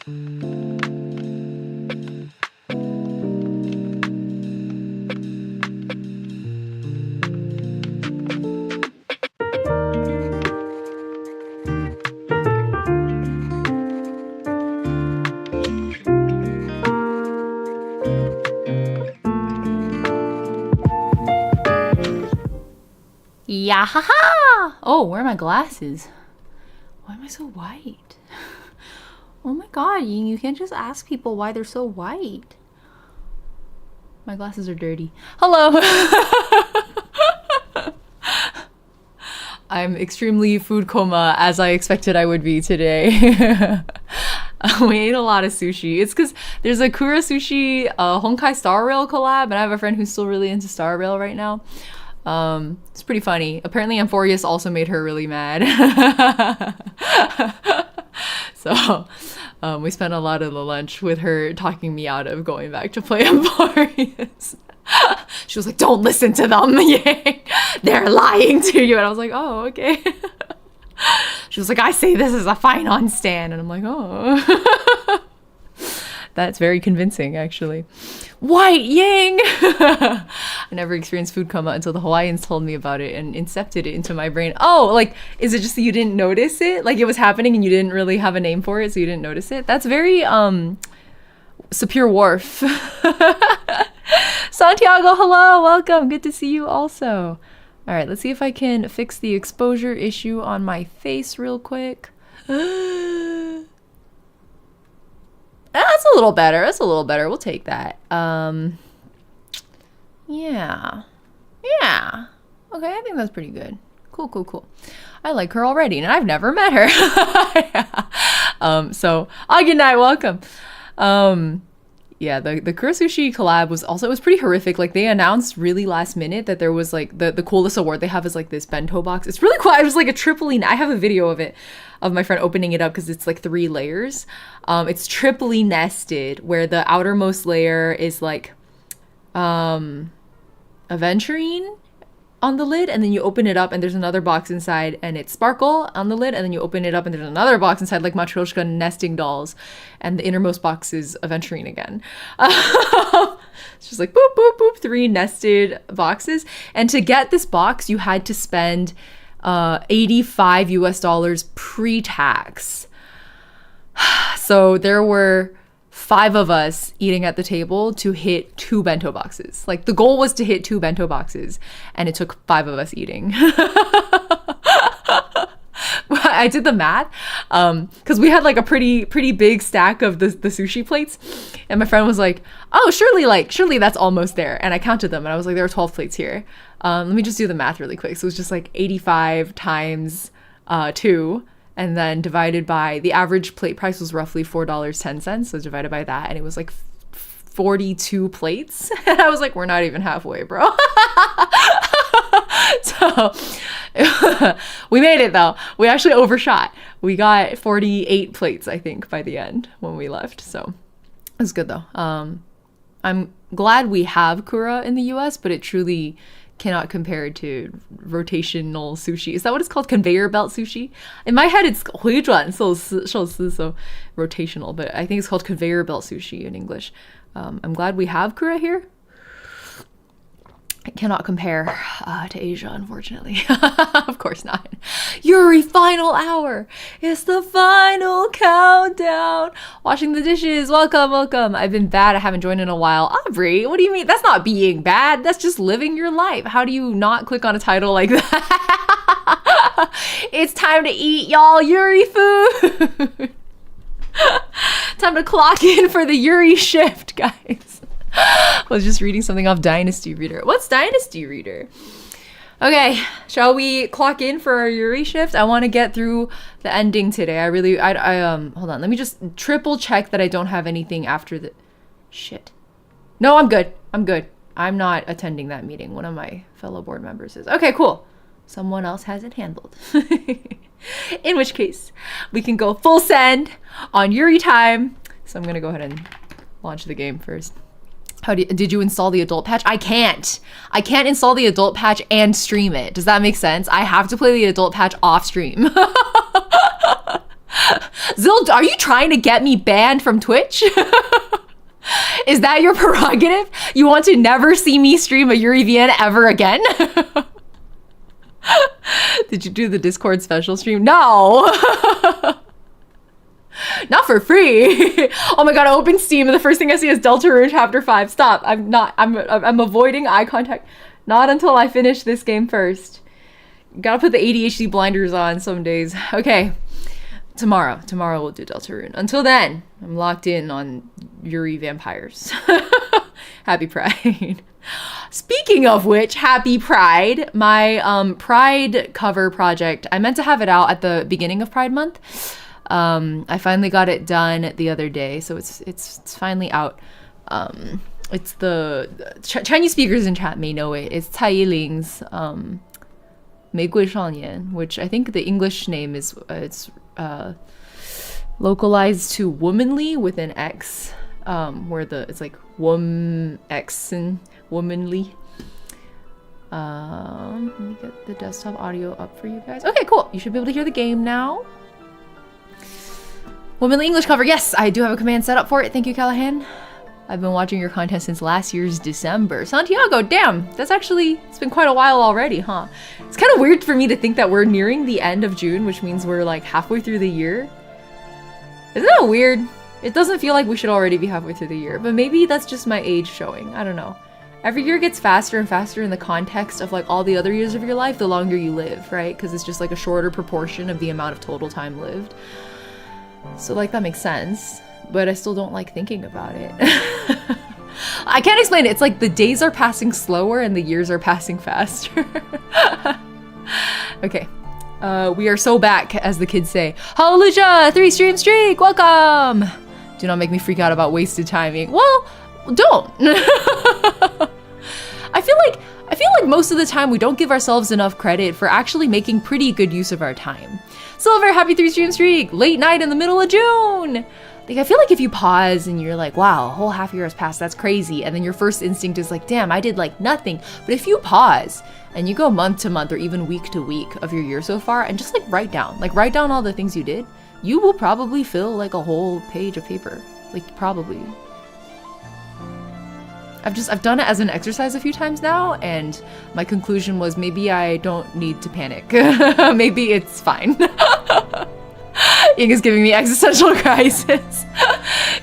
Yeah, haha! Oh, where are my glasses? Why am I so white? Oh my god, Ying, you can't just ask people why they're so white. My glasses are dirty. Hello! I'm extremely food coma, as I expected I would be today. We ate a lot of sushi. It's because there's a Kura Sushi Honkai Star Rail collab, and I have a friend who's still really into Star Rail right now. It's pretty funny. Apparently Amphorius also made her really mad. So we spent a lot of the lunch with her talking me out of going back to play Amphorius. She was like, don't listen to them. They're lying to you. And I was like, oh, okay. She was like, I say this is a fine on stand. And I'm like, oh. That's very convincing, actually. White Ying! I never experienced food coma until the Hawaiians told me about it and incepted it into my brain. Oh, like, is it just that you didn't notice it? Like, it was happening and you didn't really have a name for it, so you didn't notice it? That's very, Sapir Wharf. Santiago, hello! Welcome! Good to see you also. Alright, let's see if I can fix the exposure issue on my face real quick. That's a little better. That's a little better. We'll take that. Yeah. Yeah. Okay, I think that's pretty good. Cool, cool, cool. I like her already, and I've never met her. So, good night, welcome. Yeah, the Kura Sushi collab was also, it was pretty horrific. Like, they announced really last minute that there was, like, the coolest award they have is, like, this bento box. It's really cool. It was, like, a triply, I have a video of it, of my friend opening it up, because it's, like, 3 layers. It's triply nested, where the outermost layer is, like, aventurine on the lid, and then you open it up and there's another box inside and it's sparkle on the lid, and then you open it up and there's another box inside, like Matryoshka nesting dolls, and the innermost box is aventurine again. It's just like boop boop boop, 3 nested boxes. And to get this box you had to spend $85 US pre-tax. So there were 5 of us eating at the table to hit 2 bento boxes. Like, the goal was to hit 2 bento boxes, and it took 5 of us eating. I did the math, because we had, like, a pretty big stack of the sushi plates, and my friend was like, oh, surely that's almost there. And I counted them, and I was like, there are 12 plates here. Let me just do the math really quick. So it was just like 85 times 2, and then divided by, the average plate price was roughly $4.10, so divided by that, and it was like 42 plates. And I was like, we're not even halfway, bro. So we made it though. We actually overshot. We got 48 plates, I think, by the end when we left. So it was good though. I'm glad we have Kura in the US, but it truly cannot compare to rotational sushi. Is that what it's called? Conveyor belt sushi? In my head, it's 回转寿司, so rotational, but I think it's called conveyor belt sushi in English. I'm glad we have Kura here. It cannot compare to Asia, unfortunately. Of course not. Yuri, final hour. It's the final countdown. Washing the dishes. Welcome, welcome. I've been bad. I haven't joined in a while. Aubrey, what do you mean? That's not being bad. That's just living your life. How do you not click on a title like that? It's time to eat, y'all. Yuri food. Time to clock in for the Yuri shift, guys. I was just reading something off Dynasty Reader. What's Dynasty Reader? Okay, shall we clock in for our Yuri shift? I want to get through the ending today. I hold on. Let me just triple check that I don't have anything after the shit. No, I'm good. I'm good. I'm not attending that meeting. One of my fellow board members is. Okay, cool. Someone else has it handled. In which case, we can go full send on Yuri time. So I'm going to go ahead and launch the game first. Did you install the adult patch? I can't install the adult patch and stream it. Does that make sense? I have to play the adult patch off stream. Zil, are you trying to get me banned from Twitch? Is that your prerogative? You want to never see me stream a Yuri VN ever again? Did you do the Discord special stream? No. Not for free. Oh my god, I opened Steam and the first thing I see is Deltarune Chapter 5. Stop. I'm avoiding eye contact. Not until I finish this game first. Gotta put the ADHD blinders on some days. Okay. Tomorrow we'll do Deltarune. Until then, I'm locked in on Yuri vampires. Happy Pride. Speaking of which, happy Pride. My Pride cover project, I meant to have it out at the beginning of Pride Month. I finally got it done the other day, so it's finally out. It's the Chinese speakers in chat may know it. It's Cai Yiling's 玫瑰少年, which I think the English name is it's localized to womanly with an X, where it's like X and womanly. Let me get the desktop audio up for you guys. Okay, cool. You should be able to hear the game now. Womanly English cover. Yes, I do have a command set up for it. Thank you, Callahan. I've been watching your content since last year's December. Santiago, damn, it's been quite a while already, huh? It's kind of weird for me to think that we're nearing the end of June, which means we're like halfway through the year. Isn't that weird? It doesn't feel like we should already be halfway through the year, but maybe that's just my age showing. I don't know. Every year gets faster and faster in the context of like all the other years of your life, the longer you live, right? Because it's just like a shorter proportion of the amount of total time lived. So like that makes sense. But I still don't like thinking about it. I can't explain it. It's like the days are passing slower and the years are passing faster. Okay. We are so back, as the kids say. Hallelujah! 3-stream streak! Welcome! Do not make me freak out about wasted timing. Well, don't. I feel like most of the time we don't give ourselves enough credit for actually making pretty good use of our time. Silver, happy 3-stream streak! Late night in the middle of June! Like, I feel like if you pause and you're like, wow, a whole half year has passed, that's crazy. And then your first instinct is like, damn, I did like nothing. But if you pause and you go month to month or even week to week of your year so far and just like write down all the things you did, you will probably fill like a whole page of paper. Like, probably. I've done it as an exercise a few times now, and my conclusion was maybe I don't need to panic. Maybe it's fine. Ying is giving me existential crisis.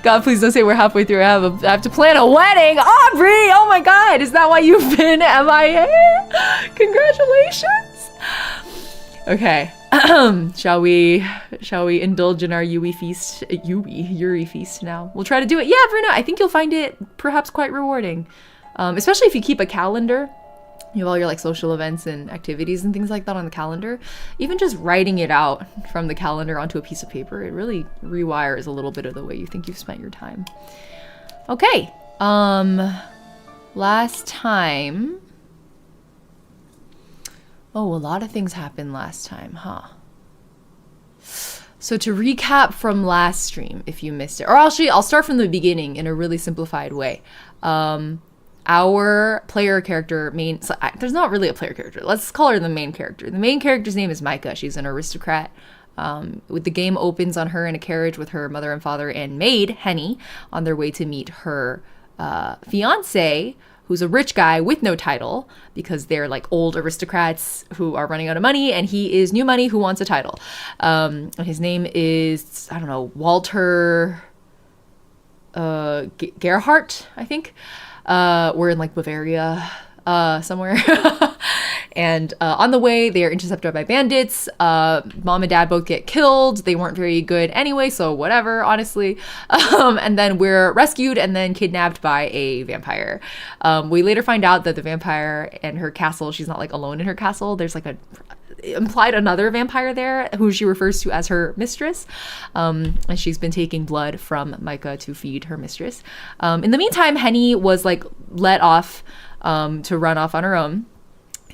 God, please don't say we're halfway through. I have to plan a wedding. Aubrey, oh my God, is that why you've been MIA? Congratulations. Okay, shall we indulge in our Yuri feast now? We'll try to do it. Yeah, Bruno, I think you'll find it perhaps quite rewarding, especially if you keep a calendar. You have all your like social events and activities and things like that on the calendar. Even just writing it out from the calendar onto a piece of paper, it really rewires a little bit of the way you think you've spent your time. Okay. Last time. Oh, a lot of things happened last time, huh? So to recap from last stream, if you missed it, or actually I'll start from the beginning in a really simplified way. Our player character there's not really a player character. Let's call her the main character. The main character's name is Micah. She's an aristocrat. The game opens on her in a carriage with her mother and father and maid, Henny, on their way to meet her fiance, who's a rich guy with no title, because they're like old aristocrats who are running out of money, and he is new money who wants a title. And his name is, I don't know, Walter Gerhardt, I think. We're in like Bavaria somewhere. And on the way, they are intercepted by bandits. Mom and dad both get killed. They weren't very good anyway, so whatever, honestly. And then we're rescued and then kidnapped by a vampire. We later find out that the vampire and her castle, she's not like alone in her castle. There's like implied another vampire there who she refers to as her mistress. And she's been taking blood from Micah to feed her mistress. In the meantime, Henny was like let off to run off on her own.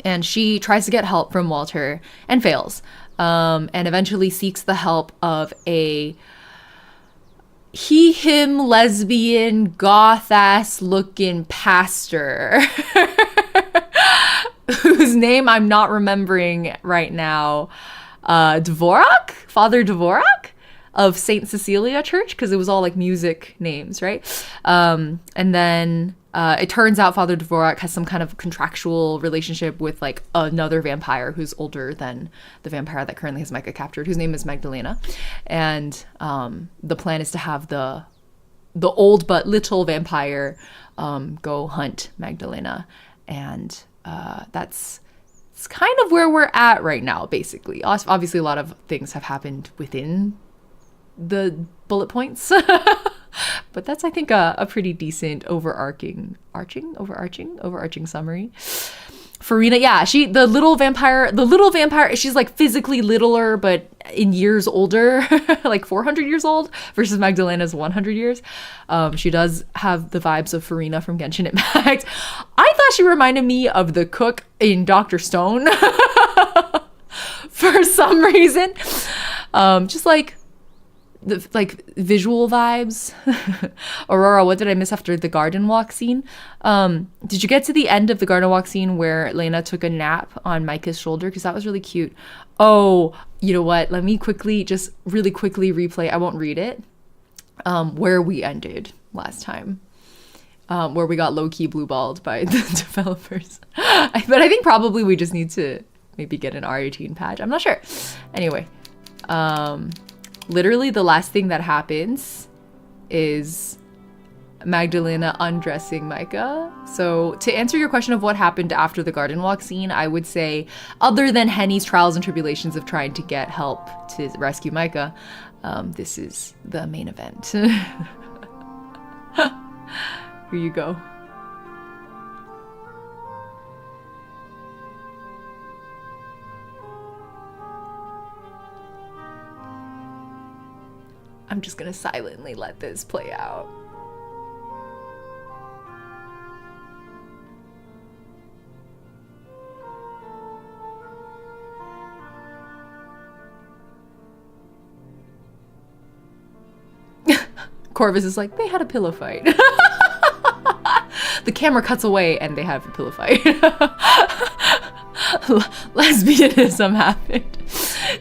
And she tries to get help from Walter and fails. And eventually seeks the help of a him lesbian goth ass looking pastor whose name I'm not remembering right now. Dvorak? Father Dvorak? of Saint Cecilia Church, because it was all like music names, right? And then it turns out Father Dvorak has some kind of contractual relationship with like another vampire who's older than the vampire that currently has Micah captured, whose name is Magdalena. And the plan is to have the old but little vampire go hunt Magdalena. And it's kind of where we're at right now, basically. Obviously, a lot of things have happened within the bullet points. But that's, I think, a pretty decent overarching summary. Farina, yeah, the little vampire, she's like physically littler, but in years older, like 400 years old versus Magdalena's 100 years. She does have the vibes of Farina from Genshin Impact. I thought she reminded me of the cook in Dr. Stone for some reason. Just like visual vibes. Aurora, what did I miss after the garden walk scene? Did you get to the end of the garden walk scene where Lena took a nap on Micah's shoulder? Because that was really cute. Oh, you know what? Let me really quickly replay. I won't read it. Where we ended last time. Where we got low-key blue-balled by the developers. But I think probably we just need to maybe get an R18 patch. I'm not sure. Anyway. Literally the last thing that happens is Magdalena undressing Micah. So to answer your question of what happened after the garden walk scene, I would say, other than Henny's trials and tribulations of trying to get help to rescue Micah, this is the main event. Here you go. I'm just gonna silently let this play out. Corvus is like, they had a pillow fight. The camera cuts away and they have a pillow fight. Lesbianism happened.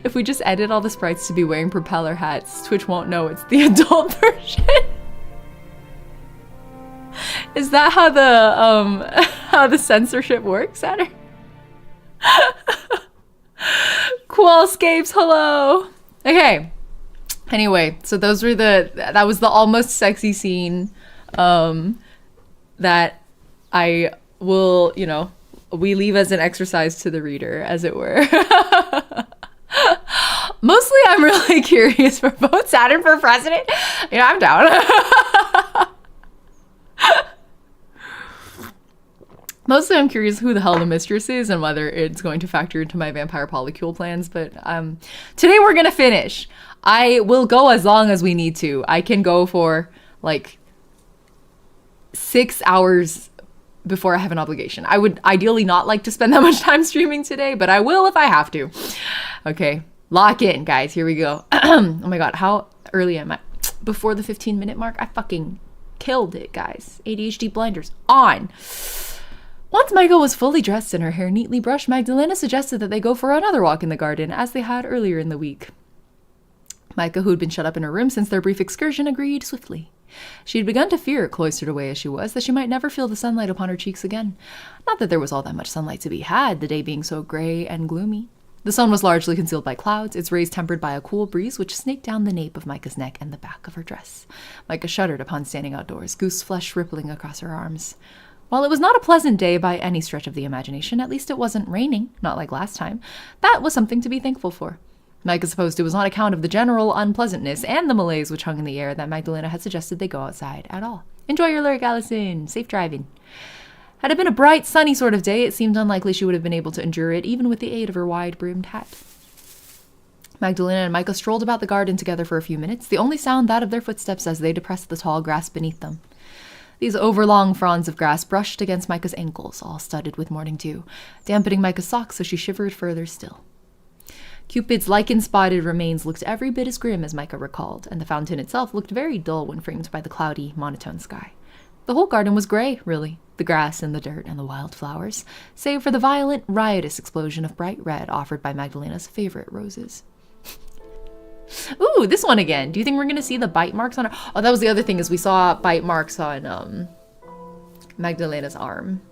If we just edit all the sprites to be wearing propeller hats, Twitch won't know it's the adult version. Is that how the censorship works, Saturn? Qualscapes, hello. Okay. Anyway, so that was the almost sexy scene that I will, we leave as an exercise to the reader, as it were. Mostly I'm really curious for vote Saturn for president. I'm down. Mostly I'm curious who the hell the mistress is and whether it's going to factor into my vampire polycule plans. But today we're going to finish. I will go as long as we need to. I can go for like 6 hours before I have an obligation. I would ideally not like to spend that much time streaming today, but I will if I have to. Okay, lock in, guys. Here we go. Oh my god, how early am I? Before the 15-minute mark? I fucking killed it, guys. ADHD blinders on. Once Micah was fully dressed and her hair neatly brushed, Magdalena suggested that they go for another walk in the garden, as they had earlier in the week. Micah, who had been shut up in her room since their brief excursion, agreed swiftly. She had begun to fear, cloistered away as she was, that she might never feel the sunlight upon her cheeks again. Not that there was all that much sunlight to be had, the day being so gray and gloomy. The sun was largely concealed by clouds, its rays tempered by a cool breeze which snaked down the nape of Micah's neck and the back of her dress. Micah shuddered upon standing outdoors, goose flesh rippling across her arms. While it was not a pleasant day by any stretch of the imagination, at least it wasn't raining, not like last time. That was something to be thankful for. Micah supposed it was on account of the general unpleasantness and the malaise which hung in the air that Magdalena had suggested they go outside at all. Enjoy your lyric, Allison. Safe driving. Had it been a bright, sunny sort of day, it seemed unlikely she would have been able to endure it, even with the aid of her wide-brimmed hat. Magdalena and Micah strolled about the garden together for a few minutes, the only sound that of their footsteps as they depressed the tall grass beneath them. These overlong fronds of grass brushed against Micah's ankles, all studded with morning dew, dampening Micah's socks so she shivered further still. Cupid's lichen-spotted remains looked every bit as grim as Micah recalled, and the fountain itself looked very dull when framed by the cloudy, monotone sky. The whole garden was gray, really, the grass and the dirt and the wild flowers, save for the violent, riotous explosion of bright red offered by Magdalena's favorite roses. Ooh, this one again. Do you think we're going to see the bite marks on her? Oh, that was the other thing, is we saw bite marks on Magdalena's arm.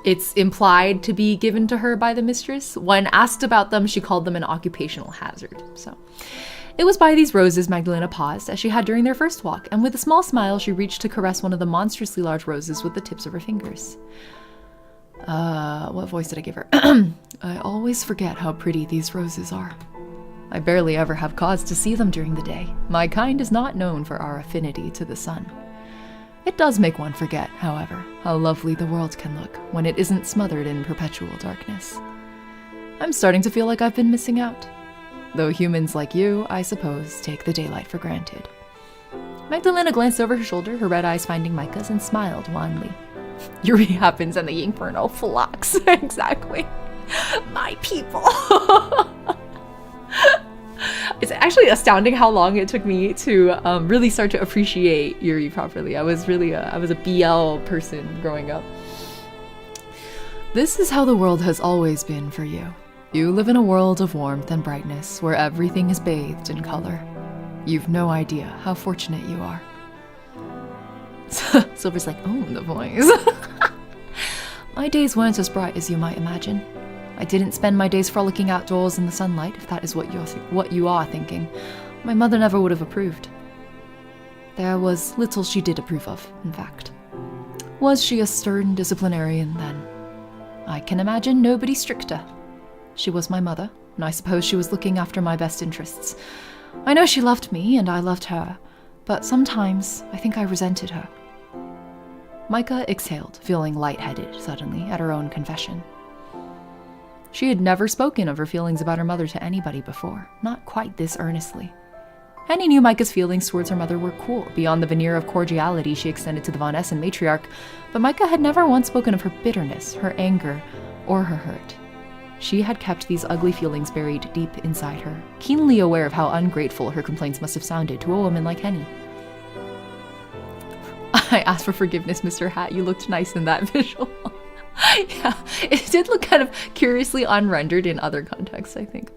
It's implied to be given to her by the mistress. When asked about them, she called them an occupational hazard. So it was by these roses Magdalena paused, as she had during their first walk, and with a small smile, she reached to caress one of the monstrously large roses with the tips of her fingers. What voice did I give her? I always forget how pretty these roses are. I barely ever have cause to see them during the day. My kind is not known for our affinity to the sun. It does make one forget, however, how lovely the world can look when it isn't smothered in perpetual darkness. I'm starting to feel like I've been missing out. Though humans like you, I suppose, take the daylight for granted. Magdalena glanced over her shoulder, her red eyes finding Micah's, and smiled wanly. Yuri happens and the Inferno flocks. Exactly. My people. It's actually astounding how long it took me to really start to appreciate Yuri properly. I was a BL person growing up. This is how the world has always been for you. You live in a world of warmth and brightness where everything is bathed in color. You've no idea how fortunate you are. Silver's like, oh, the voice. My days weren't as bright as you might imagine. I didn't spend my days frolicking outdoors in the sunlight, if that is what you are thinking. My mother never would have approved. There was little she did approve of, in fact. Was she a stern disciplinarian then? I can imagine nobody stricter. She was my mother, and I suppose she was looking after my best interests. I know she loved me, and I loved her, but sometimes I think I resented her. Micah exhaled, feeling lightheaded suddenly at her own confession. She had never spoken of her feelings about her mother to anybody before, not quite this earnestly. Henny knew Micah's feelings towards her mother were cool, beyond the veneer of cordiality she extended to the Von Essen matriarch, but Micah had never once spoken of her bitterness, her anger, or her hurt. She had kept these ugly feelings buried deep inside her, keenly aware of how ungrateful her complaints must have sounded to a woman like Henny. I asked for forgiveness, Mr. Hat. You looked nice in that visual. Yeah, it did look kind of curiously unrendered in other contexts, I think.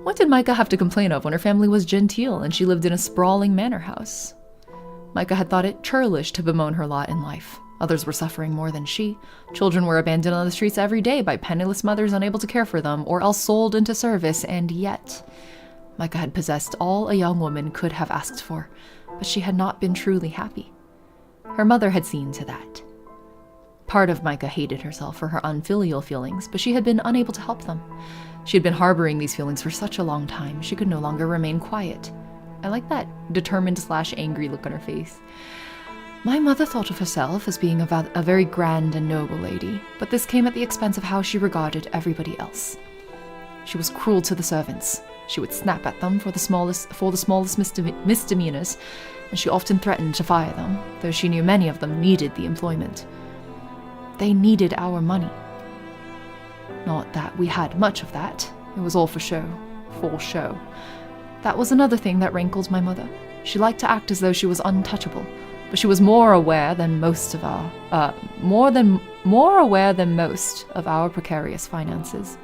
What did Micah have to complain of when her family was genteel and she lived in a sprawling manor house? Micah had thought it churlish to bemoan her lot in life. Others were suffering more than she. Children were abandoned on the streets every day by penniless mothers unable to care for them, or else sold into service, and yet Micah had possessed all a young woman could have asked for, but she had not been truly happy. Her mother had seen to that. Part of Micah hated herself for her unfilial feelings, but she had been unable to help them. She had been harboring these feelings for such a long time, she could no longer remain quiet. I like that determined/angry look on her face. My mother thought of herself as being a very grand and noble lady, but this came at the expense of how she regarded everybody else. She was cruel to the servants. She would snap at them for the smallest misdemeanors, and she often threatened to fire them, though she knew many of them needed the employment. They needed our money. Not that we had much of that. It was all for show. For show. That was another thing that rankled my mother. She liked to act as though she was untouchable, but she was more aware than most of our precarious finances.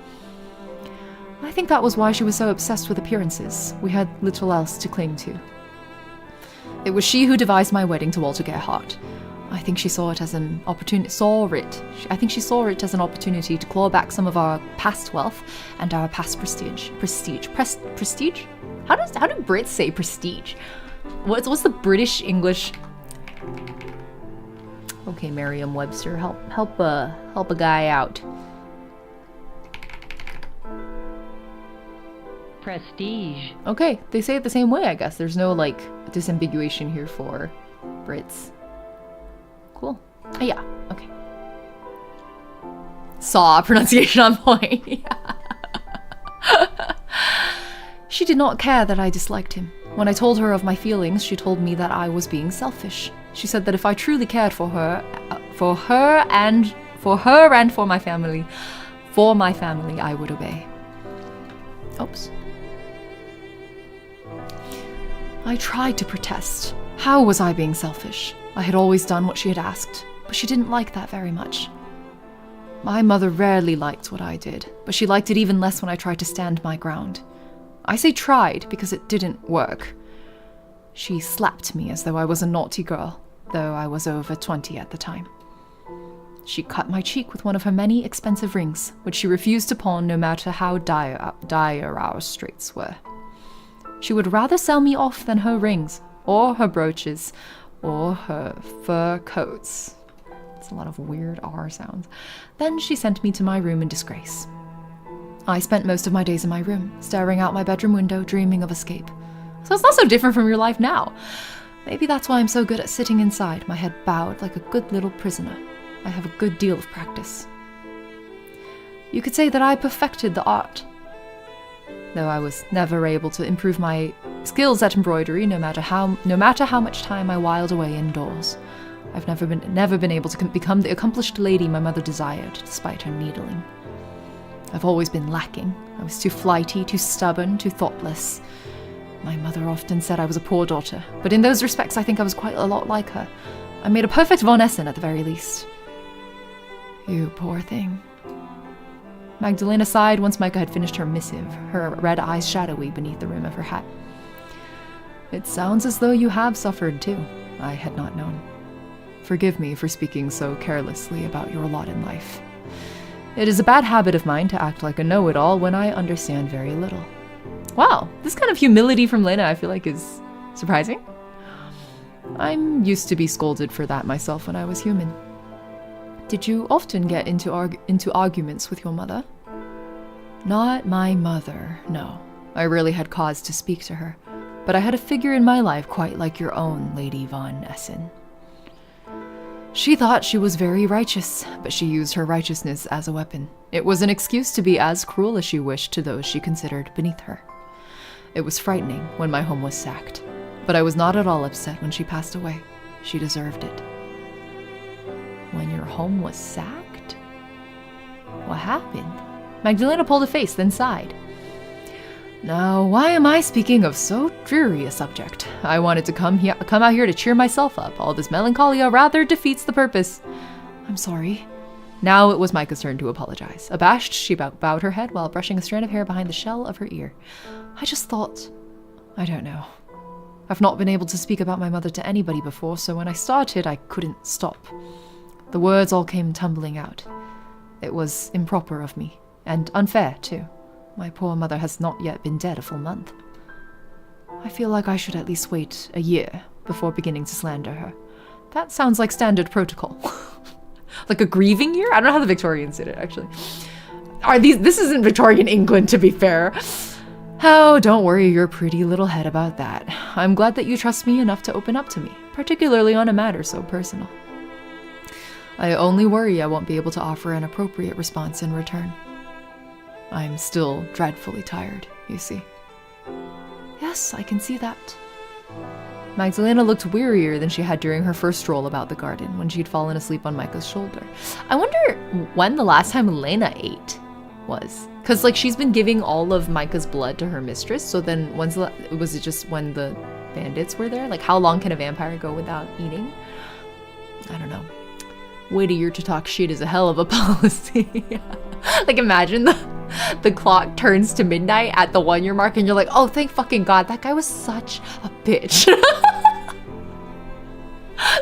I think that was why she was so obsessed with appearances. We had little else to cling to. It was she who devised my wedding to Walter Gerhardt. I think she saw it as an opportunity. She saw it as an opportunity to claw back some of our past wealth and our past prestige. Prestige. How do Brits say prestige? What's the British English? Okay, Merriam-Webster, help a guy out. Prestige. Okay, they say it the same way, I guess. There's no disambiguation here for Brits. Cool. Yeah, okay. Saw pronunciation on point. Yeah. She did not care that I disliked him. When I told her of my feelings, she told me that I was being selfish. She said that if I truly cared for her and for my family, I would obey. Oops. I tried to protest. How was I being selfish? I had always done what she had asked, but she didn't like that very much. My mother rarely liked what I did, but she liked it even less when I tried to stand my ground. I say tried because it didn't work. She slapped me as though I was a naughty girl, though I was over 20 at the time. She cut my cheek with one of her many expensive rings, which she refused to pawn no matter how dire our straits were. She would rather sell me off than her rings, or her brooches, or her fur coats. It's a lot of weird R sounds. Then she sent me to my room in disgrace. I spent most of my days in my room, staring out my bedroom window, dreaming of escape. So it's not so different from your life now. Maybe that's why I'm so good at sitting inside, my head bowed like a good little prisoner. I have a good deal of practice. You could say that I perfected the art. Though I was never able to improve my skills at embroidery, no matter how much time I whiled away indoors. I've never been able to become the accomplished lady my mother desired, despite her needling. I've always been lacking. I was too flighty, too stubborn, too thoughtless. My mother often said I was a poor daughter, but in those respects I think I was quite a lot like her. I made a perfect Von Essen at the very least. You poor thing. Magdalena sighed once Micah had finished her missive, her red eyes shadowy beneath the rim of her hat. It sounds as though you have suffered too. I had not known. Forgive me for speaking so carelessly about your lot in life. It is a bad habit of mine to act like a know-it-all when I understand very little. Wow, this kind of humility from Lena I feel like is surprising. I'm used to be scolded for that myself when I was human. Did you often get into arguments with your mother? Not my mother, no. I rarely had cause to speak to her, but I had a figure in my life quite like your own, Lady Von Essen. She thought she was very righteous, but she used her righteousness as a weapon. It was an excuse to be as cruel as she wished to those she considered beneath her. It was frightening when my home was sacked, but I was not at all upset when she passed away. She deserved it. When your home was sacked? What happened? Magdalena pulled a face, then sighed. Now, why am I speaking of so dreary a subject? I wanted to come out here to cheer myself up. All this melancholia rather defeats the purpose. I'm sorry. Now it was Micah's turn to apologize. Abashed, she bowed her head while brushing a strand of hair behind the shell of her ear. I just thought... I don't know. I've not been able to speak about my mother to anybody before, so when I started, I couldn't stop. The words all came tumbling out. It was improper of me, and unfair, too. My poor mother has not yet been dead a full month. I feel like I should at least wait a year before beginning to slander her. That sounds like standard protocol. Like a grieving year? I don't know how the Victorians did it, actually. This isn't Victorian England, to be fair. Oh, don't worry your pretty little head about that. I'm glad that you trust me enough to open up to me, particularly on a matter so personal. I only worry I won't be able to offer an appropriate response in return. I'm still dreadfully tired, you see. Yes, I can see that. Magdalena looked wearier than she had during her first stroll about the garden, when she'd fallen asleep on Micah's shoulder. I wonder when the last time Lena ate was. Because, like, she's been giving all of Micah's blood to her mistress, so then was it just when the bandits were there? Like, how long can a vampire go without eating? I don't know. Wait a year to talk shit is a hell of a policy. Like, imagine the clock turns to midnight at the 1 year mark and you're like, oh, thank fucking God, that guy was such a bitch.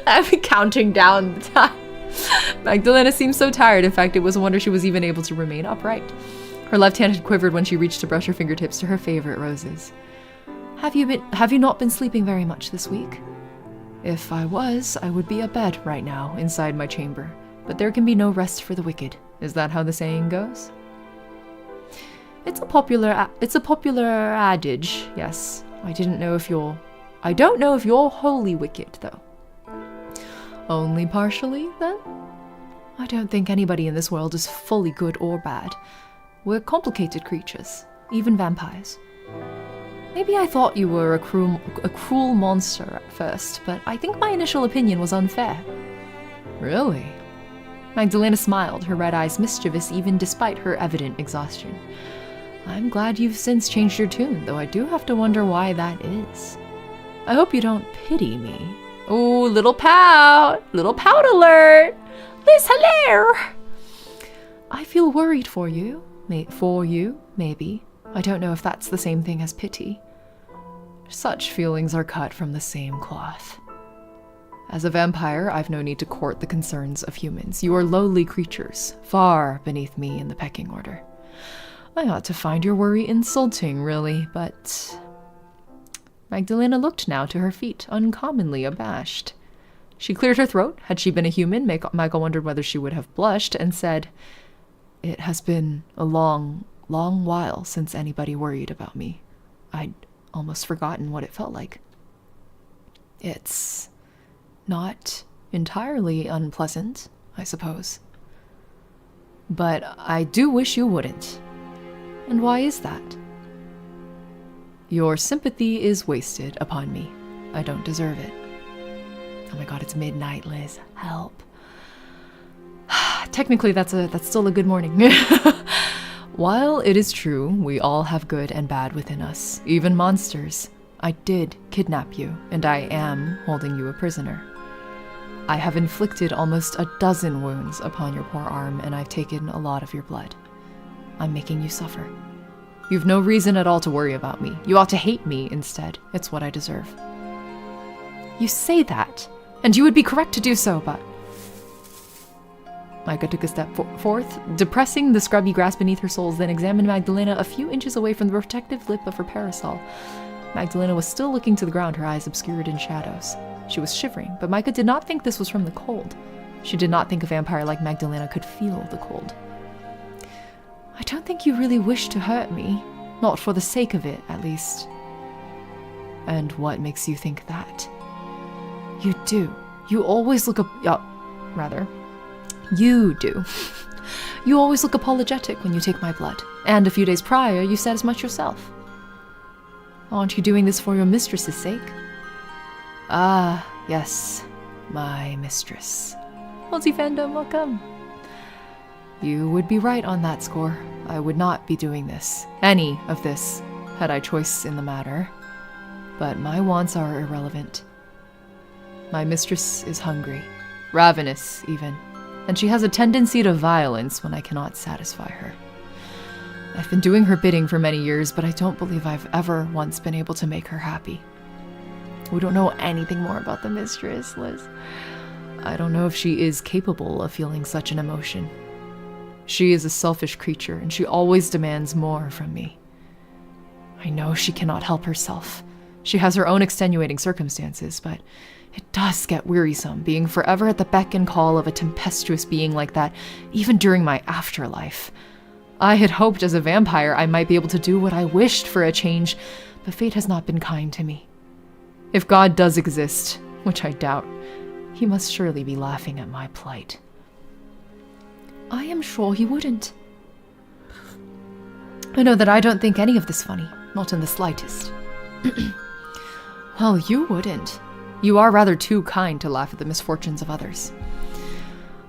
I've been counting down the time. Magdalena seemed so tired. In fact, it was a wonder she was even able to remain upright. Her left hand had quivered when she reached to brush her fingertips to her favorite roses. Have you not been sleeping very much this week? If I was, I would be abed right now, inside my chamber. But there can be no rest for the wicked. Is that how the saying goes? It's a popular adage, yes. I don't know if you're wholly wicked, though. Only partially, then? I don't think anybody in this world is fully good or bad. We're complicated creatures, even vampires. Maybe I thought you were a cruel monster at first, but I think my initial opinion was unfair. Really? Magdalena smiled, her red eyes mischievous even despite her evident exhaustion. I'm glad you've since changed your tune, though I do have to wonder why that is. I hope you don't pity me. Ooh, little pout! Little pout alert! Liz Hilaire! I feel worried for you, maybe. I don't know if that's the same thing as pity. Such feelings are cut from the same cloth. As a vampire, I've no need to court the concerns of humans. You are lowly creatures, far beneath me in the pecking order. I ought to find your worry insulting, really, but... Magdalena looked now to her feet, uncommonly abashed. She cleared her throat. Had she been a human, Michael wondered whether she would have blushed, and said, "It has been a long, long while since anybody worried about me. I'd almost forgotten what it felt like. It's not entirely unpleasant, I suppose. But I do wish you wouldn't. And why is that? Your sympathy is wasted upon me. I don't deserve it." Oh my god, it's midnight, Liz. Help. Technically, that's still a good morning. While it is true, we all have good and bad within us, even monsters, I did kidnap you, and I am holding you a prisoner. I have inflicted almost a dozen wounds upon your poor arm, and I've taken a lot of your blood. I'm making you suffer. You've no reason at all to worry about me. You ought to hate me instead. It's what I deserve. You say that, and you would be correct to do so, but... Micah took a step forth, depressing the scrubby grass beneath her soles, then examined Magdalena a few inches away from the protective lip of her parasol. Magdalena was still looking to the ground, her eyes obscured in shadows. She was shivering, but Micah did not think this was from the cold. She did not think a vampire like Magdalena could feel the cold. I don't think you really wish to hurt me. Not for the sake of it, at least. And what makes you think that? You do. You always look You do. You always look apologetic when you take my blood. And a few days prior, you said as much yourself. Aren't you doing this for your mistress's sake? Ah, yes. My mistress. Multi-fandom, welcome. You would be right on that score. I would not be doing this. Any of this, had I choice in the matter. But my wants are irrelevant. My mistress is hungry. Ravenous, even. And she has a tendency to violence when I cannot satisfy her. I've been doing her bidding for many years, but I don't believe I've ever once been able to make her happy. We don't know anything more about the mistress, Liz. I don't know if she is capable of feeling such an emotion. She is a selfish creature, and she always demands more from me. I know she cannot help herself. She has her own extenuating circumstances, but it does get wearisome being forever at the beck and call of a tempestuous being like that, even during my afterlife. I had hoped as a vampire I might be able to do what I wished for a change, but fate has not been kind to me. If God does exist, which I doubt, he must surely be laughing at my plight. I am sure he wouldn't. I know that I don't think any of this funny, not in the slightest. Well, you wouldn't. You are rather too kind to laugh at the misfortunes of others.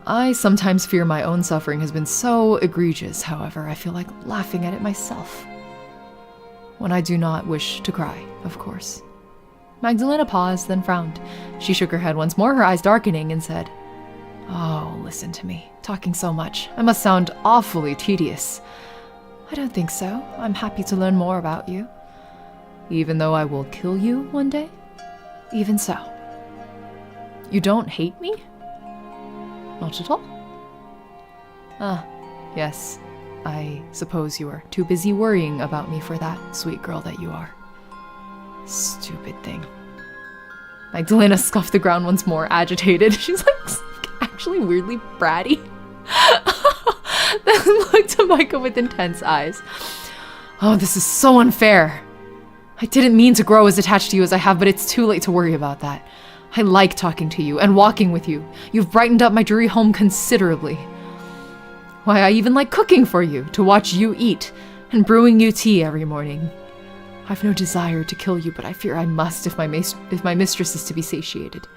I sometimes fear my own suffering has been so egregious, however, I feel like laughing at it myself. When I do not wish to cry, of course. Magdalena paused, then frowned. She shook her head once more, her eyes darkening, and said, "Oh, listen to me, talking so much. I must sound awfully tedious. I don't think so. I'm happy to learn more about you. Even though I will kill you one day? Even so. You don't hate me? Not at all? Ah, yes. I suppose you are too busy worrying about me for that, sweet girl that you are. Stupid thing." Magdalena scuffed the ground once more, agitated. She's like actually weirdly bratty. Then looked at Micah with intense eyes. "Oh, this is so unfair. I didn't mean to grow as attached to you as I have, but it's too late to worry about that. I like talking to you and walking with you. You've brightened up my dreary home considerably. Why, I even like cooking for you, to watch you eat, and brewing you tea every morning. I've no desire to kill you, but I fear I must if my mistress is to be satiated.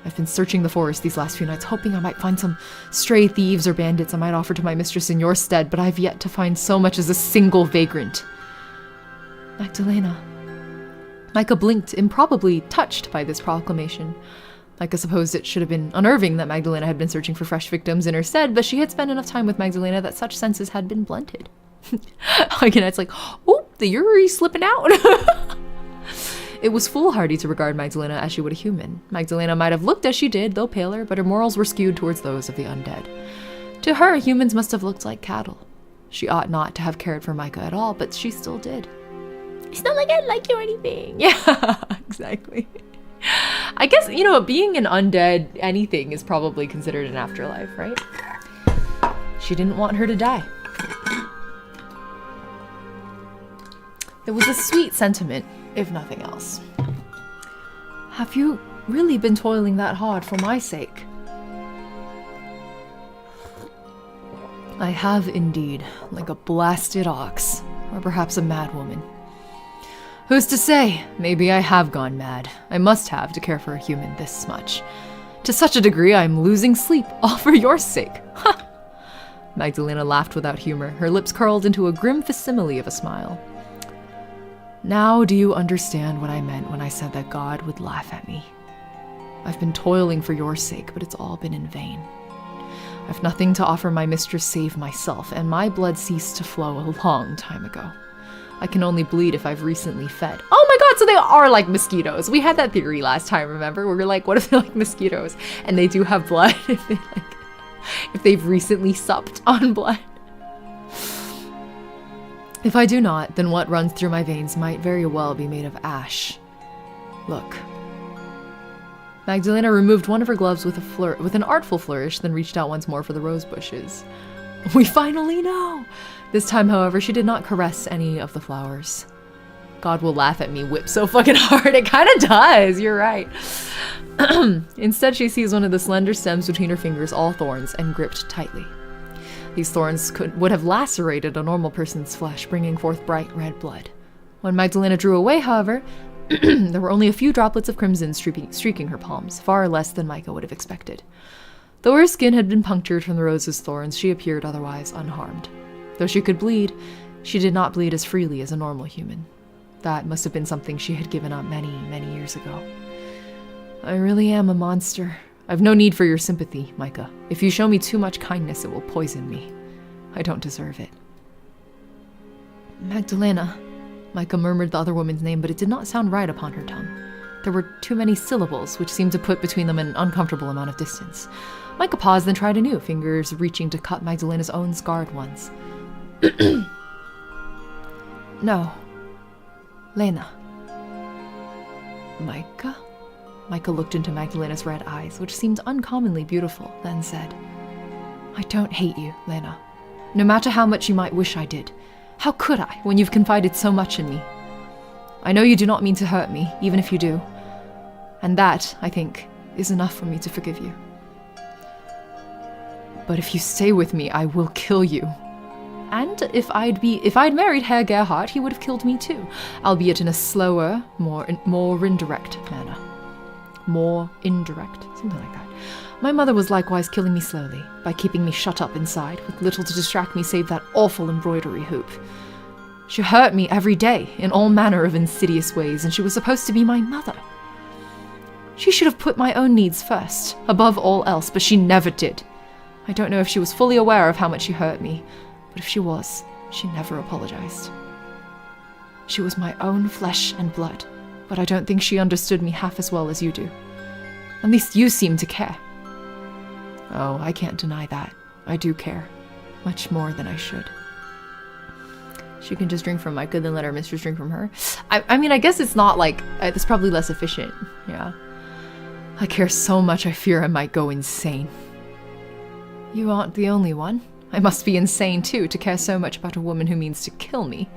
I've been searching the forest these last few nights, hoping I might find some stray thieves or bandits I might offer to my mistress in your stead, but I've yet to find so much as a single vagrant." Magdalena. Micah blinked, improbably touched by this proclamation. Micah supposed it should have been unnerving that Magdalena had been searching for fresh victims in her stead, but she had spent enough time with Magdalena that such senses had been blunted. It's like, oh, the yuri slipping out. It was foolhardy to regard Magdalena as she would a human. Magdalena might have looked as she did, though paler, but her morals were skewed towards those of the undead. To her, humans must have looked like cattle. She ought not to have cared for Micah at all, but she still did. It's not like I like you or anything. Yeah, exactly. I guess, being an undead anything is probably considered an afterlife, right? She didn't want her to die. It was a sweet sentiment, if nothing else. Have you really been toiling that hard for my sake? I have indeed, like a blasted ox, or perhaps a mad woman. Who's to say? Maybe I have gone mad. I must have to care for a human this much. To such a degree I'm losing sleep, all for your sake. Ha! Magdalena laughed without humor, her lips curled into a grim facsimile of a smile. Now do you understand what I meant when I said that God would laugh at me? I've been toiling for your sake, but it's all been in vain. I've nothing to offer my mistress save myself, and my blood ceased to flow a long time ago. I can only bleed if I've recently fed. Oh my god, so they are like mosquitoes. We had that theory last time, remember? We were like, what if they're like mosquitoes? And they do have blood if they've recently supped on blood. If I do not, then what runs through my veins might very well be made of ash. Look. Magdalena removed one of her gloves with an artful flourish, then reached out once more for the rose bushes. We finally know! This time, however, she did not caress any of the flowers. God will laugh at me, whip so fucking hard. It kind of does, you're right. Instead, she sees one of the slender stems between her fingers, all thorns, and gripped tightly. These thorns would have lacerated a normal person's flesh, bringing forth bright red blood. When Magdalena drew away, however, there were only a few droplets of crimson streaking her palms, far less than Micah would have expected. Though her skin had been punctured from the rose's thorns, she appeared otherwise unharmed. Though she could bleed, she did not bleed as freely as a normal human. That must have been something she had given up many, many years ago. I really am a monster. I've no need for your sympathy, Micah. If you show me too much kindness, it will poison me. I don't deserve it. Magdalena. Micah murmured the other woman's name, but it did not sound right upon her tongue. There were too many syllables, which seemed to put between them an uncomfortable amount of distance. Micah paused, then tried anew, fingers reaching to cut Magdalena's own scarred ones. No. Lena. Micah? Micah looked into Magdalena's red eyes, which seemed uncommonly beautiful, then said, I don't hate you, Lena. No matter how much you might wish I did. How could I, when you've confided so much in me? I know you do not mean to hurt me, even if you do. And that, I think, is enough for me to forgive you. But if you stay with me, I will kill you. And if I'd married Herr Gerhardt, he would have killed me too, albeit in a slower, more indirect manner. More indirect, something like that. My mother was likewise killing me slowly, by keeping me shut up inside, with little to distract me save that awful embroidery hoop. She hurt me every day, in all manner of insidious ways, and she was supposed to be my mother. She should have put my own needs first, above all else, but she never did. I don't know if she was fully aware of how much she hurt me, but if she was, she never apologized. She was my own flesh and blood, but I don't think she understood me half as well as you do. At least you seem to care. Oh, I can't deny that. I do care. Much more than I should. She can just drink from Micah, then let her mistress drink from her. I mean, I guess it's not like... it's probably less efficient. Yeah. I care so much I fear I might go insane. You aren't the only one. I must be insane too, to care so much about a woman who means to kill me.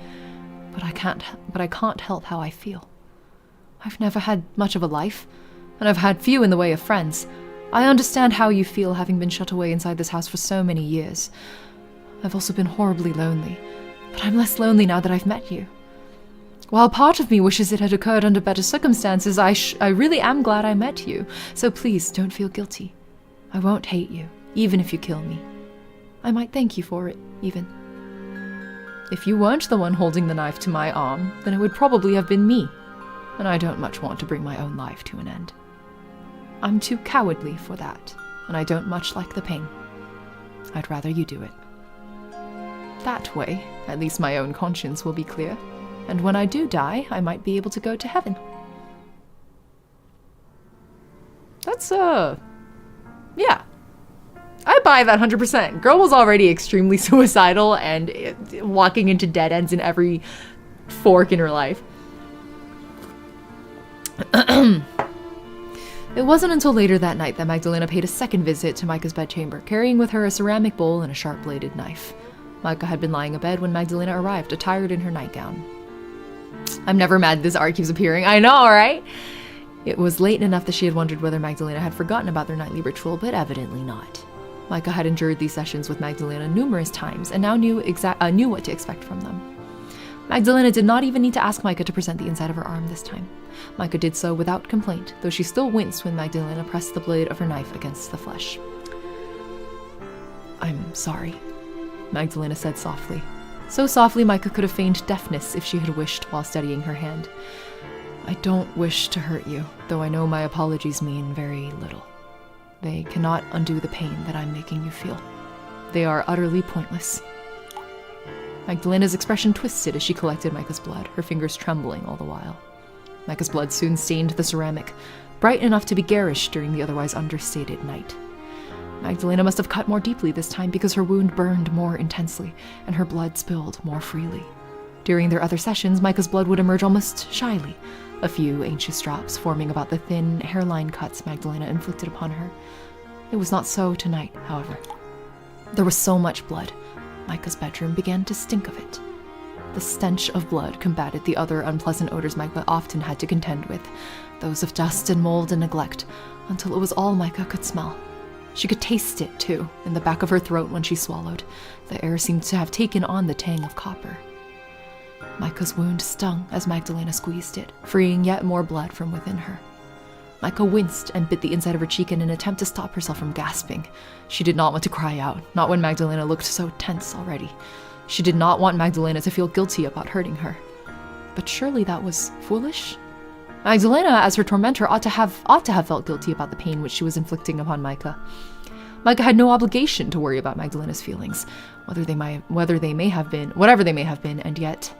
But I can't help how I feel. I've never had much of a life, and I've had few in the way of friends. I understand how you feel having been shut away inside this house for so many years. I've also been horribly lonely, but I'm less lonely now that I've met you. While part of me wishes it had occurred under better circumstances, I really am glad I met you, so please don't feel guilty. I won't hate you, even if you kill me. I might thank you for it, even. If you weren't the one holding the knife to my arm, then it would probably have been me, and I don't much want to bring my own life to an end. I'm too cowardly for that, and I don't much like the pain. I'd rather you do it. That way, at least my own conscience will be clear. And when I do die, I might be able to go to heaven. That's, yeah. I buy that 100%. Girl was already extremely suicidal and walking into dead ends in every fork in her life. It wasn't until later that night that Magdalena paid a second visit to Micah's bedchamber, carrying with her a ceramic bowl and a sharp-bladed knife. Micah had been lying abed when Magdalena arrived, attired in her nightgown. I'm never mad this art keeps appearing. I know, right? It was late enough that she had wondered whether Magdalena had forgotten about their nightly ritual, but evidently not. Micah had endured these sessions with Magdalena numerous times and now knew what to expect from them. Magdalena did not even need to ask Micah to present the inside of her arm this time. Micah did so without complaint, though she still winced when Magdalena pressed the blade of her knife against the flesh. I'm sorry, Magdalena said softly. So softly Micah could have feigned deafness if she had wished while steadying her hand. I don't wish to hurt you, though I know my apologies mean very little. They cannot undo the pain that I'm making you feel. They are utterly pointless. Magdalena's expression twisted as she collected Micah's blood, her fingers trembling all the while. Micah's blood soon stained the ceramic, bright enough to be garish during the otherwise understated night. Magdalena must have cut more deeply this time because her wound burned more intensely, and her blood spilled more freely. During their other sessions, Micah's blood would emerge almost shyly, a few anxious drops forming about the thin, hairline cuts Magdalena inflicted upon her. It was not so tonight, however. There was so much blood, Micah's bedroom began to stink of it. The stench of blood combated the other unpleasant odors Micah often had to contend with, those of dust and mold and neglect, until it was all Micah could smell. She could taste it, too, in the back of her throat when she swallowed. The air seemed to have taken on the tang of copper. Micah's wound stung as Magdalena squeezed it, freeing yet more blood from within her. Micah winced and bit the inside of her cheek in an attempt to stop herself from gasping. She did not want to cry out, not when Magdalena looked so tense already. She did not want Magdalena to feel guilty about hurting her. But surely that was foolish? Magdalena, as her tormentor, ought to have felt guilty about the pain which she was inflicting upon Micah. Micah had no obligation to worry about Magdalena's feelings, whatever they may have been, and yet...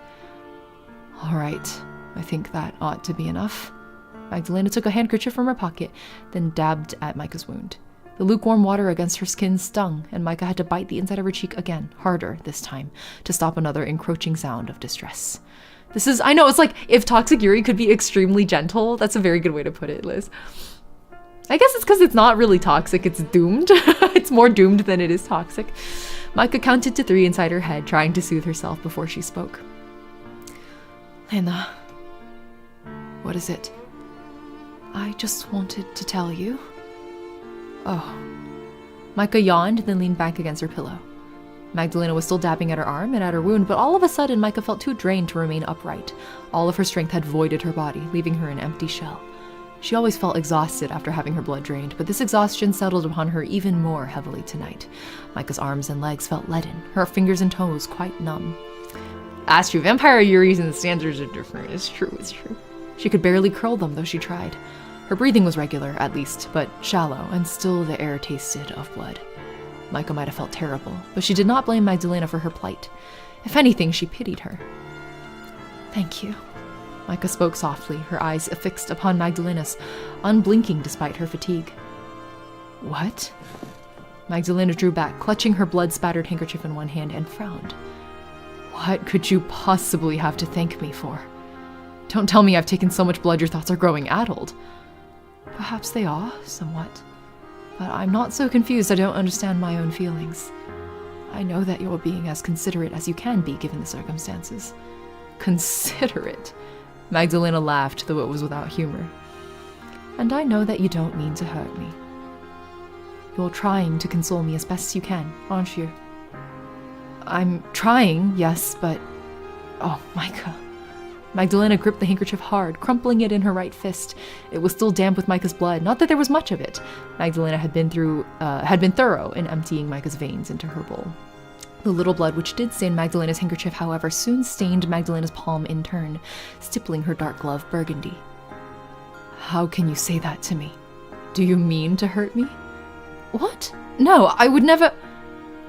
All right, I think that ought to be enough. Magdalena took a handkerchief from her pocket, then dabbed at Micah's wound. The lukewarm water against her skin stung, and Micah had to bite the inside of her cheek again, harder this time, to stop another encroaching sound of distress. I know, it's like, if toxic Yuri could be extremely gentle, that's a very good way to put it, Liz. I guess it's because it's not really toxic, it's doomed. It's more doomed than it is toxic. Micah counted to 3 inside her head, trying to soothe herself before she spoke. Lena, what is it? I just wanted to tell you. Oh. Micah yawned, then leaned back against her pillow. Magdalena was still dabbing at her arm and at her wound, but all of a sudden Micah felt too drained to remain upright. All of her strength had voided her body, leaving her an empty shell. She always felt exhausted after having her blood drained, but this exhaustion settled upon her even more heavily tonight. Micah's arms and legs felt leaden, her fingers and toes quite numb. That's true. Vampire Yuris and the standards are different. It's true. She could barely curl them, though she tried. Her breathing was regular, at least, but shallow, and still the air tasted of blood. Micah might have felt terrible, but she did not blame Magdalena for her plight. If anything, she pitied her. Thank you. Micah spoke softly, her eyes affixed upon Magdalena's, unblinking despite her fatigue. What? Magdalena drew back, clutching her blood-spattered handkerchief in one hand, and frowned. What could you possibly have to thank me for? Don't tell me I've taken so much blood your thoughts are growing addled. Perhaps they are, somewhat. But I'm not so confused I don't understand my own feelings. I know that you're being as considerate as you can be given the circumstances. Considerate? Magdalena laughed, though it was without humor. And I know that you don't mean to hurt me. You're trying to console me as best you can, aren't you? I'm trying, yes, but... Oh, Micah. Magdalena gripped the handkerchief hard, crumpling it in her right fist. It was still damp with Micah's blood, not that there was much of it. Magdalena had been thorough in emptying Micah's veins into her bowl. The little blood which did stain Magdalena's handkerchief, however, soon stained Magdalena's palm in turn, stippling her dark glove burgundy. How can you say that to me? Do you mean to hurt me? What? No, I would never...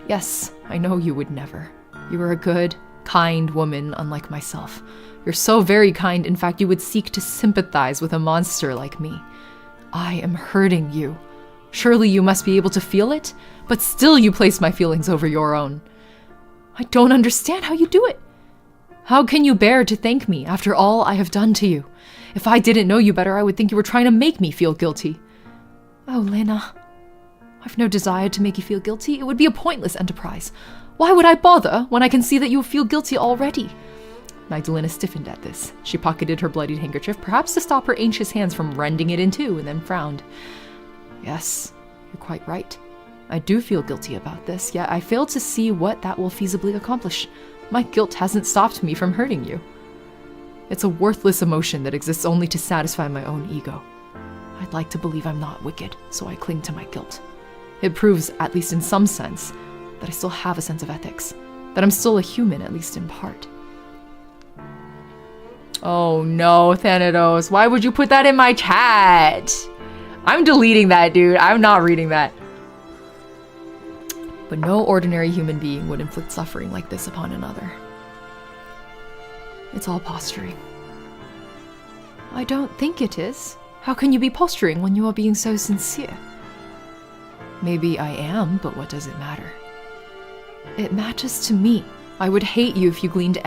Yes, I know you would never. You are a good, kind woman, unlike myself. You're so very kind, in fact, you would seek to sympathize with a monster like me. I am hurting you. Surely you must be able to feel it, but still you place my feelings over your own. I don't understand how you do it. How can you bear to thank me after all I have done to you? If I didn't know you better, I would think you were trying to make me feel guilty. Oh, Lena, I've no desire to make you feel guilty. It would be a pointless enterprise. Why would I bother when I can see that you feel guilty already? Magdalena stiffened at this. She pocketed her bloodied handkerchief, perhaps to stop her anxious hands from rending it in two, and then frowned. Yes, you're quite right. I do feel guilty about this, yet I fail to see what that will feasibly accomplish. My guilt hasn't stopped me from hurting you. It's a worthless emotion that exists only to satisfy my own ego. I'd like to believe I'm not wicked, so I cling to my guilt. It proves, at least in some sense, that I still have a sense of ethics, that I'm still a human, at least in part. Oh no, Thanatos, why would you put that in my chat? I'm deleting that, dude. I'm not reading that. But no ordinary human being would inflict suffering like this upon another. It's all posturing. I don't think it is. How can you be posturing when you are being so sincere? Maybe I am, but what does it matter? It matters to me. I would hate you if you gleaned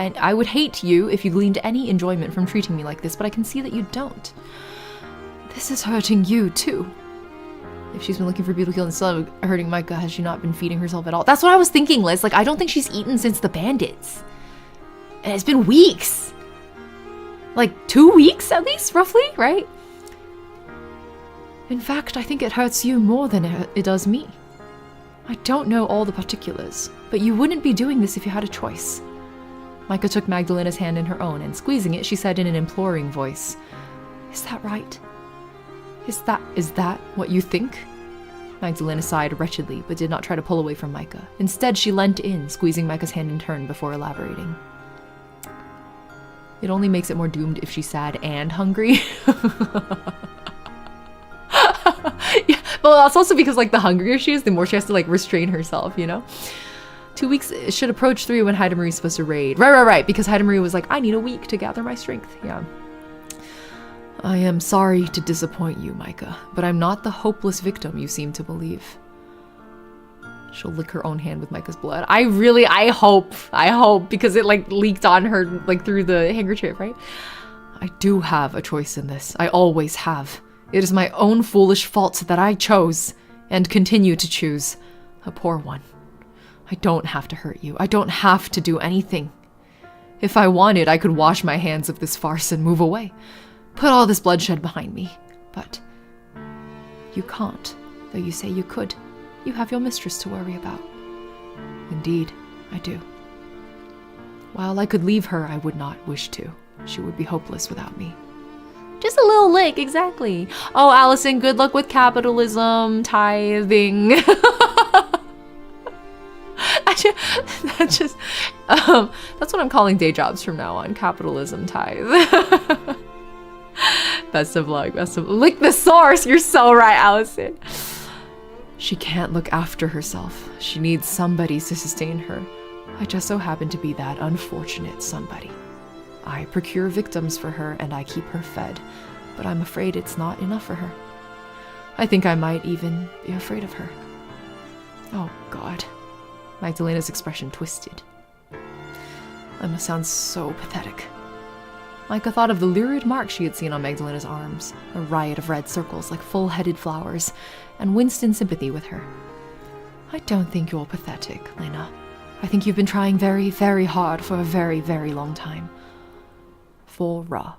any enjoyment from treating me like this, but I can see that you don't. This is hurting you too. If she's been looking for people to kill instead of hurting Micah, has she not been feeding herself at all? That's what I was thinking, Liz. Like, I don't think she's eaten since the bandits. And it's been weeks. Like 2 weeks at least, roughly, right? In fact, I think it hurts you more than it does me. I don't know all the particulars, but you wouldn't be doing this if you had a choice. Micah took Magdalena's hand in her own, and squeezing it, she said in an imploring voice, Is that right? Is that what you think? Magdalena sighed wretchedly, but did not try to pull away from Micah. Instead, she leant in, squeezing Micah's hand in turn before elaborating. It only makes it more doomed if she's sad and hungry. Yeah, well, that's also because, like, the hungrier she is, the more she has to, like, restrain herself, you know? 2 weeks should approach 3 when Haidamari's supposed to raid. Right, because Haidamari was like, I need a week to gather my strength. Yeah. I am sorry to disappoint you, Micah, but I'm not the hopeless victim you seem to believe. She'll lick her own hand with Micah's blood. I hope, because it, like, leaked on her, like, through the handkerchief, right? I do have a choice in this. I always have. It is my own foolish fault that I chose, and continue to choose, a poor one. I don't have to hurt you. I don't have to do anything. If I wanted, I could wash my hands of this farce and move away. Put all this bloodshed behind me. But you can't, though you say you could. You have your mistress to worry about. Indeed, I do. While I could leave her, I would not wish to. She would be hopeless without me. Just a little lick, exactly. Oh, Allison, good luck with capitalism, tithing. That's what I'm calling day jobs from now on. Capitalism, tithe. Best of luck, lick the source. You're so right, Allison. She can't look after herself. She needs somebody to sustain her. I just so happen to be that unfortunate somebody. I procure victims for her and I keep her fed, but I'm afraid it's not enough for her. I think I might even be afraid of her. Oh, God. Magdalena's expression twisted. I must sound so pathetic. Micah thought of the lurid marks she had seen on Magdalena's arms, a riot of red circles like full-headed flowers, and winced in sympathy with her. I don't think you're pathetic, Lena. I think you've been trying very, very hard for a very, very long time. For a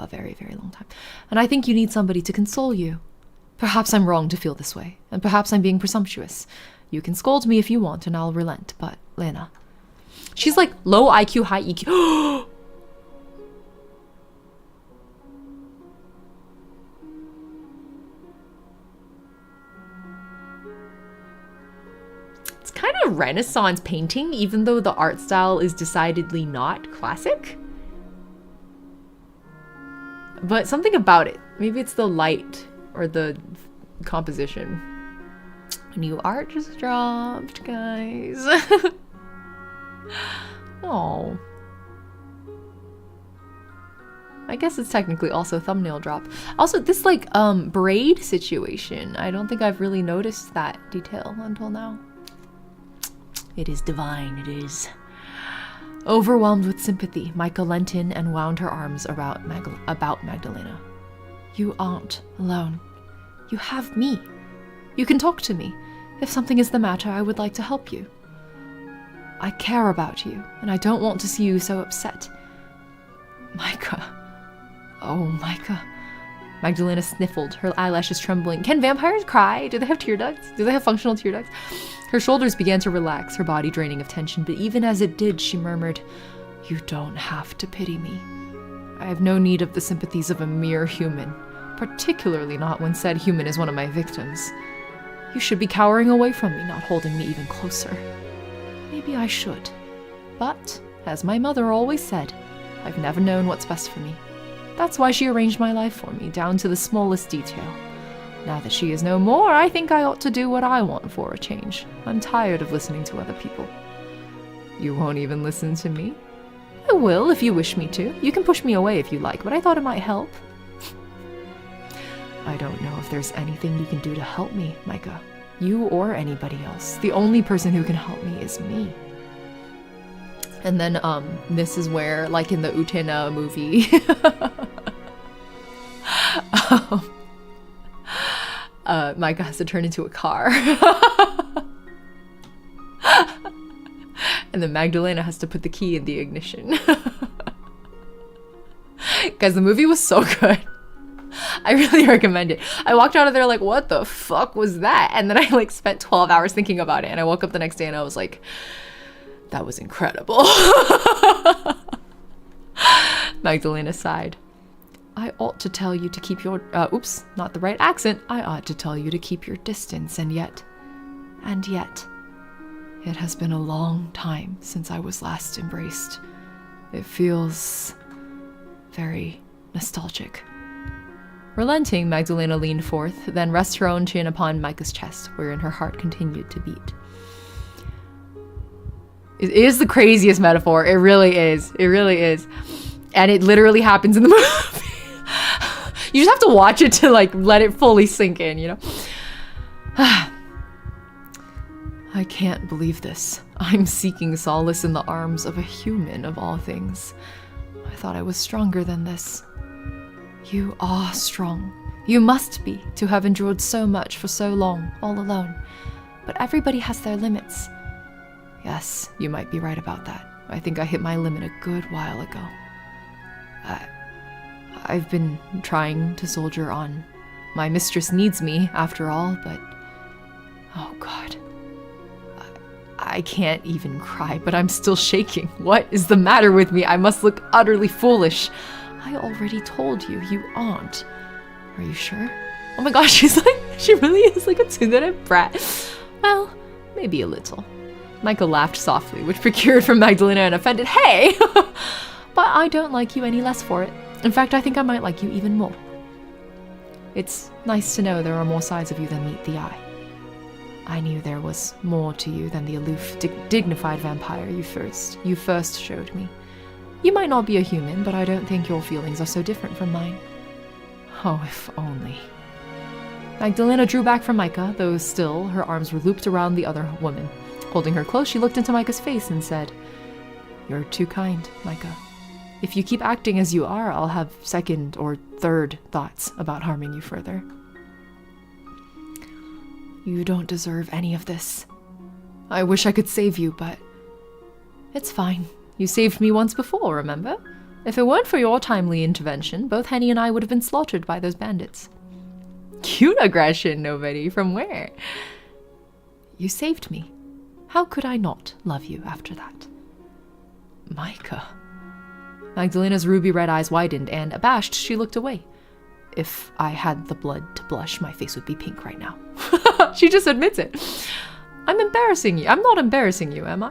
very, very long time. And I think you need somebody to console you. Perhaps I'm wrong to feel this way, and perhaps I'm being presumptuous. You can scold me if you want, and I'll relent, but Lena. She's like low IQ, high EQ. It's kind of Renaissance painting, even though the art style is decidedly not classic. But something about it. Maybe it's the light or the composition. New art just dropped, guys. Oh. I guess it's technically also thumbnail drop. Also, this like braid situation, I don't think I've really noticed that detail until now. It is divine, it is. Overwhelmed with sympathy, Micah leant in and wound her arms about Magdalena. You aren't alone. You have me. You can talk to me. If something is the matter, I would like to help you. I care about you, and I don't want to see you so upset. Micah. Oh, Micah. Magdalena sniffled, her eyelashes trembling. Can vampires cry? Do they have tear ducts? Do they have functional tear ducts? Her shoulders began to relax, her body draining of tension, but even as it did, she murmured, You don't have to pity me. I have no need of the sympathies of a mere human, particularly not when said human is one of my victims. You should be cowering away from me, not holding me even closer. Maybe I should. But, as my mother always said, I've never known what's best for me. That's why she arranged my life for me, down to the smallest detail. Now that she is no more, I think I ought to do what I want for a change. I'm tired of listening to other people. You won't even listen to me? I will, if you wish me to. You can push me away if you like, but I thought it might help. I don't know if there's anything you can do to help me, Micah. You or anybody else. The only person who can help me is me. And then, this is where, like in the Utena movie, Micah has to turn into a car. And then Magdalena has to put the key in the ignition. Guys, the movie was so good. I really recommend it. I walked out of there like, what the fuck was that? And then I like spent 12 hours thinking about it. And I woke up the next day and I was like, that was incredible. Magdalena sighed. I ought to tell you to keep your, oops, not the right accent. I ought to tell you to keep your distance. And yet, it has been a long time since I was last embraced. It feels very nostalgic. Relenting, Magdalena leaned forth, then rested her own chin upon Micah's chest, wherein her heart continued to beat. It is the craziest metaphor. It really is. It really is. And it literally happens in the movie. You just have to watch it to like let it fully sink in, you know? I can't believe this. I'm seeking solace in the arms of a human of all things. I thought I was stronger than this. You are strong. You must be, to have endured so much for so long, all alone. But everybody has their limits. Yes, you might be right about that. I think I hit my limit a good while ago. I've been trying to soldier on. My mistress needs me, after all, but... Oh, God. I can't even cry, but I'm still shaking. What is the matter with me? I must look utterly foolish. I already told you, you aren't. Are you sure? Oh my gosh, she's like, she really is like a tsundere brat. Well, maybe a little. Michael laughed softly, which procured from Magdalena an offended, hey! But I don't like you any less for it. In fact, I think I might like you even more. It's nice to know there are more sides of you than meet the eye. I knew there was more to you than the aloof, dignified vampire you first showed me. You might not be a human, but I don't think your feelings are so different from mine. Oh, if only. Magdalena drew back from Micah, though still her arms were looped around the other woman. Holding her close, she looked into Micah's face and said, You're too kind, Micah. If you keep acting as you are, I'll have second or third thoughts about harming you further. You don't deserve any of this. I wish I could save you, but it's fine. You saved me once before, remember? If it weren't for your timely intervention, both Henny and I would have been slaughtered by those bandits. Cute aggression, nobody. From where? You saved me. How could I not love you after that? Micah. Magdalena's ruby-red eyes widened, and, abashed, she looked away. If I had the blood to blush, my face would be pink right now. She just admits it. I'm embarrassing you. I'm not embarrassing you, am I?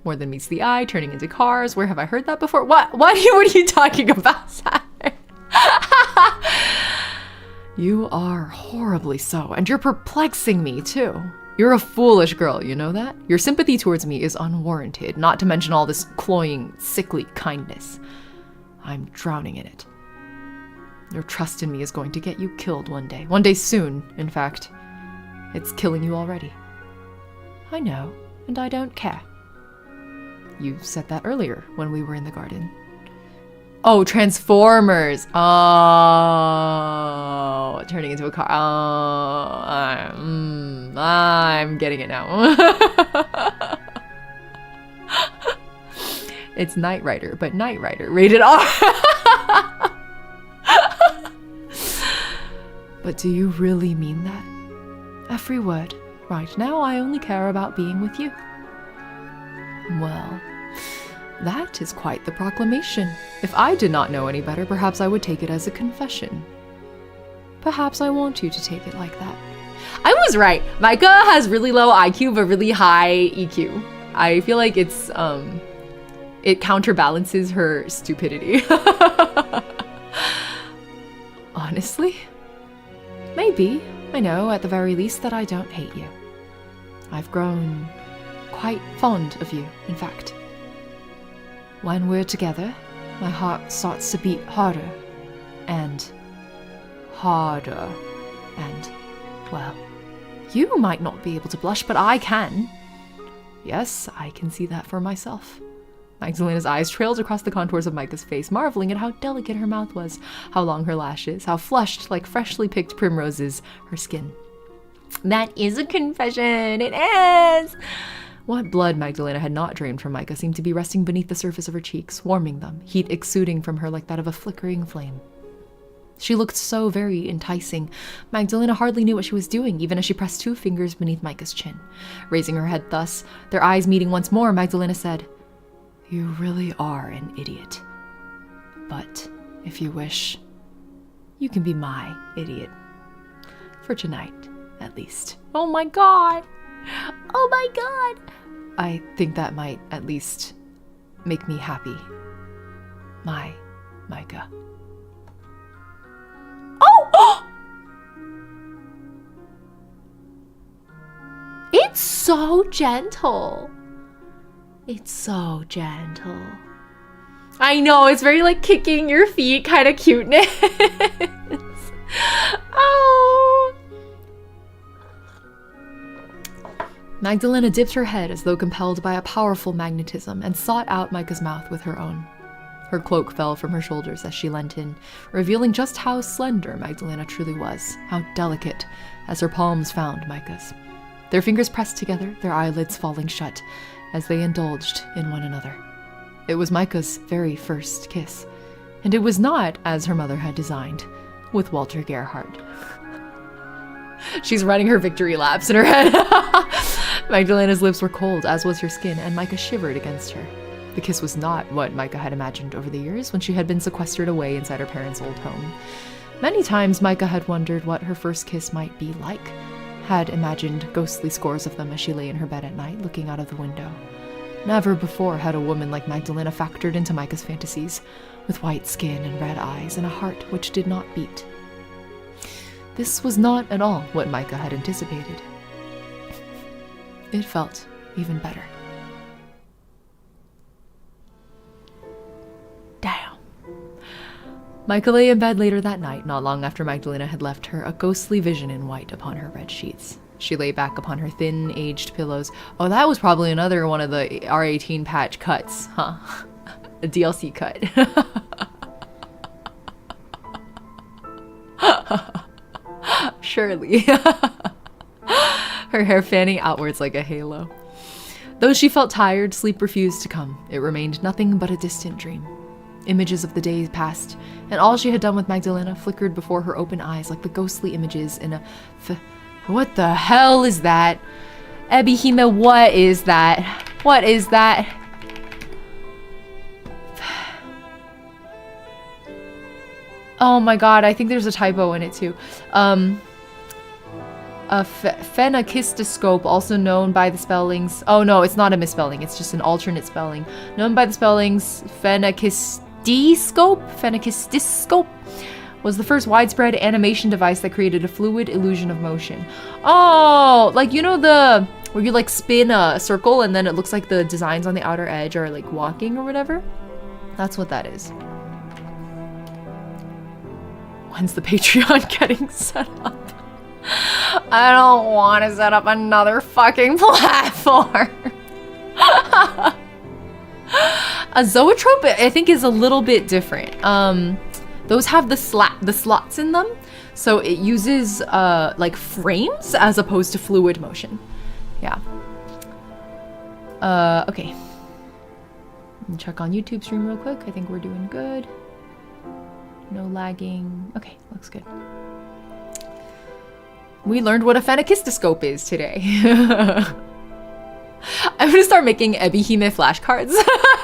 More than meets the eye, turning into cars. Where have I heard that before? What are you talking about, Saturn? You are horribly so, and you're perplexing me, too. You're a foolish girl, you know that? Your sympathy towards me is unwarranted, not to mention all this cloying, sickly kindness. I'm drowning in it. Your trust in me is going to get you killed one day. One day soon, in fact. It's killing you already. I know, and I don't care. You said that earlier when we were in the garden. Oh, Transformers. Oh, turning into a car. Oh, I'm getting it now. It's Knight Rider, but Knight Rider rated R. But do you really mean that? Every word. Right now, I only care about being with you. Well, that is quite the proclamation. If I did not know any better, perhaps I would take it as a confession. Perhaps I want you to take it like that. I was right. Micah has really low IQ, but really high EQ. I feel like it's, it counterbalances her stupidity. Honestly? Maybe. I know, at the very least, that I don't hate you. I've grown quite fond of you, in fact. When we're together, my heart starts to beat harder and harder. And, well, you might not be able to blush, but I can. Yes, I can see that for myself. Magdalena's eyes trailed across the contours of Micah's face, marveling at how delicate her mouth was, how long her lashes, how flushed like freshly picked primroses her skin. That is a confession. It is! What blood Magdalena had not drained from Micah seemed to be resting beneath the surface of her cheeks, warming them, heat exuding from her like that of a flickering flame. She looked so very enticing. Magdalena hardly knew what she was doing, even as she pressed 2 fingers beneath Micah's chin. Raising her head thus, their eyes meeting once more, Magdalena said, "You really are an idiot. But, if you wish, you can be my idiot. For tonight, at least." Oh my god! Oh my god! I think that might at least make me happy. My Micah. Oh! It's so gentle. It's so gentle. I know, it's very like kicking your feet kind of cuteness. Oh. Magdalena dipped her head as though compelled by a powerful magnetism and sought out Micah's mouth with her own. Her cloak fell from her shoulders as she leant in, revealing just how slender Magdalena truly was, how delicate, as her palms found Micah's. Their fingers pressed together, their eyelids falling shut, as they indulged in one another. It was Micah's very first kiss, and it was not as her mother had designed, with Walter Gerhardt. She's running her victory laps in her head. Magdalena's lips were cold, as was her skin, and Micah shivered against her. The kiss was not what Micah had imagined over the years when she had been sequestered away inside her parents' old home. Many times Micah had wondered what her first kiss might be like, had imagined ghostly scores of them as she lay in her bed at night, looking out of the window. Never before had a woman like Magdalena factored into Micah's fantasies, with white skin and red eyes and a heart which did not beat. This was not at all what Micah had anticipated. It felt even better. Damn. Micah lay in bed later that night, not long after Magdalena had left her, a ghostly vision in white upon her red sheets. She lay back upon her thin, aged pillows. Oh, that was probably another one of the R18 patch cuts, huh? A DLC cut. Surely. Her hair fanning outwards like a halo. Though she felt tired, sleep refused to come. It remained nothing but a distant dream. Images of the days passed, and all she had done with Magdalena flickered before her open eyes like the ghostly images in a What the hell is that? Ebihime, what is that? What is that? Oh my god, I think there's a typo in it too. A phenakistoscope, also known by the spellings... Oh no, it's not a misspelling, it's just an alternate spelling. Known by the spellings phenakistoscope, was the first widespread animation device that created a fluid illusion of motion. Oh, like, you know, where you like spin a circle and then it looks like the designs on the outer edge are like walking or whatever? That's what that is. When's the Patreon getting set up? I don't want to set up another fucking platform. A zoetrope, I think, is a little bit different. Those have the slots in them, so it uses like frames as opposed to fluid motion. Yeah. Okay. Check on YouTube stream real quick. I think we're doing good. No lagging. Okay, looks good. We learned what a phenakistoscope is today. I'm gonna start making Ebihime flashcards.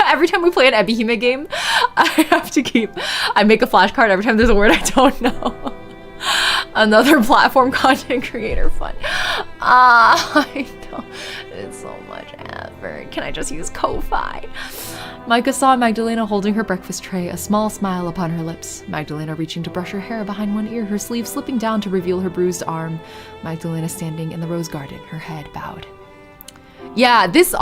Every time we play an Ebihime game, I make a flashcard every time there's a word I don't know. Another platform content creator fun. I know. It's so much effort. Can I just use Ko-Fi? Micah saw Magdalena holding her breakfast tray, a small smile upon her lips. Magdalena reaching to brush her hair behind one ear, her sleeve slipping down to reveal her bruised arm. Magdalena standing in the rose garden, her head bowed. Yeah, this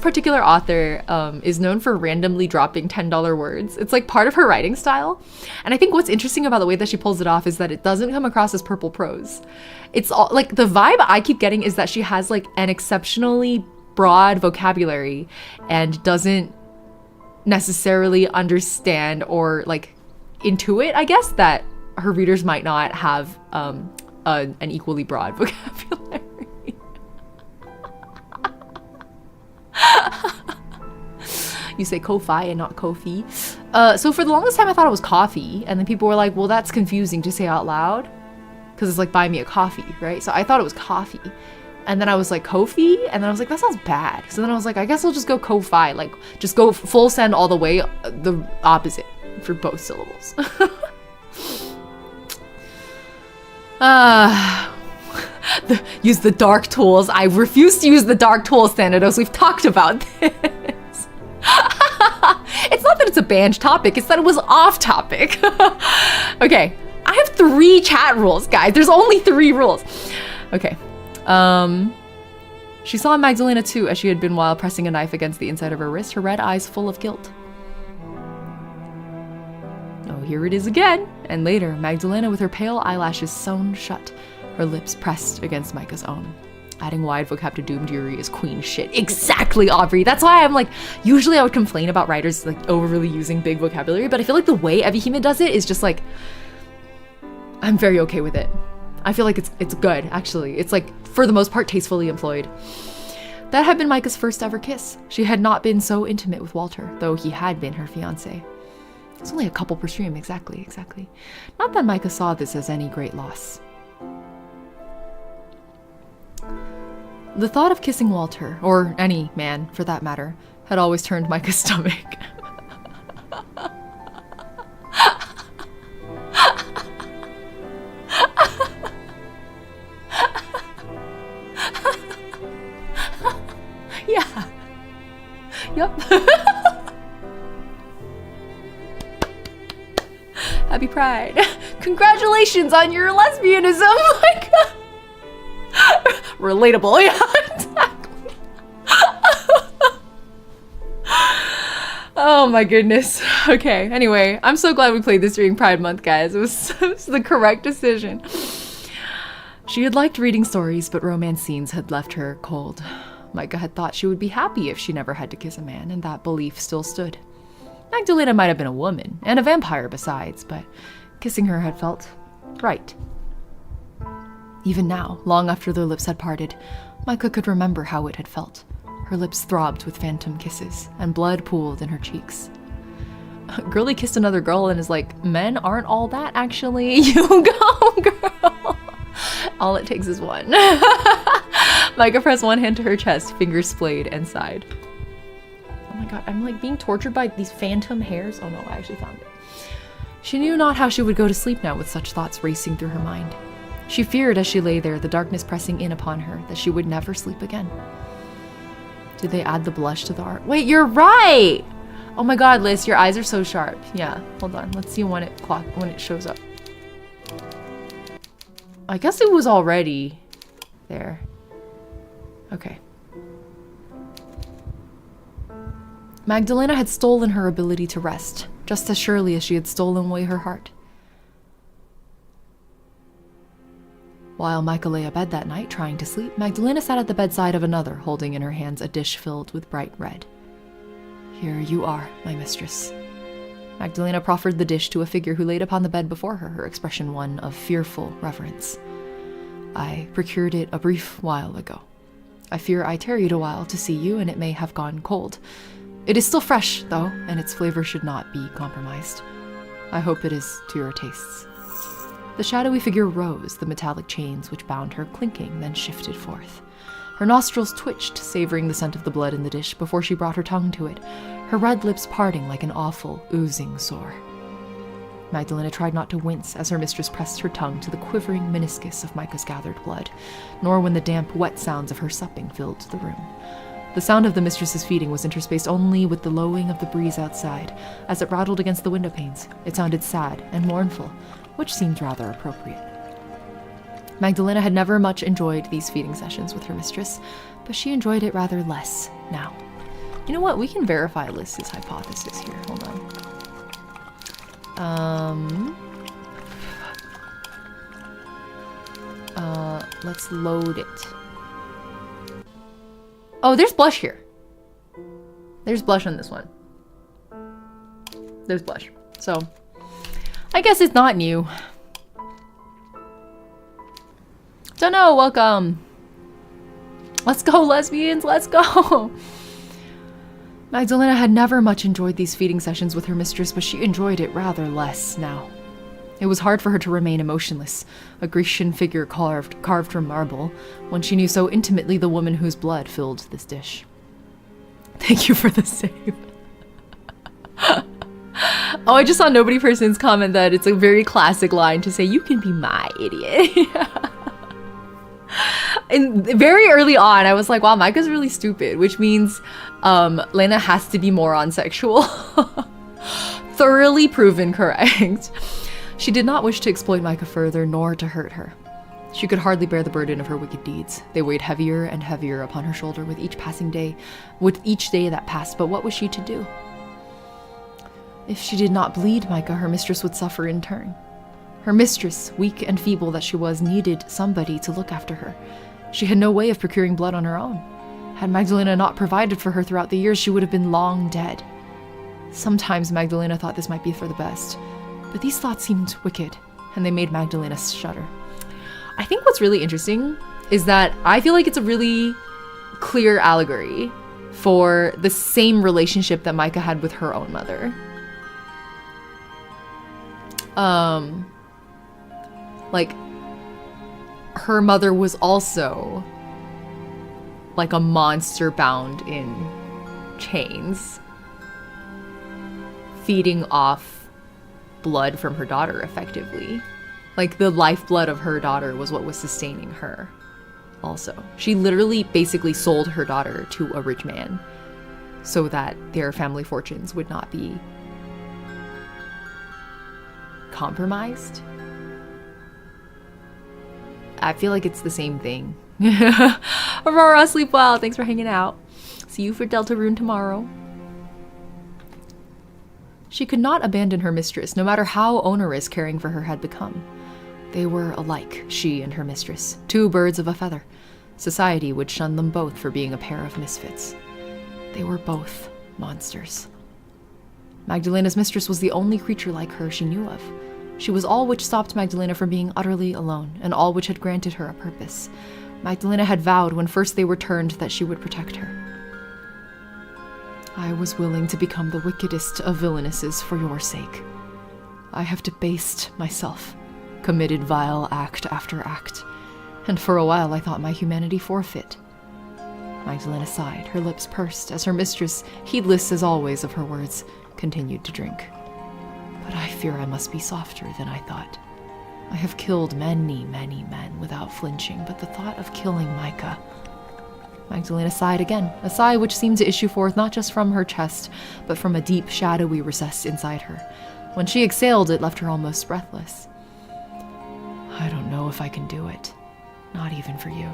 particular author is known for randomly dropping $10 words. It's like part of her writing style. And I think what's interesting about the way that she pulls it off is that it doesn't come across as purple prose. It's all like the vibe I keep getting is that she has like an exceptionally broad vocabulary and doesn't necessarily understand or like intuit, I guess, that her readers might not have an equally broad vocabulary. You say Ko-Fi and not Ko-Fi. So for the longest time I thought it was coffee, and then people were like, well, that's confusing to say out loud because it's like buy me a coffee, right? So I thought it was coffee, and then I was like Ko-Fi, and then I was like, that sounds bad. So then I was like, I guess I'll just go Ko-Fi, like just go full send all the way, the opposite for both syllables. Use the dark tools. I refuse to use the dark tools, Thanatos. We've talked about this. It's not that it's a banned topic, it's that it was off topic. Okay, I have 3 chat rules, guys. There's only 3 rules. Okay. She saw Magdalena too, as she had been while pressing a knife against the inside of her wrist, her red eyes full of guilt. Oh, here it is again. And later, Magdalena with her pale eyelashes sewn shut, her lips pressed against Micah's own. Adding wide vocab to doomed Yuri is queen shit. Exactly, Aubrey. That's why I'm like, usually I would complain about writers like overly using big vocabulary, but I feel like the way Ebihime does it is just like, I'm very okay with it. I feel like it's good, actually. It's like, for the most part, tastefully employed. That had been Micah's first ever kiss. She had not been so intimate with Walter, though he had been her fiancé. It's only a couple per stream, exactly. Not that Micah saw this as any great loss. The thought of kissing Walter, or any man for that matter, had always turned Micah's stomach. Yeah. Yep. Happy Pride. Congratulations on your lesbianism. Oh my God. Relatable, yeah, exactly. Oh my goodness. Okay, anyway, I'm so glad we played this during Pride Month, guys. It was the correct decision. She had liked reading stories, but romance scenes had left her cold. Micah had thought she would be happy if she never had to kiss a man, and that belief still stood. Magdalena might have been a woman, and a vampire besides, but kissing her had felt right. Even now, long after their lips had parted, Micah could remember how it had felt. Her lips throbbed with phantom kisses, and blood pooled in her cheeks. Girlie kissed another girl and is like, men aren't all that, actually. You go, girl. All it takes is one. Micah pressed one hand to her chest, fingers splayed, and sighed. Oh my God, I'm like being tortured by these phantom hairs. Oh no, I actually found it. She knew not how she would go to sleep now with such thoughts racing through her mind. She feared as she lay there, the darkness pressing in upon her, that she would never sleep again. Did they add the blush to the art? Wait, you're right! Oh my God, Liz, your eyes are so sharp. Yeah, hold on. Let's see when it shows up. I guess it was already there. Okay. Magdalena had stolen her ability to rest, just as surely as she had stolen away her heart. While Micah lay abed that night, trying to sleep, Magdalena sat at the bedside of another, holding in her hands a dish filled with bright red. "Here you are, my mistress." Magdalena proffered the dish to a figure who laid upon the bed before her, her expression one of fearful reverence. "I procured it a brief while ago. I fear I tarried a while to see you, and it may have gone cold. It is still fresh, though, and its flavor should not be compromised. I hope it is to your tastes." The shadowy figure rose, the metallic chains which bound her clinking, then shifted forth. Her nostrils twitched, savoring the scent of the blood in the dish before she brought her tongue to it, her red lips parting like an awful, oozing sore. Magdalena tried not to wince as her mistress pressed her tongue to the quivering meniscus of Micah's gathered blood, nor when the damp, wet sounds of her supping filled the room. The sound of the mistress's feeding was interspaced only with the lowing of the breeze outside. As it rattled against the window panes, it sounded sad and mournful, which seemed rather appropriate. Magdalena had never much enjoyed these feeding sessions with her mistress, but she enjoyed it rather less now. You know what? We can verify Lys's hypothesis here. Hold on. Let's load it. Oh, there's blush here. There's blush on this one. There's blush. So, I guess it's not new. Dunno, welcome. Let's go, lesbians, let's go. Magdalena had never much enjoyed these feeding sessions with her mistress, but she enjoyed it rather less now. It was hard for her to remain emotionless, a Grecian figure carved from marble, when she knew so intimately the woman whose blood filled this dish. Thank you for the save. Oh, I just saw Nobody Person's comment that it's a very classic line to say, "You can be my idiot." And very early on, I was like, wow, Micah's really stupid, which means Lena has to be moron sexual. Thoroughly proven correct. She did not wish to exploit Micah further, nor to hurt her. She could hardly bear the burden of her wicked deeds. They weighed heavier and heavier upon her shoulder with each day that passed, but what was she to do? If she did not bleed Micah, her mistress would suffer in turn. Her mistress, weak and feeble that she was, needed somebody to look after her. She had no way of procuring blood on her own. Had Magdalena not provided for her throughout the years, she would have been long dead. Sometimes Magdalena thought this might be for the best, but these thoughts seemed wicked, and they made Magdalena shudder. I think what's really interesting is that I feel like it's a really clear allegory for the same relationship that Micah had with her own mother. Like, her mother was also like a monster bound in chains, feeding off blood from her daughter effectively. Like, the lifeblood of her daughter was what was sustaining her also. She literally basically sold her daughter to a rich man so that their family fortunes would not be compromised. I feel like it's the same thing. Aurora, sleep well. Thanks for hanging out. See you for Deltarune tomorrow. She could not abandon her mistress, no matter how onerous caring for her had become. They were alike, she and her mistress, two birds of a feather. Society would shun them both for being a pair of misfits. They were both monsters. Magdalena's mistress was the only creature like her she knew of. She was all which stopped Magdalena from being utterly alone, and all which had granted her a purpose. Magdalena had vowed when first they were turned that she would protect her. I was willing to become the wickedest of villainesses for your sake. I have debased myself, committed vile act after act, and for a while I thought my humanity forfeit. Magdalena sighed, her lips pursed, as her mistress, heedless as always of her words, continued to drink. But I fear I must be softer than I thought. I have killed many, many men without flinching, but the thought of killing Micah... Magdalena sighed again, a sigh which seemed to issue forth not just from her chest, but from a deep, shadowy recess inside her. When she exhaled, it left her almost breathless. I don't know if I can do it. Not even for you.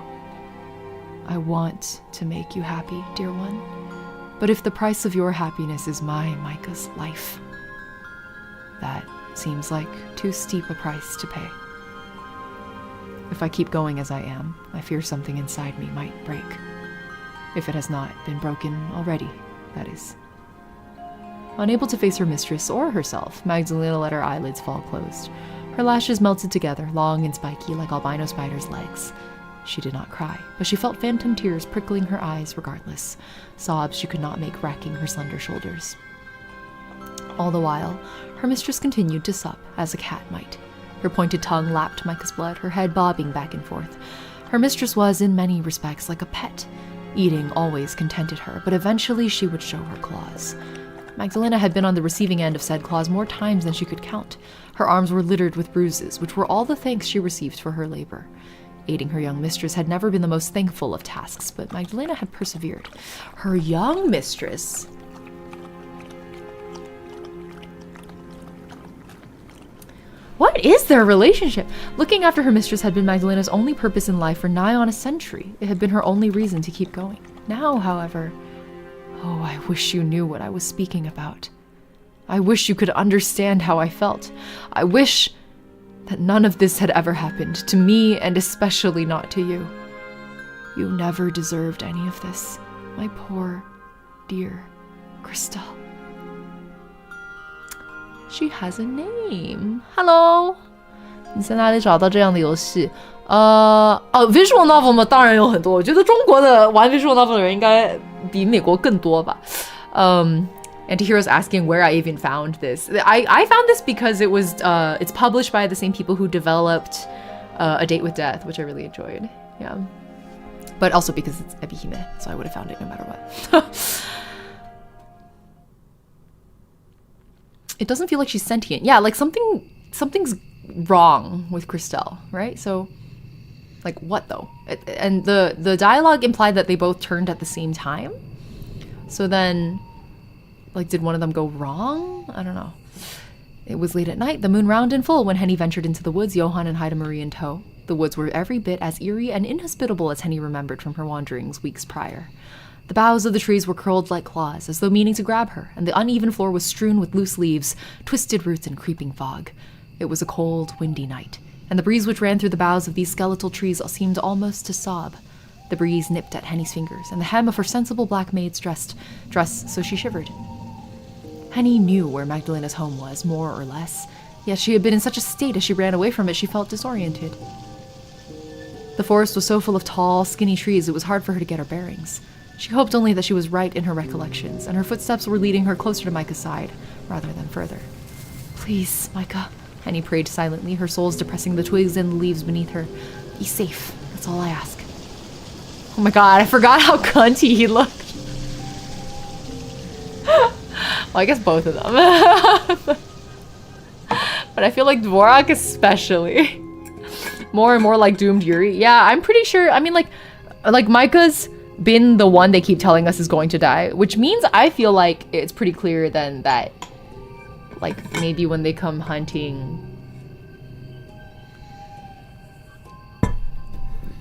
I want to make you happy, dear one. But if the price of your happiness is my Micah's life, that seems like too steep a price to pay. If I keep going as I am, I fear something inside me might break. If it has not been broken already, that is. Unable to face her mistress or herself, Magdalena let her eyelids fall closed. Her lashes melted together, long and spiky like albino spiders' legs. She did not cry, but she felt phantom tears prickling her eyes regardless, sobs she could not make racking her slender shoulders. All the while, her mistress continued to sup, as a cat might. Her pointed tongue lapped Micah's blood, her head bobbing back and forth. Her mistress was, in many respects, like a pet. Eating always contented her, but eventually she would show her claws. Magdalena had been on the receiving end of said claws more times than she could count. Her arms were littered with bruises, which were all the thanks she received for her labor. Aiding her young mistress had never been the most thankful of tasks, but Magdalena had persevered. Her young mistress... What is their relationship? Looking after her mistress had been Magdalena's only purpose in life for nigh on a century. It had been her only reason to keep going. Now, however... Oh, I wish you knew what I was speaking about. I wish you could understand how I felt. I wish that none of this had ever happened to me, and especially not to you. You never deserved any of this, my poor, dear Crystal. She has a name. Hello. 你在哪里找到这样的游戏？visual novel 嘛，当然有很多。我觉得中国的玩 visual novel 的人应该比美国更多吧。Antihero's asking where I even found this. I found this because it was it's published by the same people who developed A Date with Death, which I really enjoyed. Yeah, but also because it's Ebihime, so I would have found it no matter what. It doesn't feel like she's sentient. Yeah, like something's wrong with Crystal, right? So, like what though? And the dialogue implied that they both turned at the same time. So then, like, did one of them go wrong? I don't know. It was late at night, the moon round and full, when Henny ventured into the woods, Johan and Haida Marie in tow. The woods were every bit as eerie and inhospitable as Henny remembered from her wanderings weeks prior. The boughs of the trees were curled like claws, as though meaning to grab her, and the uneven floor was strewn with loose leaves, twisted roots, and creeping fog. It was a cold, windy night, and the breeze which ran through the boughs of these skeletal trees seemed almost to sob. The breeze nipped at Henny's fingers, and the hem of her sensible black maid's dress, so she shivered. Henny knew where Magdalena's home was, more or less, yet she had been in such a state as she ran away from it she felt disoriented. The forest was so full of tall, skinny trees it was hard for her to get her bearings. She hoped only that she was right in her recollections, and her footsteps were leading her closer to Micah's side, rather than further. Please, Micah, Henny prayed silently, her soles depressing the twigs and the leaves beneath her. Be safe, that's all I ask. Oh my god, I forgot how cunty he looked. Well, I guess both of them. But I feel like Dvorak especially. More and more like doomed Yuri. Yeah, I'm pretty sure, I mean, like Micah's been the one they keep telling us is going to die, which means I feel like it's pretty clear then that, like, maybe when they come hunting,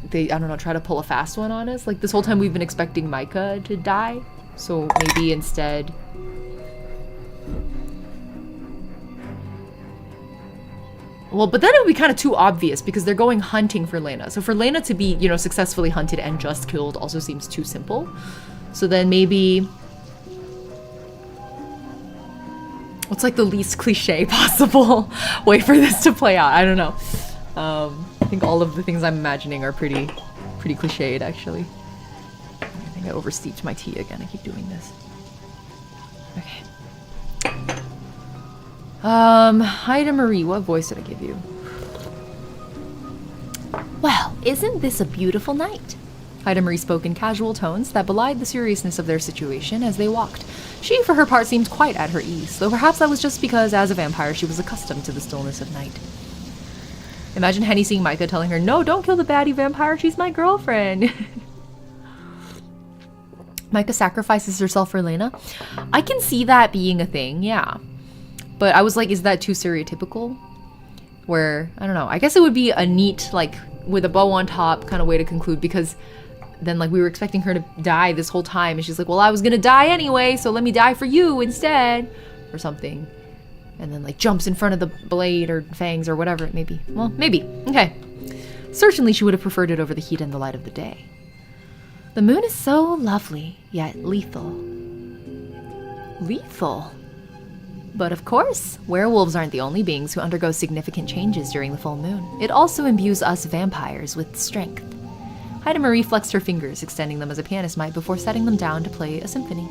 they, I don't know, try to pull a fast one on us. Like, this whole time we've been expecting Micah to die, so maybe instead... Well, but then it would be kind of too obvious because they're going hunting for Lena. So for Lena to be, you know, successfully hunted and just killed also seems too simple. So then maybe... What's like the least cliche possible way for this to play out? I don't know. I think all of the things I'm imagining are pretty cliched, actually. I think I oversteeped my tea again. I keep doing this. Okay. Haida Marie, what voice did I give you? Well, isn't this a beautiful night? Haida Marie spoke in casual tones that belied the seriousness of their situation as they walked. She, for her part, seemed quite at her ease, though perhaps that was just because, as a vampire, she was accustomed to the stillness of night. Imagine Henny seeing Micah telling her, no, don't kill the baddie vampire, she's my girlfriend. Micah sacrifices herself for Lena. I can see that being a thing, yeah. But I was like, is that too stereotypical? where, I don't know, I guess it would be a neat, like, with a bow on top kind of way to conclude, because then, like, we were expecting her to die this whole time, and she's like, well, I was gonna die anyway, so let me die for you instead, or something. And then, like, jumps in front of the blade or fangs or whatever it may be. Well, maybe. Okay. Certainly she would have preferred it over the heat and the light of the day. The moon is so lovely, yet lethal. Lethal? But of course, werewolves aren't the only beings who undergo significant changes during the full moon. It also imbues us vampires with strength. Haida Marie flexed her fingers, extending them as a pianist might before setting them down to play a symphony.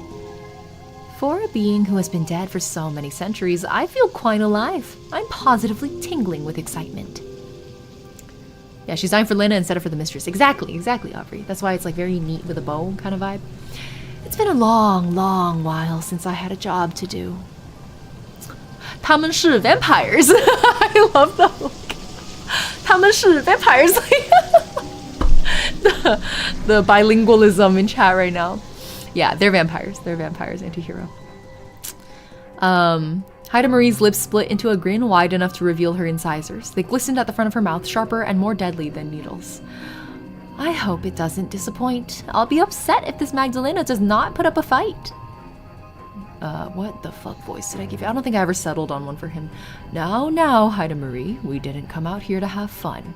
For a being who has been dead for so many centuries, I feel quite alive. I'm positively tingling with excitement. Yeah, she's dying for Lena instead of for the mistress. Exactly, Aubrey. That's why it's like very neat with a bow kind of vibe. It's been a long, long while since I had a job to do. 他们是 vampires. I love that look. 他们是 vampires. the bilingualism in chat right now. Yeah, they're vampires. They're vampires, anti-hero. Haida Marie's lips split into a grin wide enough to reveal her incisors. They glistened at the front of her mouth, sharper and more deadly than needles. I hope it doesn't disappoint. I'll be upset if this Magdalena does not put up a fight. What the fuck voice did I give you? I don't think I ever settled on one for him. Now, Haida Marie, we didn't come out here to have fun.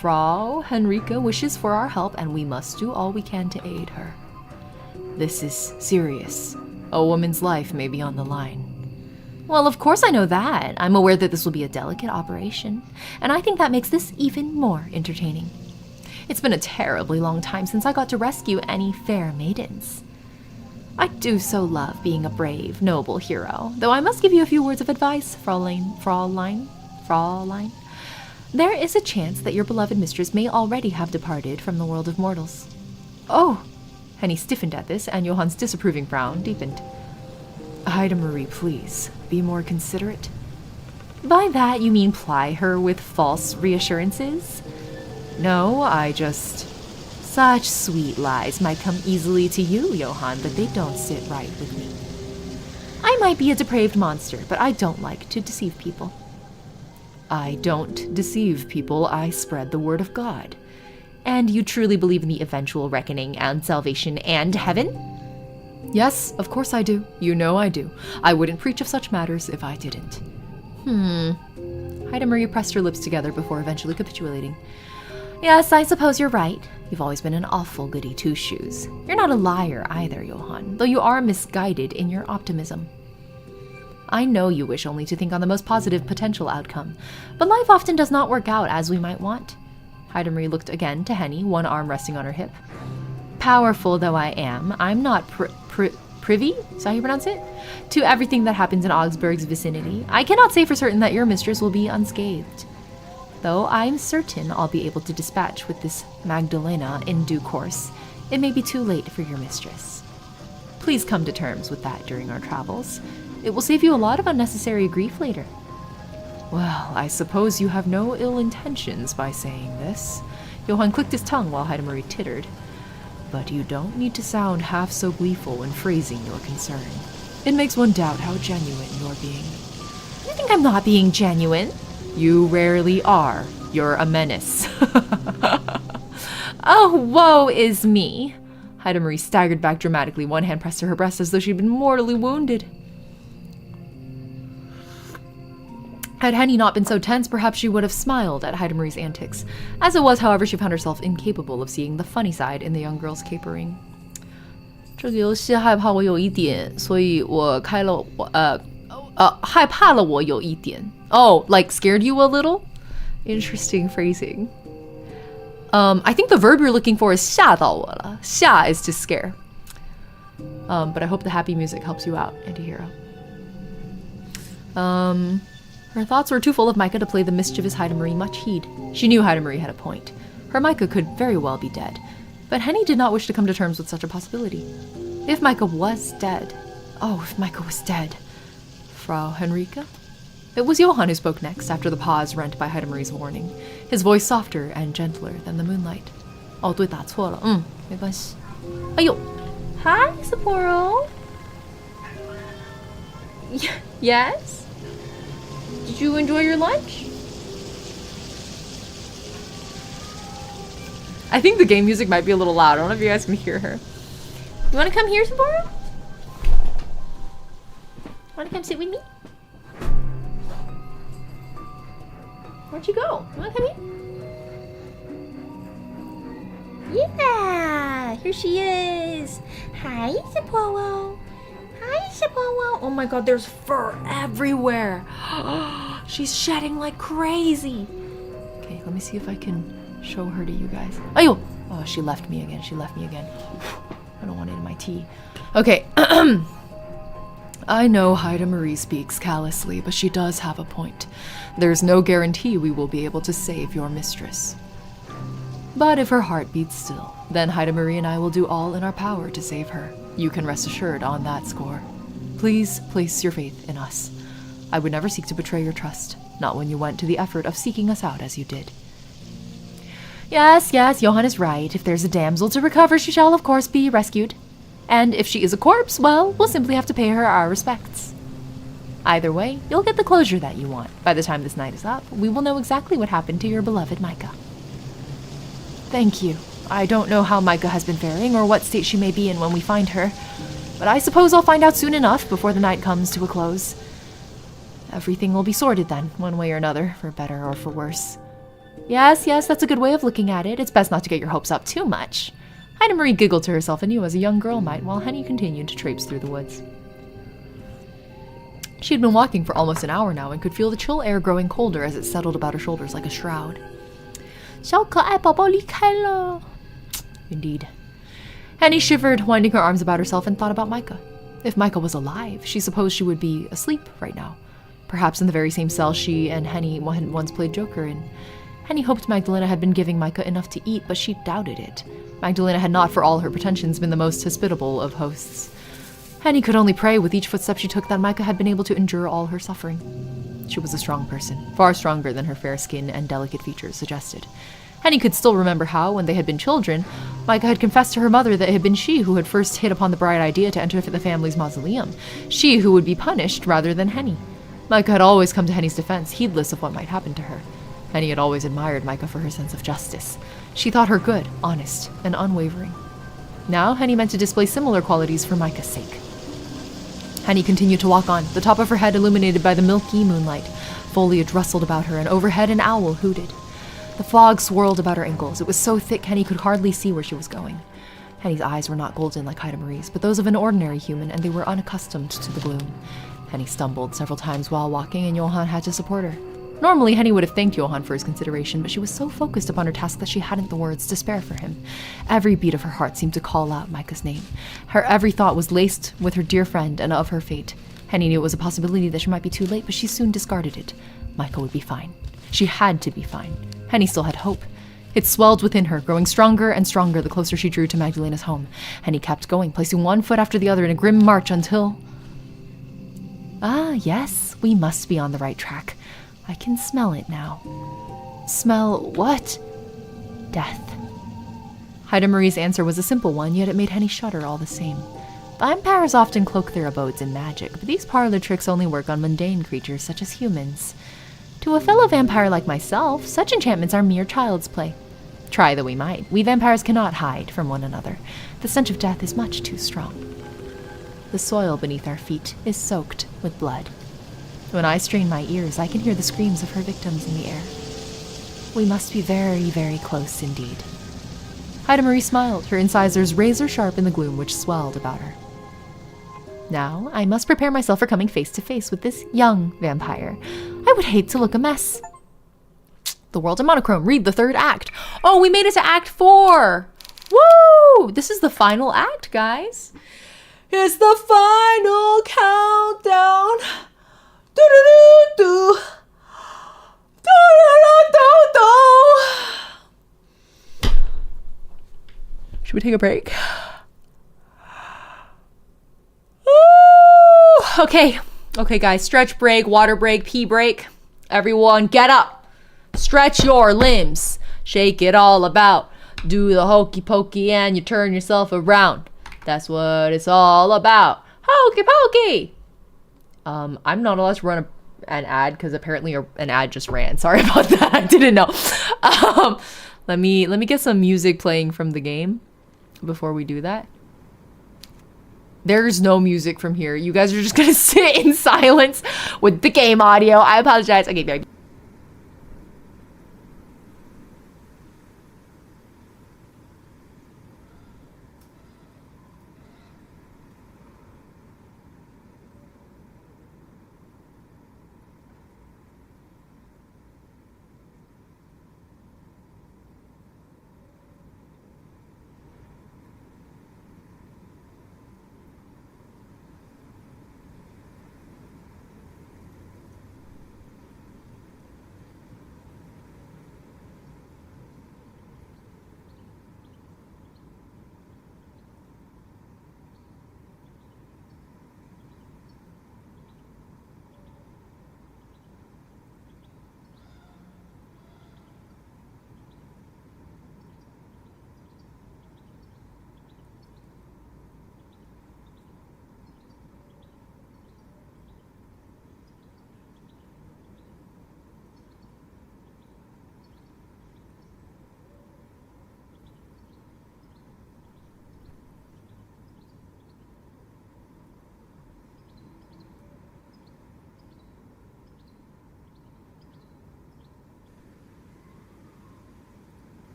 Frau Henrika wishes for our help, and we must do all we can to aid her. This is serious. A woman's life may be on the line. Well, of course I know that. I'm aware that this will be a delicate operation, and I think that makes this even more entertaining. It's been a terribly long time since I got to rescue any fair maidens. I do so love being a brave, noble hero, though I must give you a few words of advice, Fraulein. There is a chance that your beloved mistress may already have departed from the world of mortals. Oh! Henny stiffened at this, and Johann's disapproving frown deepened. Haida Marie, please, be more considerate. By that you mean ply her with false reassurances? No, I just... Such sweet lies might come easily to you, Johann, but they don't sit right with me. I might be a depraved monster, but I don't like to deceive people. I don't deceive people, I spread the word of God. And you truly believe in the eventual reckoning and salvation and heaven? Yes, of course I do. You know I do. I wouldn't preach of such matters if I didn't. Haida Marie pressed her lips together before eventually capitulating. Yes, I suppose you're right. You've always been an awful goody two-shoes. You're not a liar either, Johann, though you are misguided in your optimism. I know you wish only to think on the most positive potential outcome, but life often does not work out as we might want. Haida Marie looked again to Henny, one arm resting on her hip. Powerful though I am, I'm not privy, is that how you pronounce it? To everything that happens in Augsburg's vicinity. I cannot say for certain that your mistress will be unscathed. Though I'm certain I'll be able to dispatch with this Magdalena in due course, it may be too late for your mistress. Please come to terms with that during our travels. It will save you a lot of unnecessary grief later. Well, I suppose you have no ill intentions by saying this. Johann clicked his tongue while Haida Marie tittered. But you don't need to sound half so gleeful when phrasing your concern. It makes one doubt how genuine you're being. You think I'm not being genuine? You rarely are. You're a menace. Oh, woe is me. Haida Marie staggered back dramatically, one hand pressed to her breast as though she'd been mortally wounded. Had Henny not been so tense, perhaps she would have smiled at Haida Marie's antics. As it was, however, she found herself incapable of seeing the funny side in the young girl's capering. 这个游戏害怕我有一点，所以我开了害怕了我有一点. Oh, like scared you a little? Interesting phrasing. I think the verb you're looking for is 吓到我了. 吓 is to scare. But I hope the happy music helps you out, anti-hero. Her thoughts were too full of Micah to play the mischievous Haida Marie much heed. She knew Haida Marie had a point. Her Micah could very well be dead. But Henny did not wish to come to terms with such a possibility. If Micah was dead. Oh, if Micah was dead. Frau Henrika? It was Johann who spoke next, after the pause rent by Haida Marie's warning, his voice softer and gentler than the moonlight. 哦，对，打错了，没关系。哎呦 Hi, Sapporo. Yes? Did you enjoy your lunch? I think the game music might be a little loud. I don't know if you guys can hear her. You want to come here, Sabora? Want to come sit with me? Where'd you go? You want to come here? Yeah! Here she is! Hi, Sabora! Hi, Sabora! Oh my god, there's fur everywhere! She's shedding like crazy! Okay, let me see if I can show her to you guys. Oh, she left me again. She left me again. I don't want it in my tea. Okay. I know Haida Marie speaks callously, but she does have a point. There's no guarantee we will be able to save your mistress. But if her heart beats still, then Haida Marie and I will do all in our power to save her. You can rest assured on that score. Please place your faith in us. I would never seek to betray your trust, not when you went to the effort of seeking us out as you did. Yes, Johan is right. If there's a damsel to recover, she shall of course be rescued. And if she is a corpse, well, we'll simply have to pay her our respects. Either way, you'll get the closure that you want. By the time this night is up, we will know exactly what happened to your beloved Micah. Thank you. I don't know how Micah has been faring or what state she may be in when we find her, but I suppose I'll find out soon enough before the night comes to a close. Everything will be sorted then, one way or another, for better or for worse. Yes, that's a good way of looking at it. It's best not to get your hopes up too much. Haida Marie giggled to herself anew as a young girl might, while Henny continued to traipse through the woods. She had been walking for almost an hour now and could feel the chill air growing colder as it settled about her shoulders like a shroud. Indeed. Henny shivered, winding her arms about herself, and thought about Micah. If Micah was alive, she supposed she would be asleep right now. Perhaps in the very same cell she and Henny had once played Joker in. Henny hoped Magdalena had been giving Micah enough to eat, but she doubted it. Magdalena had not, for all her pretensions, been the most hospitable of hosts. Henny could only pray with each footstep she took that Micah had been able to endure all her suffering. She was a strong person, far stronger than her fair skin and delicate features suggested. Henny could still remember how, when they had been children, Micah had confessed to her mother that it had been she who had first hit upon the bright idea to enter the family's mausoleum, she who would be punished rather than Henny. Micah had always come to Henny's defense, heedless of what might happen to her. Henny had always admired Micah for her sense of justice. She thought her good, honest, and unwavering. Now, Henny meant to display similar qualities for Micah's sake. Henny continued to walk on, the top of her head illuminated by the milky moonlight. Foliage rustled about her, and overhead an owl hooted. The fog swirled about her ankles. It was so thick Henny could hardly see where she was going. Henny's eyes were not golden like Haida Marie's, but those of an ordinary human, and they were unaccustomed to the gloom. Henny stumbled several times while walking, and Johan had to support her. Normally, Henny would have thanked Johan for his consideration, but she was so focused upon her task that she hadn't the words to spare for him. Every beat of her heart seemed to call out Micah's name. Her every thought was laced with her dear friend and of her fate. Henny knew it was a possibility that she might be too late, but she soon discarded it. Micah would be fine. She had to be fine. Henny still had hope. It swelled within her, growing stronger and stronger the closer she drew to Magdalena's home. Henny kept going, placing one foot after the other in a grim march until... Ah, yes, we must be on the right track. I can smell it now. Smell what? Death. Haida Marie's answer was a simple one, yet it made Henny shudder all the same. Vampires often cloak their abodes in magic, but these parlor tricks only work on mundane creatures such as humans. To a fellow vampire like myself, such enchantments are mere child's play. Try though we might, we vampires cannot hide from one another. The stench of death is much too strong. The soil beneath our feet is soaked with blood. When I strain my ears, I can hear the screams of her victims in the air. We must be very, very close indeed. Haida Marie smiled, her incisors razor sharp in the gloom which swelled about her. Now, I must prepare myself for coming face to face with this young vampire. I would hate to look a mess. The World in Monochrome, read the third act. Oh, we made it to Act 4! Woo! This is the final act, guys. It's the final countdown. Do-do-do-do. Do-do-do-do-do. Should we take a break? Ooh. Okay, guys. Stretch break, water break, pee break. Everyone, get up. Stretch your limbs. Shake it all about. Do the hokey pokey and you turn yourself around. That's what it's all about. Hokey pokey. I'm not allowed to run an ad because apparently an ad just ran. Sorry about that. I didn't know. Let me get some music playing from the game before we do that. There's no music from here. You guys are just gonna sit in silence with the game audio. I apologize. Okay, baby.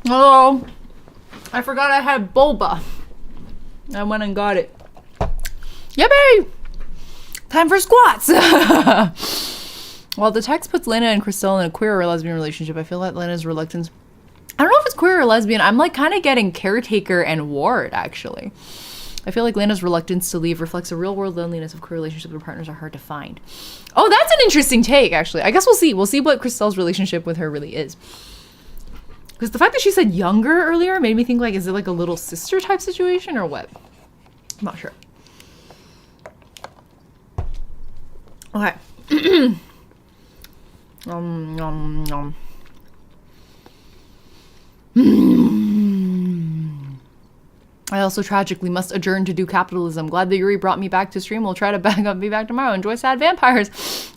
Oh, I forgot I had boba. I went and got it. Yippee! Time for squats! While the text puts Lena and Christelle in a queer or lesbian relationship, I feel like Lena's reluctance... I don't know if it's queer or lesbian. I'm like kind of getting caretaker and ward, actually. I feel like Lena's reluctance to leave reflects a real-world loneliness of queer relationships where partners are hard to find. Oh, that's an interesting take, actually. I guess we'll see. We'll see what Christelle's relationship with her really is. Because the fact that she said younger earlier made me think, like, is it like a little sister type situation or what? I'm not sure. Okay. I also tragically must adjourn to do capitalism. Glad that Yuri brought me back to stream. We'll try to be back tomorrow. Enjoy Sad Vampires.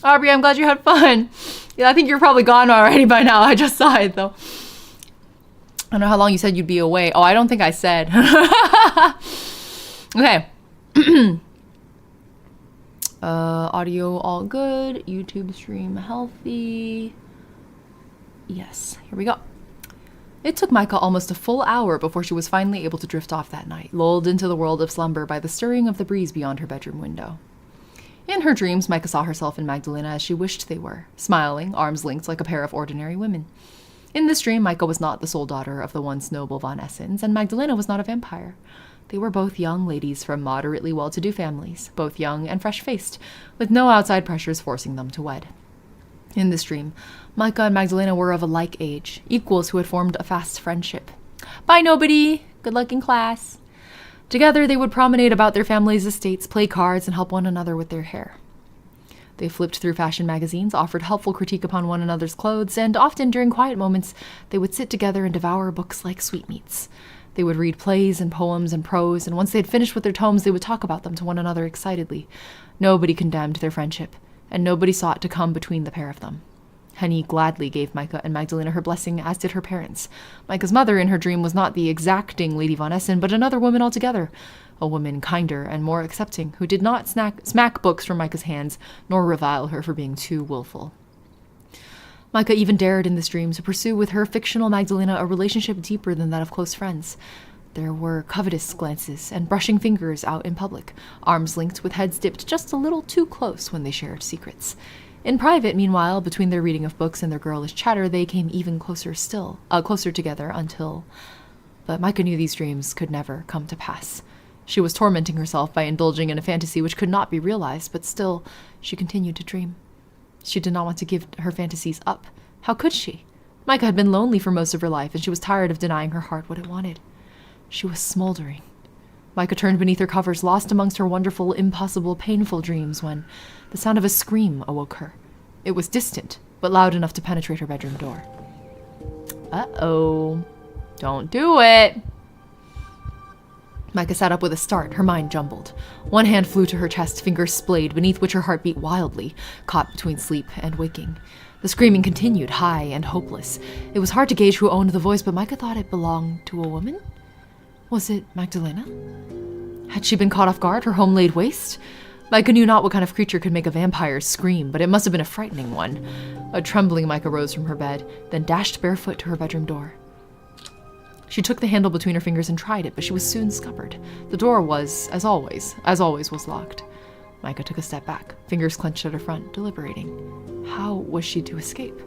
Aubrey, I'm glad you had fun. Yeah, I think you're probably gone already by now. I just saw it, though. I don't know how long you said you'd be away. Oh, I don't think I said. Okay. Audio all good. YouTube stream healthy. Yes, here we go. It took Micah almost a full hour before she was finally able to drift off that night, lulled into the world of slumber by the stirring of the breeze beyond her bedroom window. In her dreams, Micah saw herself and Magdalena as she wished they were, smiling, arms linked like a pair of ordinary women. In this dream, Micah was not the sole daughter of the once noble Von Essens, and Magdalena was not a vampire. They were both young ladies from moderately well-to-do families, both young and fresh-faced, with no outside pressures forcing them to wed. In this dream, Micah and Magdalena were of a like age, equals who had formed a fast friendship. Bye, nobody! Good luck in class! Together, they would promenade about their families' estates, play cards, and help one another with their hair. They flipped through fashion magazines, offered helpful critique upon one another's clothes, and often during quiet moments, they would sit together and devour books like sweetmeats. They would read plays and poems and prose, and once they had finished with their tomes, they would talk about them to one another excitedly. Nobody condemned their friendship, and nobody sought to come between the pair of them. Henny gladly gave Micah and Magdalena her blessing, as did her parents. Micah's mother in her dream was not the exacting Lady Von Essen, but another woman altogether. A woman kinder and more accepting, who did not smack books from Micah's hands, nor revile her for being too willful. Micah even dared in this dream to pursue with her fictional Magdalena a relationship deeper than that of close friends. There were covetous glances and brushing fingers out in public, arms linked with heads dipped just a little too close when they shared secrets. In private, meanwhile, between their reading of books and their girlish chatter, they came even closer together until... But Micah knew these dreams could never come to pass. She was tormenting herself by indulging in a fantasy which could not be realized, but still, she continued to dream. She did not want to give her fantasies up. How could she? Micah had been lonely for most of her life, and she was tired of denying her heart what it wanted. She was smoldering. Micah turned beneath her covers, lost amongst her wonderful, impossible, painful dreams when the sound of a scream awoke her. It was distant, but loud enough to penetrate her bedroom door. Uh-oh. Don't do it. Micah sat up with a start, her mind jumbled. One hand flew to her chest, fingers splayed, beneath which her heart beat wildly, caught between sleep and waking. The screaming continued, high and hopeless. It was hard to gauge who owned the voice, but Micah thought it belonged to a woman? Was it Magdalena? Had she been caught off guard, her home laid waste? Micah knew not what kind of creature could make a vampire scream, but it must have been a frightening one. A trembling Micah rose from her bed, then dashed barefoot to her bedroom door. She took the handle between her fingers and tried it, but she was soon scuppered. The door was, as always, was locked. Micah took a step back, fingers clenched at her front, deliberating. How was she to escape?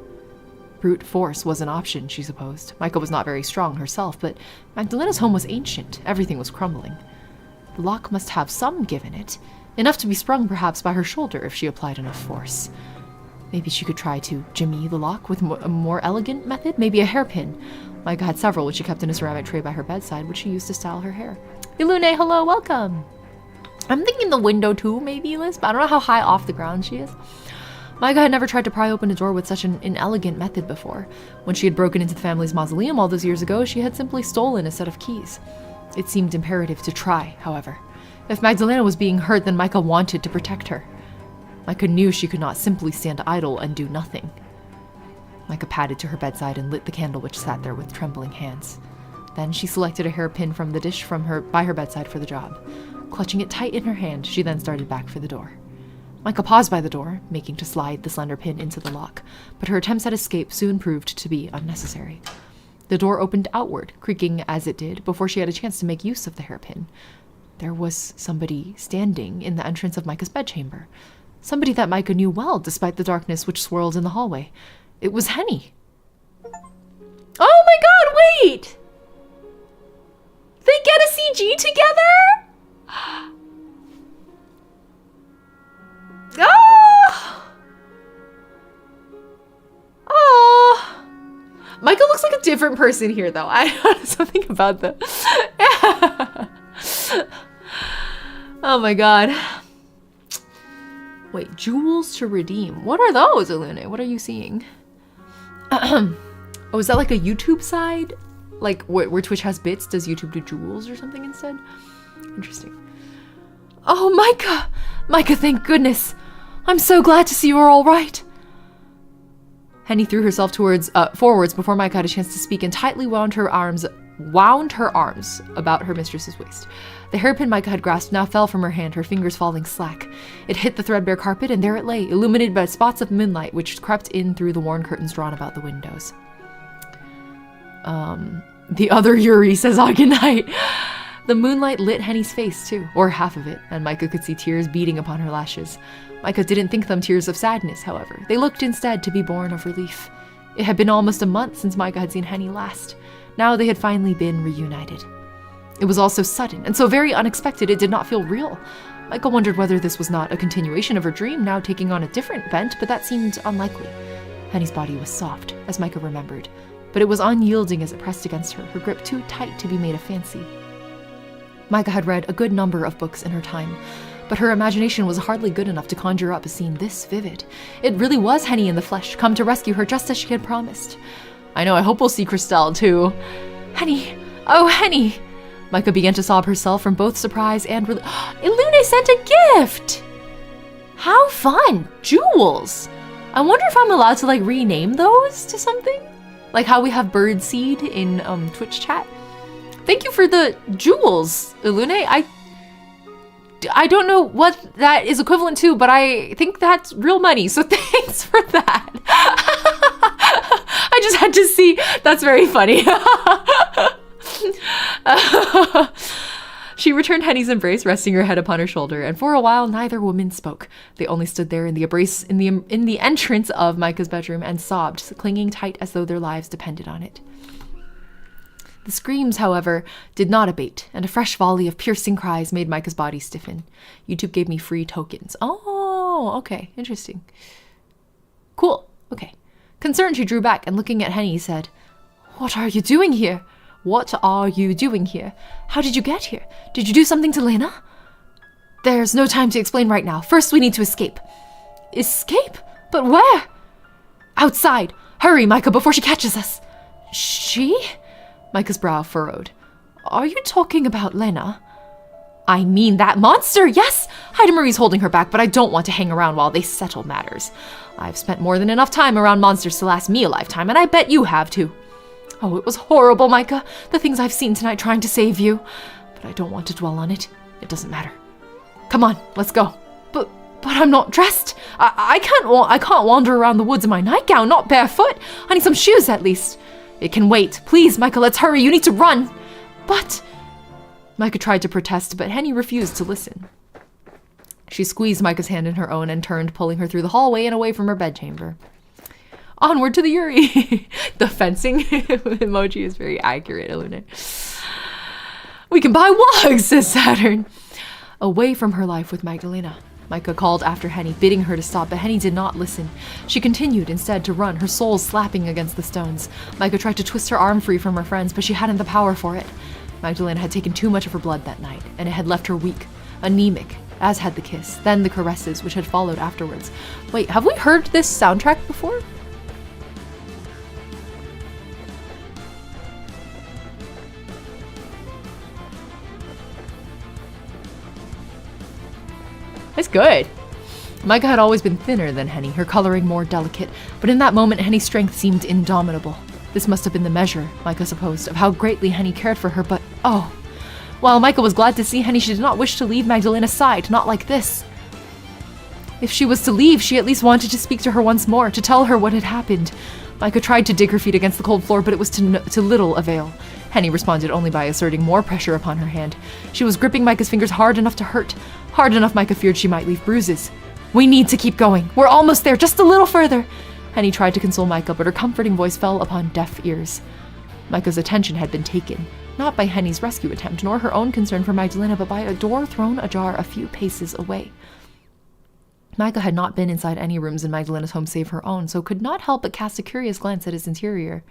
Brute force was an option, she supposed. Micah was not very strong herself, but Magdalena's home was ancient. Everything was crumbling. The lock must have some give in it, enough to be sprung perhaps by her shoulder if she applied enough force. Maybe she could try to jimmy the lock with a more elegant method, maybe a hairpin. Micah had several, which she kept in a ceramic tray by her bedside, which she used to style her hair. Ilune, hello, welcome. I'm thinking the window too, maybe, Liz, but I don't know how high off the ground she is. Micah had never tried to pry open a door with such an inelegant method before. When she had broken into the family's mausoleum all those years ago, she had simply stolen a set of keys. It seemed imperative to try, however. If Magdalena was being hurt, then Micah wanted to protect her. Micah knew she could not simply stand idle and do nothing. Micah padded to her bedside and lit the candle which sat there with trembling hands. Then she selected a hairpin from the dish by her bedside for the job. Clutching it tight in her hand, she then started back for the door. Micah paused by the door, making to slide the slender pin into the lock, but her attempts at escape soon proved to be unnecessary. The door opened outward, creaking as it did, before she had a chance to make use of the hairpin. There was somebody standing in the entrance of Micah's bedchamber. Somebody that Micah knew well, despite the darkness which swirled in the hallway. It was Henny. Oh my god, wait! They get a CG together? Oh! Oh! Micah looks like a different person here, though. I don't know something about the... Oh my god. Wait, jewels to redeem. What are those, Ilune? What are you seeing? Oh, is that like a YouTube side? Like where Twitch has bits, does YouTube do jewels or something instead? Interesting. Oh, Micah! Micah, thank goodness! I'm so glad to see you are all right! Henny threw herself forwards before Micah had a chance to speak and tightly wound her arms about her mistress's waist. The hairpin Micah had grasped now fell from her hand, her fingers falling slack. It hit the threadbare carpet, and there it lay, illuminated by spots of moonlight which crept in through the worn curtains drawn about the windows. The other Yuri, says Agenite. The moonlight lit Henny's face, too, or half of it, and Micah could see tears beating upon her lashes. Micah didn't think them tears of sadness, however. They looked instead to be born of relief. It had been almost a month since Micah had seen Henny last. Now they had finally been reunited. It was all so sudden, and so very unexpected it did not feel real. Micah wondered whether this was not a continuation of her dream, now taking on a different bent, but that seemed unlikely. Henny's body was soft, as Micah remembered, but it was unyielding as it pressed against her, her grip too tight to be made a fancy. Micah had read a good number of books in her time, but her imagination was hardly good enough to conjure up a scene this vivid. It really was Henny in the flesh, come to rescue her just as she had promised. I know, I hope we'll see Christelle too. Henny! Oh, Henny! Micah began to sob herself from both surprise and relief. Ilune sent a gift! How fun! Jewels! I wonder if I'm allowed to, like, rename those to something? Like how we have birdseed in Twitch chat. Thank you for the jewels, Ilune. I don't know what that is equivalent to, but I think that's real money, so thanks for that. I just had to see. That's very funny. She returned Henny's embrace, resting her head upon her shoulder, and for a while neither woman spoke. They only stood there in the entrance of Micah's bedroom and sobbed, clinging tight as though their lives depended on it. The screams, however, did not abate, and a fresh volley of piercing cries made Micah's body stiffen. YouTube gave me free tokens. Oh, okay, interesting. Cool, okay. Concerned, she drew back and looking at Henny said, "What are you doing here? What are you doing here? How did you get here? Did you do something to Lena? There's no time to explain right now. First, we need to escape. Escape? But where? Outside. Hurry, Micah, before she catches us. She? Micah's brow furrowed. Are you talking about Lena? I mean that monster, yes! Heidemarie's holding her back, but I don't want to hang around while they settle matters. I've spent more than enough time around monsters to last me a lifetime, and I bet you have too. Oh, it was horrible, Micah, the things I've seen tonight trying to save you. But I don't want to dwell on it. It doesn't matter. Come on, let's go. But I'm not dressed. I can't wander around the woods in my nightgown, not barefoot. I need some shoes at least. It can wait. Please, Micah, let's hurry. You need to run. But... Micah tried to protest, but Henny refused to listen. She squeezed Micah's hand in her own and turned, pulling her through the hallway and away from her bedchamber. Onward to the Yuri. The fencing emoji is very accurate, isn't it? We can buy wogs, says Saturn. Away from her life with Magdalena. Micah called after Henny, bidding her to stop, but Henny did not listen. She continued instead to run, her soul slapping against the stones. Micah tried to twist her arm free from her friends, but she hadn't the power for it. Magdalena had taken too much of her blood that night, and it had left her weak, anemic, as had the kiss, then the caresses, which had followed afterwards. Wait, have we heard this soundtrack before? It's good. Micah had always been thinner than Henny, her coloring more delicate, but in that moment Henny's strength seemed indomitable. This must have been the measure, Micah supposed, of how greatly Henny cared for her, but oh. While Micah was glad to see Henny, she did not wish to leave Magdalena's side, not like this. If she was to leave, she at least wanted to speak to her once more, to tell her what had happened. Micah tried to dig her feet against the cold floor, but it was to little avail. Henny responded only by asserting more pressure upon her hand. She was gripping Micah's fingers hard enough to hurt, hard enough Micah feared she might leave bruises. We need to keep going. We're almost there, just a little further. Henny tried to console Micah, but her comforting voice fell upon deaf ears. Micah's attention had been taken, not by Henny's rescue attempt, nor her own concern for Magdalena, but by a door thrown ajar a few paces away. Micah had not been inside any rooms in Magdalena's home save her own, so could not help but cast a curious glance at its interior.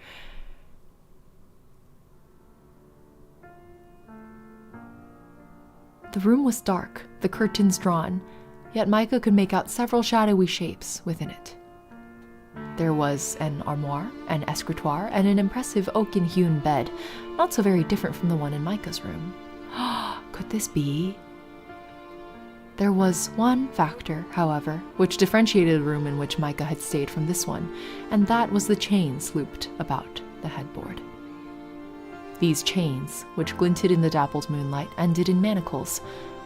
The room was dark, the curtains drawn, yet Micah could make out several shadowy shapes within it. There was an armoire, an escritoire, and an impressive oaken-hewn bed, not so very different from the one in Micah's room. Could this be? There was one factor, however, which differentiated the room in which Micah had stayed from this one, and that was the chains looped about the headboard. These chains, which glinted in the dappled moonlight, ended in manacles,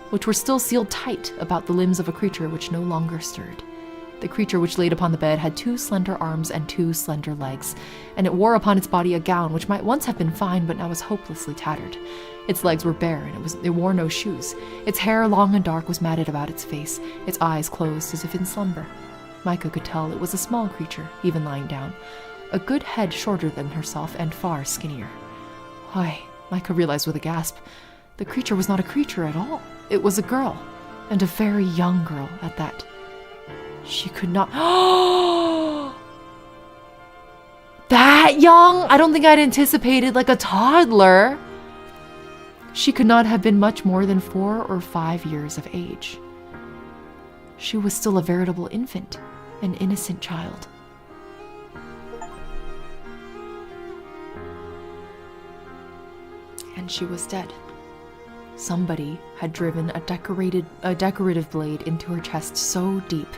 which were still sealed tight about the limbs of a creature which no longer stirred. The creature which laid upon the bed had 2 slender arms and 2 slender legs, and it wore upon its body a gown which might once have been fine but now was hopelessly tattered. Its legs were bare, and it wore no shoes. Its hair, long and dark, was matted about its face, its eyes closed as if in slumber. Micah could tell it was a small creature, even lying down, a good head shorter than herself and far skinnier. Why, Micah realized with a gasp, the creature was not a creature at all. It was a girl, and a very young girl at that. She could not... That young? I don't think I'd anticipated, like a toddler. She could not have been much more than 4 or 5 years of age. She was still a veritable infant, an innocent child. And she was dead. Somebody had driven a decorative blade into her chest so deep,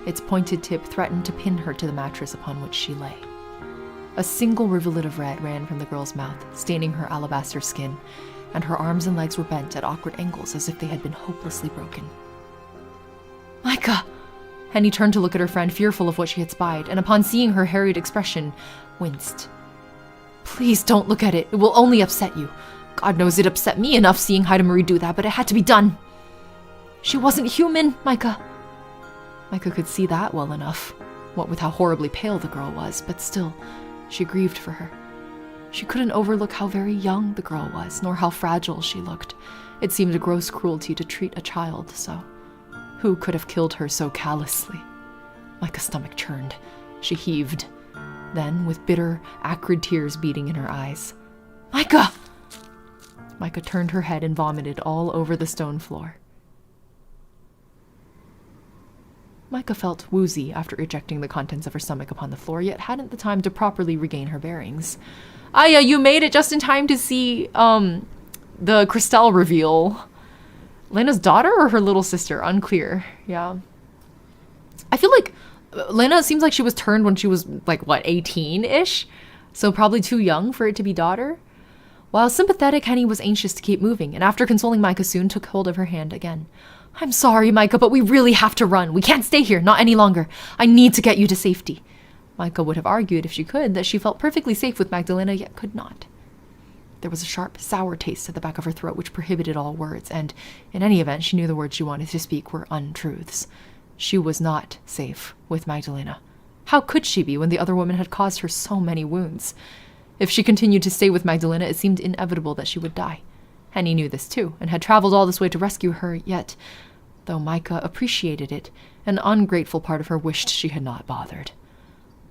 its pointed tip threatened to pin her to the mattress upon which she lay. A single rivulet of red ran from the girl's mouth, staining her alabaster skin, and her arms and legs were bent at awkward angles as if they had been hopelessly broken. Micah! Henny turned to look at her friend, fearful of what she had spied, and upon seeing her harried expression, winced. Please don't look at it. It will only upset you. God knows it upset me enough seeing Heidemarie do that, but it had to be done. She wasn't human, Micah. Micah could see that well enough, what with how horribly pale the girl was, but still, she grieved for her. She couldn't overlook how very young the girl was, nor how fragile she looked. It seemed a gross cruelty to treat a child so. Who could have killed her so callously? Micah's stomach churned. She heaved. Then, with bitter, acrid tears beating in her eyes, Micah! Micah turned her head and vomited all over the stone floor. Micah felt woozy after ejecting the contents of her stomach upon the floor, yet hadn't the time to properly regain her bearings. Aya, you made it just in time to see, the Christelle reveal. Lena's daughter or her little sister? Unclear. Yeah. I feel like Lena seems like she was turned when she was, like, what, 18-ish? So probably too young for it to be daughter. While sympathetic, Henny was anxious to keep moving, and after consoling Micah soon took hold of her hand again. I'm sorry, Micah, but we really have to run. We can't stay here, not any longer. I need to get you to safety. Micah would have argued, if she could, that she felt perfectly safe with Magdalena, yet could not. There was a sharp, sour taste at the back of her throat which prohibited all words, and in any event, she knew the words she wanted to speak were untruths. She was not safe with Magdalena. How could she be when the other woman had caused her so many wounds? If she continued to stay with Magdalena, it seemed inevitable that she would die. Henny knew this too, and had traveled all this way to rescue her, yet, though Micah appreciated it, an ungrateful part of her wished she had not bothered.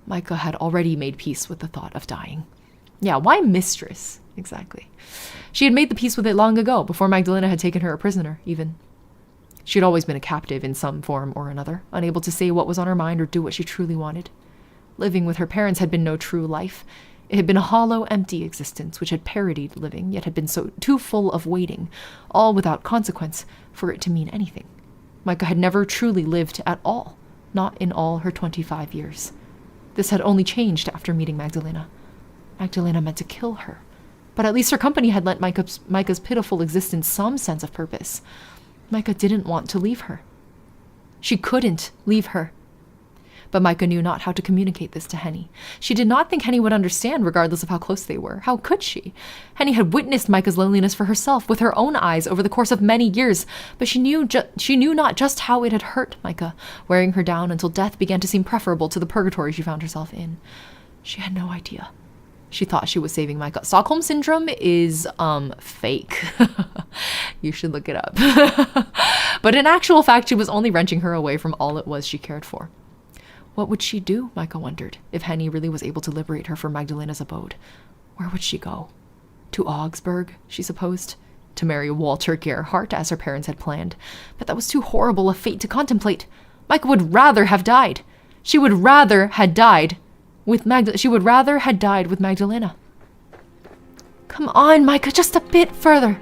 Micah had already made peace with the thought of dying. Yeah, why mistress? Exactly. She had made the peace with it long ago, before Magdalena had taken her a prisoner, even. She had always been a captive in some form or another, unable to say what was on her mind or do what she truly wanted. Living with her parents had been no true life. It had been a hollow, empty existence which had parodied living, yet had been so too full of waiting, all without consequence, for it to mean anything. Micah had never truly lived at all, not in all her 25 years. This had only changed after meeting Magdalena. Magdalena meant to kill her, but at least her company had lent Micah's pitiful existence some sense of purpose. Micah didn't want to leave her. She couldn't leave her. But Micah knew not how to communicate this to Henny. She did not think Henny would understand, regardless of how close they were. How could she? Henny had witnessed Micah's loneliness for herself with her own eyes over the course of many years, but she knew not just how it had hurt Micah, wearing her down until death began to seem preferable to the purgatory she found herself in. She had no idea. She thought she was saving Micah. Stockholm Syndrome is, fake. You should look it up. But in actual fact, she was only wrenching her away from all it was she cared for. What would she do, Micah wondered, if Henny really was able to liberate her from Magdalena's abode? Where would she go? To Augsburg, she supposed. To marry Walter Gerhardt, as her parents had planned. But that was too horrible a fate to contemplate. Micah would rather have died. She would rather had died with Magdalena. Come on, Micah, just a bit further.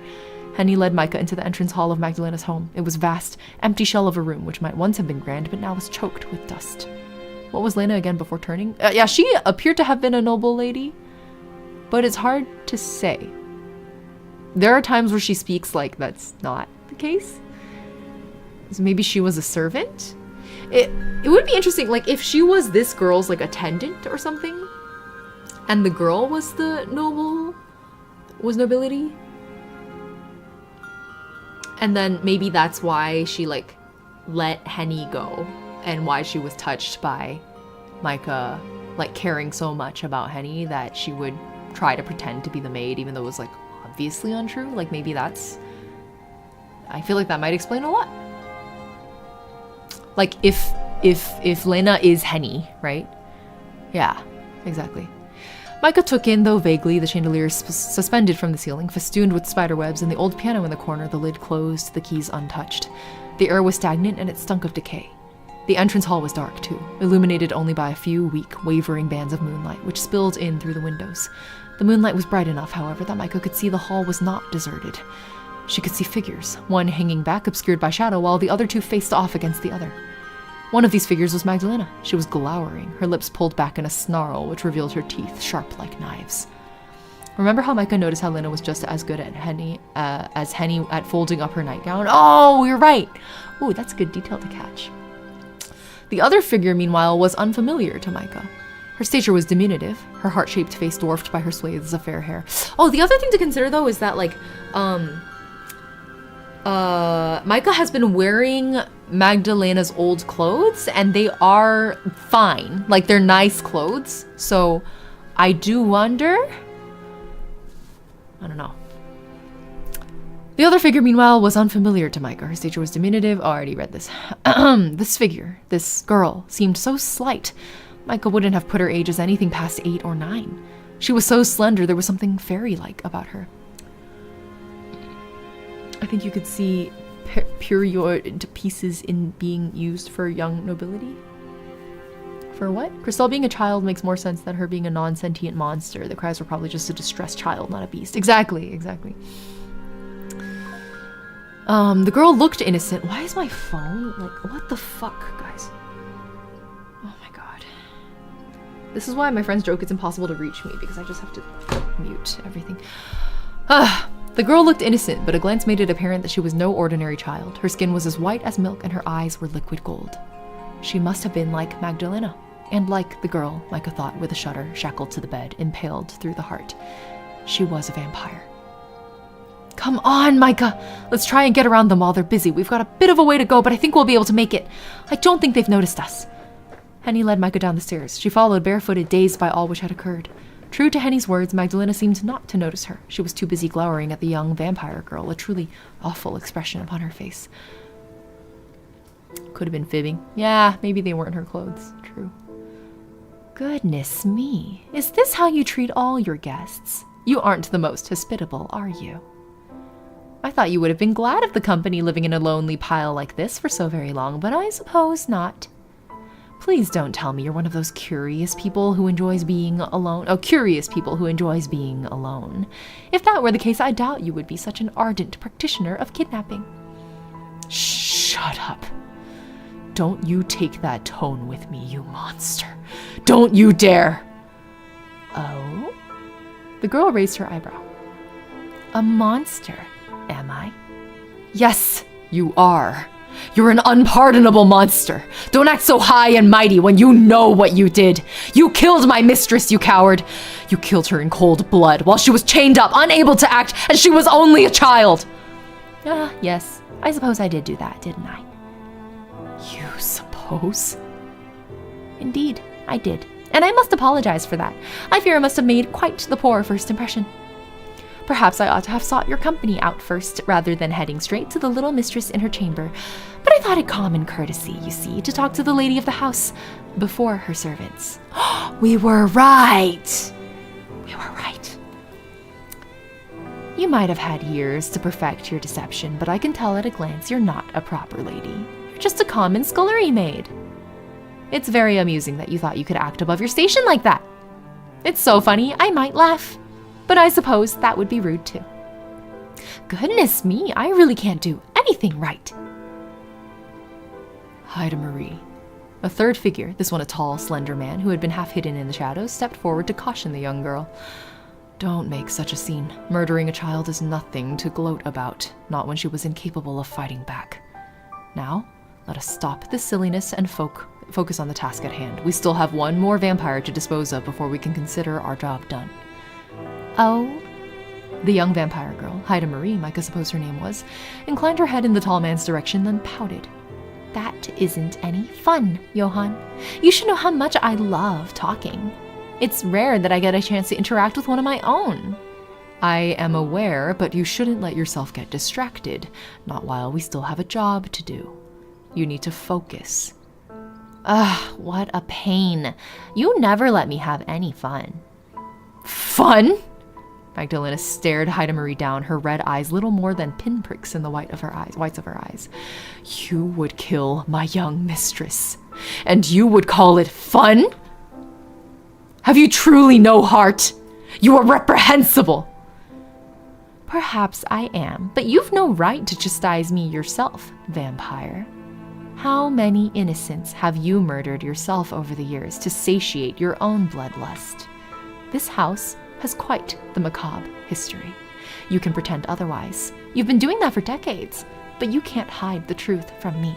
Henny led Micah into the entrance hall of Magdalena's home. It was a vast, empty shell of a room, which might once have been grand, but now was choked with dust. What was Lena again before turning? Yeah, she appeared to have been a noble lady, but it's hard to say. There are times where she speaks like that's not the case. So maybe she was a servant? It would be interesting, like, if she was this girl's, like, attendant or something, and the girl was the nobility. And then maybe that's why she, like, let Henny go, and why she was touched by Micah, like, caring so much about Henny that she would try to pretend to be the maid, even though it was, like, obviously untrue. Like, maybe that's... I feel like that might explain a lot. Like, if Lena is Henny, right? Yeah, exactly. Micah took in, though vaguely, the chandeliers suspended from the ceiling, festooned with spiderwebs, and the old piano in the corner, the lid closed, the keys untouched. The air was stagnant, and it stunk of decay. The entrance hall was dark, too, illuminated only by a few weak, wavering bands of moonlight, which spilled in through the windows. The moonlight was bright enough, however, that Micah could see the hall was not deserted. She could see figures, one hanging back, obscured by shadow, while the other two faced off against the other. One of these figures was Magdalena. She was glowering, her lips pulled back in a snarl which revealed her teeth, sharp like knives. Remember how Micah noticed how Lena was just as good at Henny at folding up her nightgown? Oh, you're right! Ooh, that's a good detail to catch. The other figure, meanwhile, was unfamiliar to Micah. Her stature was diminutive, her heart-shaped face dwarfed by her swathes of fair hair. Oh, the other thing to consider, though, is that, like, Micah has been wearing Magdalena's old clothes, and they are fine. Like, they're nice clothes. So, I do wonder... I don't know. The other figure, meanwhile, was unfamiliar to Micah. Her stature was diminutive. Oh, I already read this. This figure, this girl, seemed so slight. Micah wouldn't have put her age as anything past 8 or 9. She was so slender, there was something fairy-like about her. I think you could see period to pieces in being used for young nobility. For what? Christelle being a child makes more sense than her being a non-sentient monster. The cries were probably just a distressed child, not a beast. Exactly. The girl looked innocent. Why is my phone like, what the fuck, guys? Oh my god. This is why my friends joke it's impossible to reach me, because I just have to mute everything. The girl looked innocent, but a glance made it apparent that she was no ordinary child. Her skin was as white as milk and her eyes were liquid gold. She must have been like Magdalena, and like the girl, Micah thought with a shudder, shackled to the bed, impaled through the heart. She was a vampire. Come on, Micah! Let's try and get around them while they're busy. We've got a bit of a way to go, but I think we'll be able to make it. I don't think they've noticed us. Henny led Micah down the stairs. She followed, barefooted, dazed by all which had occurred. True to Henny's words, Magdalena seemed not to notice her. She was too busy glowering at the young vampire girl, a truly awful expression upon her face. Could have been fibbing. Yeah, maybe they weren't her clothes. True. Goodness me. Is this how you treat all your guests? You aren't the most hospitable, are you? I thought you would have been glad of the company living in a lonely pile like this for so very long, but I suppose not. Please don't tell me you're one of those curious people who enjoys being alone. Oh, curious people who enjoys being alone. If that were the case, I doubt you would be such an ardent practitioner of kidnapping. Shut up. Don't you take that tone with me, you monster. Don't you dare. Oh? The girl raised her eyebrow. A monster, am I? Yes, you are. You're an unpardonable monster. Don't act so high and mighty when you know what you did. You killed my mistress, you coward. You killed her in cold blood while she was chained up, unable to act, and she was only a child. Yes, I suppose I did do that, didn't I? You suppose? Indeed, I did. And I must apologize for that. I fear I must have made quite the poor first impression. Perhaps I ought to have sought your company out first, rather than heading straight to the little mistress in her chamber. But I thought it common courtesy, you see, to talk to the lady of the house before her servants. We were right! We were right. You might have had years to perfect your deception, but I can tell at a glance you're not a proper lady. You're just a common scullery maid. It's very amusing that you thought you could act above your station like that. It's so funny, I might laugh. But I suppose that would be rude too. Goodness me, I really can't do anything right. Haida Marie. A third figure, this one a tall, slender man who had been half hidden in the shadows, stepped forward to caution the young girl. Don't make such a scene. Murdering a child is nothing to gloat about, not when she was incapable of fighting back. Now, let us stop this silliness and focus on the task at hand. We still have one more vampire to dispose of before we can consider our job done. Oh? The young vampire girl, Haida Marie, Micah supposed her name was, inclined her head in the tall man's direction, then pouted. That isn't any fun, Johann. You should know how much I love talking. It's rare that I get a chance to interact with one of my own. I am aware, but you shouldn't let yourself get distracted, not while we still have a job to do. You need to focus. What a pain. You never let me have any fun. Fun? Magdalena stared Haida Marie down, her red eyes little more than pinpricks in the whites of her eyes. You would kill my young mistress, and you would call it fun? Have you truly no heart? You are reprehensible. Perhaps I am, but you've no right to chastise me yourself, vampire. How many innocents have you murdered yourself over the years to satiate your own bloodlust? This house has quite the macabre history. You can pretend otherwise. You've been doing that for decades, but you can't hide the truth from me.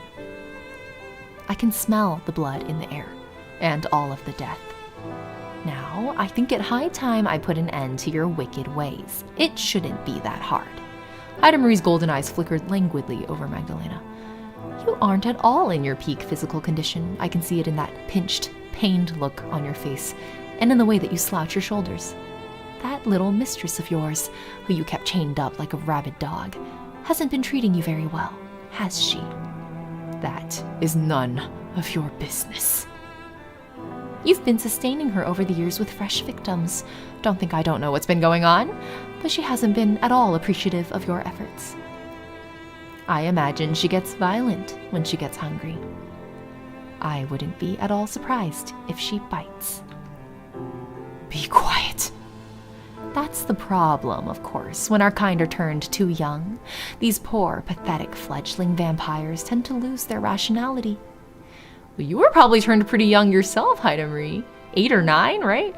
I can smell the blood in the air, and all of the death. Now, I think it high time I put an end to your wicked ways. It shouldn't be that hard. Haida Marie's golden eyes flickered languidly over Magdalena. You aren't at all in your peak physical condition. I can see it in that pinched, pained look on your face, and in the way that you slouch your shoulders. That little mistress of yours, who you kept chained up like a rabid dog, hasn't been treating you very well, has she? That is none of your business. You've been sustaining her over the years with fresh victims. Don't think I don't know what's been going on, but she hasn't been at all appreciative of your efforts. I imagine she gets violent when she gets hungry. I wouldn't be at all surprised if she bites. Be quiet. That's the problem, of course. When our kind are turned too young, these poor, pathetic fledgling vampires tend to lose their rationality. Well, you were probably turned pretty young yourself, Haida-Marie. 8 or 9, right?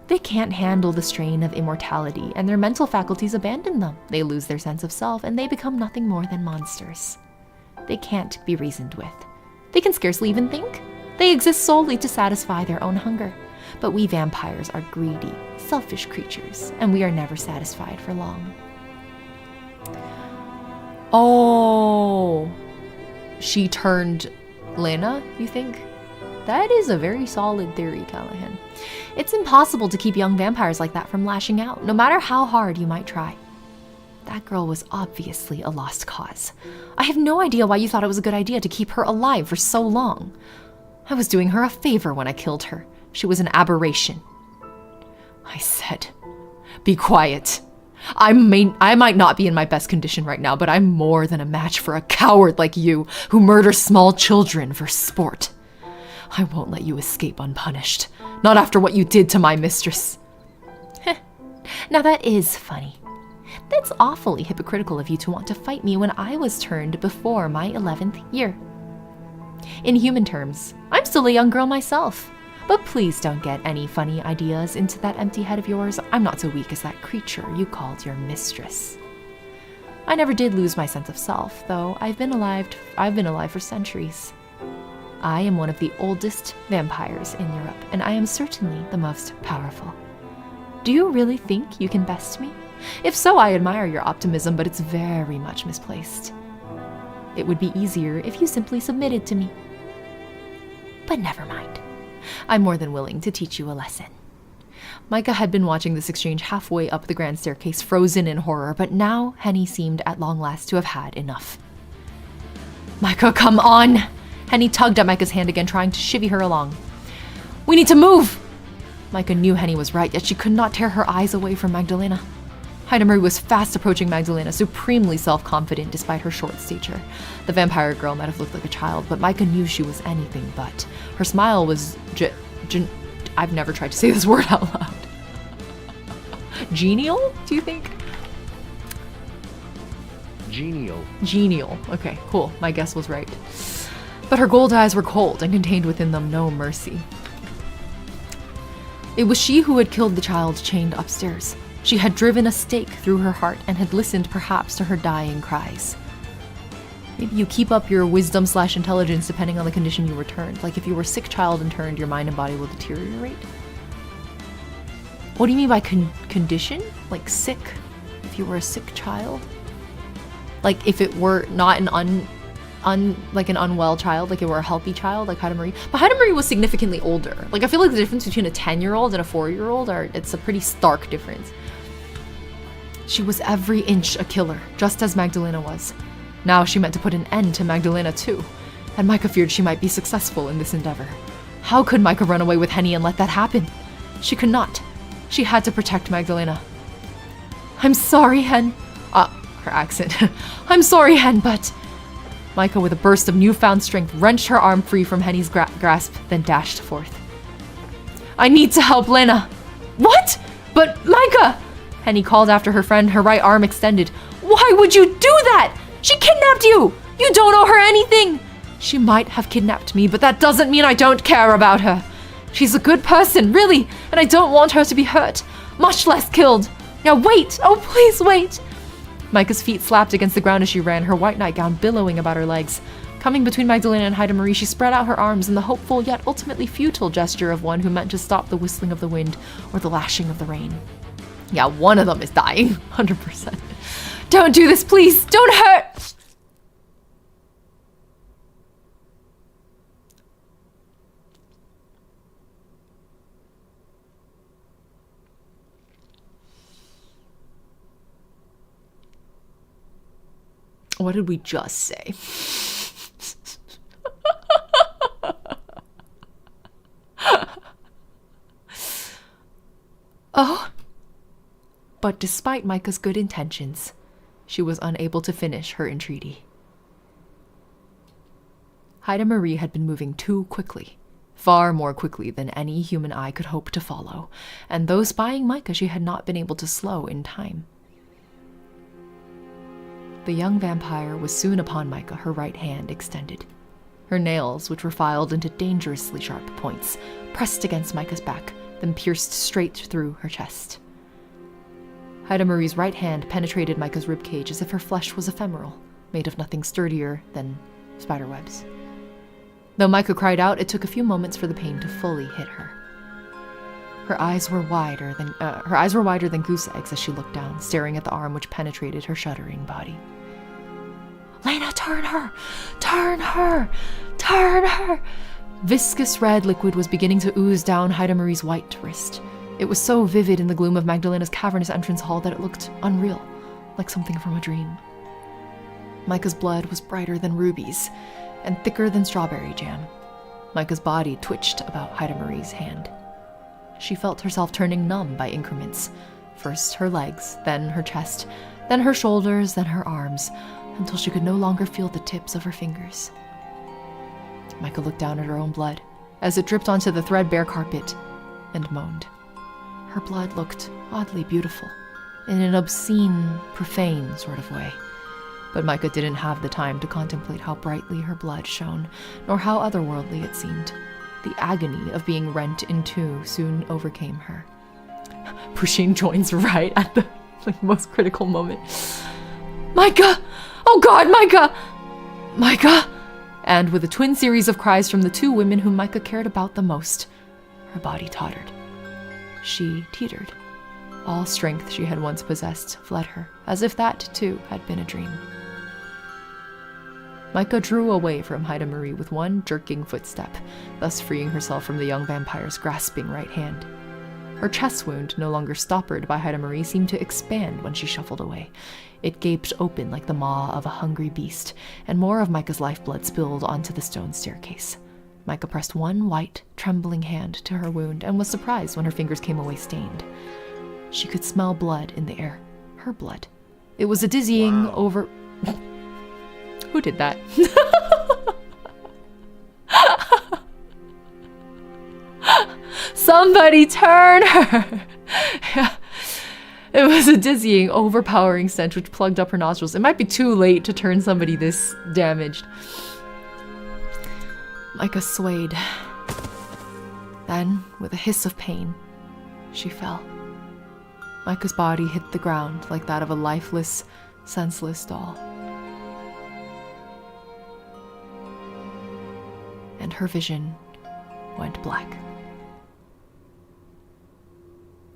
They can't handle the strain of immortality, and their mental faculties abandon them. They lose their sense of self, and they become nothing more than monsters. They can't be reasoned with. They can scarcely even think. They exist solely to satisfy their own hunger. But we vampires are greedy, selfish creatures, and we are never satisfied for long. Oh, she turned Lena, you think? That is a very solid theory, Callahan. It's impossible to keep young vampires like that from lashing out, no matter how hard you might try. That girl was obviously a lost cause. I have no idea why you thought it was a good idea to keep her alive for so long. I was doing her a favor when I killed her. She was an aberration. I said, be quiet. I might not be in my best condition right now, but I'm more than a match for a coward like you who murders small children for sport. I won't let you escape unpunished. Not after what you did to my mistress. Now that is funny. That's awfully hypocritical of you to want to fight me when I was turned before my 11th year. In human terms, I'm still a young girl myself. But please don't get any funny ideas into that empty head of yours. I'm not so weak as that creature you called your mistress. I never did lose my sense of self, though I've been alive for centuries. I am one of the oldest vampires in Europe, and I am certainly the most powerful. Do you really think you can best me? If so, I admire your optimism, but it's very much misplaced. It would be easier if you simply submitted to me. But never mind. I'm more than willing to teach you a lesson. Micah had been watching this exchange halfway up the grand staircase, frozen in horror, but now Henny seemed at long last to have had enough. Micah, come on! Henny tugged at Micah's hand again, trying to chivvy her along. We need to move! Micah knew Henny was right, yet she could not tear her eyes away from Magdalena. Haida-Marie was fast approaching Magdalena, supremely self-confident despite her short stature. The vampire girl might have looked like a child, but Micah knew she was anything but. Her smile was I've never tried to say this word out loud. Genial, do you think? Genial. Genial. Okay, cool. My guess was right. But her gold eyes were cold and contained within them no mercy. It was she who had killed the child chained upstairs. She had driven a stake through her heart and had listened perhaps to her dying cries. Maybe you keep up your wisdom/intelligence depending on the condition you were turned. Like if you were a sick child and turned, your mind and body will deteriorate. What do you mean by condition? Like sick? If you were a sick child? Like if it were not an like an unwell child, like it were a healthy child, like Haida-Marie. But Haida-Marie was significantly older. Like I feel like the difference between a 10-year-old and a 4-year-old it's a pretty stark difference. She was every inch a killer, just as Magdalena was. Now she meant to put an end to Magdalena too, and Micah feared she might be successful in this endeavor. How could Micah run away with Henny and let that happen? She could not. She had to protect Magdalena. I'm sorry, Hen. Her accent. I'm sorry, Hen, but... Micah, with a burst of newfound strength, wrenched her arm free from Henny's grasp, then dashed forth. I need to help Lena. What? But Micah! Henny called after her friend, her right arm extended. Why would you do that? She kidnapped you! You don't owe her anything! She might have kidnapped me, but that doesn't mean I don't care about her. She's a good person, really, and I don't want her to be hurt, much less killed. Now wait! Oh, please wait! Micah's feet slapped against the ground as she ran, her white nightgown billowing about her legs. Coming between Magdalena and Haida-Marie, she spread out her arms in the hopeful yet ultimately futile gesture of one who meant to stop the whistling of the wind or the lashing of the rain. Yeah, one of them is dying, 100%. Don't do this, please! Don't hurt! What did we just say? "No!" But despite Micah's good intentions, she was unable to finish her entreaty. Haida Marie had been moving too quickly, far more quickly than any human eye could hope to follow, and though spying Micah, she had not been able to slow in time. The young vampire was soon upon Micah, her right hand extended. Her nails, which were filed into dangerously sharp points, pressed against Micah's back, then pierced straight through her chest. Haida Marie's right hand penetrated Micah's ribcage as if her flesh was ephemeral, made of nothing sturdier than spiderwebs. Though Micah cried out, it took a few moments for the pain to fully hit her. Her eyes were wider than goose eggs as she looked down, staring at the arm which penetrated her shuddering body. "Lena, turn her! Turn her! Turn her!" Viscous red liquid was beginning to ooze down Haida Marie's white wrist. It was so vivid in the gloom of Magdalena's cavernous entrance hall that it looked unreal, like something from a dream. Micah's blood was brighter than rubies, and thicker than strawberry jam. Micah's body twitched about Haida Marie's hand. She felt herself turning numb by increments. First her legs, then her chest, then her shoulders, then her arms, until she could no longer feel the tips of her fingers. Micah looked down at her own blood as it dripped onto the threadbare carpet and moaned. Her blood looked oddly beautiful, in an obscene, profane sort of way. But Micah didn't have the time to contemplate how brightly her blood shone, nor how otherworldly it seemed. The agony of being rent in two soon overcame her. Pusheen joins right at the most critical moment. "Micah! Oh God, Micah! Micah!" And with a twin series of cries from the two women whom Micah cared about the most, her body tottered. She teetered. All strength she had once possessed fled her, as if that, too, had been a dream. Micah drew away from Haida Marie with one jerking footstep, thus freeing herself from the young vampire's grasping right hand. Her chest wound, no longer stoppered by Haida Marie, seemed to expand when she shuffled away. It gaped open like the maw of a hungry beast, and more of Micah's lifeblood spilled onto the stone staircase. Micah pressed one white, trembling hand to her wound and was surprised when her fingers came away stained. She could smell blood in the air. Her blood. It was a dizzying over... Who did that? Somebody turn her! It was a dizzying, overpowering stench which plugged up her nostrils. It might be too late to turn somebody this damaged. Micah swayed. Then, with a hiss of pain, she fell. Micah's body hit the ground like that of a lifeless, senseless doll. And her vision went black.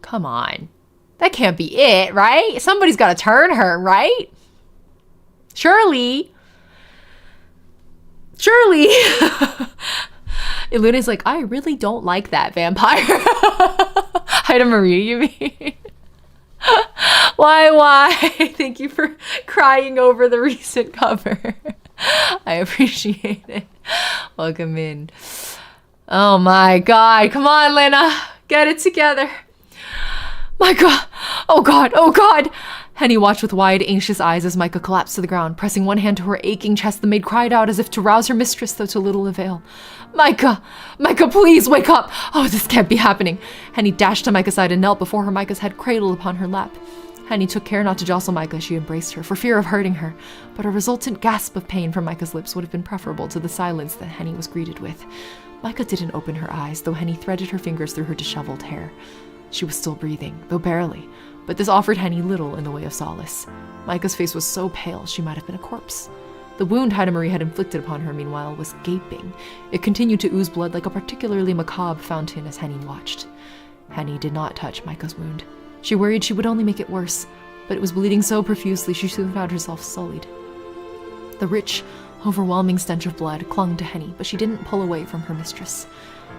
Come on. That can't be it, right? Somebody's got to turn her, right? Surely. Iluna's like, I really don't like that vampire. Haida Marie, you mean? Why? Thank you for crying over the recent cover. I appreciate it. Welcome in. Oh my God. Come on, Lena. Get it together. Micah! Oh God! Henny watched with wide, anxious eyes as Micah collapsed to the ground, pressing one hand to her aching chest. The maid cried out as if to rouse her mistress, though to little avail. Micah, please wake up! Oh, this can't be happening. Henny dashed to Micah's side and knelt before her, Micah's head cradled upon her lap. Henny took care not to jostle Micah as she embraced her, for fear of hurting her, but a resultant gasp of pain from Micah's lips would have been preferable to the silence that Henny was greeted with. Micah didn't open her eyes, though Henny threaded her fingers through her disheveled hair. She was still breathing, though barely, but this offered Henny little in the way of solace. Micah's face was so pale she might have been a corpse. The wound Haida Marie had inflicted upon her, meanwhile, was gaping. It continued to ooze blood like a particularly macabre fountain as Henny watched. Henny did not touch Micah's wound. She worried she would only make it worse, but it was bleeding so profusely she soon found herself sullied. The rich, overwhelming stench of blood clung to Henny, but she didn't pull away from her mistress.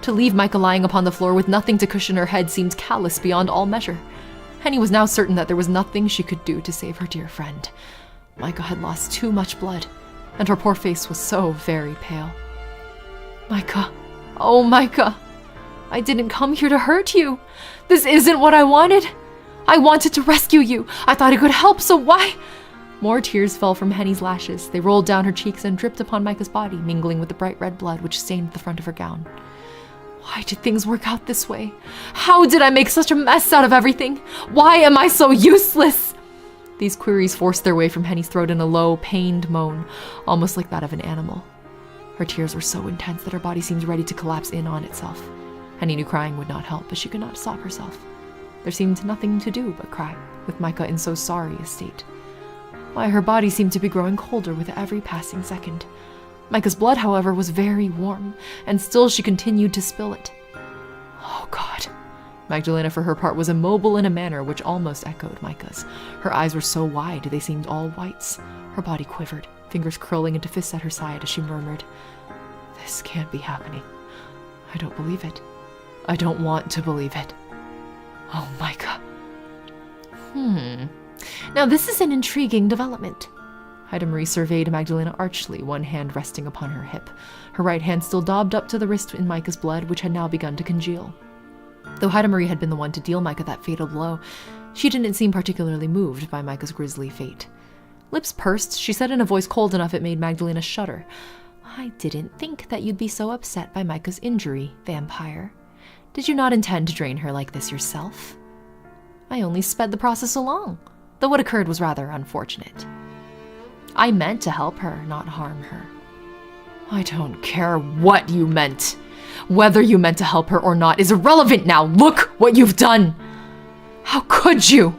To leave Micah lying upon the floor with nothing to cushion her head seemed callous beyond all measure. Henny was now certain that there was nothing she could do to save her dear friend. Micah had lost too much blood, and her poor face was so very pale. Micah, oh Micah! I didn't come here to hurt you. This isn't what I wanted. I wanted to rescue you. I thought I could help, so why? More tears fell from Henny's lashes. They rolled down her cheeks and dripped upon Micah's body, mingling with the bright red blood which stained the front of her gown. Why did things work out this way? How did I make such a mess out of everything? Why am I so useless? These queries forced their way from Henny's throat in a low, pained moan, almost like that of an animal. Her tears were so intense that her body seemed ready to collapse in on itself. Henny knew crying would not help, but she could not stop herself. There seemed nothing to do but cry, with Micah in so sorry a state. Why, her body seemed to be growing colder with every passing second. Micah's blood, however, was very warm, and still she continued to spill it. Oh, God. Magdalena, for her part, was immobile in a manner which almost echoed Micah's. Her eyes were so wide they seemed all whites. Her body quivered, fingers curling into fists at her side as she murmured, "This can't be happening. I don't believe it. I don't want to believe it. Oh, Micah." Now this is an intriguing development. Haida Marie surveyed Magdalena archly, one hand resting upon her hip, her right hand still daubed up to the wrist in Micah's blood, which had now begun to congeal. Though Haida Marie had been the one to deal Micah that fatal blow, she didn't seem particularly moved by Micah's grisly fate. Lips pursed, she said in a voice cold enough it made Magdalena shudder, "I didn't think that you'd be so upset by Micah's injury, vampire. Did you not intend to drain her like this yourself? I only sped the process along, though what occurred was rather unfortunate. I meant to help her, not harm her." "I don't care what you meant. Whether you meant to help her or not is irrelevant now. Look what you've done. How could you?"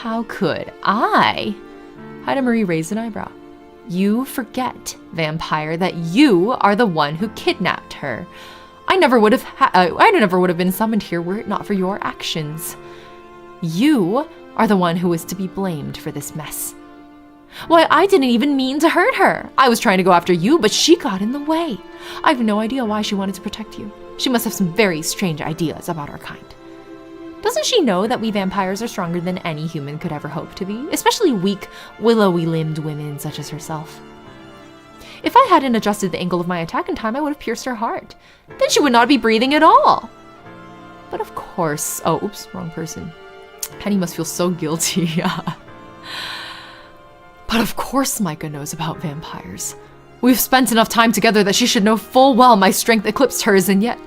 "How could I?" Haida Marie raised an eyebrow. "You forget, vampire, that you are the one who kidnapped her. I never would have been summoned here were it not for your actions. You are the one who is to be blamed for this mess. Why, I didn't even mean to hurt her. I was trying to go after you, but she got in the way. I have no idea why she wanted to protect you. She must have some very strange ideas about our kind. Doesn't she know that we vampires are stronger than any human could ever hope to be, especially weak, willowy-limbed women such as herself? If I hadn't adjusted the angle of my attack in time, I would have pierced her heart. Then she would not be breathing at all. But of course... Oh, oops, wrong person. Henny must feel so guilty. But of course Micah knows about vampires. We've spent enough time together that she should know full well my strength eclipsed hers, and yet...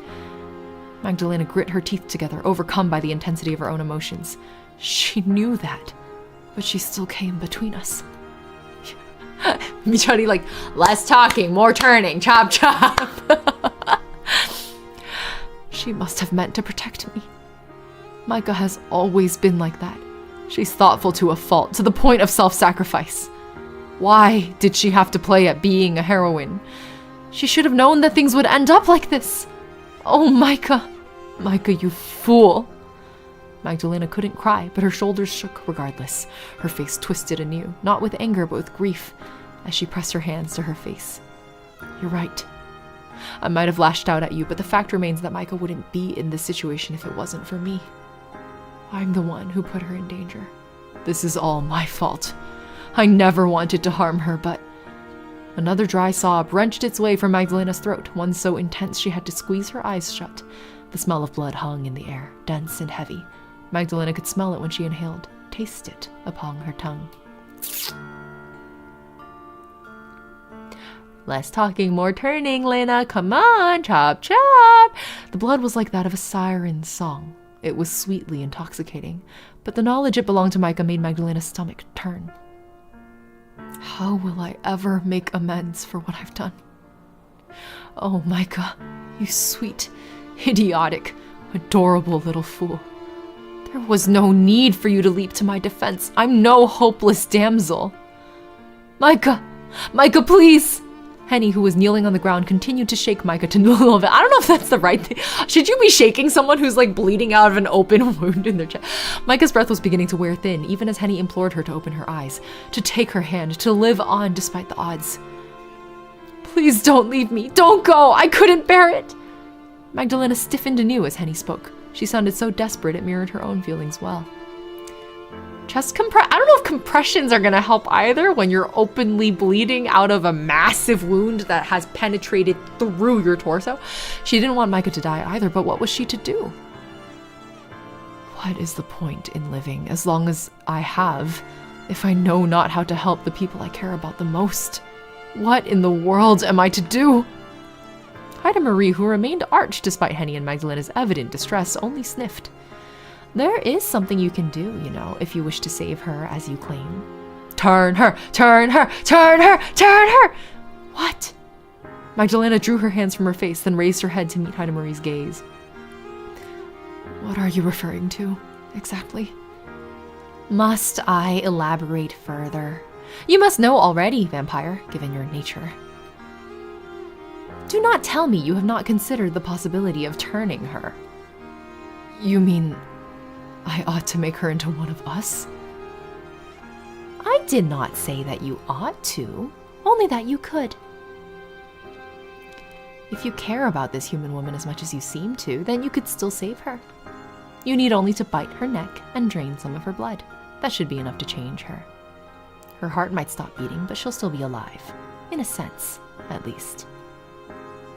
Magdalena grit her teeth together, overcome by the intensity of her own emotions. She knew that, but she still came between us. Michani like, less talking, more turning, chop chop. She must have meant to protect me. Micah has always been like that. She's thoughtful to a fault, to the point of self-sacrifice. Why did she have to play at being a heroine? She should have known that things would end up like this. Oh, Micah. Micah, you fool. Magdalena couldn't cry, but her shoulders shook regardless. Her face twisted anew, not with anger, but with grief, as she pressed her hands to her face. You're right. I might have lashed out at you, but the fact remains that Micah wouldn't be in this situation if it wasn't for me. I'm the one who put her in danger. This is all my fault. I never wanted to harm her, but... Another dry sob wrenched its way from Magdalena's throat, one so intense she had to squeeze her eyes shut. The smell of blood hung in the air, dense and heavy. Magdalena could smell it when she inhaled, taste it upon her tongue. Less talking, more turning, Lena. Come on, chop, chop. The blood was like that of a siren's song. It was sweetly intoxicating, but the knowledge it belonged to Micah made Magdalena's stomach turn. How will I ever make amends for what I've done? Oh, Micah, you sweet, idiotic, adorable little fool. There was no need for you to leap to my defense. I'm no hopeless damsel. Micah! Micah, please! Henny, who was kneeling on the ground, continued to shake Micah to no avail. I don't know if that's the right thing. Should you be shaking someone who's like bleeding out of an open wound in their chest? Micah's breath was beginning to wear thin, even as Henny implored her to open her eyes, to take her hand, to live on despite the odds. Please don't leave me. Don't go. I couldn't bear it. Magdalena stiffened anew as Henny spoke. She sounded so desperate it mirrored her own feelings well. I don't know if compressions are gonna help either when you're openly bleeding out of a massive wound that has penetrated through your torso. She didn't want Micah to die either, but what was she to do? What is the point in living as long as I have, if I know not how to help the people I care about the most? What in the world am I to do? Haida Marie, who remained arch despite Henny and Magdalena's evident distress, only sniffed. There is something you can do, you know, if you wish to save her as you claim. Turn her! Turn her! Turn her! Turn her! What? Magdalena drew her hands from her face, then raised her head to meet Haida Marie's gaze. What are you referring to, exactly? Must I elaborate further? You must know already, vampire, given your nature. Do not tell me you have not considered the possibility of turning her. You mean I ought to make her into one of us? I did not say that you ought to, only that you could. If you care about this human woman as much as you seem to, then you could still save her. You need only to bite her neck and drain some of her blood. That should be enough to change her. Her heart might stop beating, but she'll still be alive. In a sense, at least.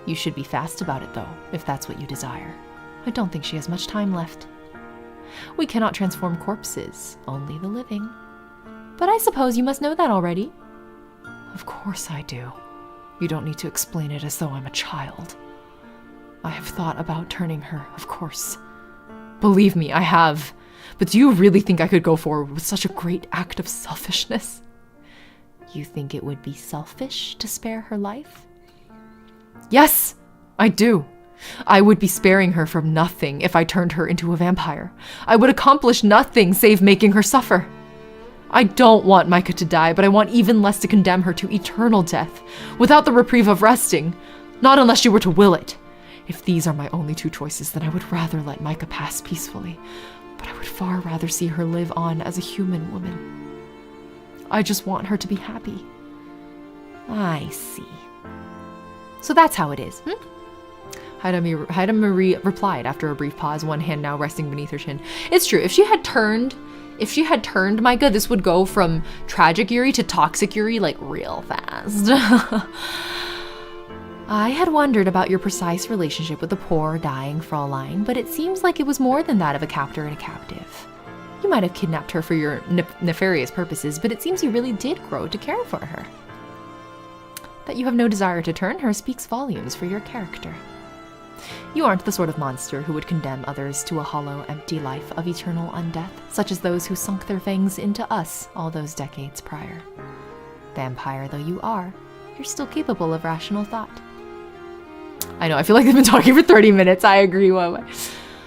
You should be fast about it, though, if that's what you desire. I don't think she has much time left. We cannot transform corpses, only the living. But I suppose you must know that already. Of course I do. You don't need to explain it as though I'm a child. I have thought about turning her, of course. Believe me, I have. But do you really think I could go forward with such a great act of selfishness? You think it would be selfish to spare her life? Yes, I do. I would be sparing her from nothing if I turned her into a vampire. I would accomplish nothing save making her suffer. I don't want Micah to die, but I want even less to condemn her to eternal death, without the reprieve of resting, not unless she were to will it. If these are my only two choices, then I would rather let Micah pass peacefully, but I would far rather see her live on as a human woman. I just want her to be happy. I see. So that's how it is, Haida Marie replied after a brief pause, one hand now resting beneath her chin. It's true. If she had turned Micah, this would go from tragic Yuri to toxic Yuri, like, real fast. I had wondered about your precise relationship with the poor, dying Fraulein, but it seems like it was more than that of a captor and a captive. You might have kidnapped her for your nefarious purposes, but it seems you really did grow to care for her. That you have no desire to turn her speaks volumes for your character. You aren't the sort of monster who would condemn others to a hollow, empty life of eternal undeath, such as those who sunk their fangs into us all those decades prior. Vampire though you are, you're still capable of rational thought. I know, I feel like they've been talking for 30 minutes, I agree.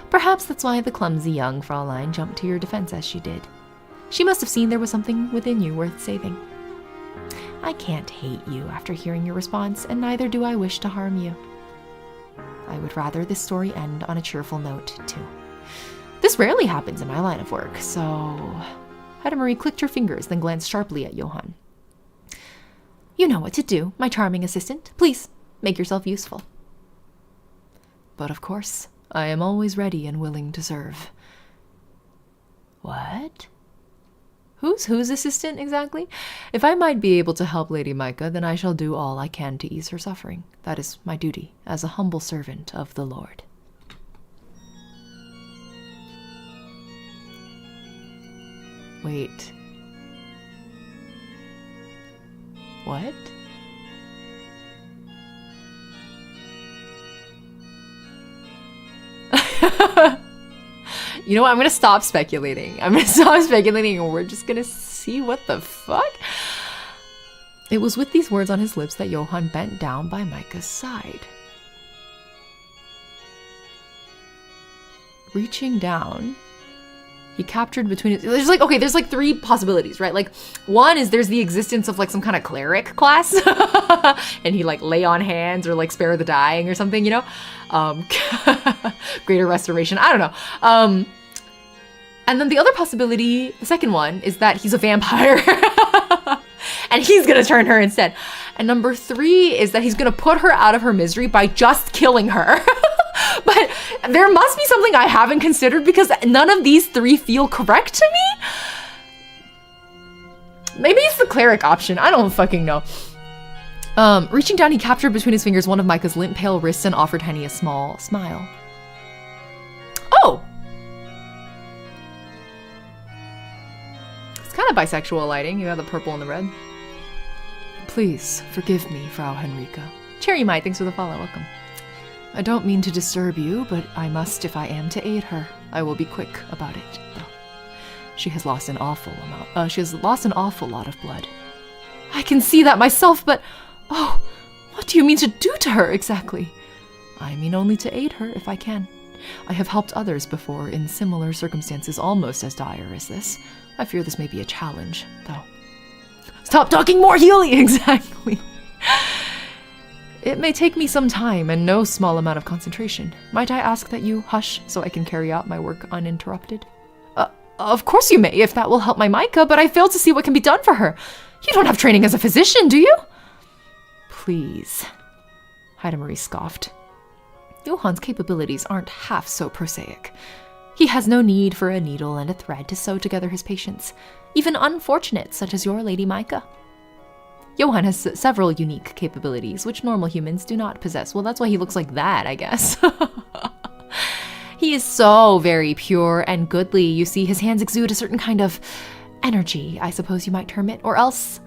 Perhaps that's why the clumsy young Fraulein jumped to your defense as she did. She must have seen there was something within you worth saving. I can't hate you after hearing your response, and neither do I wish to harm you. I would rather this story end on a cheerful note, too. This rarely happens in my line of work, so... Haida Marie clicked her fingers, then glanced sharply at Johann. You know what to do, my charming assistant. Please, make yourself useful. But of course, I am always ready and willing to serve. What? Whose assistant exactly? If I might be able to help Lady Micah, then I shall do all I can to ease her suffering. That is my duty as a humble servant of the Lord. Wait. What? You know what? I'm going to stop speculating. And we're just going to see what the fuck. It was with these words on his lips that Johann bent down by Micah's side. Reaching down, he captured between his... There's like three possibilities, right? Like, one is there's the existence of like some kind of cleric class. And he like lay on hands or like spare the dying or something, you know? Greater restoration. I don't know. And then the other possibility, the second one, is that he's a vampire. And he's gonna turn her instead. And number 3 is that he's gonna put her out of her misery by just killing her. But there must be something I haven't considered because none of these 3 feel correct to me. Maybe it's the cleric option. I don't fucking know. Reaching down, he captured between his fingers one of Micah's limp, pale wrists and offered Henny a small smile. Oh! It's kind of bisexual lighting. You got the purple and the red. Please, forgive me, Frau Henrika. Cherry Mai, thanks for the follow. Welcome. I don't mean to disturb you, but I must if I am to aid her. I will be quick about it, though. She has lost an awful lot of blood. I can see that myself, but... Oh, what do you mean to do to her, exactly? I mean only to aid her, if I can. I have helped others before, in similar circumstances almost as dire as this. I fear this may be a challenge, though. Stop talking more, Healy! Exactly. It may take me some time and no small amount of concentration. Might I ask that you hush so I can carry out my work uninterrupted? Of course you may, if that will help my Micah, but I fail to see what can be done for her. You don't have training as a physician, do you? Please. Hidemarie scoffed. Johann's capabilities aren't half so prosaic. He has no need for a needle and a thread to sew together his patients, even unfortunate such as your Lady Micah. Johann has several unique capabilities, which normal humans do not possess. Well, that's why he looks like that, I guess. He is so very pure and goodly. You see, his hands exude a certain kind of energy, I suppose you might term it, or else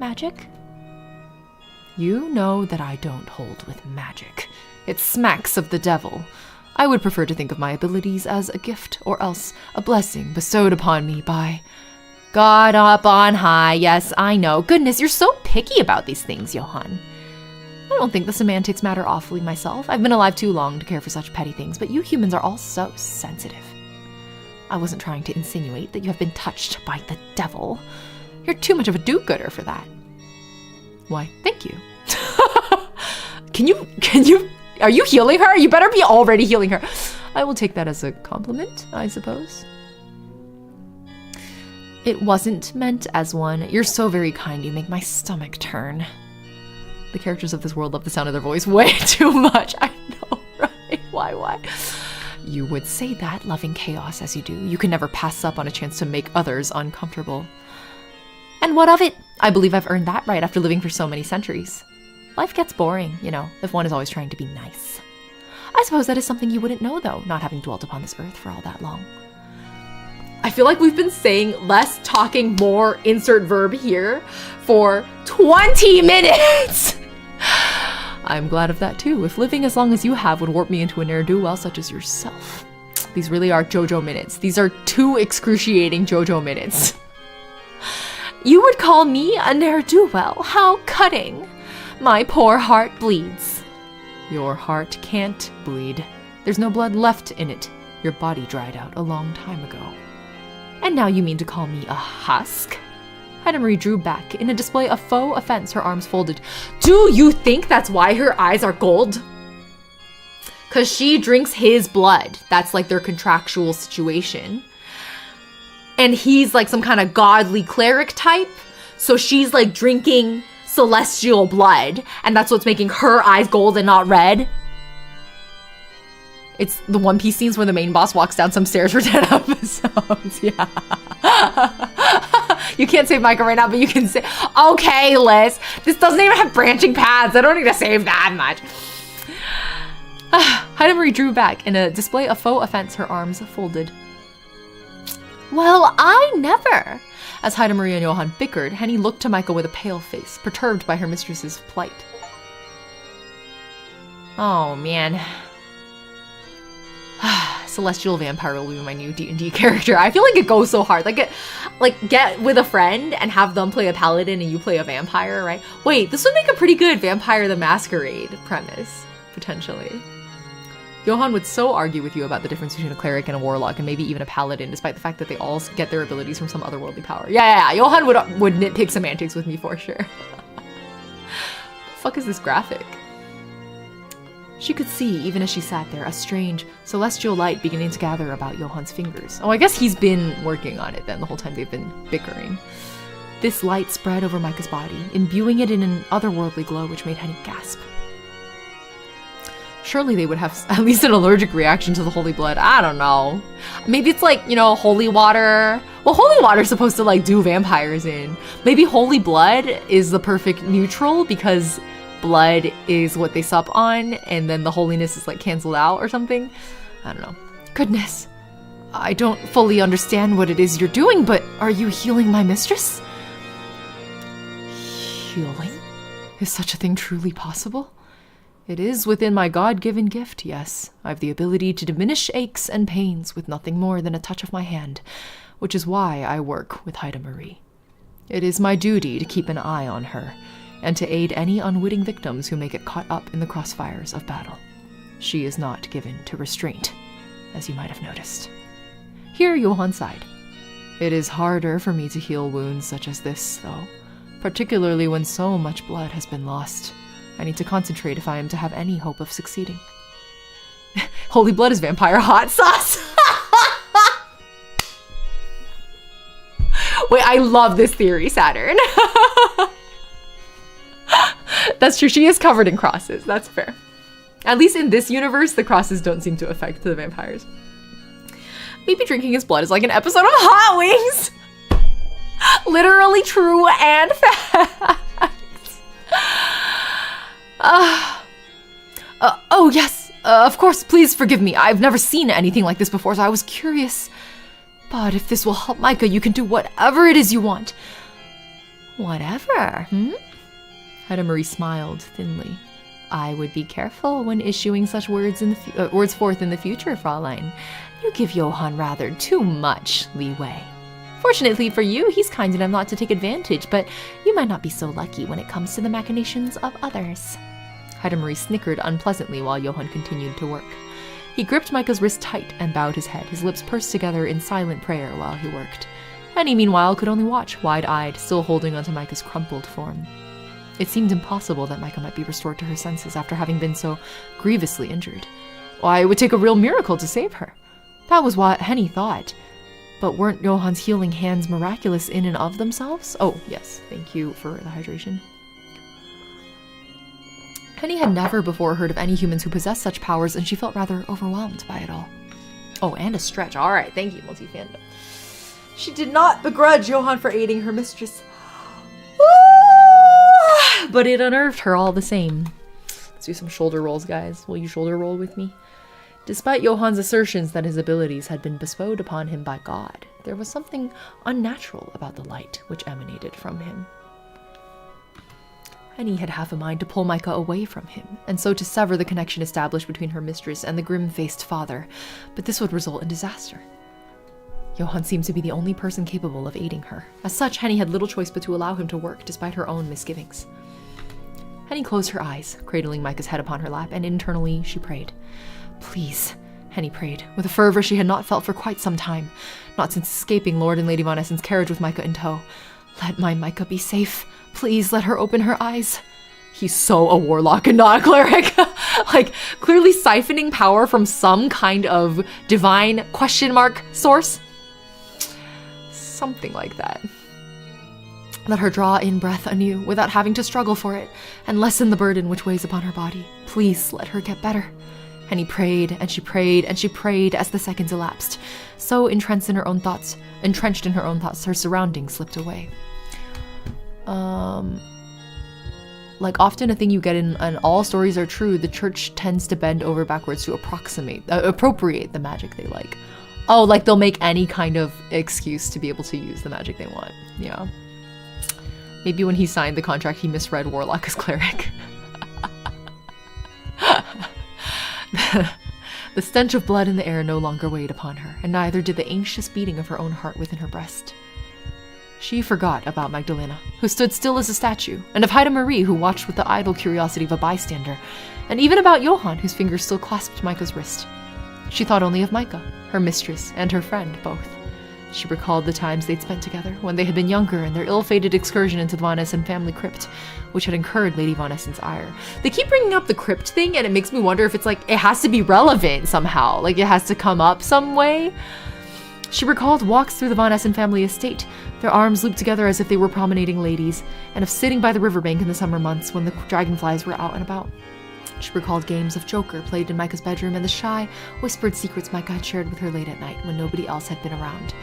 magic? You know that I don't hold with magic. It smacks of the devil. I would prefer to think of my abilities as a gift, or else a blessing bestowed upon me by God up on high. Yes, I know. Goodness, you're so picky about these things, Johann. I don't think the semantics matter awfully myself. I've been alive too long to care for such petty things, but you humans are all so sensitive. I wasn't trying to insinuate that you have been touched by the devil. You're too much of a do-gooder for that. Why, thank you. Are you healing her? You better be already healing her. I will take that as a compliment, I suppose. It wasn't meant as one. You're so very kind, you make my stomach turn. The characters of this world love the sound of their voice way too much. I know, right? Why? You would say that, loving chaos as you do. You can never pass up on a chance to make others uncomfortable. And what of it? I believe I've earned that right after living for so many centuries. Life gets boring, you know, if one is always trying to be nice. I suppose that is something you wouldn't know, though, not having dwelt upon this earth for all that long. I feel like we've been saying less talking, more insert verb here for 20 minutes! I'm glad of that too. If living as long as you have would warp me into a ne'er-do-well such as yourself. These really are JoJo minutes. These are 2 excruciating JoJo minutes. You would call me a ne'er-do-well? How cutting! My poor heart bleeds. Your heart can't bleed. There's no blood left in it. Your body dried out a long time ago. And now you mean to call me a husk? Hidemarie drew back. In a display of faux offense, her arms folded. Do you think that's why her eyes are gold? 'Cause she drinks his blood. That's like their contractual situation. And he's like some kind of godly cleric type. So she's like drinking celestial blood. And that's what's making her eyes gold and not red. It's the One Piece scenes where the main boss walks down some stairs for 10 episodes. Yeah. You can't save Micah right now, but you can say, okay, Liz, this doesn't even have branching paths. I don't need to save that much. Hidemarie drew back. In a display of faux offense, her arms folded. Well, I never. As Hidemarie and Johann bickered, Henny looked to Micah with a pale face, perturbed by her mistress's plight. Oh, man. Celestial Vampire will be my new D&D character. I feel like it goes so hard. Get with a friend and have them play a paladin and you play a vampire, right? Wait, this would make a pretty good Vampire the Masquerade premise, potentially. Johann would so argue with you about the difference between a cleric and a warlock and maybe even a paladin, despite the fact that they all get their abilities from some otherworldly power. Yeah. Johann would nitpick semantics with me for sure. The fuck is this graphic? She could see, even as she sat there, a strange, celestial light beginning to gather about Johann's fingers. Oh, I guess he's been working on it then the whole time they've been bickering. This light spread over Micah's body, imbuing it in an otherworldly glow which made Henny gasp. Surely they would have at least an allergic reaction to the holy blood. I don't know. Maybe it's like, you know, holy water. Well, holy water is supposed to like do vampires in. Maybe holy blood is the perfect neutral because blood is what they sup on and then the holiness is like canceled out or something. I don't know. Goodness. I don't fully understand what it is you're doing, but are you healing my mistress? Healing? Is such a thing truly possible? It is within my God-given gift, yes. I have the ability to diminish aches and pains with nothing more than a touch of my hand, which is why I work with Haida Marie. It is my duty to keep an eye on her, and to aid any unwitting victims who may get caught up in the crossfires of battle. She is not given to restraint, as you might have noticed. Here Johann sighed. It is harder for me to heal wounds such as this, though, particularly when so much blood has been lost. I need to concentrate if I am to have any hope of succeeding. Holy blood is vampire hot sauce! Wait, I love this theory, Saturn. That's true, she is covered in crosses, that's fair. At least in this universe, the crosses don't seem to affect the vampires. Maybe drinking his blood is like an episode of Hot Wings! Literally true and fact. Oh yes, of course, please forgive me. I've never seen anything like this before, so I was curious. But if this will help Micah, you can do whatever it is you want. Whatever, Haida Marie smiled thinly. I would be careful when issuing such words forth in the future, Fräulein. You give Johann rather too much leeway. Fortunately for you, he's kind enough not to take advantage, but you might not be so lucky when it comes to the machinations of others. Haida Marie snickered unpleasantly while Johann continued to work. He gripped Micah's wrist tight and bowed his head, his lips pursed together in silent prayer while he worked. Henny, meanwhile, could only watch, wide-eyed, still holding onto Micah's crumpled form. It seemed impossible that Micah might be restored to her senses after having been so grievously injured. Why, it would take a real miracle to save her. That was what Henny thought. But weren't Johann's healing hands miraculous in and of themselves? Oh, yes, thank you for the hydration. Henny had never before heard of any humans who possessed such powers, and she felt rather overwhelmed by it all. Oh, and a stretch. All right, thank you, multi-fandom. She did not begrudge Johann for aiding her mistress. But it unnerved her all the same. Let's do some shoulder rolls, guys. Will you shoulder roll with me? Despite Johann's assertions that his abilities had been bestowed upon him by God, there was something unnatural about the light which emanated from him. Henny had half a mind to pull Micah away from him, and so to sever the connection established between her mistress and the grim-faced father, but this would result in disaster. Johann seemed to be the only person capable of aiding her. As such, Henny had little choice but to allow him to work, despite her own misgivings. Henny closed her eyes, cradling Micah's head upon her lap, and internally she prayed. Please, Henny prayed, with a fervor she had not felt for quite some time, not since escaping Lord and Lady Von Essen's carriage with Micah in tow. Let my Micah be safe. Please let her open her eyes. He's so a warlock and not a cleric. Like, clearly siphoning power from some kind of divine ? Source. Something like that. Let her draw in breath anew without having to struggle for it, and lessen the burden which weighs upon her body. Please let her get better. And he prayed, and she prayed, and she prayed as the seconds elapsed. So entrenched in her own thoughts, her surroundings slipped away. Like often a thing you get in, and all stories are true, the church tends to bend over backwards to appropriate the magic they like. Oh, like they'll make any kind of excuse to be able to use the magic they want. Yeah. Maybe when he signed the contract, he misread warlock as cleric. The stench of blood in the air no longer weighed upon her, and neither did the anxious beating of her own heart within her breast. She forgot about Magdalena, who stood still as a statue, and of Haida Marie, who watched with the idle curiosity of a bystander, and even about Johann, whose fingers still clasped Micah's wrist. She thought only of Micah, her mistress, and her friend, both. She recalled the times they'd spent together, when they had been younger, and their ill-fated excursion into the Von Essen family crypt, which had incurred Lady Von Essen's ire. They keep bringing up the crypt thing, and it makes me wonder if it's like, it has to be relevant somehow, like it has to come up some way. She recalled walks through the Von Essen family estate, their arms looped together as if they were promenading ladies, and of sitting by the riverbank in the summer months when the dragonflies were out and about. She recalled games of Joker played in Micah's bedroom and the shy, whispered secrets Micah had shared with her late at night when nobody else had been around.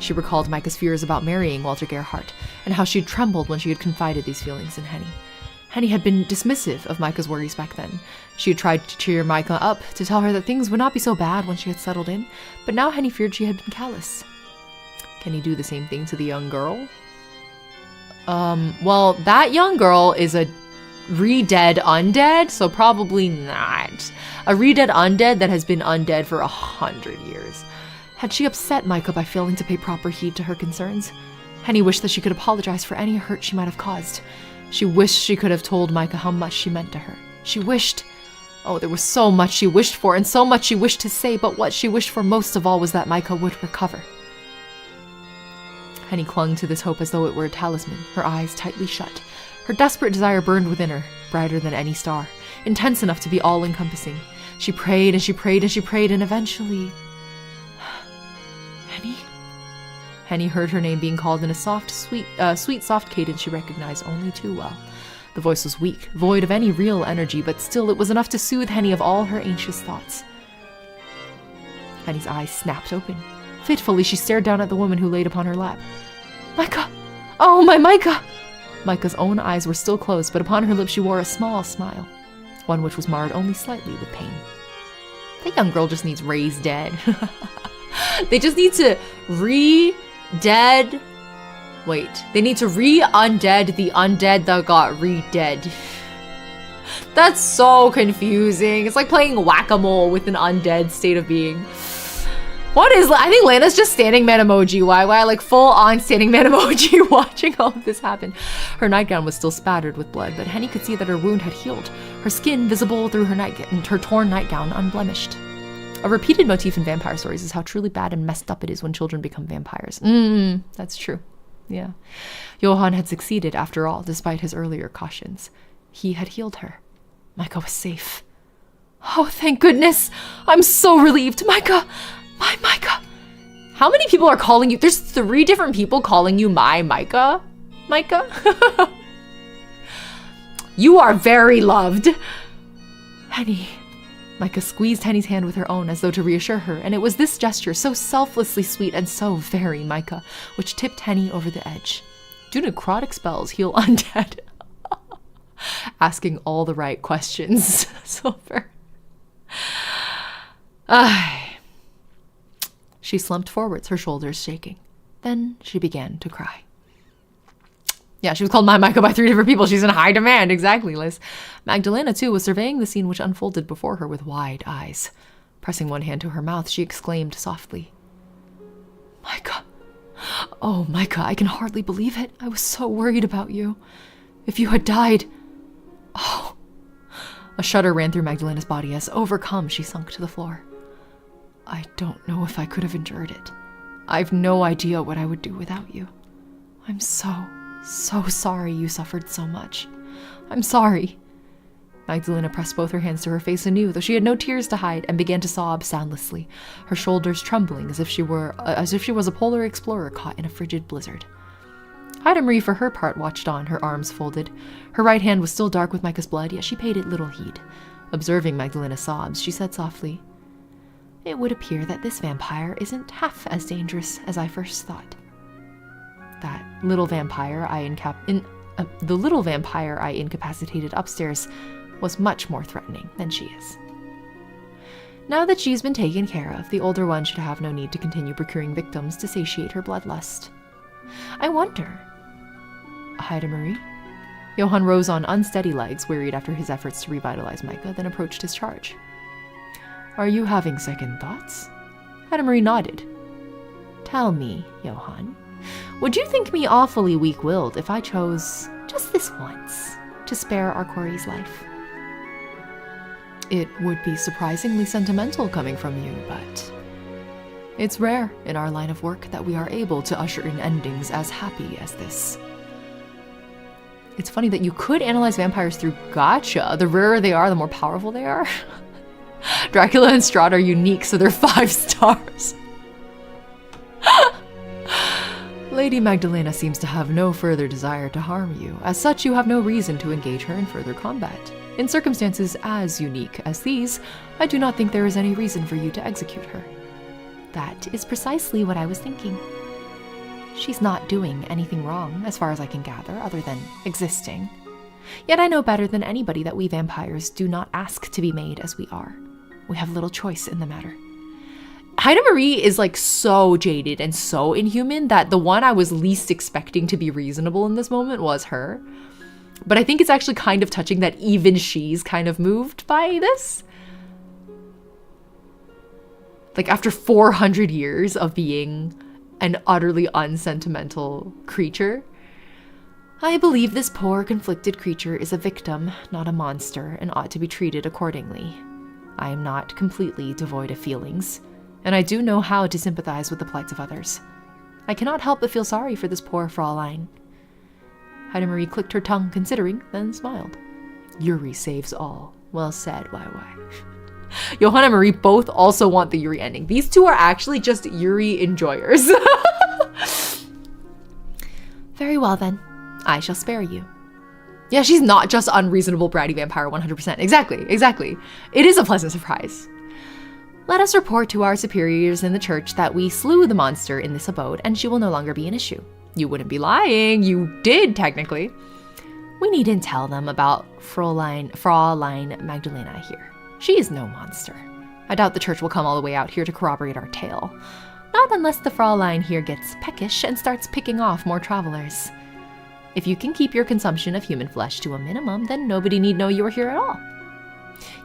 She recalled Micah's fears about marrying Walter Gerhardt and how she had trembled when she had confided these feelings in Henny. Henny had been dismissive of Micah's worries back then. She had tried to cheer Micah up, to tell her that things would not be so bad when she had settled in, but now Henny feared she had been callous. Can he do the same thing to the young girl? Well, that young girl is a re-dead undead, so probably not. A re-dead undead that has been undead for 100 years. Had she upset Micah by failing to pay proper heed to her concerns? Henny wished that she could apologize for any hurt she might have caused. She wished she could have told Micah how much she meant to her. She wished... Oh, there was so much she wished for, and so much she wished to say, but what she wished for most of all was that Micah would recover. Henny clung to this hope as though it were a talisman, her eyes tightly shut. Her desperate desire burned within her, brighter than any star, intense enough to be all-encompassing. She prayed and she prayed and she prayed, and eventually... Henny? Henny heard her name being called in a soft, sweet, soft cadence she recognized only too well. The voice was weak, void of any real energy, but still it was enough to soothe Henny of all her anxious thoughts. Henny's eyes snapped open. Fitfully, she stared down at the woman who laid upon her lap. Micah! Oh, my Micah! Micah's own eyes were still closed, but upon her lips she wore a small smile, one which was marred only slightly with pain. That young girl just needs raised dead. They just need to re-dead... Wait, they need to re-undead the undead that got re-dead. That's so confusing. It's like playing whack-a-mole with an undead state of being. What is... I think Lana's just standing man emoji. Why like full-on standing man emoji watching all of this happen. Her nightgown was still spattered with blood, but Henny could see that her wound had healed. Her skin visible through her torn nightgown unblemished. A repeated motif in vampire stories is how truly bad and messed up it is when children become vampires. That's true. Yeah. Johann had succeeded after all, despite his earlier cautions. He had healed her. Micah was safe. Oh, thank goodness. I'm so relieved. Micah! My Micah! How many people are calling you? There's 3 different people calling you my Micah? Micah? You are very loved. Henny. Micah squeezed Henny's hand with her own as though to reassure her, and it was this gesture, so selflessly sweet and so very Micah, which tipped Henny over the edge. Do necrotic spells heal undead? Asking all the right questions. Silver. She slumped forwards, her shoulders shaking. Then she began to cry. Yeah, she was called my Micah by 3 different people. She's in high demand. Exactly, Liz. Magdalena, too, was surveying the scene which unfolded before her with wide eyes. Pressing one hand to her mouth, she exclaimed softly, Micah! Oh, Micah, I can hardly believe it. I was so worried about you. If you had died... Oh... A shudder ran through Magdalena's body as, overcome, she sunk to the floor. I don't know if I could have endured it. I've no idea what I would do without you. I'm so sorry you suffered so much. I'm sorry. Magdalena pressed both her hands to her face anew, though she had no tears to hide, and began to sob soundlessly, her shoulders trembling as if she was a polar explorer caught in a frigid blizzard. Ida Marie, for her part, watched on, her arms folded. Her right hand was still dark with Micah's blood, yet she paid it little heed. Observing Magdalena's sobs, she said softly, It would appear that this vampire isn't half as dangerous as I first thought. That little vampire the little vampire I incapacitated upstairs was much more threatening than she is. Now that she's been taken care of, the older one should have no need to continue procuring victims to satiate her bloodlust. I wonder... Ida Marie? Johann rose on unsteady legs, wearied after his efforts to revitalize Micah, then approached his charge. Are you having second thoughts? Ida Marie nodded. Tell me, Johann, would you think me awfully weak-willed if I chose, just this once, to spare our Corey's life? It would be surprisingly sentimental coming from you, but it's rare in our line of work that we are able to usher in endings as happy as this. It's funny that you could analyze vampires through gacha. The rarer they are, the more powerful they are. Dracula and Strahd are unique, so they're 5 stars. Lady Magdalena seems to have no further desire to harm you. As such, you have no reason to engage her in further combat. In circumstances as unique as these, I do not think there is any reason for you to execute her. That is precisely what I was thinking. She's not doing anything wrong, as far as I can gather, other than existing. Yet I know better than anybody that we vampires do not ask to be made as we are. We have little choice in the matter. Haida Marie is like so jaded and so inhuman that the one I was least expecting to be reasonable in this moment was her. But I think it's actually kind of touching that even she's kind of moved by this. Like after 400 years of being an utterly unsentimental creature, I believe this poor conflicted creature is a victim, not a monster, and ought to be treated accordingly. I am not completely devoid of feelings, and I do know how to sympathize with the plights of others. I cannot help but feel sorry for this poor Fraulein. Haida Marie clicked her tongue, considering, then smiled. Yuri saves all. Well said, YY. Johanna Marie both also want the Yuri ending. These two are actually just Yuri enjoyers. Very well then. I shall spare you. Yeah, she's not just unreasonable bratty vampire 100%. Exactly. It is a pleasant surprise. Let us report to our superiors in the church that we slew the monster in this abode, and she will no longer be an issue. You wouldn't be lying. You did, technically. We needn't tell them about Fraulein Magdalena here. She is no monster. I doubt the church will come all the way out here to corroborate our tale. Not unless the Fraulein here gets peckish and starts picking off more travelers. If you can keep your consumption of human flesh to a minimum, then nobody need know you are here at all.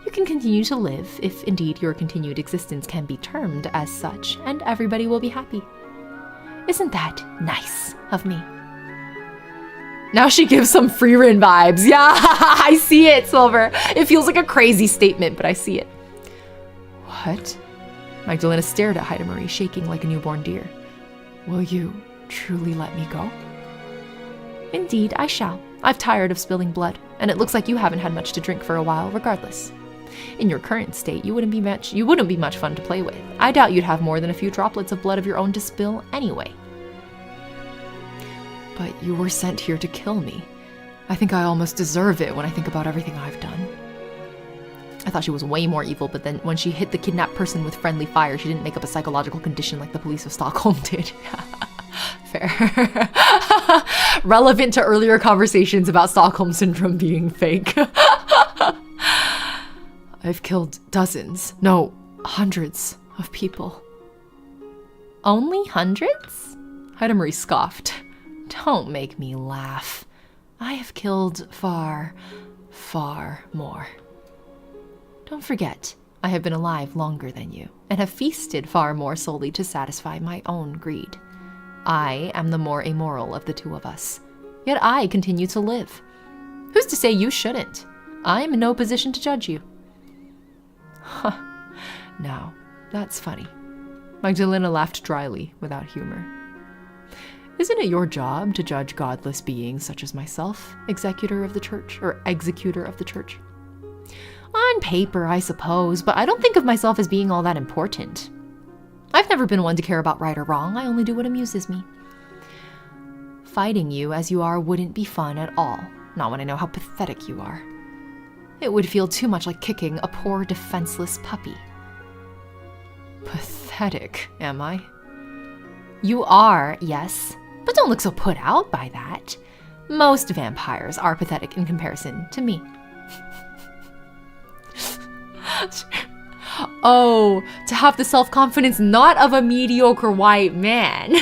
You can continue to live, if indeed your continued existence can be termed as such, and everybody will be happy. Isn't that nice of me? Now she gives some Freerin vibes. Yeah, I see it, Silver. It feels like a crazy statement, but I see it. What? Magdalena stared at Haida Marie, shaking like a newborn deer. Will you truly let me go? Indeed, I shall. I've tired of spilling blood, and it looks like you haven't had much to drink for a while, regardless. In your current state, you wouldn't be much fun to play with. I doubt you'd have more than a few droplets of blood of your own to spill anyway. But you were sent here to kill me. I think I almost deserve it when I think about everything I've done. I thought she was way more evil, but then when she hit the kidnapped person with friendly fire, she didn't make up a psychological condition like the police of Stockholm did. Fair. Relevant to earlier conversations about Stockholm Syndrome being fake. I've killed dozens, no, hundreds of people. Only hundreds? Haida Marie scoffed. Don't make me laugh. I have killed far, far more. Don't forget, I have been alive longer than you, and have feasted far more solely to satisfy my own greed. I am the more amoral of the two of us, yet I continue to live. Who's to say you shouldn't? I am in no position to judge you. Huh. Now, that's funny. Magdalena laughed dryly, without humor. Isn't it your job to judge godless beings such as myself, executor of the church? On paper, I suppose, but I don't think of myself as being all that important. I've never been one to care about right or wrong. I only do what amuses me. Fighting you as you are wouldn't be fun at all, not when I know how pathetic you are. It would feel too much like kicking a poor, defenseless puppy. Pathetic, am I? You are, yes, but don't look so put out by that. Most vampires are pathetic in comparison to me. Oh, to have the self-confidence not of a mediocre white man,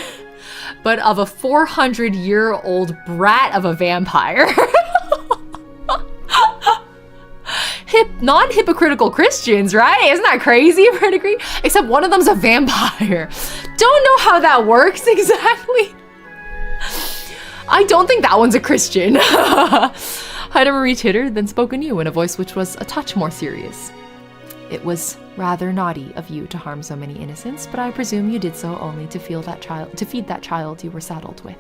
but of a 400-year-old brat of a vampire. Non-hypocritical Christians, right? Isn't that crazy? Everyone agree? Except one of them's a vampire. Don't know how that works exactly. I don't think that one's a Christian. Haida Marie tittered, then spoke anew in a voice which was a touch more serious. It was rather naughty of you to harm so many innocents, but I presume you did so only to feed that child you were saddled with.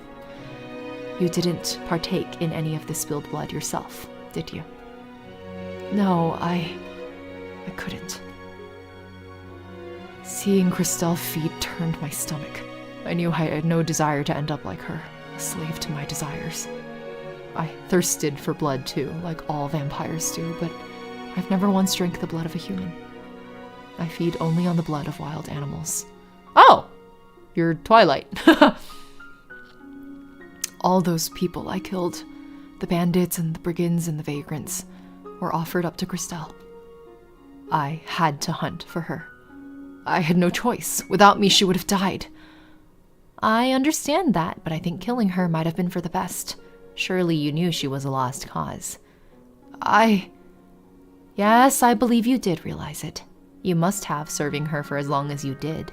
You didn't partake in any of the spilled blood yourself, did you? No, I couldn't. Seeing Christelle feed turned my stomach. I knew I had no desire to end up like her, a slave to my desires. I thirsted for blood too, like all vampires do, but I've never once drank the blood of a human. I feed only on the blood of wild animals. Oh! You're Twilight. All those people I killed, the bandits and the brigands and the vagrants, were offered up to Christelle. I had to hunt for her. I had no choice. Without me, she would have died. I understand that, but I think killing her might have been for the best. Surely you knew she was a lost cause. Yes, I believe you did realize it. You must have, serving her for as long as you did.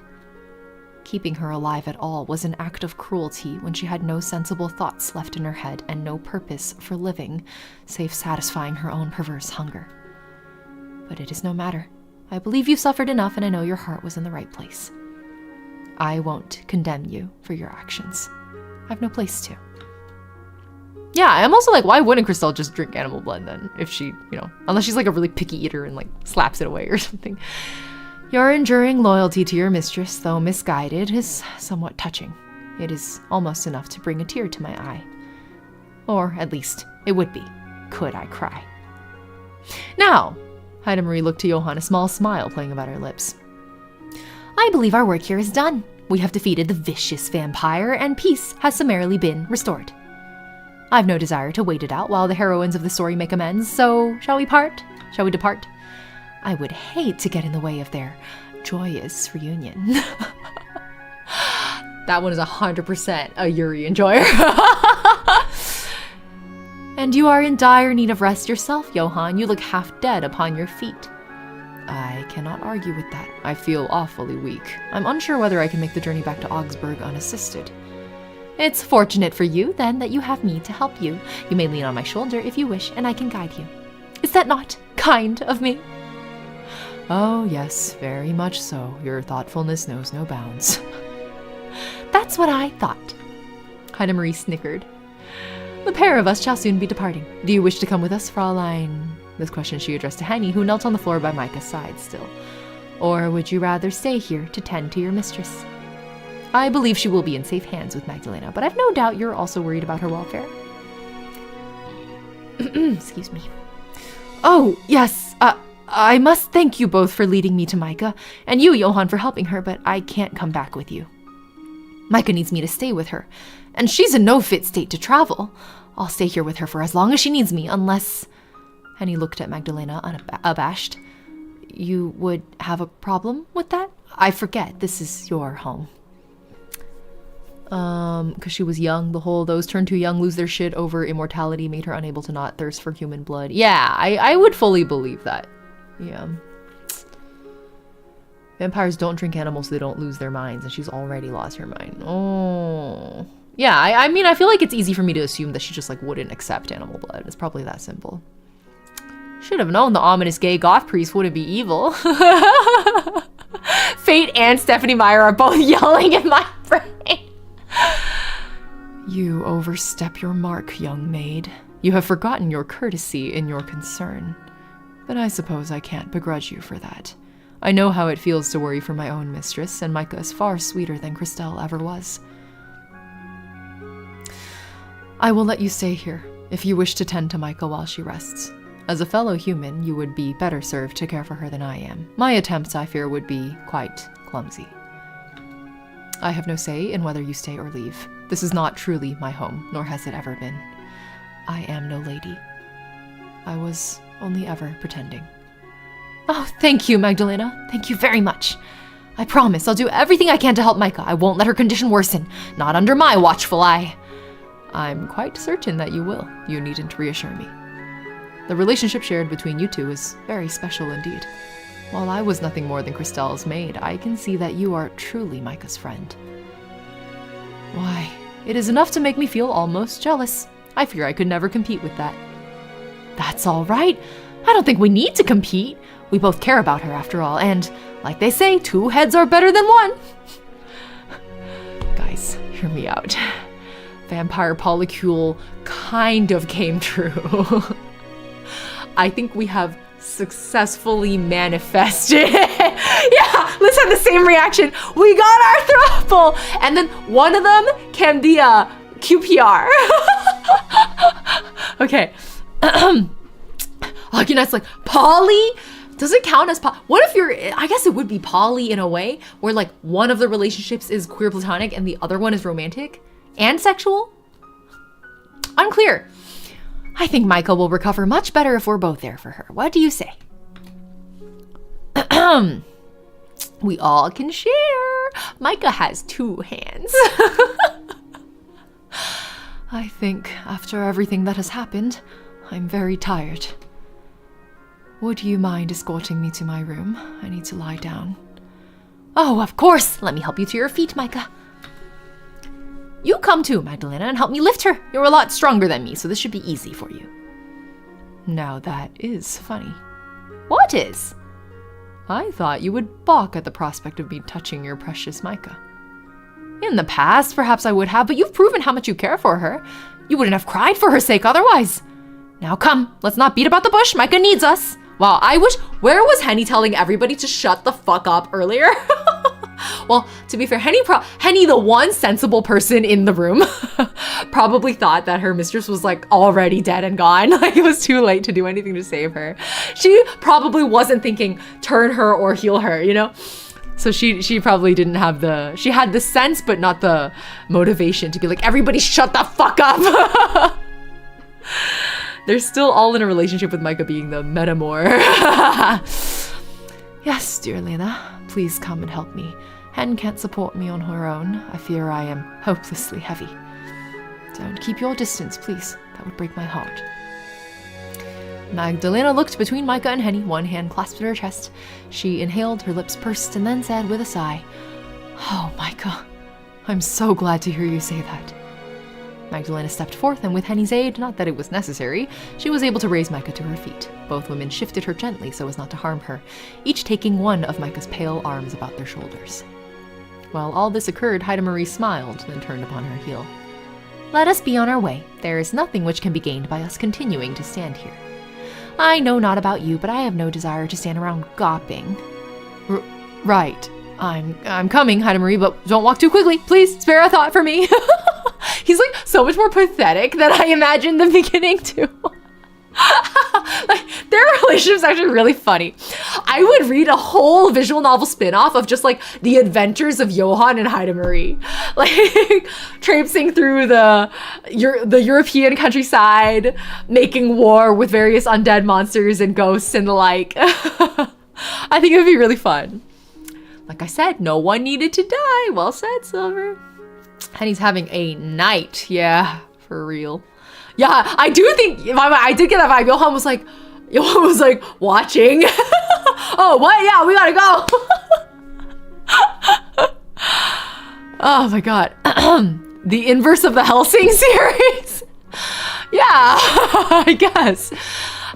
Keeping her alive at all was an act of cruelty when she had no sensible thoughts left in her head and no purpose for living, save satisfying her own perverse hunger. But it is no matter. I believe you suffered enough, and I know your heart was in the right place. I won't condemn you for your actions. I've no place to. Yeah, I'm also like, why wouldn't Christelle just drink animal blood then? If she, unless she's like a really picky eater and like slaps it away or something. Your enduring loyalty to your mistress, though misguided, is somewhat touching. It is almost enough to bring a tear to my eye. Or, at least, it would be, could I cry. Now, Heidemarie looked to Johann, a small smile playing about her lips. I believe our work here is done. We have defeated the vicious vampire, and peace has summarily been restored. I've no desire to wait it out while the heroines of the story make amends, so shall we part? Shall we depart? I would hate to get in the way of their joyous reunion. That one is 100% a Yuri enjoyer. And you are in dire need of rest yourself, Johann. You look half dead upon your feet. I cannot argue with that. I feel awfully weak. I'm unsure whether I can make the journey back to Augsburg unassisted. It's fortunate for you, then, that you have me to help you. You may lean on my shoulder if you wish, and I can guide you. Is that not kind of me? Oh, yes, very much so. Your thoughtfulness knows no bounds. That's what I thought. Heidemarie snickered. The pair of us shall soon be departing. Do you wish to come with us, Fräulein? This question she addressed to Henny, who knelt on the floor by Micah's side still. Or would you rather stay here to tend to your mistress? I believe she will be in safe hands with Magdalena, but I've no doubt you're also worried about her welfare. Excuse me. Oh, yes, I must thank you both for leading me to Micah, and you, Johann, for helping her, but I can't come back with you. Micah needs me to stay with her, and she's in no fit state to travel. I'll stay here with her for as long as she needs me, unless... And he looked at Magdalena unabashed. You would have a problem with that? I forget, this is your home. Because she was young, those turned too young, lose their shit over immortality, made her unable to not thirst for human blood. Yeah, I would fully believe that. Yeah. Vampires don't drink animals so they don't lose their minds, and she's already lost her mind. Oh. Yeah, I mean, I feel like it's easy for me to assume that she just, like, wouldn't accept animal blood. It's probably that simple. Should have known the ominous gay goth priest wouldn't be evil. Fate and Stephanie Meyer are both yelling in my brain. You overstep your mark, young maid. You have forgotten your courtesy in your concern. But I suppose I can't begrudge you for that. I know how it feels to worry for my own mistress, and Micah is far sweeter than Christelle ever was. I will let you stay here, if you wish to tend to Micah while she rests. As a fellow human, you would be better served to care for her than I am. My attempts, I fear, would be quite clumsy. I have no say in whether you stay or leave. This is not truly my home, nor has it ever been. I am no lady. I was only ever pretending. Oh, thank you, Magdalena. Thank you very much. I promise I'll do everything I can to help Micah. I won't let her condition worsen. Not under my watchful eye. I'm quite certain that you will. You needn't reassure me. The relationship shared between you two is very special indeed. While I was nothing more than Christelle's maid, I can see that you are truly Micah's friend. Why, it is enough to make me feel almost jealous. I fear I could never compete with that. That's all right. I don't think we need to compete. We both care about her after all, and, like they say, 2 heads are better than 1. Guys, hear me out. Vampire polycule kind of came true. I think we have successfully manifested. Yeah, let's have the same reaction. We got our throuple, and then one of them can be a QPR. Okay. Akinet's like, poly? Does it count as what if you're, I guess it would be poly in a way, where like one of the relationships is queer platonic and the other one is romantic and sexual? Unclear. I think Micah will recover much better if we're both there for her. What do you say? We all can share. Micah has 2 hands. I think after everything that has happened, I'm very tired. Would you mind escorting me to my room? I need to lie down. Oh, of course. Let me help you to your feet, Micah. You come too, Magdalena, and help me lift her. You're a lot stronger than me, so this should be easy for you. Now that is funny. What is? I thought you would balk at the prospect of me touching your precious Micah. In the past, perhaps I would have, but you've proven how much you care for her. You wouldn't have cried for her sake otherwise. Now come, let's not beat about the bush. Micah needs us. Wow, where was Henny telling everybody to shut the fuck up earlier? Well, to be fair, Henny, the one sensible person in the room, probably thought that her mistress was like already dead and gone. Like it was too late to do anything to save her. She probably wasn't thinking turn her or heal her, you know? So she probably didn't have she had the sense, but not the motivation to be like, everybody shut the fuck up. They're still all in a relationship with Micah being the metamor. Yes, dear Lena, please come and help me. Hen can't support me on her own. I fear I am hopelessly heavy. Don't keep your distance, please. That would break my heart. Magdalena looked between Micah and Henny, one hand clasped at her chest. She inhaled, her lips pursed, and then said with a sigh, "Oh, Micah, I'm so glad to hear you say that." Magdalena stepped forth, and with Henny's aid, not that it was necessary, she was able to raise Micah to her feet. Both women shifted her gently so as not to harm her, each taking one of Micah's pale arms about their shoulders. While all this occurred, Haida Marie smiled, then turned upon her heel. "Let us be on our way. There is nothing which can be gained by us continuing to stand here. I know not about you, but I have no desire to stand around gawping." Right. I'm coming, Haida Marie, but don't walk too quickly. Please, spare a thought for me. He's like so much more pathetic than I imagined the beginning too. Like, their relationship's actually really funny. I would read a whole visual novel spin-off of just like the adventures of Johan and Haida Marie, like traipsing through the European countryside, making war with various undead monsters and ghosts and the like. I think it would be really fun. Like I said, no one needed to die. Well said, Silver. And he's having a night. Yeah, for real. Yeah, I do think, I did get that vibe. Johan was like watching. Oh, what? Yeah, we gotta go. Oh my god. The inverse of the Helsing series. Yeah, I guess.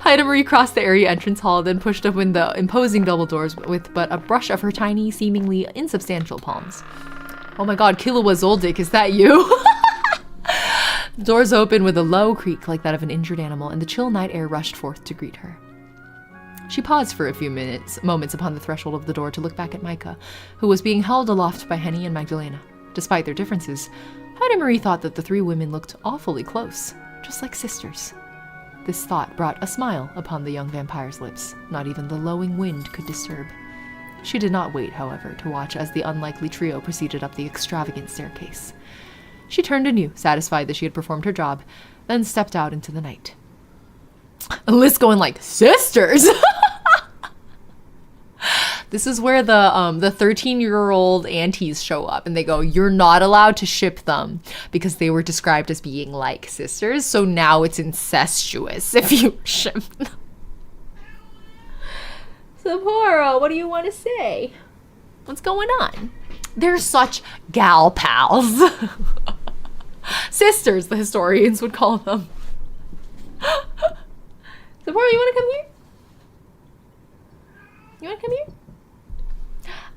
Haida Marie crossed the area entrance hall, then pushed open the imposing double doors with but a brush of her tiny, seemingly insubstantial palms. Oh my god, Killua Zoldyck, is that you? The doors opened with a low creak like that of an injured animal, and the chill night air rushed forth to greet her. She paused for a few moments upon the threshold of the door to look back at Micah, who was being held aloft by Henny and Magdalena. Despite their differences, Haida Marie thought that the 3 women looked awfully close, just like sisters. This thought brought a smile upon the young vampire's lips. Not even the lowing wind could disturb. She did not wait, however, to watch as the unlikely trio proceeded up the extravagant staircase. She turned anew, satisfied that she had performed her job, then stepped out into the night. Liz going like, sisters! This is where the 13-year-old aunties show up, and they go, you're not allowed to ship them because they were described as being like sisters, so now it's incestuous if you ship them. Sapporo, what do you want to say? What's going on? They're such gal pals. Sisters, the historians would call them. Sapporo, you want to come here? You want to come here?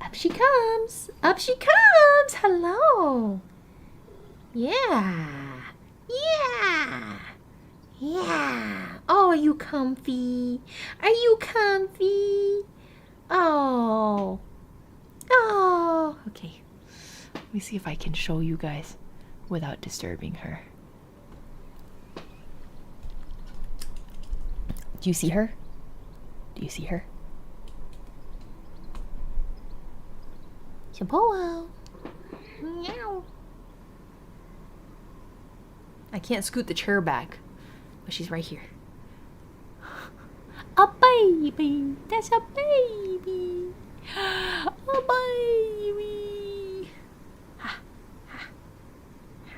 Up she comes. Up she comes. Hello. Yeah. Yeah. Yeah. Oh, are you comfy? Are you comfy? Oh. Oh. Okay. Let me see if I can show you guys without disturbing her. Do you see her? Do you see her? Shapoa. Meow. I can't scoot the chair back, but she's right here. A baby. That's a baby. A baby. Ha, ha, ha.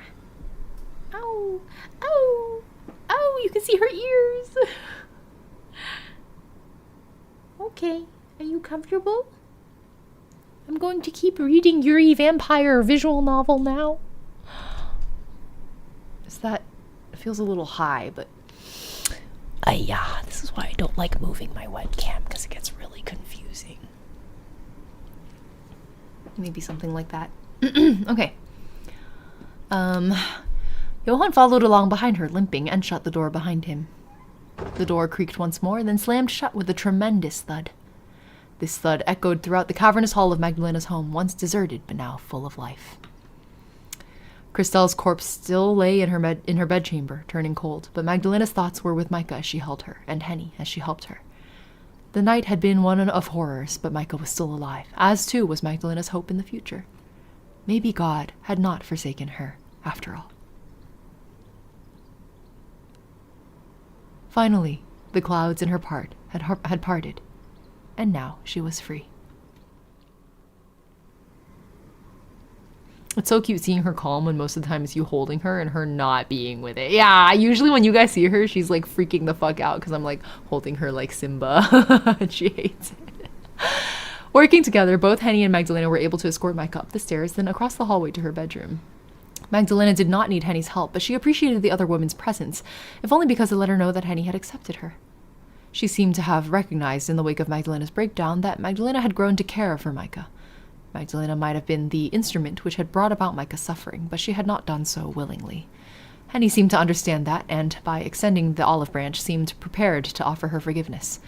Ow. Ow. Oh, you can see her ears. Okay, are you comfortable? I'm going to keep reading Yuri Vampire visual novel now. It feels a little high, but yeah, this is why I don't like moving my webcam, because it gets really confusing. Maybe something like that. Okay. Johann followed along behind her, limping, and shut the door behind him. The door creaked once more, then slammed shut with a tremendous thud. This thud echoed throughout the cavernous hall of Magdalena's home, once deserted but now full of life. Christelle's corpse still lay in her bedchamber, turning cold, but Magdalena's thoughts were with Micah as she held her, and Henny as she helped her. The night had been one of horrors, but Micah was still alive, as too was Magdalena's hope in the future. Maybe God had not forsaken her, after all. Finally, the clouds in her part had parted, and now she was free. It's so cute seeing her calm when most of the time it's you holding her and her not being with it. Yeah, usually when you guys see her, she's like freaking the fuck out because I'm like holding her like Simba and she hates it. Working together, both Henny and Magdalena were able to escort Micah up the stairs, then across the hallway to her bedroom. Magdalena did not need Henny's help, but she appreciated the other woman's presence, if only because it let her know that Henny had accepted her. She seemed to have recognized in the wake of Magdalena's breakdown that Magdalena had grown to care for Micah. Magdalena might have been the instrument which had brought about Micah's suffering, but she had not done so willingly. Henny seemed to understand that, and by extending the olive branch, seemed prepared to offer her forgiveness.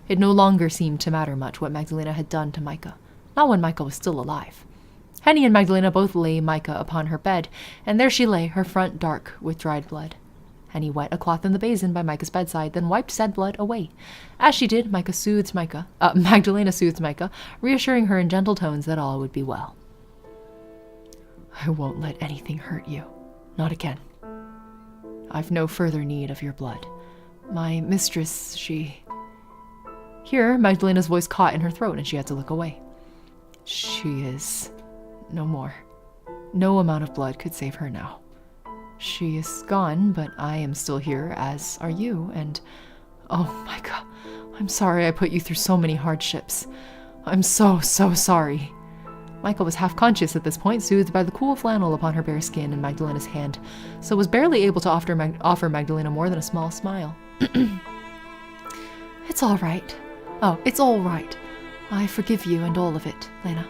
It no longer seemed to matter much what Magdalena had done to Micah, not when Micah was still alive. Henny and Magdalena both lay Micah upon her bed, and there she lay, her front dark with dried blood. Henny wet a cloth in the basin by Micah's bedside, then wiped said blood away. As she did, Magdalena soothed Micah, reassuring her in gentle tones that all would be well. I won't let anything hurt you. Not again. I've no further need of your blood. My mistress, she... Here, Magdalena's voice caught in her throat, and she had to look away. She is no more. No amount of blood could save her now. She is gone, but I am still here, as are you, and... Oh, Micah, I'm sorry I put you through so many hardships. I'm so sorry. Micah was half conscious at this point, soothed by the cool flannel upon her bare skin and Magdalena's hand, so was barely able to offer Magdalena more than a small smile. It's all right. Oh, it's all right. I forgive you and all of it, Lena.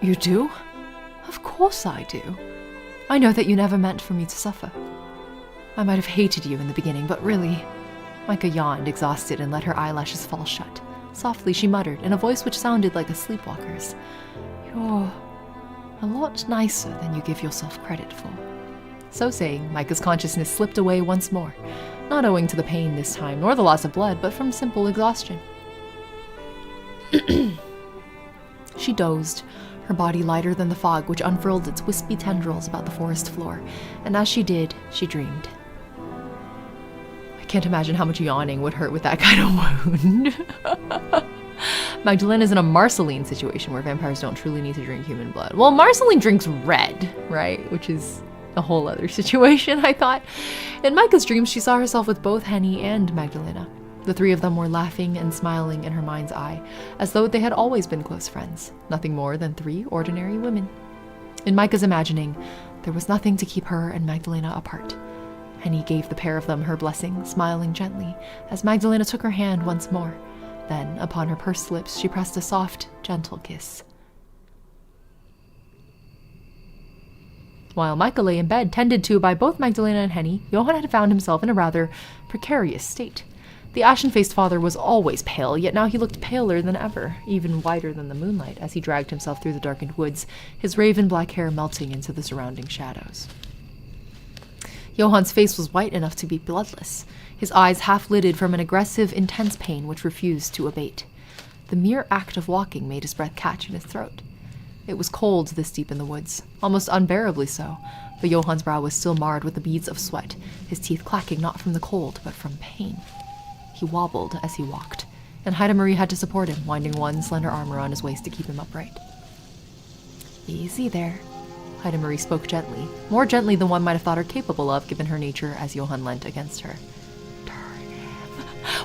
You do? Of course I do. I know that you never meant for me to suffer. I might have hated you in the beginning, but really... Micah yawned, exhausted, and let her eyelashes fall shut. Softly she muttered, in a voice which sounded like a sleepwalker's, You're a lot nicer than you give yourself credit for. So saying, Micah's consciousness slipped away once more, not owing to the pain this time, nor the loss of blood, but from simple exhaustion. She dozed, her body lighter than the fog which unfurled its wispy tendrils about the forest floor, and as she did, she dreamed. I can't imagine how much yawning would hurt with that kind of wound. Magdalena is in a Marceline situation where vampires don't truly need to drink human blood. Well, Marceline drinks red, right? Which is a whole other situation, I thought. In Micah's dreams, she saw herself with both Henny and Magdalena. The three of them were laughing and smiling in her mind's eye, as though they had always been close friends, nothing more than three ordinary women. In Micah's imagining, there was nothing to keep her and Magdalena apart. Henny gave the pair of them her blessing, smiling gently, as Magdalena took her hand once more. Then, upon her pursed lips, she pressed a soft, gentle kiss. While Micah lay in bed, tended to by both Magdalena and Henny, Johann had found himself in a rather precarious state. The ashen-faced father was always pale, yet now he looked paler than ever, even whiter than the moonlight, as he dragged himself through the darkened woods, his raven-black hair melting into the surrounding shadows. Johann's face was white enough to be bloodless, his eyes half-lidded from an aggressive, intense pain which refused to abate. The mere act of walking made his breath catch in his throat. It was cold this deep in the woods, almost unbearably so, but Johann's brow was still marred with the beads of sweat, his teeth clacking not from the cold, but from pain. He wobbled as he walked, and Haida Marie had to support him, winding one slender arm around his waist to keep him upright. Easy there. Haida Marie spoke gently, more gently than one might have thought her capable of, given her nature as Johann leant against her.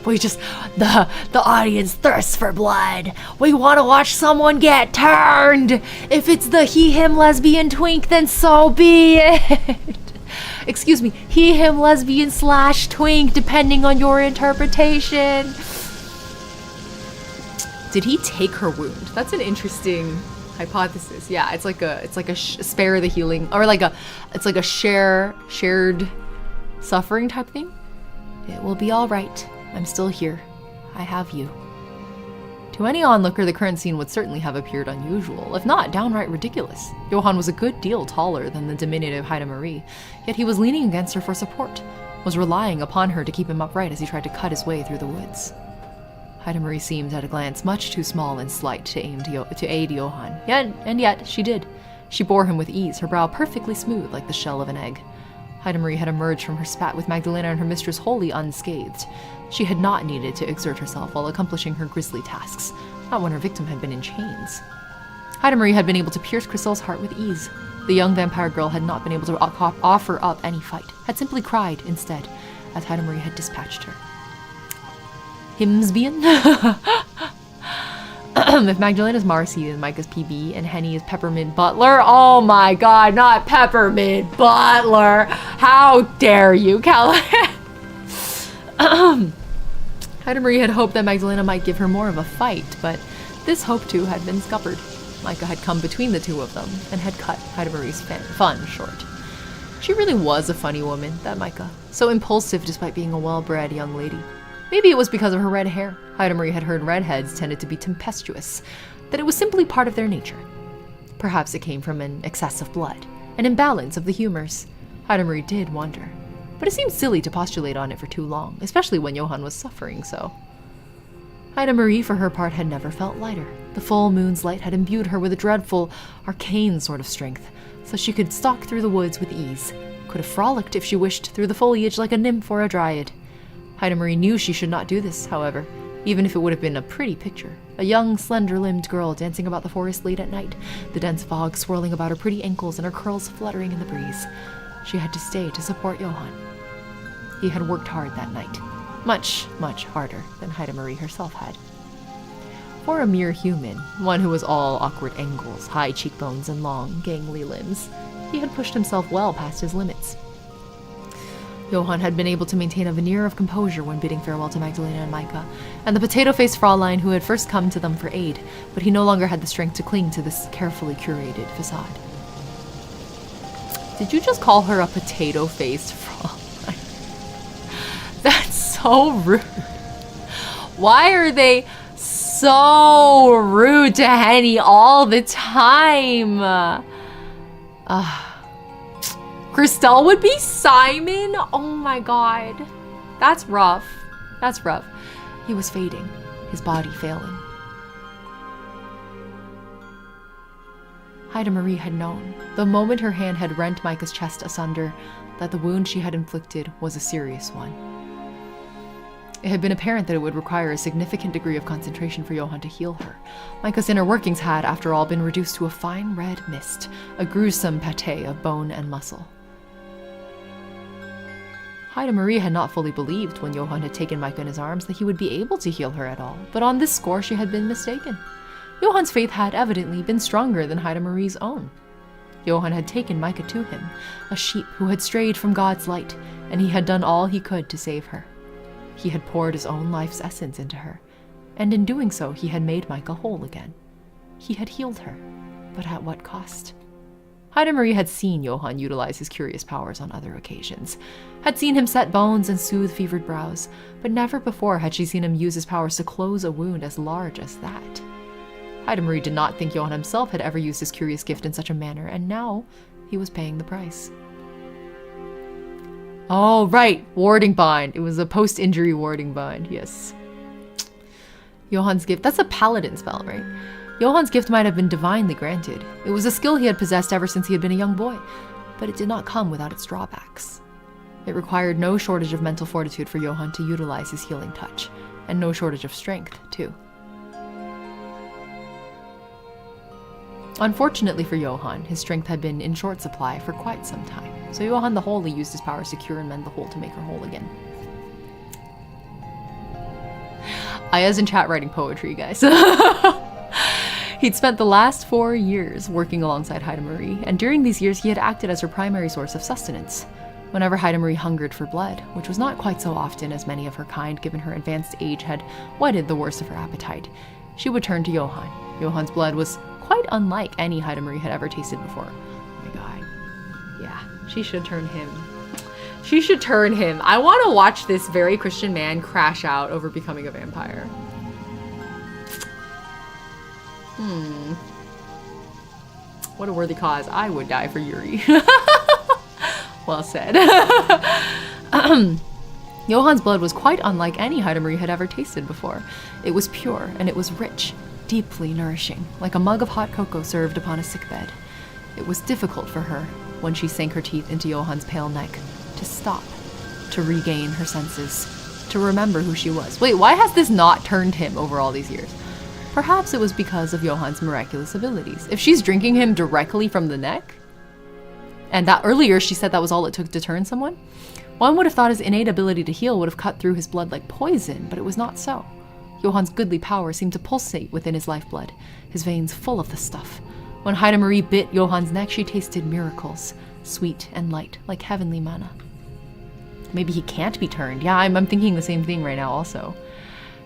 The audience thirsts for blood. We want to watch someone get turned. If it's the he-him lesbian twink, then so be it. Excuse me, he-him lesbian / twink, depending on your interpretation. Did he take her wound? That's an interesting hypothesis. Yeah, it's like a spare the healing, or it's like a shared suffering type thing. It will be all right. I'm still here. I have you. To any onlooker, the current scene would certainly have appeared unusual, if not downright ridiculous. Johann was a good deal taller than the diminutive Haida Marie, yet he was leaning against her for support, was relying upon her to keep him upright as he tried to cut his way through the woods. Haida Marie seemed at a glance much too small and slight to aid Johann, yet she did. She bore him with ease, her brow perfectly smooth like the shell of an egg. Haida Marie had emerged from her spat with Magdalena and her mistress wholly unscathed. She had not needed to exert herself while accomplishing her grisly tasks, not when her victim had been in chains. Haida Marie had been able to pierce Christelle's heart with ease. The young vampire girl had not been able to offer up any fight, had simply cried instead, as Haida Marie had dispatched her. Himsbian? If Magdalena's Marcy and Micah's PB and Henny is Peppermint Butler, oh my god, not Peppermint Butler! How dare you, Callahan! Haida Marie had hoped that Magdalena might give her more of a fight, but this hope too had been scuppered. Micah had come between the two of them and had cut Haida Marie's fun short. She really was a funny woman, that Micah. So impulsive despite being a well-bred young lady. Maybe it was because of her red hair. Haida Marie had heard redheads tended to be tempestuous, that it was simply part of their nature. Perhaps it came from an excess of blood, an imbalance of the humors. Haida Marie did wonder. But it seemed silly to postulate on it for too long, especially when Johann was suffering so. Haida Marie, for her part, had never felt lighter. The full moon's light had imbued her with a dreadful, arcane sort of strength, so she could stalk through the woods with ease, could have frolicked if she wished through the foliage like a nymph or a dryad. Haida Marie knew she should not do this, however, even if it would have been a pretty picture. A young, slender-limbed girl dancing about the forest late at night, the dense fog swirling about her pretty ankles and her curls fluttering in the breeze. She had to stay to support Johann. He had worked hard that night. Much, much harder than Haida Marie herself had. For a mere human, one who was all awkward angles, high cheekbones, and long, gangly limbs, he had pushed himself well past his limits. Johann had been able to maintain a veneer of composure when bidding farewell to Magdalena and Micah, and the potato-faced Fraulein who had first come to them for aid, but he no longer had the strength to cling to this carefully curated facade. Did you just call her a potato-faced Fraulein? That's so rude. Why are they so rude to Henny all the time? Christelle would be Simon? Oh my god. That's rough. That's rough. He was fading, his body failing. Haida Marie had known, the moment her hand had rent Micah's chest asunder, that the wound she had inflicted was a serious one. It had been apparent that it would require a significant degree of concentration for Johann to heal her. Micah's inner workings had, after all, been reduced to a fine red mist, a gruesome pate of bone and muscle. Haida Marie had not fully believed when Johann had taken Micah in his arms that he would be able to heal her at all, but on this score she had been mistaken. Johann's faith had evidently been stronger than Haida Marie's own. Johann had taken Micah to him, a sheep who had strayed from God's light, and he had done all he could to save her. He had poured his own life's essence into her, and in doing so he had made Micah whole again. He had healed her, but at what cost? Haida Marie had seen Johann utilize his curious powers on other occasions, had seen him set bones and soothe fevered brows, but never before had she seen him use his powers to close a wound as large as that. Haida Marie did not think Johann himself had ever used his curious gift in such a manner, and now he was paying the price. Oh, right. Warding bind. It was a post-injury warding bind. Yes. Johan's gift. That's a paladin spell, right? Johan's gift might have been divinely granted. It was a skill he had possessed ever since he had been a young boy, but it did not come without its drawbacks. It required no shortage of mental fortitude for Johan to utilize his healing touch, and no shortage of strength, too. Unfortunately for Johan, his strength had been in short supply for quite some time, so Johan the Holy used his powers to cure and mend the hole to make her whole again. Aya's in chat writing poetry, guys. He'd spent the last 4 years working alongside Haida Marie, and during these years he had acted as her primary source of sustenance. Whenever Haida Marie hungered for blood, which was not quite so often as many of her kind given her advanced age had whetted the worst of her appetite, she would turn to Johan. Johan's blood was quite unlike any Haida Marie had ever tasted before. Oh my god. Yeah, she should turn him. She should turn him. I want to watch this very Christian man crash out over becoming a vampire. What a worthy cause. I would die for Yuri. Well said. Johan's blood was quite unlike any Haida Marie had ever tasted before. It was pure, and it was rich, deeply nourishing, like a mug of hot cocoa served upon a sickbed. It was difficult for her, when she sank her teeth into Johan's pale neck, to stop, to regain her senses, to remember who she was. Wait, why has this not turned him over all these years? Perhaps it was because of Johan's miraculous abilities. If she's drinking him directly from the neck, and that earlier she said that was all it took to turn someone, one would have thought his innate ability to heal would have cut through his blood like poison, but it was not so. Johan's goodly power seemed to pulsate within his lifeblood, his veins full of the stuff. When Haida Marie bit Johan's neck, she tasted miracles, sweet and light, like heavenly manna. Maybe he can't be turned. Yeah, I'm thinking the same thing right now also.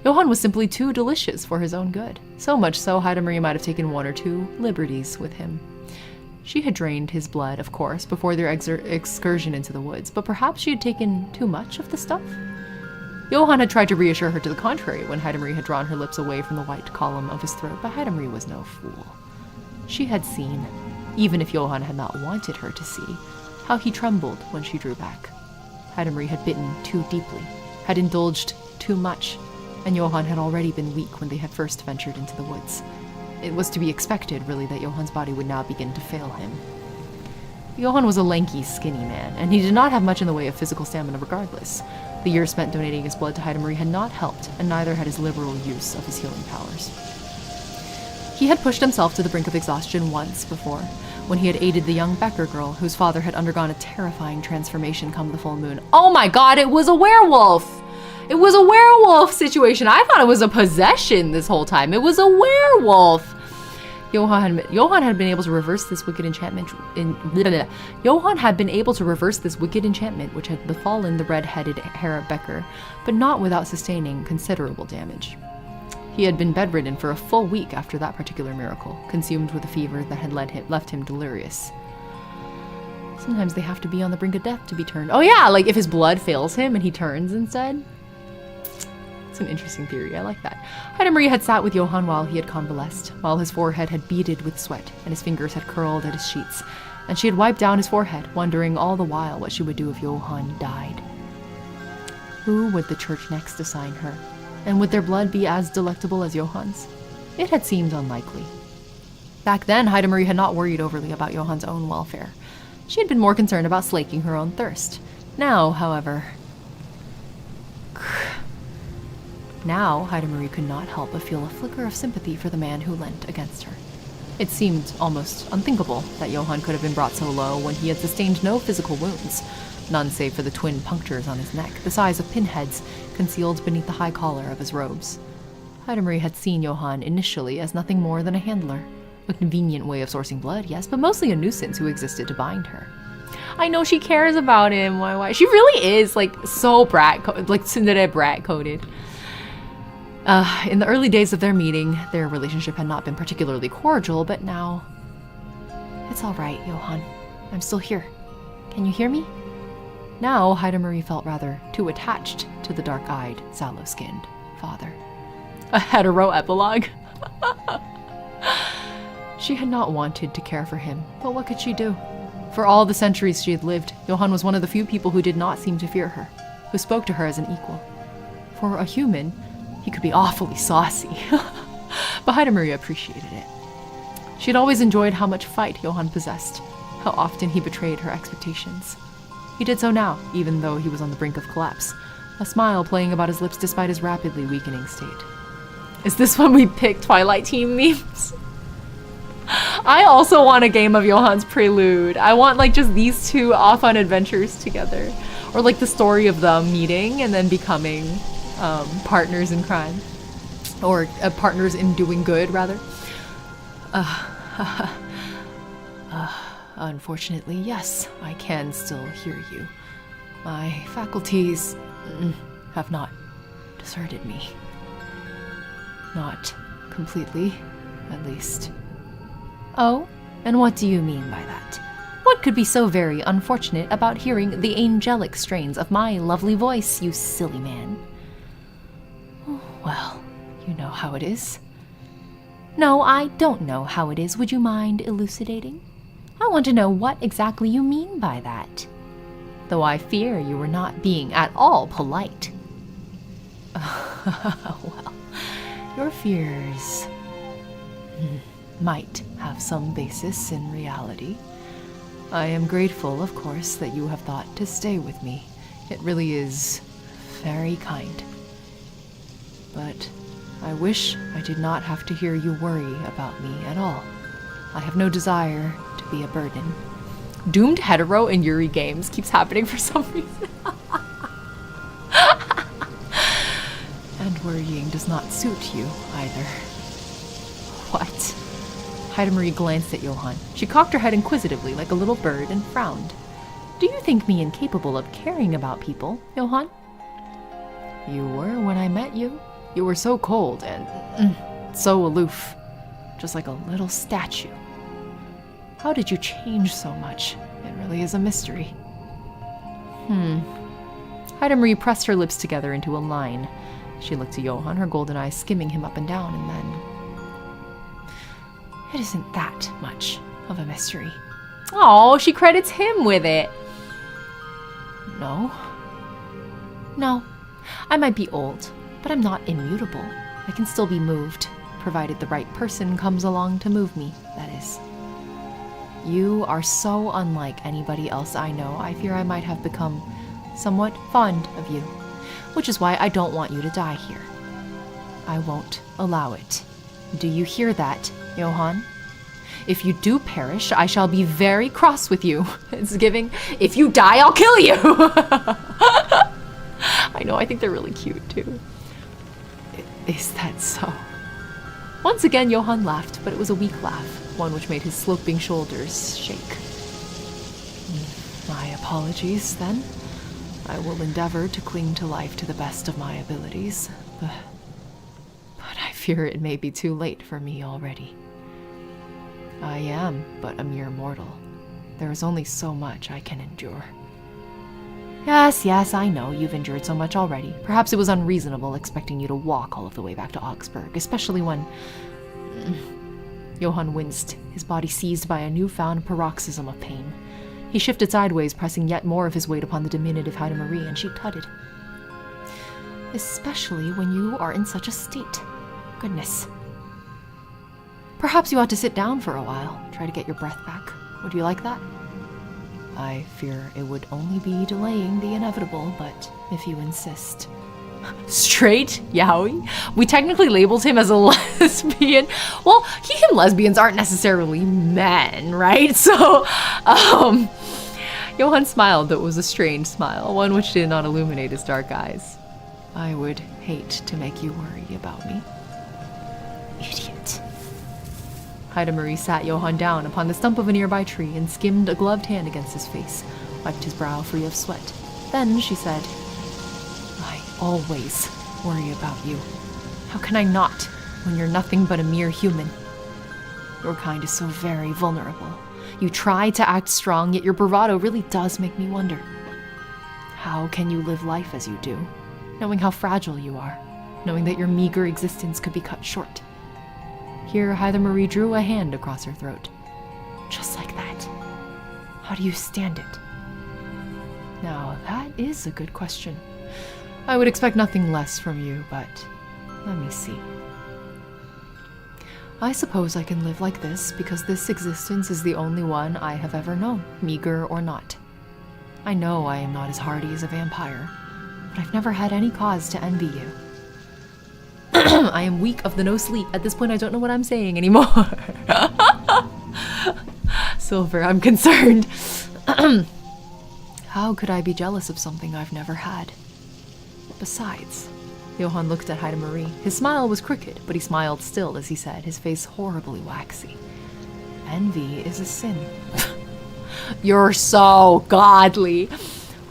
Johan was simply too delicious for his own good. So much so, Haida Marie might have taken 1 or 2 liberties with him. She had drained his blood, of course, before their excursion into the woods, but perhaps she had taken too much of the stuff? Johan had tried to reassure her to the contrary when Haida Marie had drawn her lips away from the white column of his throat, but Haida Marie was no fool. She had seen, even if Johan had not wanted her to see, how he trembled when she drew back. Haida Marie had bitten too deeply, had indulged too much, and Johan had already been weak when they had first ventured into the woods. It was to be expected, really, that Johan's body would now begin to fail him. Johan was a lanky, skinny man, and he did not have much in the way of physical stamina regardless. The years spent donating his blood to Haida Marie had not helped, and neither had his liberal use of his healing powers. He had pushed himself to the brink of exhaustion once before, when he had aided the young Becker girl, whose father had undergone a terrifying transformation come the full moon. Oh my god, it was a werewolf! It was a werewolf situation. I thought it was a possession this whole time. It was a werewolf. Johan had been able to reverse this wicked enchantment. Johan had been able to reverse this wicked enchantment which had befallen the red-headed Herr Becker, but not without sustaining considerable damage. He had been bedridden for a full week after that particular miracle, consumed with a fever that had left him delirious. Sometimes they have to be on the brink of death to be turned. Oh yeah, like if his blood fails him and he turns instead. An interesting theory. I like that. Haida Marie had sat with Johan while he had convalesced, while his forehead had beaded with sweat and his fingers had curled at his sheets, and she had wiped down his forehead, wondering all the while what she would do if Johan died. Who would the church next assign her? And would their blood be as delectable as Johan's? It had seemed unlikely. Back then, Haida Marie had not worried overly about Johan's own welfare. She had been more concerned about slaking her own thirst. Now, however... Now, Haida Marie could not help but feel a flicker of sympathy for the man who leant against her. It seemed almost unthinkable that Johan could have been brought so low when he had sustained no physical wounds, none save for the twin punctures on his neck, the size of pinheads concealed beneath the high collar of his robes. Haida Marie had seen Johan initially as nothing more than a handler, a convenient way of sourcing blood, yes, but mostly a nuisance who existed to bind her. I know she cares about him. Why? She really is like so like Cinderella brat coded. In the early days of their meeting, their relationship had not been particularly cordial, but now... It's all right, Johan. I'm still here. Can you hear me? Now, Haida Marie felt rather too attached to the dark-eyed, sallow-skinned father. A hetero epilogue. She had not wanted to care for him, but what could she do? For all the centuries she had lived, Johann was one of the few people who did not seem to fear her, who spoke to her as an equal. For a human, he could be awfully saucy. But Heidemarie appreciated it. She had always enjoyed how much fight Johann possessed, how often he betrayed her expectations. He did so now, even though he was on the brink of collapse, a smile playing about his lips despite his rapidly weakening state. Is this when we pick Twilight Team memes? I also want a game of Johann's Prelude. I want like just these two off on adventures together. Or like the story of them meeting and then becoming partners in crime. Or partners in doing good, rather. Unfortunately, yes, I can still hear you. My faculties have not deserted me. Not completely, at least. Oh, and what do you mean by that? What could be so very unfortunate about hearing the angelic strains of my lovely voice, you silly man? Well, you know how it is. No, I don't know how it is. Would you mind elucidating? I want to know what exactly you mean by that. Though I fear you were not being at all polite. Well, your fears might have some basis in reality. I am grateful, of course, that you have thought to stay with me. It really is very kind. But I wish I did not have to hear you worry about me at all. I have no desire to be a burden. Doomed hetero in Yuri games keeps happening for some reason. And worrying does not suit you either. What? Heidemarie glanced at Johann. She cocked her head inquisitively like a little bird and frowned. Do you think me incapable of caring about people, Johann? You were when I met you. You were so cold and so aloof, just like a little statue. How did you change so much? It really is a mystery. Heidemarie pressed her lips together into a line. She looked to Johann, her golden eyes skimming him up and down, and then... It isn't that much of a mystery. Oh, she credits him with it. No. No. I might be old, but I'm not immutable. I can still be moved, provided the right person comes along to move me, that is. You are so unlike anybody else I know, I fear I might have become somewhat fond of you, which is why I don't want you to die here. I won't allow it. Do you hear that, Johann? If you do perish, I shall be very cross with you. It's giving, if you die, I'll kill you! I know, I think they're really cute, too. Is that so? Once again, Johann laughed, but it was a weak laugh, one which made his sloping shoulders shake. My apologies, then. I will endeavor to cling to life to the best of my abilities, but I fear it may be too late for me already. I am but a mere mortal. There is only so much I can endure. Yes, I know you've endured so much already. Perhaps it was unreasonable expecting you to walk all of the way back to Augsburg, especially when... Johann winced, his body seized by a newfound paroxysm of pain. He shifted sideways, pressing yet more of his weight upon the diminutive Heidemarie, and she tutted. Especially when you are in such a state. Goodness. Perhaps you ought to sit down for a while, try to get your breath back. Would you like that? I fear it would only be delaying the inevitable, but if you insist. Straight Yaoi? We technically labeled him as a lesbian. Well, he and lesbians aren't necessarily men, right? So, Johann smiled, though it was a strange smile, one which did not illuminate his dark eyes. I would hate to make you worry about me. Idiot. Heidemarie sat Johann down upon the stump of a nearby tree and skimmed a gloved hand against his face, wiped his brow free of sweat. Then she said, I always worry about you. How can I not, when you're nothing but a mere human? Your kind is so very vulnerable. You try to act strong, yet your bravado really does make me wonder. How can you live life as you do, knowing how fragile you are, knowing that your meager existence could be cut short? Here, Heidemarie drew a hand across her throat. Just like that. How do you stand it? Now, that is a good question. I would expect nothing less from you, but let me see. I suppose I can live like this because this existence is the only one I have ever known, meager or not. I know I am not as hardy as a vampire, but I've never had any cause to envy you. I am weak of the no sleep. At this point, I don't know what I'm saying anymore. Silver, I'm concerned. How could I be jealous of something I've never had? Besides, Johann looked at Heidemarie. His smile was crooked, but he smiled still as he said, his face horribly waxy. Envy is a sin. You're so godly.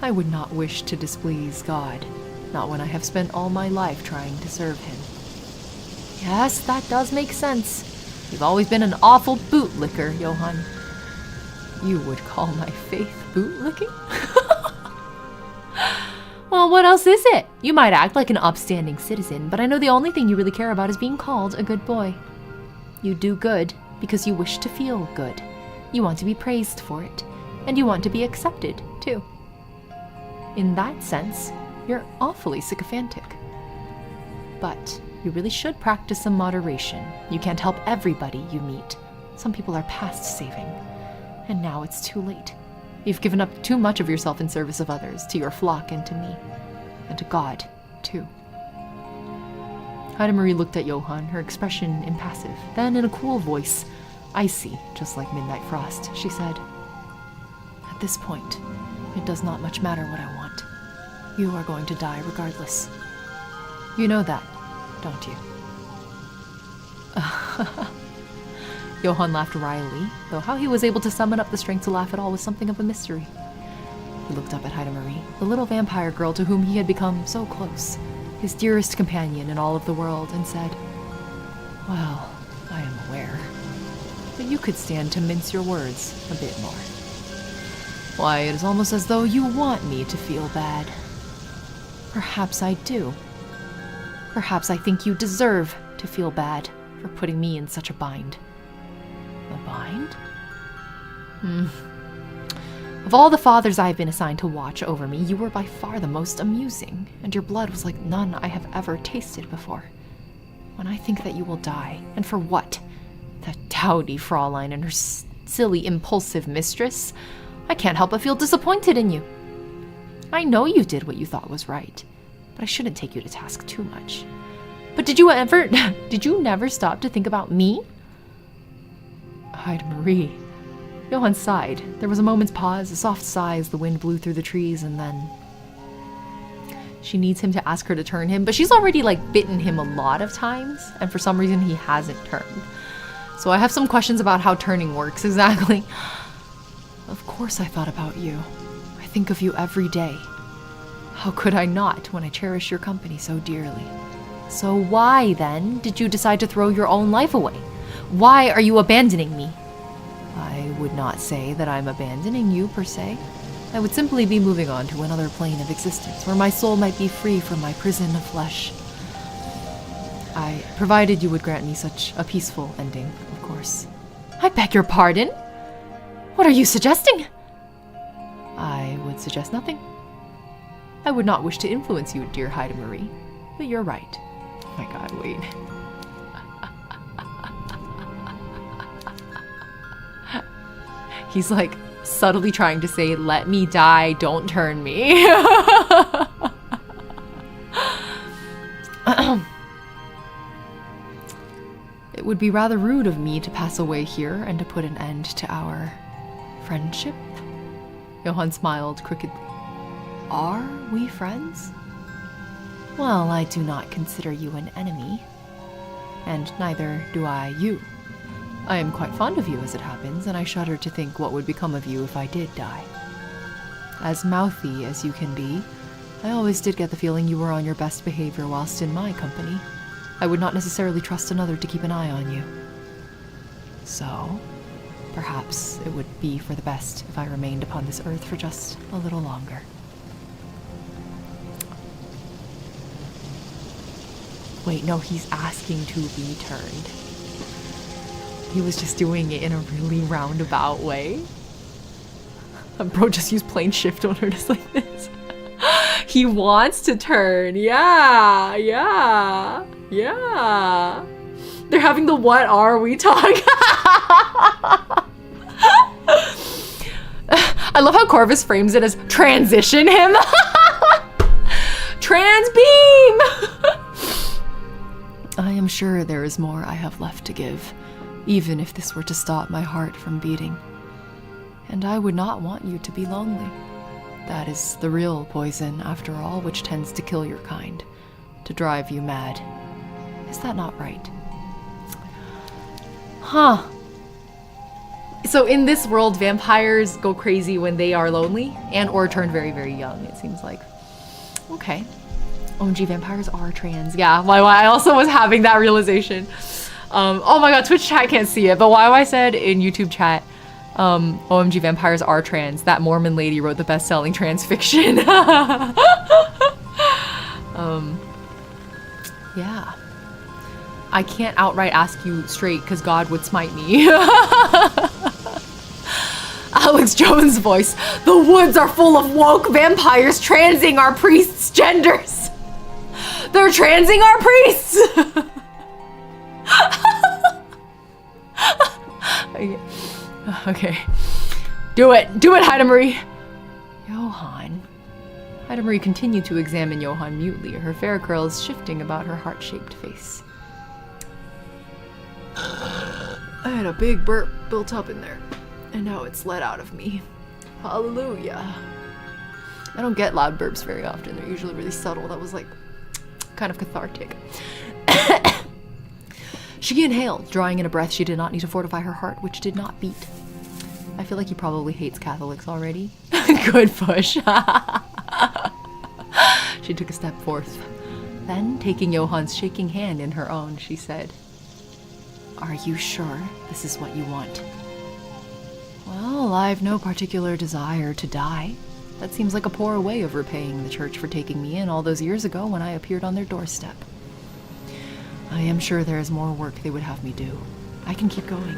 I would not wish to displease God, not when I have spent all my life trying to serve him. Yes, that does make sense. You've always been an awful bootlicker, Johann. You would call my faith bootlicking? Well, what else is it? You might act like an upstanding citizen, but I know the only thing you really care about is being called a good boy. You do good because you wish to feel good. You want to be praised for it, and you want to be accepted, too. In that sense, you're awfully sycophantic. But you really should practice some moderation. You can't help everybody you meet. Some people are past saving, and now it's too late. You've given up too much of yourself in service of others, to your flock and to me, and to God, too. Heidemarie looked at Johann, her expression impassive. Then, in a cool voice, icy, just like midnight frost, she said, "At this point, it does not much matter what I want. You are going to die regardless. You know that, don't you?" Johann laughed wryly, though how he was able to summon up the strength to laugh at all was something of a mystery. He looked up at Heidemarie, the little vampire girl to whom he had become so close, his dearest companion in all of the world, and said, "Well, I am aware, but you could stand to mince your words a bit more. Why, it is almost as though you want me to feel bad. Perhaps I do. Perhaps I think you deserve to feel bad for putting me in such a bind." A bind? Of all the fathers I have been assigned to watch over me, you were by far the most amusing, and your blood was like none I have ever tasted before. When I think that you will die, and for what? That dowdy Fraulein and her silly, impulsive mistress, I can't help but feel disappointed in you. I know you did what you thought was right, but I shouldn't take you to task too much. But did you never stop to think about me? Heidemarie. Johann sighed. There was a moment's pause, a soft sigh as the wind blew through the trees, and then... She needs him to ask her to turn him, but she's already, bitten him a lot of times, and for some reason he hasn't turned. So I have some questions about how turning works exactly. Of course I thought about you. I think of you every day. How could I not when I cherish your company so dearly? So why, then, did you decide to throw your own life away? Why are you abandoning me? I would not say that I'm abandoning you, per se. I would simply be moving on to another plane of existence, where my soul might be free from my prison of flesh. Provided you would grant me such a peaceful ending, of course. I beg your pardon? What are you suggesting? I would suggest nothing. I would not wish to influence you, dear Heidemarie, but you're right. Oh my god, wait. He's subtly trying to say, let me die, don't turn me. It would be rather rude of me to pass away here and to put an end to our friendship. Johann smiled crookedly. Are we friends? Well, I do not consider you an enemy, and neither do I you. I am quite fond of you, as it happens, and I shudder to think what would become of you if I did die. As mouthy as you can be, I always did get the feeling you were on your best behavior whilst in my company. I would not necessarily trust another to keep an eye on you. So, perhaps it would be for the best if I remained upon this earth for just a little longer. Wait, no, he's asking to be turned. He was just doing it in a really roundabout way. Bro just used plain shift on her just like this. He wants to turn. Yeah. They're having the what are we talk. I love how Corvus frames it as transition him. Trans beam. I am sure there is more I have left to give, even if this were to stop my heart from beating. And I would not want you to be lonely. That is the real poison, after all, which tends to kill your kind, to drive you mad. Is that not right? Huh. So in this world, vampires go crazy when they are lonely and or turn very, very young, it seems like. Okay. OMG, vampires are trans. Yeah, why I also was having that realization. Oh my god, Twitch chat can't see it, but I said in YouTube chat, OMG, vampires are trans. That Mormon lady wrote the best-selling trans fiction. Yeah. I can't outright ask you straight because God would smite me. Alex Jones' voice. The woods are full of woke vampires transing our priests' genders. They're transing our priests. Okay. Do it, Haida Marie. Johann. Haida Marie continued to examine Johann mutely, her fair curls shifting about her heart-shaped face. I had a big burp built up in there, and now it's let out of me. Hallelujah. I don't get loud burps very often. They're usually really subtle. That was like kind of cathartic. She inhaled, drawing in a breath she did not need to fortify her heart, which did not beat. I feel like he probably hates Catholics already. Good push. She took a step forth. Then, taking Johann's shaking hand in her own, she said, "Are you sure this is what you want?" Well, I've no particular desire to die. That seems like a poor way of repaying the church for taking me in all those years ago when I appeared on their doorstep. I am sure there is more work they would have me do. I can keep going.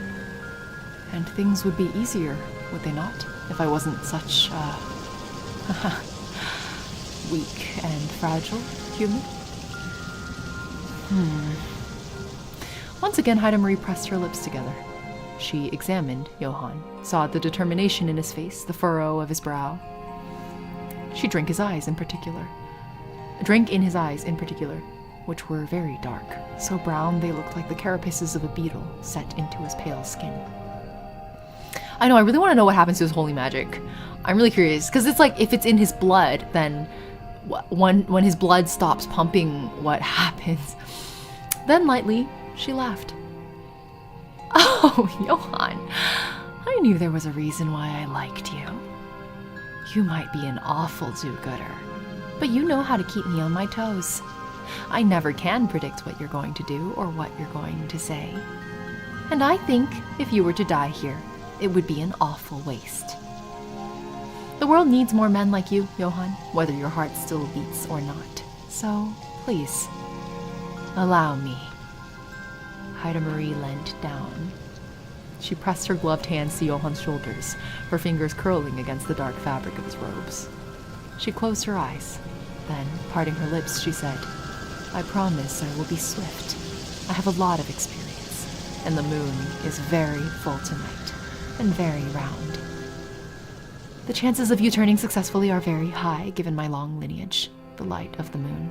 And things would be easier, would they not, if I wasn't such, weak and fragile human? Once again, Haida Marie pressed her lips together. She examined Johann, saw the determination in his face, the furrow of his brow. She drank in his eyes in particular, which were very dark, so brown they looked like the carapaces of a beetle set into his pale skin. I know, I really want to know what happens to his holy magic. I'm really curious, because it's like, if it's in his blood, then when his blood stops pumping, what happens? Then lightly, she laughed. Oh, Johann, I knew there was a reason why I liked you. You might be an awful do-gooder, but you know how to keep me on my toes. I never can predict what you're going to do or what you're going to say. And I think if you were to die here, it would be an awful waste. The world needs more men like you, Johann, whether your heart still beats or not. So, please, allow me. Haida Marie leant down. She pressed her gloved hands to Johann's shoulders, her fingers curling against the dark fabric of his robes. She closed her eyes. Then, parting her lips, she said, "I promise I will be swift. I have a lot of experience, and the moon is very full tonight, and very round. The chances of you turning successfully are very high, given my long lineage, the light of the moon.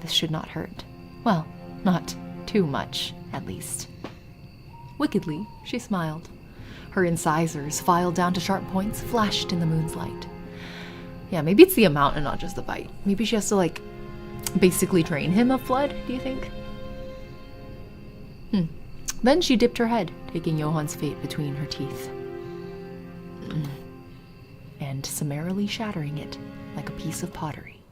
This should not hurt. Well, not too much, at least." Wickedly, she smiled. Her incisors, filed down to sharp points, flashed in the moon's light. Yeah, maybe it's the amount and not just the bite. Maybe she has to, like, basically drain him of blood, do you think? Then she dipped her head, taking Johann's fate between her teeth. And summarily shattering it like a piece of pottery.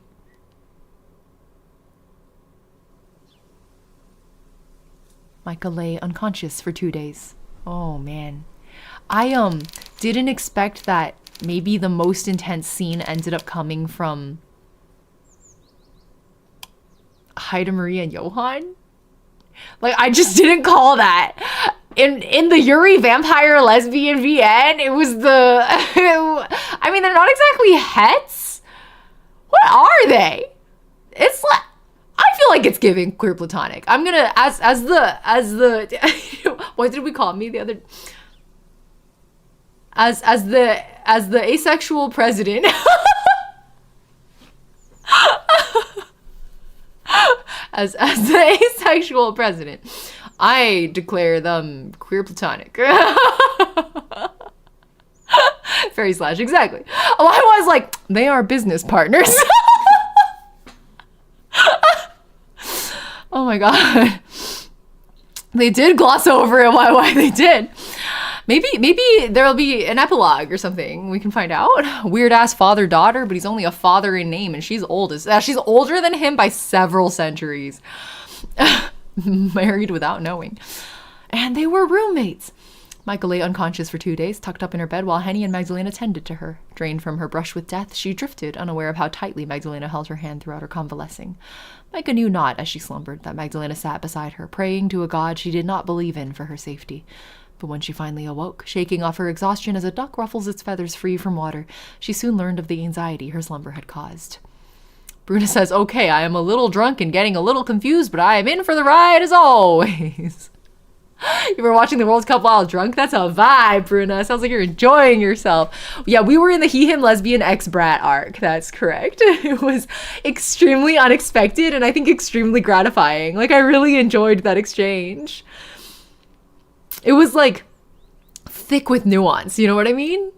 Micah lay unconscious for 2 days. Oh man. I didn't expect that maybe the most intense scene ended up coming from Haida Marie and Johann. Like, I just didn't call that. In the Yuri vampire lesbian VN, it was the I they're not exactly hets. What are they? It's like, I feel like it's giving queer platonic. I'm gonna, as the, what did we call me the other, as the asexual president. as the asexual president, I declare them queer platonic. Fairy slash, exactly. Oh, I was like, they are business partners. Oh my god. They did gloss over it. Why they did. Maybe there'll be an epilogue or something. We can find out. Weird ass father-daughter, but he's only a father in name, and she's she's older than him by several centuries. Married without knowing. And they were roommates. Micah lay unconscious for 2 days, tucked up in her bed while Henny and Magdalena tended to her. Drained from her brush with death, she drifted, unaware of how tightly Magdalena held her hand throughout her convalescing. Micah knew not, as she slumbered, that Magdalena sat beside her, praying to a god she did not believe in for her safety. But when she finally awoke, shaking off her exhaustion as a duck ruffles its feathers free from water, she soon learned of the anxiety her slumber had caused. Bruna says, okay, I am a little drunk and getting a little confused, but I am in for the ride as always. You were watching the World Cup while drunk? That's a vibe, Bruna. Sounds like you're enjoying yourself. Yeah, we were in the he, him, lesbian, ex-brat arc. That's correct. It was extremely unexpected and I think extremely gratifying. Like, I really enjoyed that exchange. It was, like, thick with nuance. You know what I mean?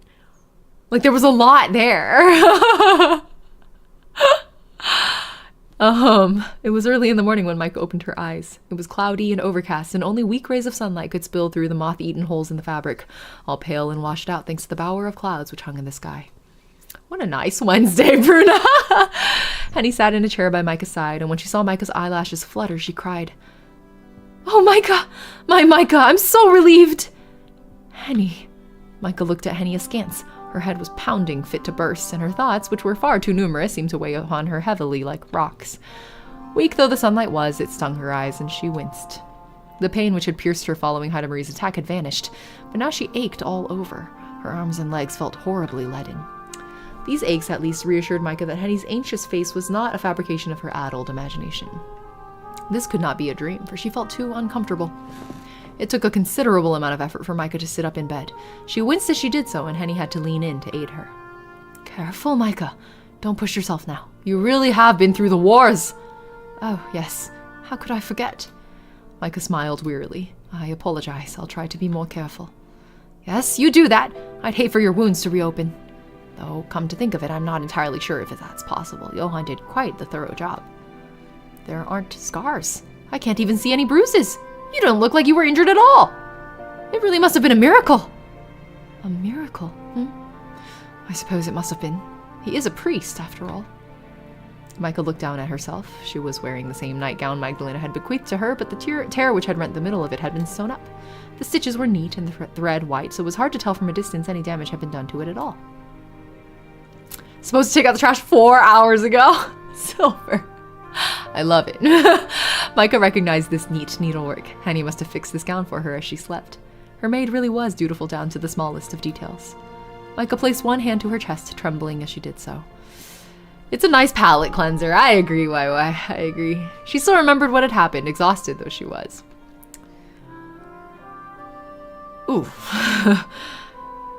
Like, there was a lot there. It was early in the morning when Micah opened her eyes. It was cloudy and overcast, and only weak rays of sunlight could spill through the moth-eaten holes in the fabric, all pale and washed out thanks to the bower of clouds which hung in the sky. What a nice Wednesday, Bruna! Henny sat in a chair by Micah's side, and when she saw Micah's eyelashes flutter, she cried, "Oh, Micah! My Micah, I'm so relieved!" Henny. Micah looked at Henny askance. Her head was pounding, fit to burst, and her thoughts, which were far too numerous, seemed to weigh upon her heavily like rocks. Weak though the sunlight was, it stung her eyes, and she winced. The pain which had pierced her following Heidemarie's attack had vanished, but now she ached all over. Her arms and legs felt horribly leaden. These aches at least reassured Micah that Henny's anxious face was not a fabrication of her addled imagination. This could not be a dream, for she felt too uncomfortable. It took a considerable amount of effort for Micah to sit up in bed. She winced as she did so, and Henny had to lean in to aid her. Careful, Micah. Don't push yourself now. You really have been through the wars. Oh, yes. How could I forget? Micah smiled wearily. I apologize. I'll try to be more careful. Yes, you do that. I'd hate for your wounds to reopen. Though, come to think of it, I'm not entirely sure if that's possible. Johan did quite the thorough job. There aren't scars. I can't even see any bruises. You don't look like you were injured at all. It really must have been a miracle. A miracle? I suppose it must have been. He is a priest, after all. Micah looked down at herself. She was wearing the same nightgown Magdalena had bequeathed to her, but the tear which had rent the middle of it had been sewn up. The stitches were neat and the thread white, so it was hard to tell from a distance any damage had been done to it at all. Supposed to take out the trash 4 hours ago? Silver. I love it. Micah recognized this neat needlework. Henny must have fixed this gown for her as she slept. Her maid really was dutiful down to the smallest of details. Micah placed one hand to her chest, trembling as she did so. It's a nice palate cleanser. I agree, Wai. I agree. She still remembered what had happened, exhausted though she was. Ooh.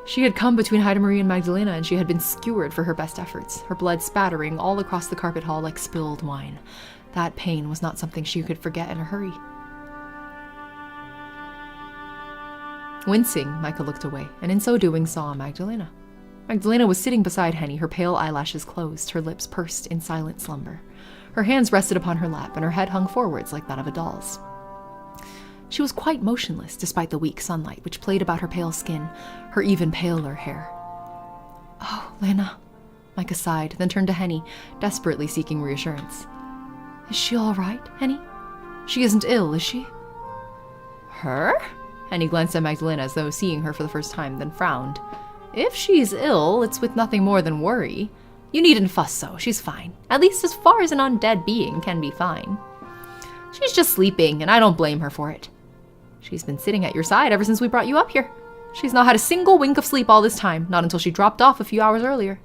She had come between Heidemarie and Magdalena, and she had been skewered for her best efforts, her blood spattering all across the carpet hall like spilled wine. That pain was not something she could forget in a hurry. Wincing, Micah looked away, and in so doing saw Magdalena. Magdalena was sitting beside Henny, her pale eyelashes closed, her lips pursed in silent slumber. Her hands rested upon her lap, and her head hung forwards like that of a doll's. She was quite motionless, despite the weak sunlight which played about her pale skin, her even paler hair. Oh, Lena, Micah sighed, then turned to Henny, desperately seeking reassurance. Is she all right, Henny? She isn't ill, is she? Her? Henny glanced at Magdalena as though seeing her for the first time, then frowned. If she's ill, it's with nothing more than worry. You needn't fuss so, she's fine. At least as far as an undead being can be fine. She's just sleeping, and I don't blame her for it. She's been sitting at your side ever since we brought you up here. She's not had a single wink of sleep all this time, not until she dropped off a few hours earlier.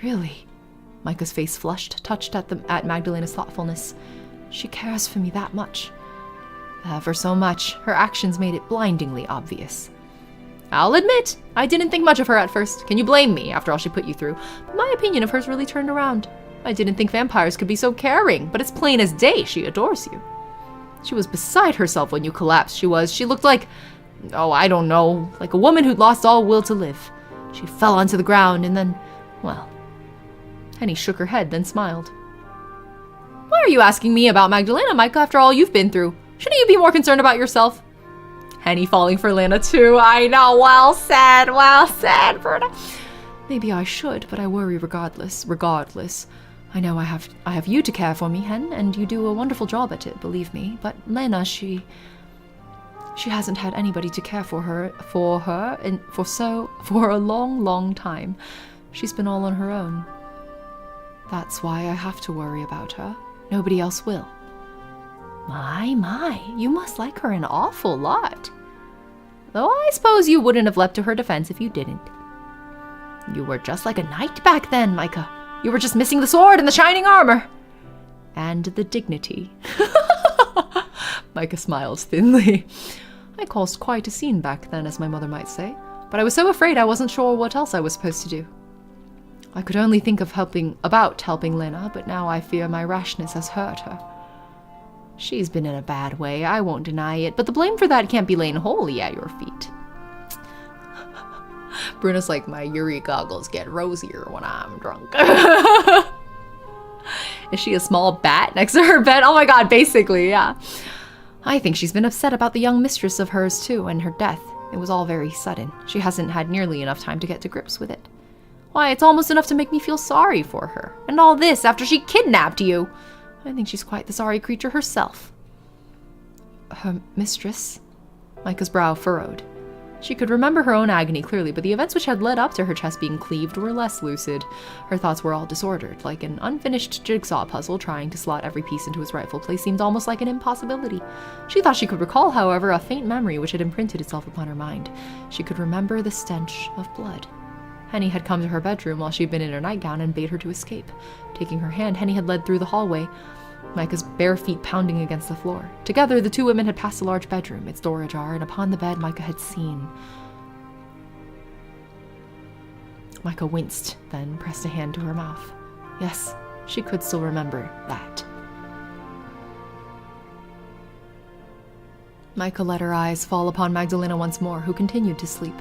Really? Micah's face flushed, touched at Magdalena's thoughtfulness. She cares for me that much. Ever so much. Her actions made it blindingly obvious. I'll admit, I didn't think much of her at first. Can you blame me, after all she put you through? But my opinion of her's really turned around. I didn't think vampires could be so caring, but it's plain as day she adores you. She was beside herself when you collapsed, she was. She looked like, oh, I don't know, like a woman who'd lost all will to live. She fell onto the ground and then, well... Henny shook her head, then smiled. Why are you asking me about Magdalena, Micah, after all you've been through? Shouldn't you be more concerned about yourself? Henny falling for Lena too. I know, well said, Berta. Maybe I should, but I worry regardless. I know I have you to care for me, Hen, and you do a wonderful job at it, believe me. But Lena, she hasn't had anybody to care for her for a long, long time. She's been all on her own. That's why I have to worry about her. Nobody else will. My, you must like her an awful lot. Though I suppose you wouldn't have leapt to her defense if you didn't. You were just like a knight back then, Micah. You were just missing the sword and the shining armor. And the dignity. Micah smiled thinly. I caused quite a scene back then, as my mother might say, but I was so afraid I wasn't sure what else I was supposed to do. I could only think of helping Lena, but now I fear my rashness has hurt her. She's been in a bad way, I won't deny it, but the blame for that can't be laying wholly at your feet. Bruno's like, my Yuri goggles get rosier when I'm drunk. Is she a small bat next to her bed? Oh my god, basically, yeah. I think she's been upset about the young mistress of hers too, and her death. It was all very sudden. She hasn't had nearly enough time to get to grips with it. Why, it's almost enough to make me feel sorry for her. And all this after she kidnapped you. I think she's quite the sorry creature herself. Her mistress? Micah's brow furrowed. She could remember her own agony clearly, but the events which had led up to her chest being cleaved were less lucid. Her thoughts were all disordered, like an unfinished jigsaw puzzle. Trying to slot every piece into its rightful place seemed almost like an impossibility. She thought she could recall, however, a faint memory which had imprinted itself upon her mind. She could remember the stench of blood. Henny had come to her bedroom while she had been in her nightgown and bade her to escape. Taking her hand, Henny had led through the hallway, Micah's bare feet pounding against the floor. Together, the two women had passed the large bedroom, its door ajar, and upon the bed Micah had seen. Micah winced, then pressed a hand to her mouth. Yes, she could still remember that. Micah let her eyes fall upon Magdalena once more, who continued to sleep.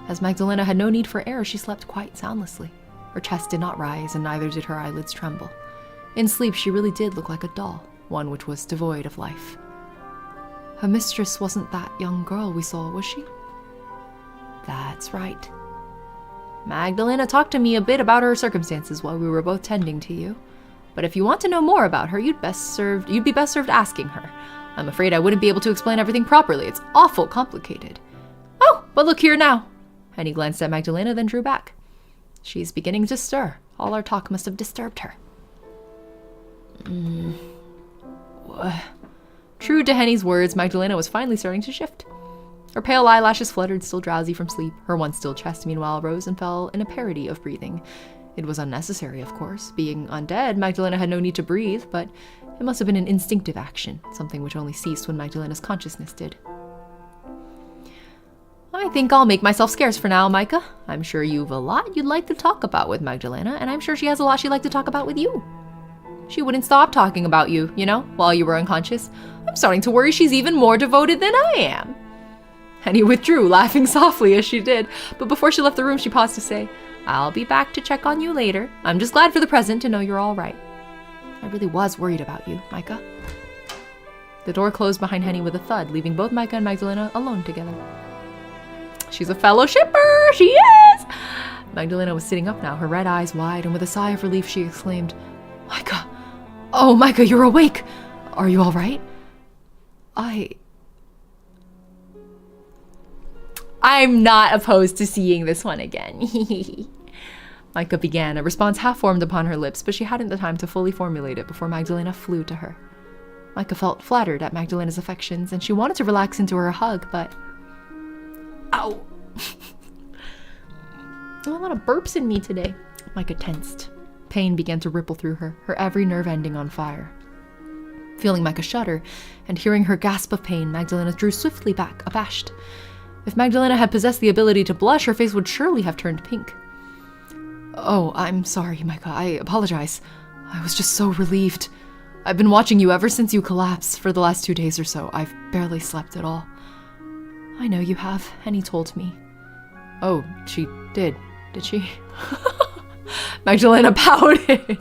As Magdalena had no need for air, she slept quite soundlessly. Her chest did not rise, and neither did her eyelids tremble. In sleep, she really did look like a doll, one which was devoid of life. Her mistress wasn't that young girl we saw, was she? That's right. Magdalena talked to me a bit about her circumstances while we were both tending to you. But if you want to know more about her, you'd be best served asking her. I'm afraid I wouldn't be able to explain everything properly. It's awful complicated. Oh, but look here now. Henny glanced at Magdalena, then drew back. She's beginning to stir. All our talk must have disturbed her. True to Henny's words, Magdalena was finally starting to shift. Her pale eyelashes fluttered, still drowsy from sleep. Her once still chest, meanwhile, rose and fell in a parody of breathing. It was unnecessary, of course. Being undead, Magdalena had no need to breathe, but it must have been an instinctive action, something which only ceased when Magdalena's consciousness did. I think I'll make myself scarce for now, Micah. I'm sure you've a lot you'd like to talk about with Magdalena, and I'm sure she has a lot she'd like to talk about with you. She wouldn't stop talking about you, while you were unconscious. I'm starting to worry she's even more devoted than I am. Henny withdrew, laughing softly as she did, but before she left the room, she paused to say, I'll be back to check on you later. I'm just glad for the present to know you're all right. I really was worried about you, Micah. The door closed behind Henny with a thud, leaving both Micah and Magdalena alone together. She's a fellow shipper, she is! Magdalena was sitting up now, her red eyes wide, and with a sigh of relief she exclaimed, Micah! Oh, Micah, you're awake! Are you all right? I'm not opposed to seeing this one again. Micah began, a response half formed upon her lips, but she hadn't the time to fully formulate it before Magdalena flew to her. Micah felt flattered at Magdalena's affections, and she wanted to relax into her hug, but... Ow! A lot of burps in me today. Micah tensed. Pain began to ripple through her every nerve ending on fire. Feeling Micah shudder and hearing her gasp of pain, Magdalena drew swiftly back, abashed. If Magdalena had possessed the ability to blush, her face would surely have turned pink. Oh, I'm sorry, Micah. I apologize. I was just so relieved. I've been watching you ever since you collapsed. For the last 2 days or so, I've barely slept at all. I know you have, Henny told me. Oh, she did she? Magdalena pouted.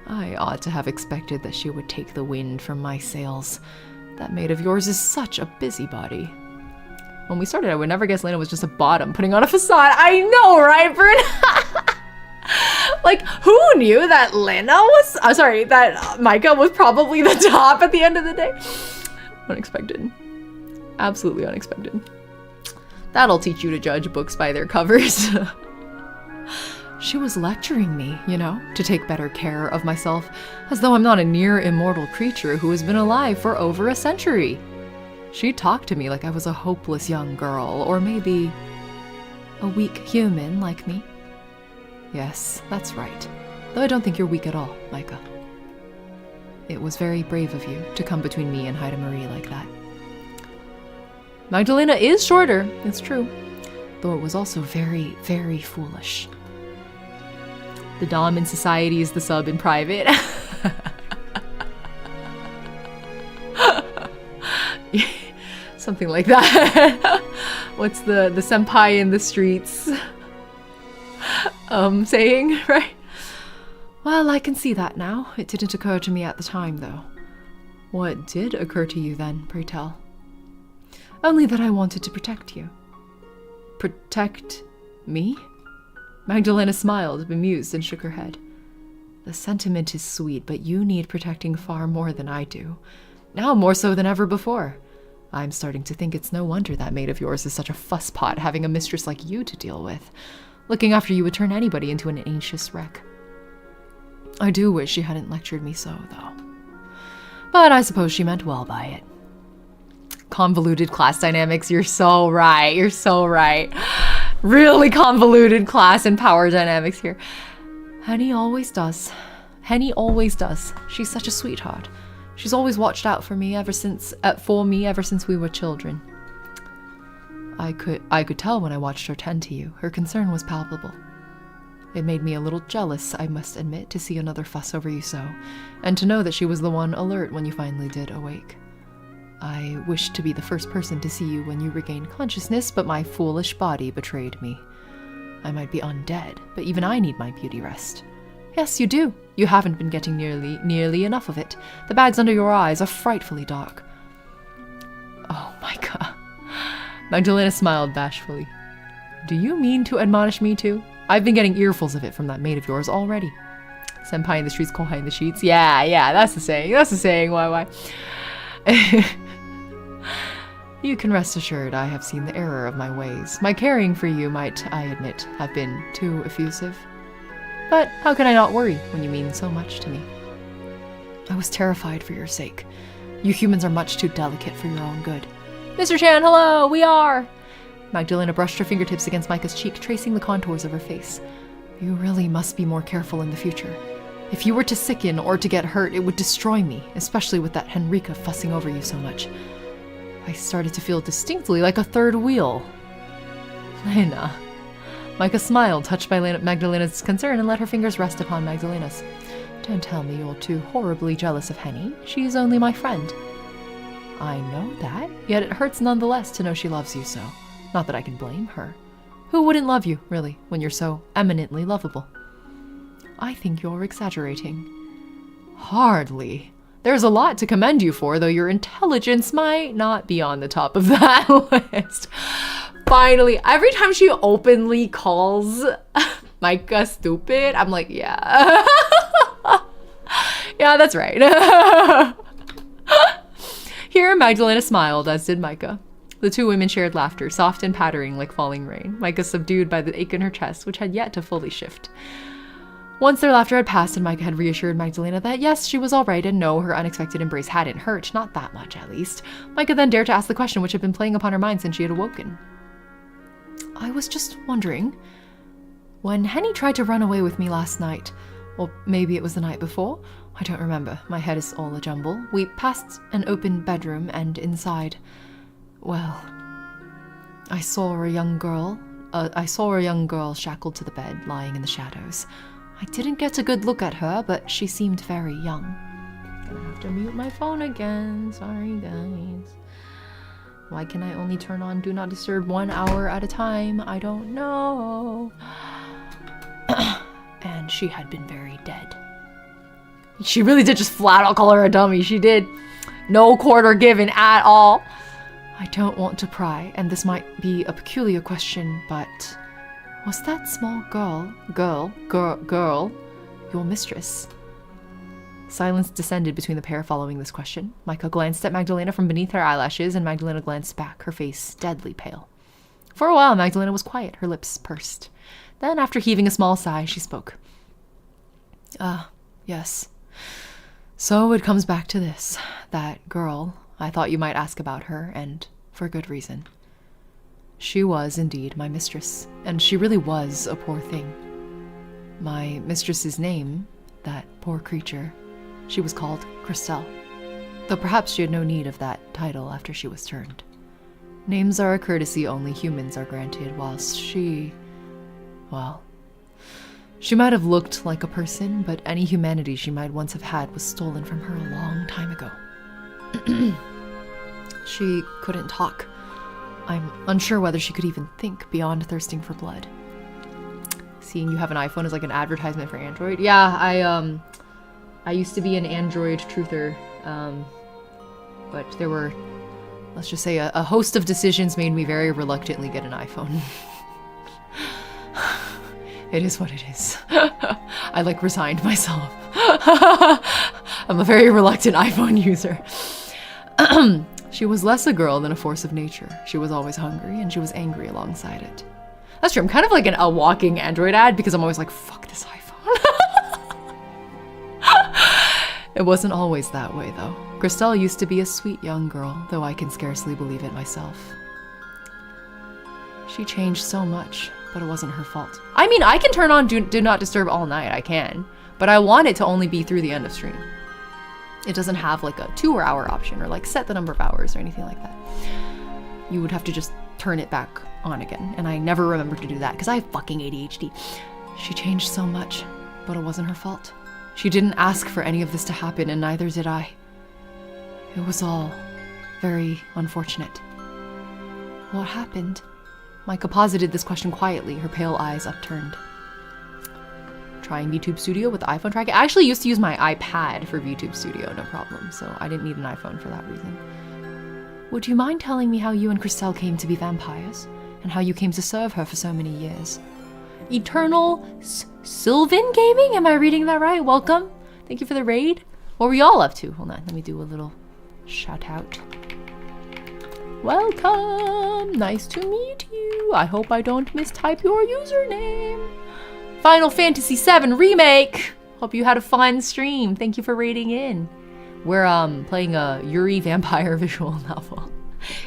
I ought to have expected that she would take the wind from my sails. That maid of yours is such a busybody. When we started, I would never guess Lena was just a bottom putting on a facade. I know, right, Bern? Like, who knew that Lena was... that Micah was probably the top at the end of the day? Unexpected. Absolutely unexpected. That'll teach you to judge books by their covers. She was lecturing me, you know, to take better care of myself, as though I'm not a near immortal creature who has been alive for over a century. She talked to me like I was a hopeless young girl, or maybe a weak human like me. Yes, that's right. Though I don't think you're weak at all, Micah. It was very brave of you to come between me and Haida Marie like that. Magdalena is shorter, it's true, though it was also very, very foolish. The dom in society is the sub in private. Something like that. What's the senpai in the streets saying, right? Well, I can see that now. It didn't occur to me at the time, though. What did occur to you then, pray tell? Only that I wanted to protect you. Protect me? Magdalena smiled, bemused, and shook her head. The sentiment is sweet, but you need protecting far more than I do. Now more so than ever before. I'm starting to think it's no wonder that maid of yours is such a fusspot, having a mistress like you to deal with. Looking after you would turn anybody into an anxious wreck. I do wish she hadn't lectured me so, though. But I suppose she meant well by it. Convoluted class dynamics, you're so right, you're so right. Really convoluted class and power dynamics here. Henny always does. Henny always does. She's such a sweetheart. She's always watched out for me ever since we were children. I could tell when I watched her tend to you. Her concern was palpable. It made me a little jealous, I must admit, to see another fuss over you so, and to know that she was the one alert when you finally did awake. I wished to be the first person to see you when you regained consciousness, but my foolish body betrayed me. I might be undead, but even I need my beauty rest. Yes, you do. You haven't been getting nearly enough of it. The bags under your eyes are frightfully dark. Oh my god. Magdalena smiled bashfully. Do you mean to admonish me too? I've been getting earfuls of it from that maid of yours already. Senpai in the streets, kohai in the sheets. Yeah, that's the saying. That's the saying, why? You can rest assured I have seen the error of my ways. My caring for you might, I admit, have been too effusive. But how can I not worry when you mean so much to me? I was terrified for your sake. You humans are much too delicate for your own good. Mr. Chan, hello, we are! Magdalena brushed her fingertips against Micah's cheek, tracing the contours of her face. You really must be more careful in the future. If you were to sicken or to get hurt, it would destroy me, especially with that Henrika fussing over you so much. I started to feel distinctly like a third wheel. Lena. Micah smiled, touched by Magdalena's concern, and let her fingers rest upon Magdalena's. Don't tell me you're too horribly jealous of Henny. She is only my friend. I know that, yet it hurts nonetheless to know she loves you so. Not that I can blame her. Who wouldn't love you, really, when you're so eminently lovable? I think you're exaggerating. Hardly. There's a lot to commend you for, though your intelligence might not be on the top of that list. Finally, every time she openly calls Micah stupid, I'm like, yeah. Yeah, that's right. Here, Magdalena smiled, as did Micah. The two women shared laughter, soft and pattering like falling rain, Micah subdued by the ache in her chest, which had yet to fully shift. Once their laughter had passed and Micah had reassured Magdalena that yes, she was all right and no, her unexpected embrace hadn't hurt, not that much at least, Micah then dared to ask the question which had been playing upon her mind since she had awoken. I was just wondering, when Henny tried to run away with me last night, or maybe it was the night before, I don't remember, my head is all a jumble, we passed an open bedroom and inside, well, I saw a young girl shackled to the bed, lying in the shadows. I didn't get a good look at her, but she seemed very young. Gonna have to mute my phone again, sorry guys. Why can I only turn on Do Not Disturb 1 hour at a time? I don't know. And she had been very dead. She really did just flat out call her a dummy. She did. No quarter given at all. I don't want to pry, and this might be a peculiar question, but was that small girl, your mistress? Silence descended between the pair following this question. Micah glanced at Magdalena from beneath her eyelashes, and Magdalena glanced back, her face deadly pale. For a while, Magdalena was quiet, her lips pursed. Then, after heaving a small sigh, she spoke. Yes. So it comes back to this. That girl, I thought you might ask about her, and for good reason. She was indeed my mistress, and she really was a poor thing. My mistress's name, that poor creature, she was called Christelle, though perhaps she had no need of that title after she was turned. Names are a courtesy only humans are granted, whilst she... well, she might have looked like a person, but any humanity she might once have had was stolen from her a long time ago. She couldn't talk. I'm unsure whether she could even think beyond thirsting for blood. Seeing you have an iPhone is like an advertisement for Android. Yeah, I used to be an Android truther, but there were, let's just say, a host of decisions made me very reluctantly get an iPhone. It is what it is. I resigned myself. I'm a very reluctant iPhone user. She was less a girl than a force of nature. She was always hungry, and she was angry alongside it. That's true. I'm kind of like a walking Android ad because I'm always like, fuck this iPhone. It wasn't always that way, though. Christelle used to be a sweet young girl, though I can scarcely believe it myself. She changed so much, but it wasn't her fault. I mean, I can turn on Do Not Disturb all night, I can, but I want it to only be through the end of stream. It doesn't have a 2 hour option or set the number of hours or anything like that. You would have to just turn it back on again, and I never remember to do that because I have fucking ADHD. She changed so much, but it wasn't her fault. She didn't ask for any of this to happen, and neither did I. It was all very unfortunate. What happened? Micah posited this question quietly, her pale eyes upturned. Trying VTube Studio with the iPhone tracker. I actually used to use my iPad for VTube Studio, no problem, so I didn't need an iPhone for that reason. Would you mind telling me how you and Christelle came to be vampires, and how you came to serve her for so many years? Eternal Sylvan Gaming? Am I reading that right? Welcome. Thank you for the raid. What were y'all up to? Hold on, let me do a little shout out. Welcome. Nice to meet you. I hope I don't mistype your username. Final Fantasy VII Remake. Hope you had a fun stream. Thank you for raiding in. We're playing a Yuri vampire visual novel.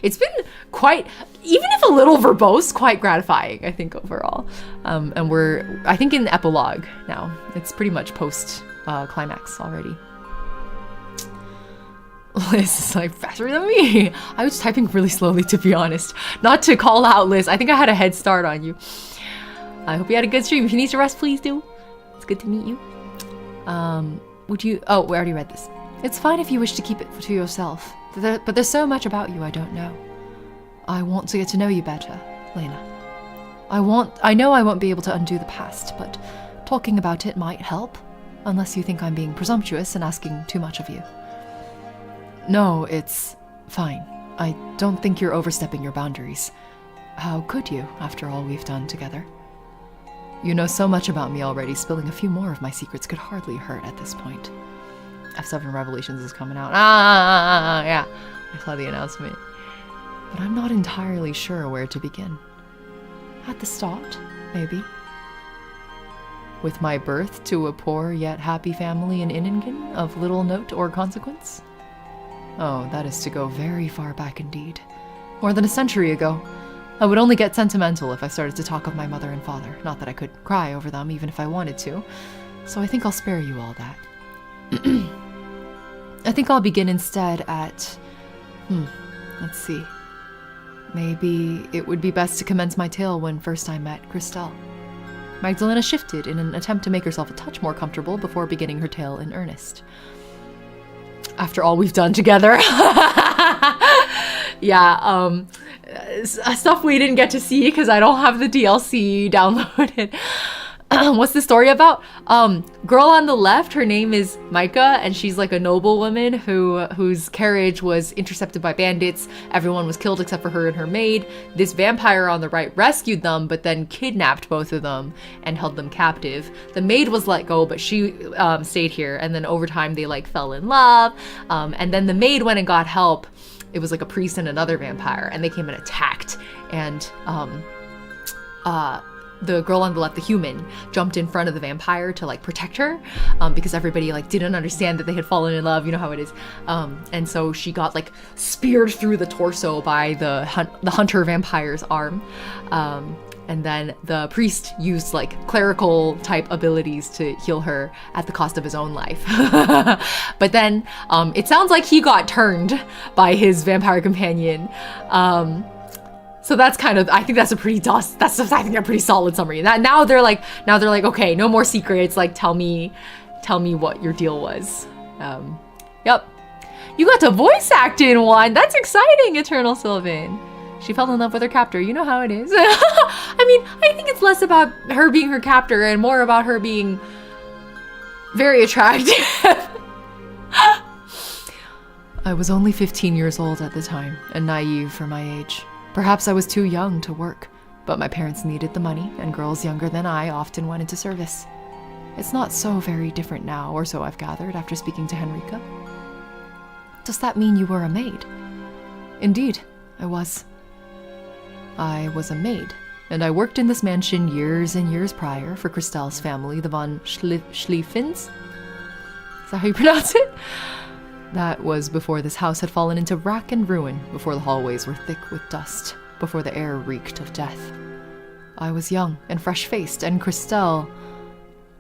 It's been quite, even if a little verbose, quite gratifying, I think, overall. And we're, I think, in the epilogue now. It's pretty much post-climax already. Liz is faster than me. I was typing really slowly, to be honest. Not to call out Liz. I think I had a head start on you. I hope you had a good stream. If you need to rest, please do. It's good to meet you. Would you... Oh, we already read this. It's fine if you wish to keep it to yourself. But there's so much about you I don't know. I want to get to know you better, Lena. I know I won't be able to undo the past, but talking about it might help. Unless you think I'm being presumptuous and asking too much of you. No, it's fine. I don't think you're overstepping your boundaries. How could you, after all we've done together? You know so much about me already, spilling a few more of my secrets could hardly hurt at this point. F7 Revelations is coming out. Yeah. I saw the announcement. But I'm not entirely sure where to begin. At the start, maybe. With my birth to a poor yet happy family in Inningen of little note or consequence? Oh, that is to go very far back indeed. More than a century ago. I would only get sentimental if I started to talk of my mother and father. Not that I could cry over them, even if I wanted to. So I think I'll spare you all that. I think I'll begin instead at... let's see. Maybe it would be best to commence my tale when first I met Christelle. Magdalena shifted in an attempt to make herself a touch more comfortable before beginning her tale in earnest. After all we've done together. Yeah, stuff we didn't get to see because I don't have the DLC downloaded. What's the story about? Girl on the left, her name is Micah, and she's like a noblewoman whose carriage was intercepted by bandits. Everyone was killed except for her and her maid. This vampire on the right rescued them, but then kidnapped both of them and held them captive. The maid was let go, but she stayed here, and then over time they like fell in love. And then the maid went and got help. It was like a priest and another vampire, and they came and attacked. And the girl on the left, the human, jumped in front of the vampire to like protect her, because everybody like didn't understand that they had fallen in love. You know how it is. And so she got like speared through the torso by the hunter vampire's arm. And then the priest used like clerical type abilities to heal her at the cost of his own life. But then it sounds like he got turned by his vampire companion. So that's kind of, I think that's a pretty solid summary. Now they're like, okay, no more secrets. Like, tell me what your deal was. Yep. You got to voice act in one. That's exciting, Eternal Sylvan. She fell in love with her captor. You know how it is. I mean, I think it's less about her being her captor and more about her being very attractive. I was only 15 years old at the time and naive for my age. Perhaps I was too young to work, but my parents needed the money, and girls younger than I often went into service. It's not so very different now, or so I've gathered after speaking to Henrika. Does that mean you were a maid? Indeed, I was. I was a maid, and I worked in this mansion years and years prior for Christelle's family, the von Schlieffens. Is that how you pronounce it? That was before this house had fallen into wrack and ruin, before the hallways were thick with dust, before the air reeked of death. I was young and fresh-faced, and Christelle,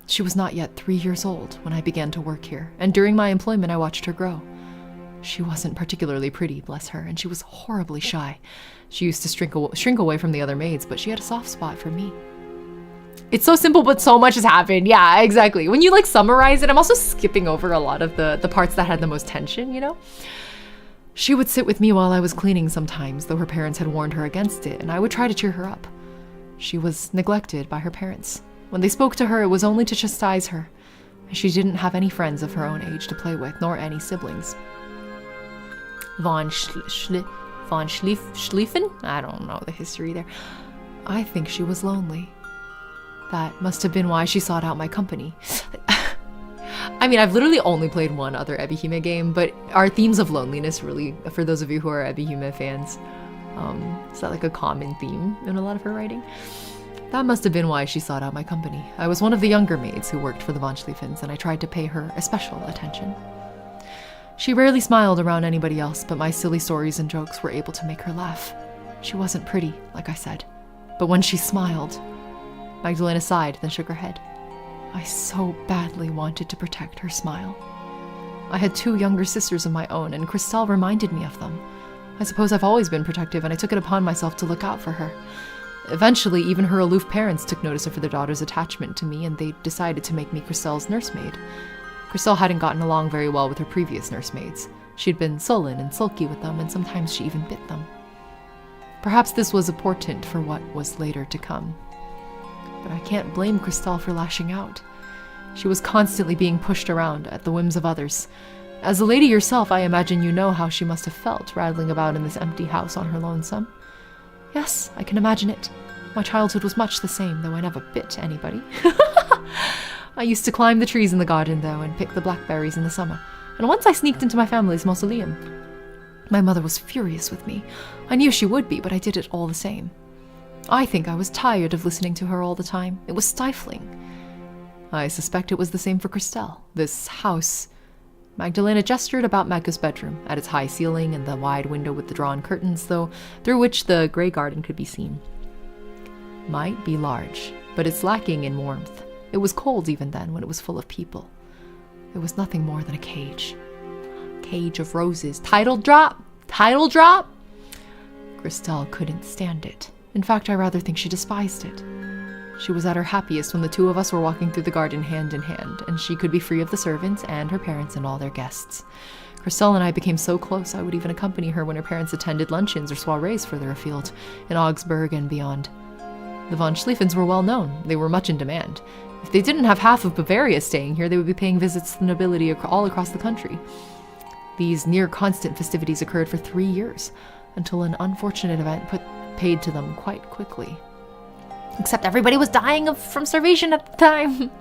she was not yet 3 years old when I began to work here, and during my employment I watched her grow. She wasn't particularly pretty, bless her, and she was horribly shy. She used to shrink away from the other maids, but she had a soft spot for me. It's so simple, but so much has happened. Yeah, exactly. When you like summarize it, I'm also skipping over a lot of the parts that had the most tension, you know? She would sit with me while I was cleaning sometimes, though her parents had warned her against it, and I would try to cheer her up. She was neglected by her parents. When they spoke to her, it was only to chastise her. She didn't have any friends of her own age to play with, nor any siblings. Von Schlieffen? I don't know the history there. I think she was lonely. That must have been why she sought out my company. I mean, I've literally only played one other Ebihime game, but our themes of loneliness really, for those of you who are Ebihime fans, is that like a common theme in a lot of her writing? That must have been why she sought out my company. I was one of the younger maids who worked for the von Schlieffens, and I tried to pay her especial attention. She rarely smiled around anybody else, but my silly stories and jokes were able to make her laugh. She wasn't pretty, like I said, but when she smiled... Magdalena sighed, then shook her head. I so badly wanted to protect her smile. I had 2 younger sisters of my own, and Christelle reminded me of them. I suppose I've always been protective, and I took it upon myself to look out for her. Eventually, even her aloof parents took notice of their daughter's attachment to me, and they decided to make me Christelle's nursemaid. Christelle hadn't gotten along very well with her previous nursemaids. She'd been sullen and sulky with them, and sometimes she even bit them. Perhaps this was a portent for what was later to come. But I can't blame Christelle for lashing out. She was constantly being pushed around at the whims of others. As a lady yourself, I imagine you know how she must have felt rattling about in this empty house on her lonesome. Yes, I can imagine it. My childhood was much the same, though I never bit anybody. I used to climb the trees in the garden, though, and pick the blackberries in the summer. And once I sneaked into my family's mausoleum. My mother was furious with me. I knew she would be, but I did it all the same. I think I was tired of listening to her all the time. It was stifling. I suspect it was the same for Christelle. This house, Magdalena gestured about Mecca's bedroom, at its high ceiling and the wide window with the drawn curtains, though, through which the grey garden could be seen. Might be large, but it's lacking in warmth. It was cold even then when it was full of people. It was nothing more than a cage. Cage of roses. Title drop! Title drop! Christelle couldn't stand it. In fact, I rather think she despised it. She was at her happiest when the two of us were walking through the garden hand in hand, and she could be free of the servants and her parents and all their guests. Christelle and I became so close I would even accompany her when her parents attended luncheons or soirees further afield, in Augsburg and beyond. The von Schlieffens were well known. They were much in demand. If they didn't have half of Bavaria staying here, they would be paying visits to the nobility all across the country. These near-constant festivities occurred for 3 years, until an unfortunate event paid to them quite quickly. Except everybody was dying from starvation at the time.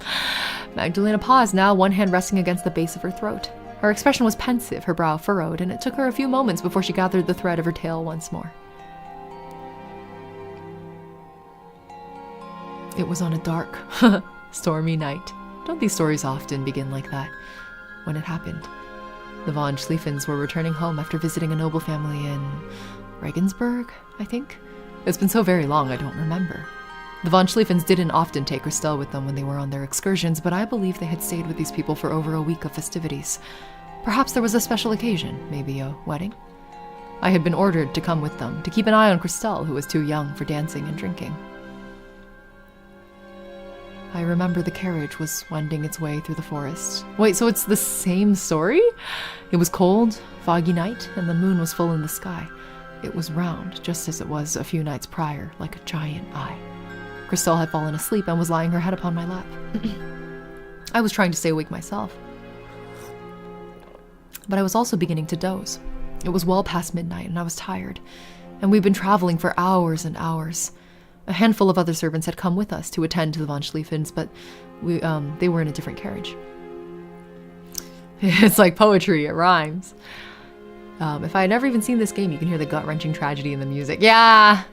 Magdalena paused now, one hand resting against the base of her throat. Her expression was pensive, her brow furrowed, and it took her a few moments before she gathered the thread of her tale once more. It was on a dark, stormy night. Don't these stories often begin like that? When it happened, the von Schlieffens were returning home after visiting a noble family in Regensburg, I think? It's been so very long I don't remember. The von Schlieffens didn't often take Christelle with them when they were on their excursions, but I believe they had stayed with these people for over a week of festivities. Perhaps there was a special occasion, maybe a wedding. I had been ordered to come with them, to keep an eye on Christelle, who was too young for dancing and drinking. I remember the carriage was wending its way through the forest. Wait, so it's the same story? It was cold, foggy night, and the moon was full in the sky. It was round, just as it was a few nights prior, like a giant eye. Christelle had fallen asleep and was lying her head upon my lap. I was trying to stay awake myself, but I was also beginning to doze. It was well past midnight, and I was tired, and we'd been traveling for hours and hours. A handful of other servants had come with us to attend to the von Schlieffens, but they were in a different carriage. It's like poetry, it rhymes. If I had never even seen this game, you can hear the gut-wrenching tragedy in the music. Yeah.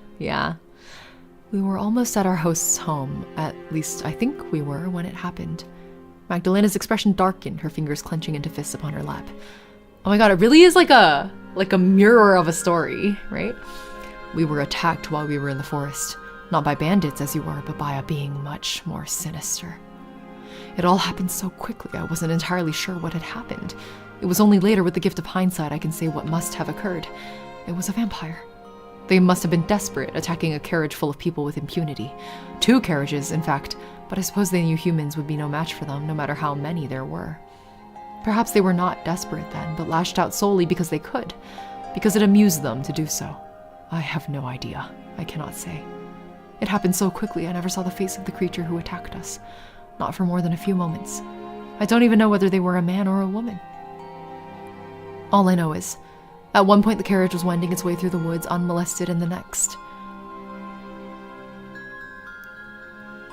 We were almost at our host's home, at least I think we were, when it happened. Magdalena's expression darkened, her fingers clenching into fists upon her lap. Oh my god, it really is like a mirror of a story, right? We were attacked while we were in the forest. Not by bandits as you were, but by a being much more sinister. It all happened so quickly, I wasn't entirely sure what had happened. It was only later, with the gift of hindsight, I can say what must have occurred. It was a vampire. They must have been desperate, attacking a carriage full of people with impunity. 2 carriages, in fact, but I suppose they knew humans would be no match for them, no matter how many there were. Perhaps they were not desperate then, but lashed out solely because they could, because it amused them to do so. I have no idea. I cannot say. It happened so quickly I never saw the face of the creature who attacked us. Not for more than a few moments. I don't even know whether they were a man or a woman. All I know is, at one point the carriage was wending its way through the woods unmolested, and the next.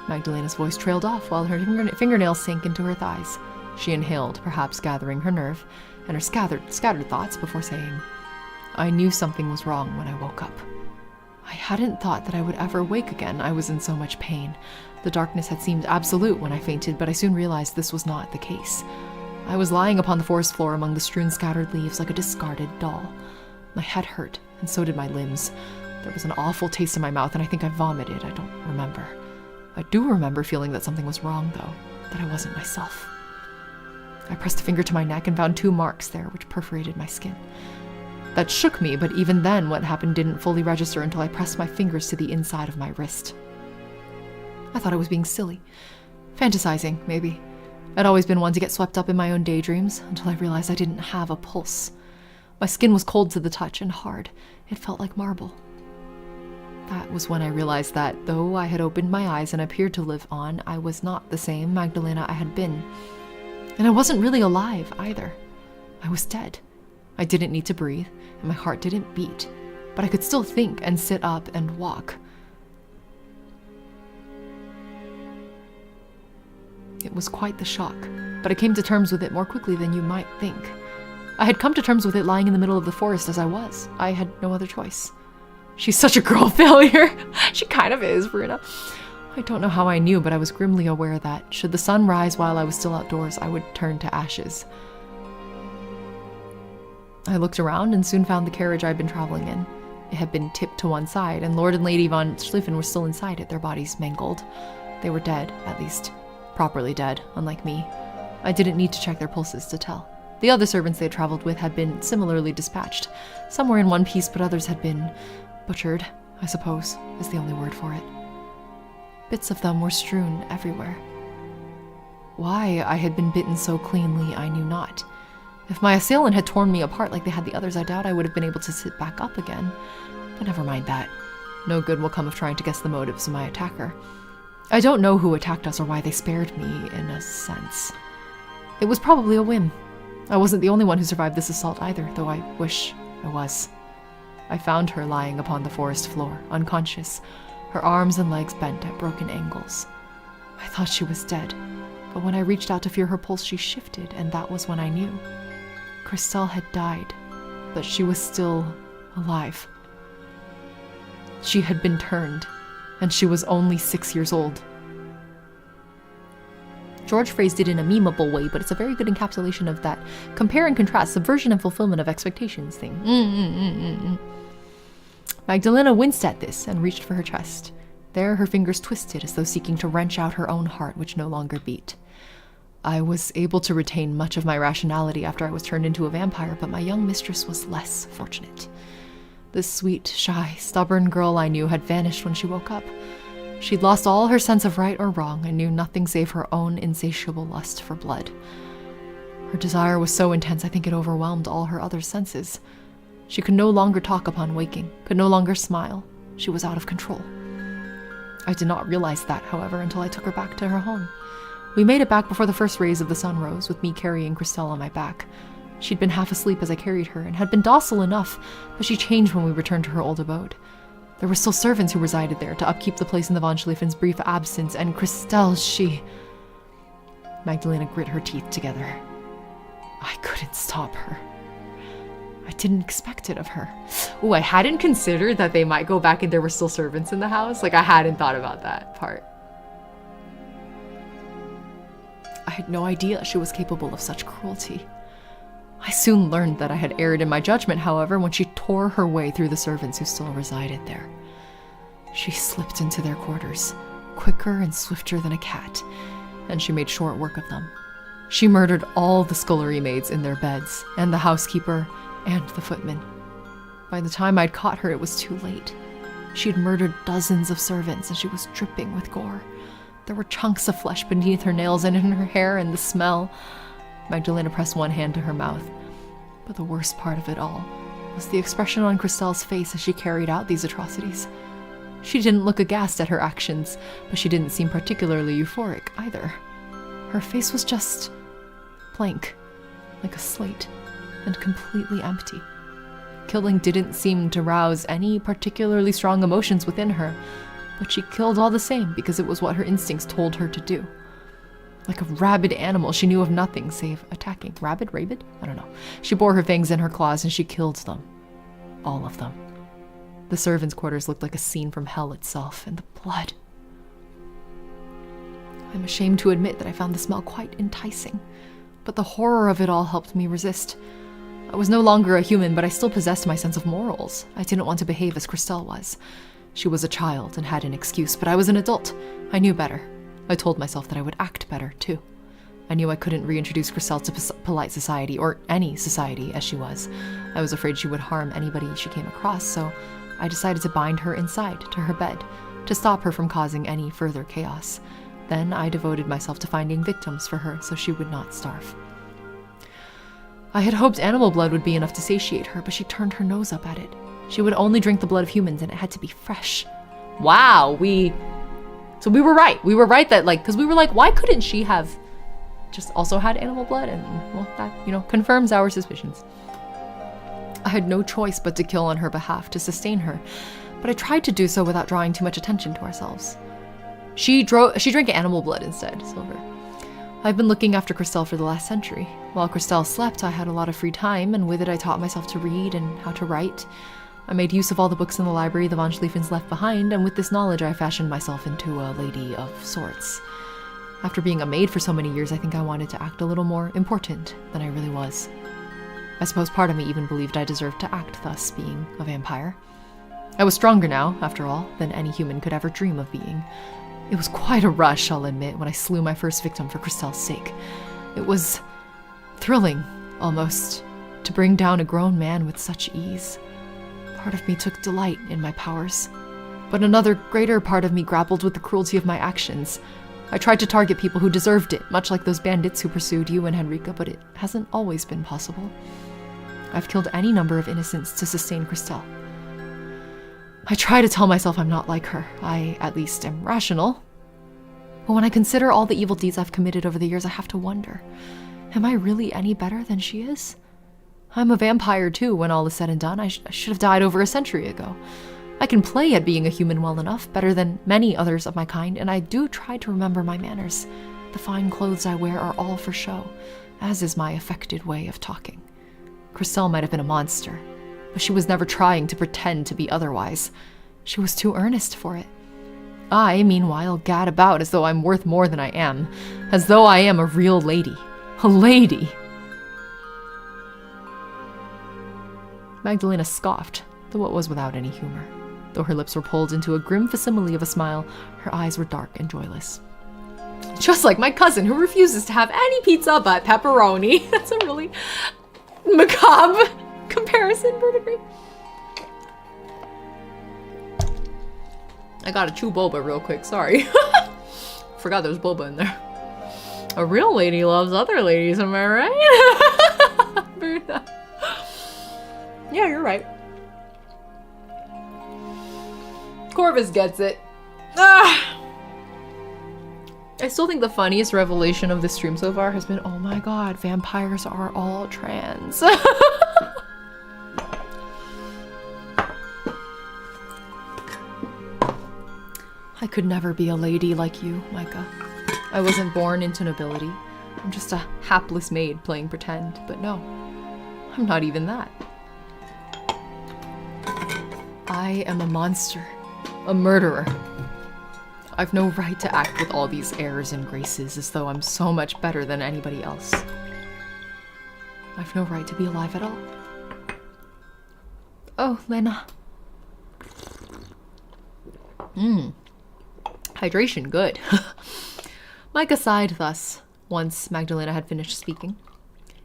Magdalena's voice trailed off while her fingernails sank into her thighs. She inhaled, perhaps gathering her nerve and her scattered thoughts before saying, I knew something was wrong when I woke up. I hadn't thought that I would ever wake again. I was in so much pain. The darkness had seemed absolute when I fainted, but I soon realized this was not the case. I was lying upon the forest floor among the strewn scattered leaves like a discarded doll. My head hurt, and so did my limbs. There was an awful taste in my mouth, and I think I vomited. I don't remember. I do remember feeling that something was wrong, though, that I wasn't myself. I pressed a finger to my neck and found 2 marks there, which perforated my skin. That shook me, but even then what happened didn't fully register until I pressed my fingers to the inside of my wrist. I thought I was being silly. Fantasizing, maybe. I'd always been one to get swept up in my own daydreams, until I realized I didn't have a pulse. My skin was cold to the touch and hard. It felt like marble. That was when I realized that, though I had opened my eyes and appeared to live on, I was not the same Magdalena I had been. And I wasn't really alive, either. I was dead. I didn't need to breathe, and my heart didn't beat, but I could still think and sit up and walk. It was quite the shock, but I came to terms with it more quickly than you might think. I had come to terms with it lying in the middle of the forest as I was. I had no other choice. She's such a girl failure. She kind of is, Bruna. I don't know how I knew, but I was grimly aware that, should the sun rise while I was still outdoors, I would turn to ashes. I looked around and soon found the carriage I'd been traveling in. It had been tipped to one side, and Lord and Lady von Schlieffen were still inside it, their bodies mangled. They were dead, at least. Properly dead, unlike me. I didn't need to check their pulses to tell. The other servants they had traveled with had been similarly dispatched. Some were in one piece, but others had been butchered, I suppose, is the only word for it. Bits of them were strewn everywhere. Why I had been bitten so cleanly, I knew not. If my assailant had torn me apart like they had the others, I doubt I would have been able to sit back up again. But never mind that. No good will come of trying to guess the motives of my attacker. I don't know who attacked us or why they spared me, in a sense. It was probably a whim. I wasn't the only one who survived this assault either, though I wish I was. I found her lying upon the forest floor, unconscious, her arms and legs bent at broken angles. I thought she was dead, but when I reached out to feel her pulse, she shifted, and that was when I knew. Christelle had died, but she was still alive. She had been turned, and she was only 6 years old. George phrased it in a memeable way, but it's a very good encapsulation of that compare and contrast, subversion and fulfillment of expectations thing. Magdalena winced at this and reached for her chest. There, her fingers twisted as though seeking to wrench out her own heart, which no longer beat. I was able to retain much of my rationality after I was turned into a vampire, but my young mistress was less fortunate. The sweet, shy, stubborn girl I knew had vanished when she woke up. She'd lost all her sense of right or wrong and knew nothing save her own insatiable lust for blood. Her desire was so intense I think it overwhelmed all her other senses. She could no longer talk upon waking, could no longer smile. She was out of control. I did not realize that, however, until I took her back to her home. We made it back before the first rays of the sun rose, with me carrying Christelle on my back. She'd been half asleep as I carried her, and had been docile enough, but she changed when we returned to her old abode. There were still servants who resided there to upkeep the place in the von Schlieffen's brief absence, and Christelle, she... Magdalena grit her teeth together. I couldn't stop her. I didn't expect it of her. Ooh, I hadn't considered that they might go back and there were still servants in the house. Like, I hadn't thought about that part. I had no idea she was capable of such cruelty. I soon learned that I had erred in my judgment, however, when she tore her way through the servants who still resided there. She slipped into their quarters, quicker and swifter than a cat, and she made short work of them. She murdered all the scullery maids in their beds, and the housekeeper, and the footman. By the time I'd caught her, it was too late. She had murdered dozens of servants, and she was dripping with gore. There were chunks of flesh beneath her nails and in her hair, and the smell... Magdalena pressed one hand to her mouth. But the worst part of it all was the expression on Christelle's face as she carried out these atrocities. She didn't look aghast at her actions, but she didn't seem particularly euphoric either. Her face was just blank, like a slate, and completely empty. Killing didn't seem to rouse any particularly strong emotions within her, but she killed all the same because it was what her instincts told her to do. Like a rabid animal, she knew of nothing save attacking. Rabid? Rabid? I don't know. She bore her fangs in her claws and she killed them. All of them. The servants' quarters looked like a scene from hell itself, and the blood. I'm ashamed to admit that I found the smell quite enticing, but the horror of it all helped me resist. I was no longer a human, but I still possessed my sense of morals. I didn't want to behave as Christelle was. She was a child and had an excuse, but I was an adult. I knew better. I told myself that I would act better, too. I knew I couldn't reintroduce Christelle to polite society, or any society as she was. I was afraid she would harm anybody she came across, so I decided to bind her inside, to her bed, to stop her from causing any further chaos. Then I devoted myself to finding victims for her so she would not starve. I had hoped animal blood would be enough to satiate her, but she turned her nose up at it. She would only drink the blood of humans, and it had to be fresh. Wow, So we were right. We were right that, because we were like, why couldn't she have just also had animal blood? And, well, that, confirms our suspicions. I had no choice but to kill on her behalf to sustain her, but I tried to do so without drawing too much attention to ourselves. She drank animal blood instead, Silver. I've been looking after Christelle for the last century. While Christelle slept, I had a lot of free time, and with it I taught myself to read and how to write. I made use of all the books in the library the von Schlieffens left behind, and with this knowledge I fashioned myself into a lady of sorts. After being a maid for so many years, I think I wanted to act a little more important than I really was. I suppose part of me even believed I deserved to act thus, being a vampire. I was stronger now, after all, than any human could ever dream of being. It was quite a rush, I'll admit, when I slew my first victim for Christelle's sake. It was thrilling, almost, to bring down a grown man with such ease. Part of me took delight in my powers, but another greater part of me grappled with the cruelty of my actions. I tried to target people who deserved it, much like those bandits who pursued you and Henrika, but it hasn't always been possible. I've killed any number of innocents to sustain Christelle. I try to tell myself I'm not like her. I, at least, am rational. But when I consider all the evil deeds I've committed over the years, I have to wonder, am I really any better than she is? I'm a vampire too, when all is said and done. I should have died over a century ago. I can play at being a human well enough, better than many others of my kind, and I do try to remember my manners. The fine clothes I wear are all for show, as is my affected way of talking. Christelle might have been a monster, but she was never trying to pretend to be otherwise. She was too earnest for it. I, meanwhile, gad about as though I'm worth more than I am, as though I am a real lady. A lady! Magdalena scoffed, though it was without any humor. Though her lips were pulled into a grim facsimile of a smile, her eyes were dark and joyless. Just like my cousin who refuses to have any pizza but pepperoni. That's a really macabre comparison, vertebrae. I gotta chew boba real quick, sorry. Forgot there's boba in there. A real lady loves other ladies, am I right? Yeah, you're right. Corvus gets it. Ah! I still think the funniest revelation of this stream so far has been, oh my god, vampires are all trans. I could never be a lady like you, Micah. I wasn't born into nobility. I'm just a hapless maid playing pretend, but no, I'm not even that. I am a monster, a murderer. I've no right to act with all these airs and graces as though I'm so much better than anybody else. I've no right to be alive at all. Oh, Lena. Hydration, good. Micah sighed thus, once Magdalena had finished speaking.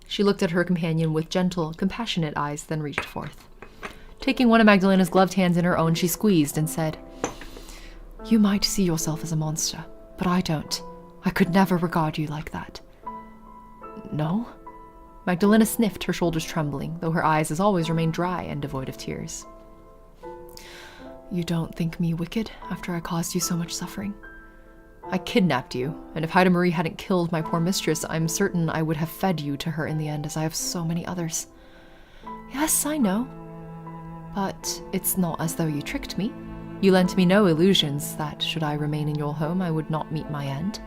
She looked at her companion with gentle, compassionate eyes, then reached forth. Taking one of Magdalena's gloved hands in her own, she squeezed and said, "You might see yourself as a monster, but I don't. I could never regard you like that." No? Magdalena sniffed, her shoulders trembling, though her eyes as always remained dry and devoid of tears. You don't think me wicked after I caused you so much suffering? I kidnapped you, and if Haida Marie hadn't killed my poor mistress, I'm certain I would have fed you to her in the end, as I have so many others. Yes, I know. But it's not as though you tricked me. You lent me no illusions that, should I remain in your home, I would not meet my end.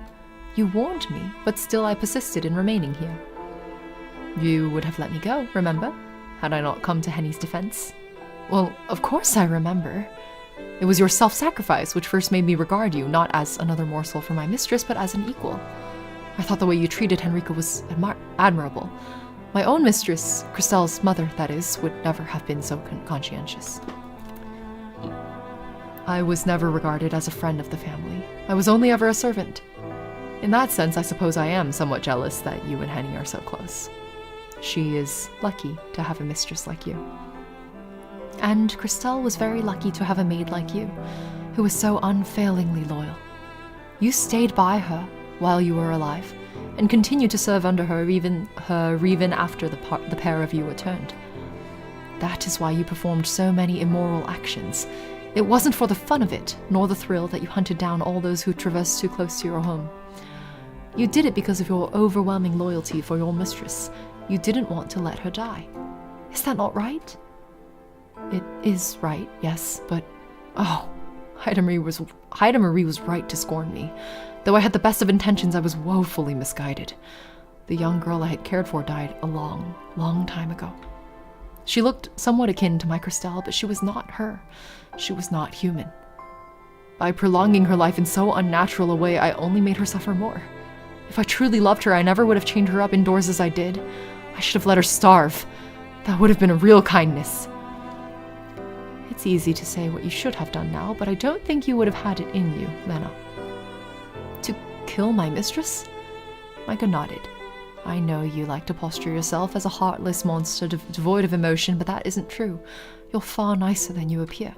You warned me, but still I persisted in remaining here. You would have let me go, remember? Had I not come to Henny's defense? Well, of course I remember. It was your self-sacrifice which first made me regard you, not as another morsel for my mistress, but as an equal. I thought the way you treated Henrika was admirable. My own mistress, Christelle's mother, that is, would never have been so conscientious. I was never regarded as a friend of the family. I was only ever a servant. In that sense, I suppose I am somewhat jealous that you and Henny are so close. She is lucky to have a mistress like you. And Christelle was very lucky to have a maid like you, who was so unfailingly loyal. You stayed by her while you were alive, and continued to serve under her even after the pair of you returned. That is why you performed so many immoral actions. It wasn't for the fun of it, nor the thrill, that you hunted down all those who traversed too close to your home. You did it because of your overwhelming loyalty for your mistress. You didn't want to let her die. Is that not right? It is right, yes, but... oh, Haida Marie was right to scorn me. Though I had the best of intentions, I was woefully misguided. The young girl I had cared for died a long, long time ago. She looked somewhat akin to my Christelle, but she was not her. She was not human. By prolonging her life in so unnatural a way, I only made her suffer more. If I truly loved her, I never would have chained her up indoors as I did. I should have let her starve. That would have been a real kindness. It's easy to say what you should have done now, but I don't think you would have had it in you, Lena. To kill my mistress? Micah nodded. I know you like to posture yourself as a heartless monster devoid of emotion, but that isn't true. You're far nicer than you appear.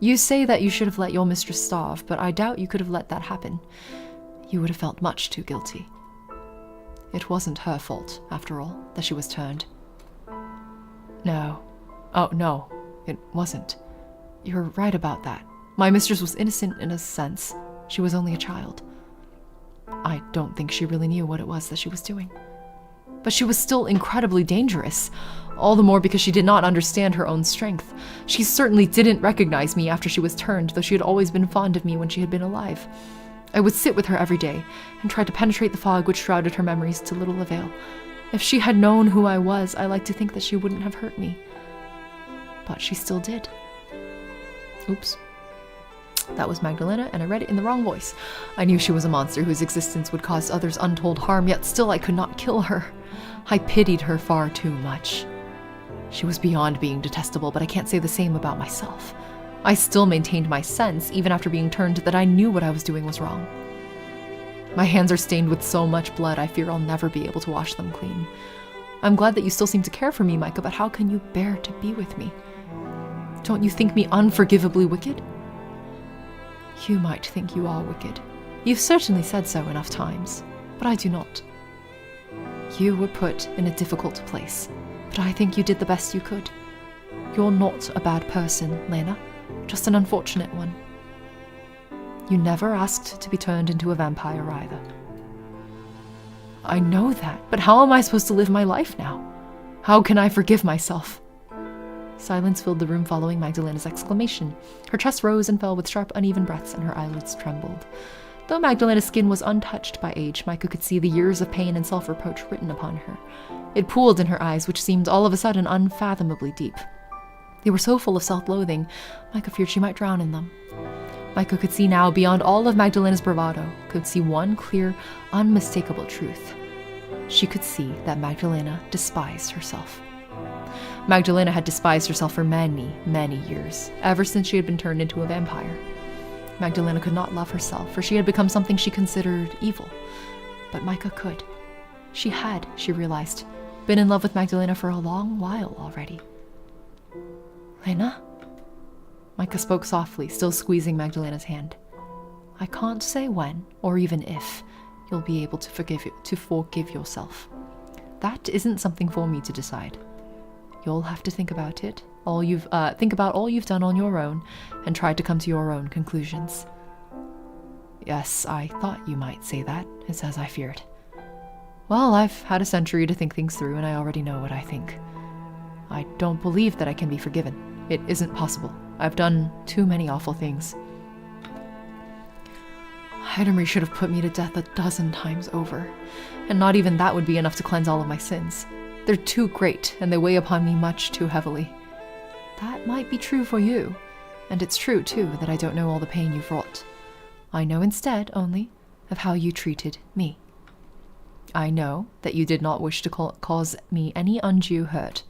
You say that you should have let your mistress starve, but I doubt you could have let that happen. You would have felt much too guilty. It wasn't her fault, after all, that she was turned. No. Oh, no, it wasn't. You're right about that. My mistress was innocent in a sense. She was only a child. I don't think she really knew what it was that she was doing. But she was still incredibly dangerous, all the more because she did not understand her own strength. She certainly didn't recognize me after she was turned, though she had always been fond of me when she had been alive. I would sit with her every day and try to penetrate the fog which shrouded her memories to little avail. If she had known who I was, I like to think that she wouldn't have hurt me. But she still did. Oops. That was Magdalena, and I read it in the wrong voice. I knew she was a monster whose existence would cause others untold harm, yet still I could not kill her. I pitied her far too much. She was beyond being detestable, but I can't say the same about myself. I still maintained my sense, even after being turned, that I knew what I was doing was wrong. My hands are stained with so much blood, I fear I'll never be able to wash them clean. I'm glad that you still seem to care for me, Micah, but how can you bear to be with me? Don't you think me unforgivably wicked? You might think you are wicked. You've certainly said so enough times, but I do not. You were put in a difficult place, but I think you did the best you could. You're not a bad person, Lena, just an unfortunate one. You never asked to be turned into a vampire either. I know that, but how am I supposed to live my life now? How can I forgive myself? Silence filled the room following Magdalena's exclamation. Her chest rose and fell with sharp, uneven breaths, and her eyelids trembled. Though Magdalena's skin was untouched by age, Micah could see the years of pain and self-reproach written upon her. It pooled in her eyes, which seemed all of a sudden unfathomably deep. They were so full of self-loathing, Micah feared she might drown in them. Micah could see now, beyond all of Magdalena's bravado, could see one clear, unmistakable truth. She could see that Magdalena despised herself. Magdalena had despised herself for many, many years, ever since she had been turned into a vampire. Magdalena could not love herself, for she had become something she considered evil. But Micah could. She had, she realized, been in love with Magdalena for a long while already. Lena? Micah spoke softly, still squeezing Magdalena's hand. I can't say when, or even if, you'll be able to forgive yourself. That isn't something for me to decide. You'll have to think about it. Think about all you've done on your own, and try to come to your own conclusions. Yes, I thought you might say that. It's as I feared. Well, I've had a century to think things through, and I already know what I think. I don't believe that I can be forgiven. It isn't possible. I've done too many awful things. Heidemery should have put me to death 12 times over, and not even that would be enough to cleanse all of my sins. They're too great, and they weigh upon me much too heavily. That might be true for you, and it's true, too, that I don't know all the pain you've wrought. I know instead, only, of how you treated me. I know that you did not wish to cause me any undue hurt.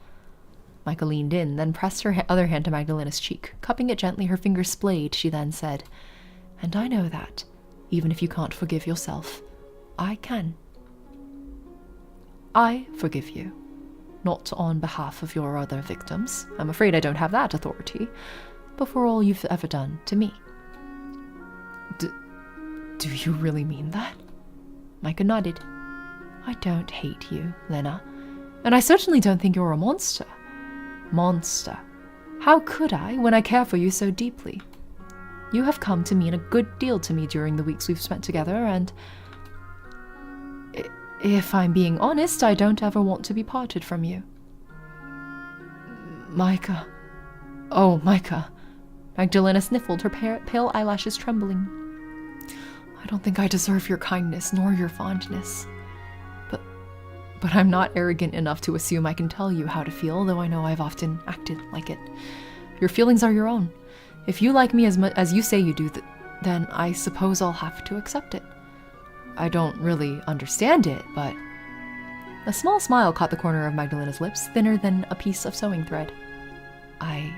Micah leaned in, then pressed her other hand to Magdalena's cheek. Cupping it gently, her fingers splayed, she then said, And I know that, even if you can't forgive yourself, I can. I forgive you. Not on behalf of your other victims. I'm afraid I don't have that authority, but for all you've ever done to me. Do you really mean that? Micah nodded. I don't hate you, Lena, and I certainly don't think you're a monster. Monster. How could I, when I care for you so deeply? You have come to mean a good deal to me during the weeks we've spent together, and if I'm being honest, I don't ever want to be parted from you. Micah. Oh, Micah. Magdalena sniffled, her pale eyelashes trembling. I don't think I deserve your kindness, nor your fondness. But I'm not arrogant enough to assume I can tell you how to feel, though I know I've often acted like it. Your feelings are your own. If you like me as much as you say you do, then I suppose I'll have to accept it. I don't really understand it, but A small smile caught the corner of Magdalena's lips, thinner than a piece of sewing thread. I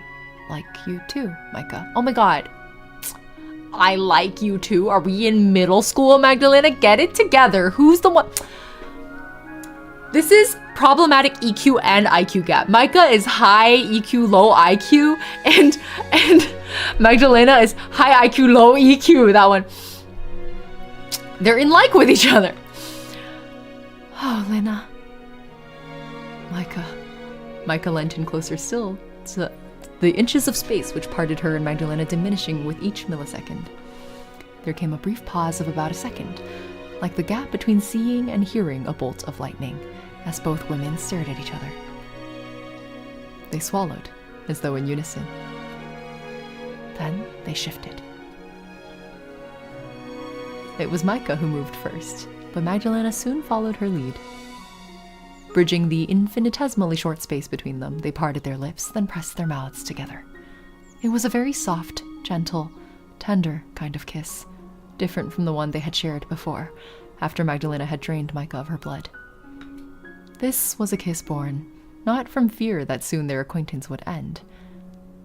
like you too, Micah. Oh my god. I like you too? Are we in middle school, Magdalena? Get it together. Who's the one? This is problematic EQ and IQ gap. Micah is high EQ, low IQ, and Magdalena is high IQ, low EQ. That one. They're in like with each other. Oh, Lena. Micah leant in closer still, the inches of space which parted her and Magdalena diminishing with each millisecond. There came a brief pause of about a second, like the gap between seeing and hearing a bolt of lightning, as both women stared at each other. They swallowed, as though in unison. Then they shifted. It was Micah who moved first, but Magdalena soon followed her lead. Bridging the infinitesimally short space between them, they parted their lips, then pressed their mouths together. It was a very soft, gentle, tender kind of kiss, different from the one they had shared before, after Magdalena had drained Micah of her blood. This was a kiss born, not from fear that soon their acquaintance would end,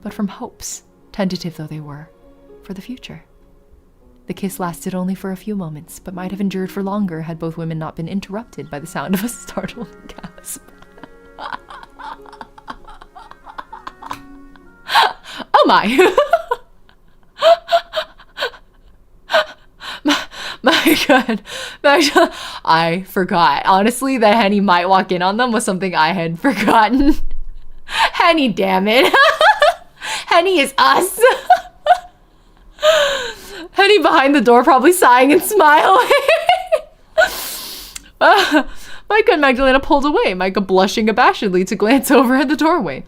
but from hopes, tentative though they were, for the future. The kiss lasted only for a few moments, but might have endured for longer had both women not been interrupted by the sound of a startled gasp. Oh my! My god. I forgot. Honestly, that Henny might walk in on them was something I had forgotten. Henny, damn it. Henny is us. Henny behind the door probably sighing and smiling. Micah and Magdalena pulled away, Micah blushing abashedly to glance over at the doorway.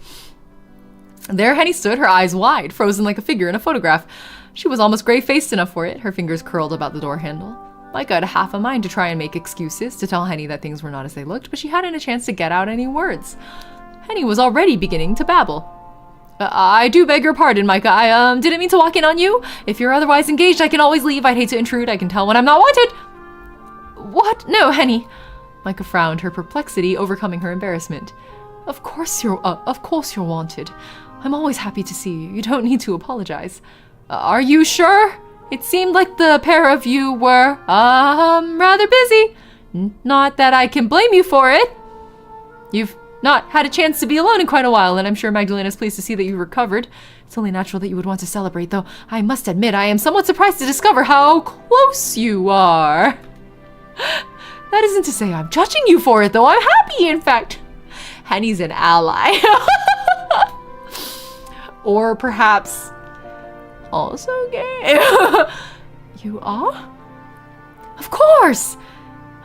There Henny stood, her eyes wide, frozen like a figure in a photograph. She was almost gray-faced enough for it, her fingers curled about the door handle. Micah had half a mind to try and make excuses, to tell Henny that things were not as they looked, but she hadn't a chance to get out any words. Henny was already beginning to babble. I do beg your pardon, Micah. I didn't mean to walk in on you. If you're otherwise engaged, I can always leave. I'd hate to intrude. I can tell when I'm not wanted. What? No, Henny. Micah frowned, her perplexity overcoming her embarrassment. Of course you're wanted. I'm always happy to see you. You don't need to apologize. Are you sure? It seemed like the pair of you were, rather busy. Not that I can blame you for it. You've not had a chance to be alone in quite a while, and I'm sure Magdalena's pleased to see that you recovered. It's only natural that you would want to celebrate, though I must admit I am somewhat surprised to discover how close you are. That isn't to say I'm judging you for it, though. I'm happy, in fact. Henny's an ally. Or perhaps also gay. You are? Of course!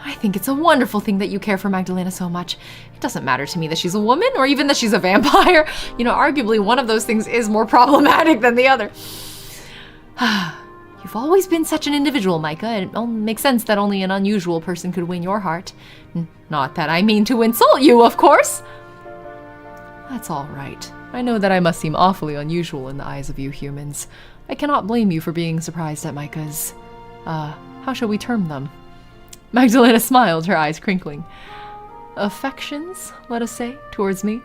I think it's a wonderful thing that you care for Magdalena so much. It doesn't matter to me that she's a woman or even that she's a vampire. You know, arguably one of those things is more problematic than the other. You've always been such an individual, Micah. It makes sense that only an unusual person could win your heart. Not that I mean to insult you, of course. That's all right. I know that I must seem awfully unusual in the eyes of you humans. I cannot blame you for being surprised at Micah's, how shall we term them? Magdalena smiled, her eyes crinkling. Affections, let us say, towards me.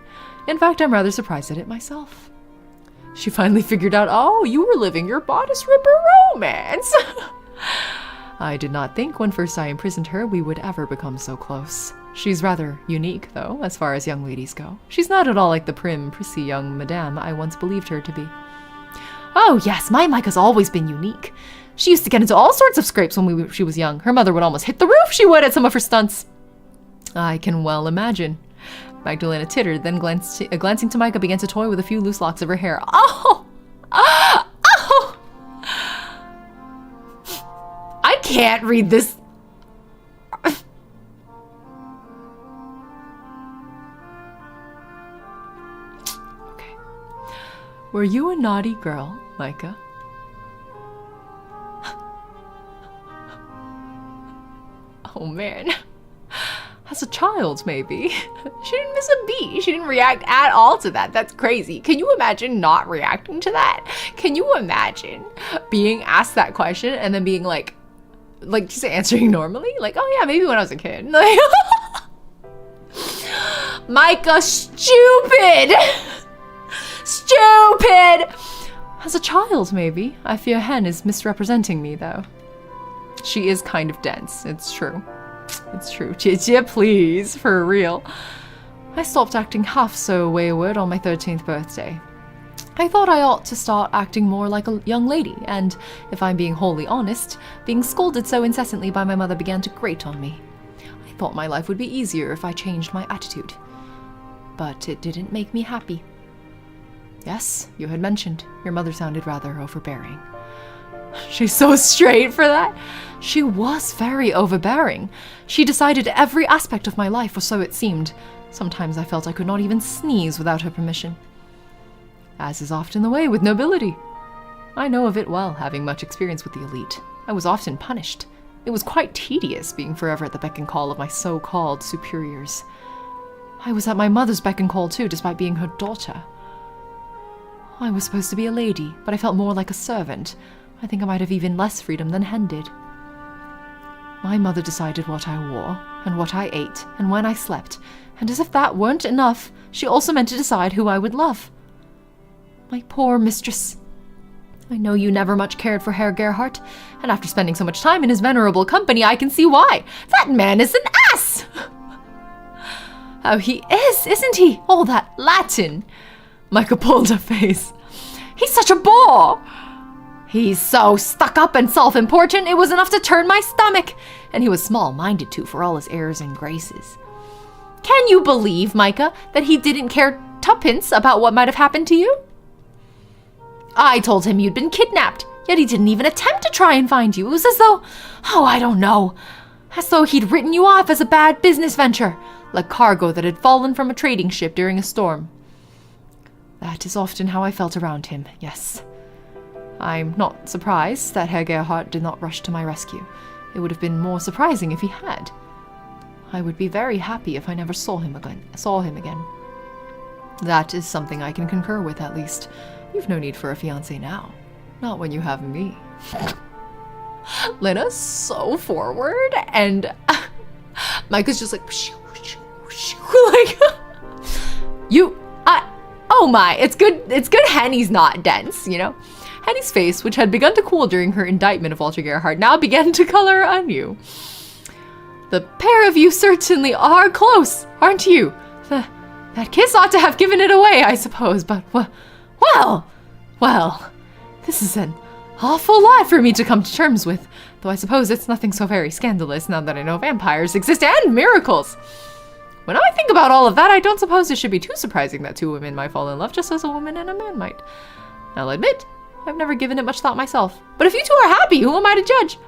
In fact, I'm rather surprised at it myself. She finally figured out, oh, you were living your bodice ripper romance. I did not think when first I imprisoned her we would ever become so close. She's rather unique, though, as far as young ladies go. She's not at all like the prim, prissy young madame I once believed her to be. Oh yes, my Micah's always been unique. She used to get into all sorts of scrapes when she was young. Her mother would almost hit the roof, she would, at some of her stunts. I can well imagine. Magdalena tittered, then glancing to Micah, began to toy with a few loose locks of her hair. Oh! Oh! I can't read this. Okay. Were you a naughty girl, Micah? Oh man. As a child, maybe. She didn't miss a beat. She didn't react at all to that. That's crazy. Can you imagine not reacting to that? Can you imagine being asked that question and then being like just answering normally? Like, oh yeah, maybe when I was a kid. Like, Micah, stupid! Stupid! As a child, maybe. I fear Hen is misrepresenting me, though. She is kind of dense, it's true. It's true. Jia, please, for real. I stopped acting half so wayward on my 13th birthday. I thought I ought to start acting more like a young lady, and, if I'm being wholly honest, being scolded so incessantly by my mother began to grate on me. I thought my life would be easier if I changed my attitude. But it didn't make me happy. Yes, you had mentioned, your mother sounded rather overbearing. She's so straight for that. She was very overbearing. She decided every aspect of my life, or so it seemed. Sometimes I felt I could not even sneeze without her permission. As is often the way with nobility. I know of it well, having much experience with the elite. I was often punished. It was quite tedious being forever at the beck and call of my so-called superiors. I was at my mother's beck and call too, despite being her daughter. I was supposed to be a lady, but I felt more like a servant. I think I might have even less freedom than Hen did. My mother decided what I wore, and what I ate, and when I slept, and as if that weren't enough, she also meant to decide who I would love. My poor mistress. I know you never much cared for Herr Gerhardt, and after spending so much time in his venerable company, I can see why. That man is an ass! Oh, he is, isn't he? All that Latin. Micah pulled a face. He's such a bore! He's so stuck up and self-important, it was enough to turn my stomach. And he was small-minded too, for all his airs and graces. Can you believe, Micah, that he didn't care tuppence about what might have happened to you? I told him you'd been kidnapped, yet he didn't even attempt to try and find you. It was as though, I don't know, as though he'd written you off as a bad business venture, like cargo that had fallen from a trading ship during a storm. That is often how I felt around him, yes. I'm not surprised that Herr Gerhardt did not rush to my rescue. It would have been more surprising if he had. I would be very happy if I never saw him again. That is something I can concur with, at least. You've no need for a fiancé now. Not when you have me. Lena's so forward, and Micah's just like, oh my, it's good Henny's not dense, you know? Henny's face, which had begun to cool during her indictment of Walter Gerhardt, now began to color anew. The pair of you certainly are close, aren't you? That kiss ought to have given it away, I suppose, but well, this is an awful lot for me to come to terms with, though I suppose it's nothing so very scandalous now that I know vampires exist and miracles. When I think about all of that, I don't suppose it should be too surprising that two women might fall in love just as a woman and a man might. I'll admit, I've never given it much thought myself. But if you two are happy, who am I to judge?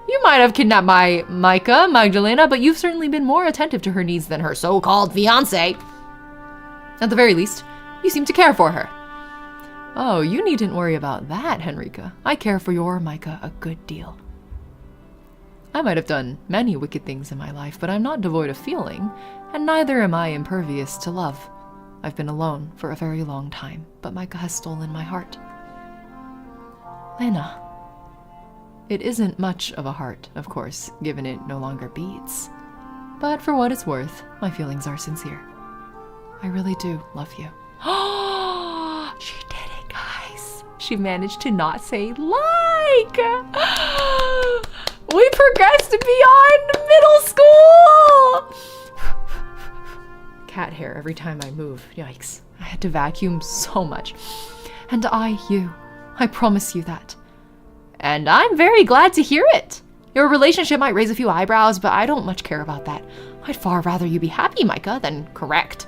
You might have kidnapped my Micah, Magdalena, but you've certainly been more attentive to her needs than her so-called fiancé. At the very least, you seem to care for her. Oh, you needn't worry about that, Henrika. I care for your Micah a good deal. I might have done many wicked things in my life, but I'm not devoid of feeling, and neither am I impervious to love. I've been alone for a very long time, but Micah has stolen my heart. Lena. It isn't much of a heart, of course, given it no longer beats. But for what it's worth, my feelings are sincere. I really do love you. Oh, she did it, guys. She managed to not say like. We progressed beyond middle school. Cat hair every time I move. Yikes. I had to vacuum so much. And you. I promise you that. And I'm very glad to hear it. Your relationship might raise a few eyebrows, but I don't much care about that. I'd far rather you be happy, Micah, than correct.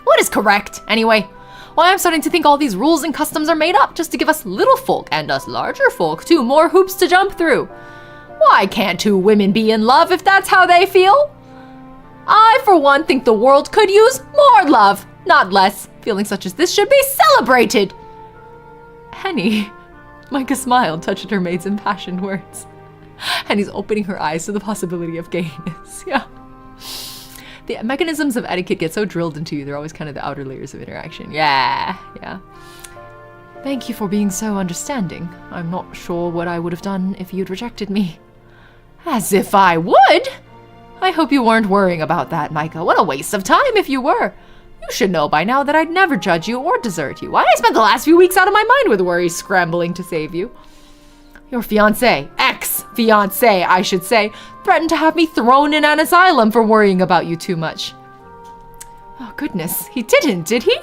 What is correct, anyway? Well, I'm starting to think all these rules and customs are made up just to give us little folk and us larger folk 2 more hoops to jump through. Why can't 2 women be in love if that's how they feel? I, for one, think the world could use more love, not less. Feelings such as this should be celebrated. Henny. Micah smiled, touched at her maid's impassioned words. Henny's opening her eyes to the possibility of gayness. Yeah. The mechanisms of etiquette get so drilled into you, they're always kind of the outer layers of interaction. Yeah. Thank you for being so understanding. I'm not sure what I would have done if you'd rejected me. As if I would? I hope you weren't worrying about that, Micah. What a waste of time if you were. You should know by now that I'd never judge you or desert you. Why I spent the last few weeks out of my mind with worries scrambling to save you. Your fiancé, ex-fiancé, I should say, threatened to have me thrown in an asylum for worrying about you too much. Oh, goodness, he didn't, did he?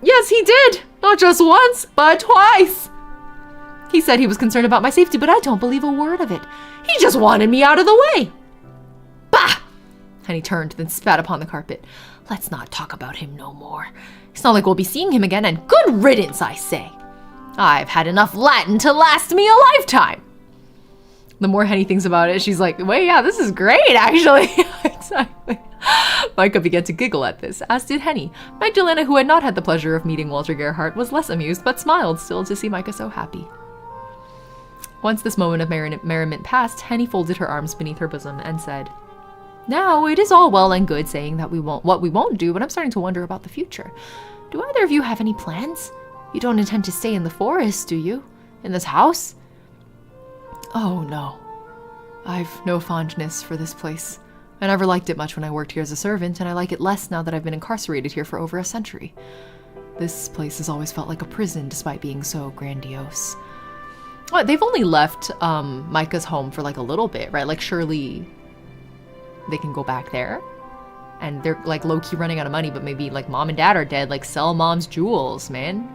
Yes, he did. Not just once, but twice. He said he was concerned about my safety, but I don't believe a word of it. He just wanted me out of the way. Bah! And he turned, then spat upon the carpet. Let's not talk about him no more. It's not like we'll be seeing him again, and good riddance, I say. I've had enough Latin to last me a lifetime. The more Henny thinks about it, she's like, wait, yeah, this is great, actually. Exactly. Micah began to giggle at this, as did Henny. Magdalena, who had not had the pleasure of meeting Walter Gerhardt, was less amused, but smiled still to see Micah so happy. Once this moment of merriment passed, Henny folded her arms beneath her bosom and said, now, it is all well and good saying that we won't do, but I'm starting to wonder about the future. Do either of you have any plans? You don't intend to stay in the forest, do you? In this house? Oh, no. I've no fondness for this place. I never liked it much when I worked here as a servant, and I like it less now that I've been incarcerated here for over a century. This place has always felt like a prison, despite being so grandiose. Well, they've only left Micah's home for like a little bit, right? Like, surely they can go back there. And they're like low-key running out of money, but maybe like mom and dad are dead. Like, sell mom's jewels, man.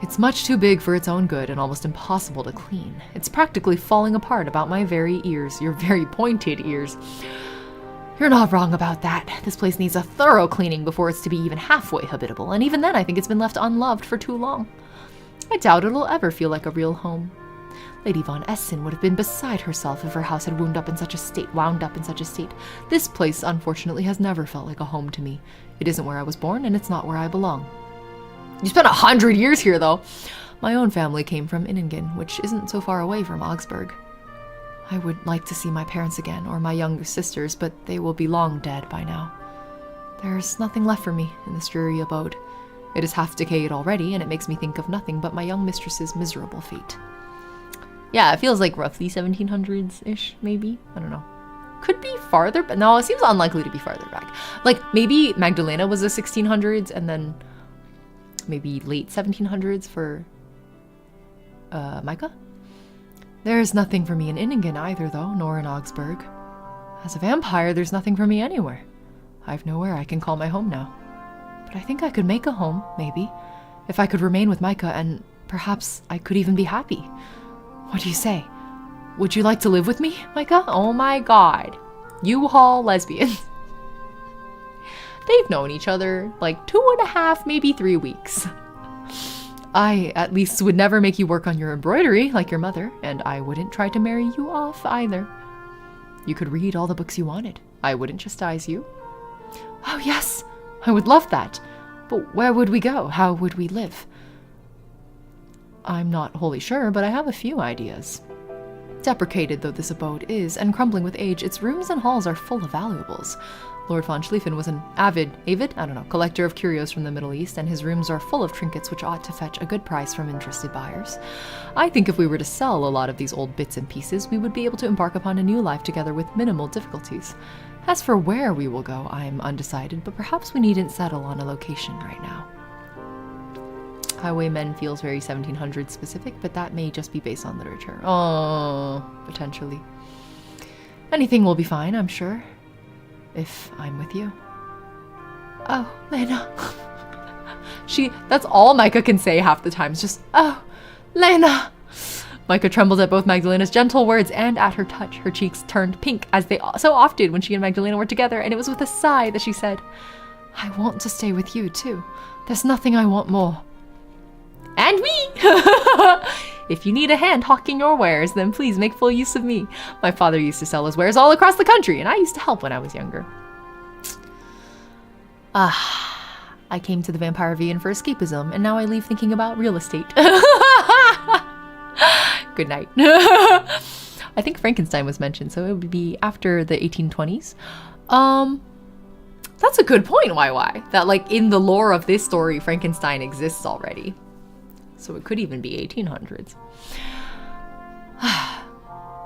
It's much too big for its own good and almost impossible to clean. It's practically falling apart about my very ears, your very pointed ears. You're not wrong about that. This place needs a thorough cleaning before it's to be even halfway habitable, and even then I think it's been left unloved for too long. I doubt it'll ever feel like a real home. Lady Von Essen would have been beside herself if her house had wound up in such a state. This place, unfortunately, has never felt like a home to me. It isn't where I was born, and it's not where I belong. You spent 100 years here, though. My own family came from Inningen, which isn't so far away from Augsburg. I would like to see my parents again, or my younger sisters, but they will be long dead by now. There's nothing left for me in this dreary abode. It is half decayed already, and it makes me think of nothing but my young mistress's miserable fate. Yeah, it feels like roughly 1700s-ish, maybe? I don't know. Could be farther, but no, it seems unlikely to be farther back. Like, maybe Magdalena was the 1600s, and then maybe late 1700s for Micah? There's nothing for me in Inningen either, though, nor in Augsburg. As a vampire, there's nothing for me anywhere. I've nowhere I can call my home now. But I think I could make a home, maybe, if I could remain with Micah, and perhaps I could even be happy. What do you say? Would you like to live with me, Micah? Oh my god. U-Haul lesbians. They've known each other like 2.5, maybe 3 weeks. I, at least, would never make you work on your embroidery like your mother, and I wouldn't try to marry you off either. You could read all the books you wanted. I wouldn't chastise you. Oh yes, I would love that. But where would we go? How would we live? I'm not wholly sure, but I have a few ideas. Deprecated though this abode is, and crumbling with age, its rooms and halls are full of valuables. Lord von Schlieffen was an avid, collector of curios from the Middle East, and his rooms are full of trinkets which ought to fetch a good price from interested buyers. I think if we were to sell a lot of these old bits and pieces, we would be able to embark upon a new life together with minimal difficulties. As for where we will go, I'm undecided, but perhaps we needn't settle on a location right now. Highwaymen feels very 1700s specific, but that may just be based on literature. Oh, potentially. Anything will be fine, I'm sure. If I'm with you. Oh, Lena. That's all Micah can say half the time. It's just, oh, Lena. Micah trembled at both Magdalena's gentle words and at her touch. Her cheeks turned pink, as they so often when she and Magdalena were together, and it was with a sigh that she said, I want to stay with you, too. There's nothing I want more. And me! If you need a hand hawking your wares, then please make full use of me. My father used to sell his wares all across the country, and I used to help when I was younger. I came to the Vampire Vian for escapism, and now I leave thinking about real estate. Good night. I think Frankenstein was mentioned, so it would be after the 1820s. That's a good point, YY. That, like, in the lore of this story, Frankenstein exists already. So it could even be 1800s.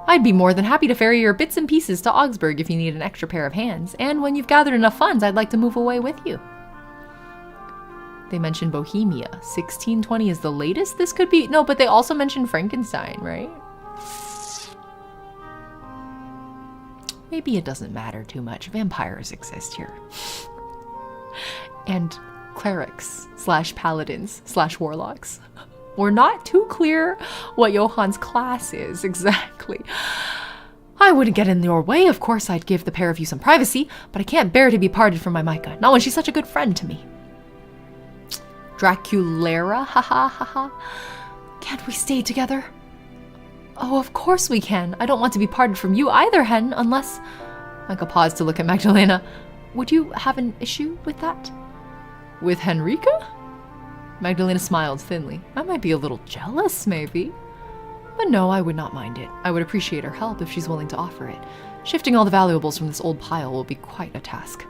I'd be more than happy to ferry your bits and pieces to Augsburg if you need an extra pair of hands, and when you've gathered enough funds, I'd like to move away with you. They mentioned Bohemia. 1620 is the latest this could be? No, but they also mentioned Frankenstein, right? Maybe it doesn't matter too much. Vampires exist here. And clerics / paladins / warlocks. We're not too clear what Johan's class is exactly. I wouldn't get in your way. Of course, I'd give the pair of you some privacy, but I can't bear to be parted from my Micah. Not when she's such a good friend to me. Draculera, haha, haha. Can't we stay together? Oh, of course we can. I don't want to be parted from you either, Hen, unless... Micah paused to look at Magdalena. Would you have an issue with that? With Henrika? Magdalena smiled thinly. I might be a little jealous, maybe. But no, I would not mind it. I would appreciate her help if she's willing to offer it. Shifting all the valuables from this old pile will be quite a task.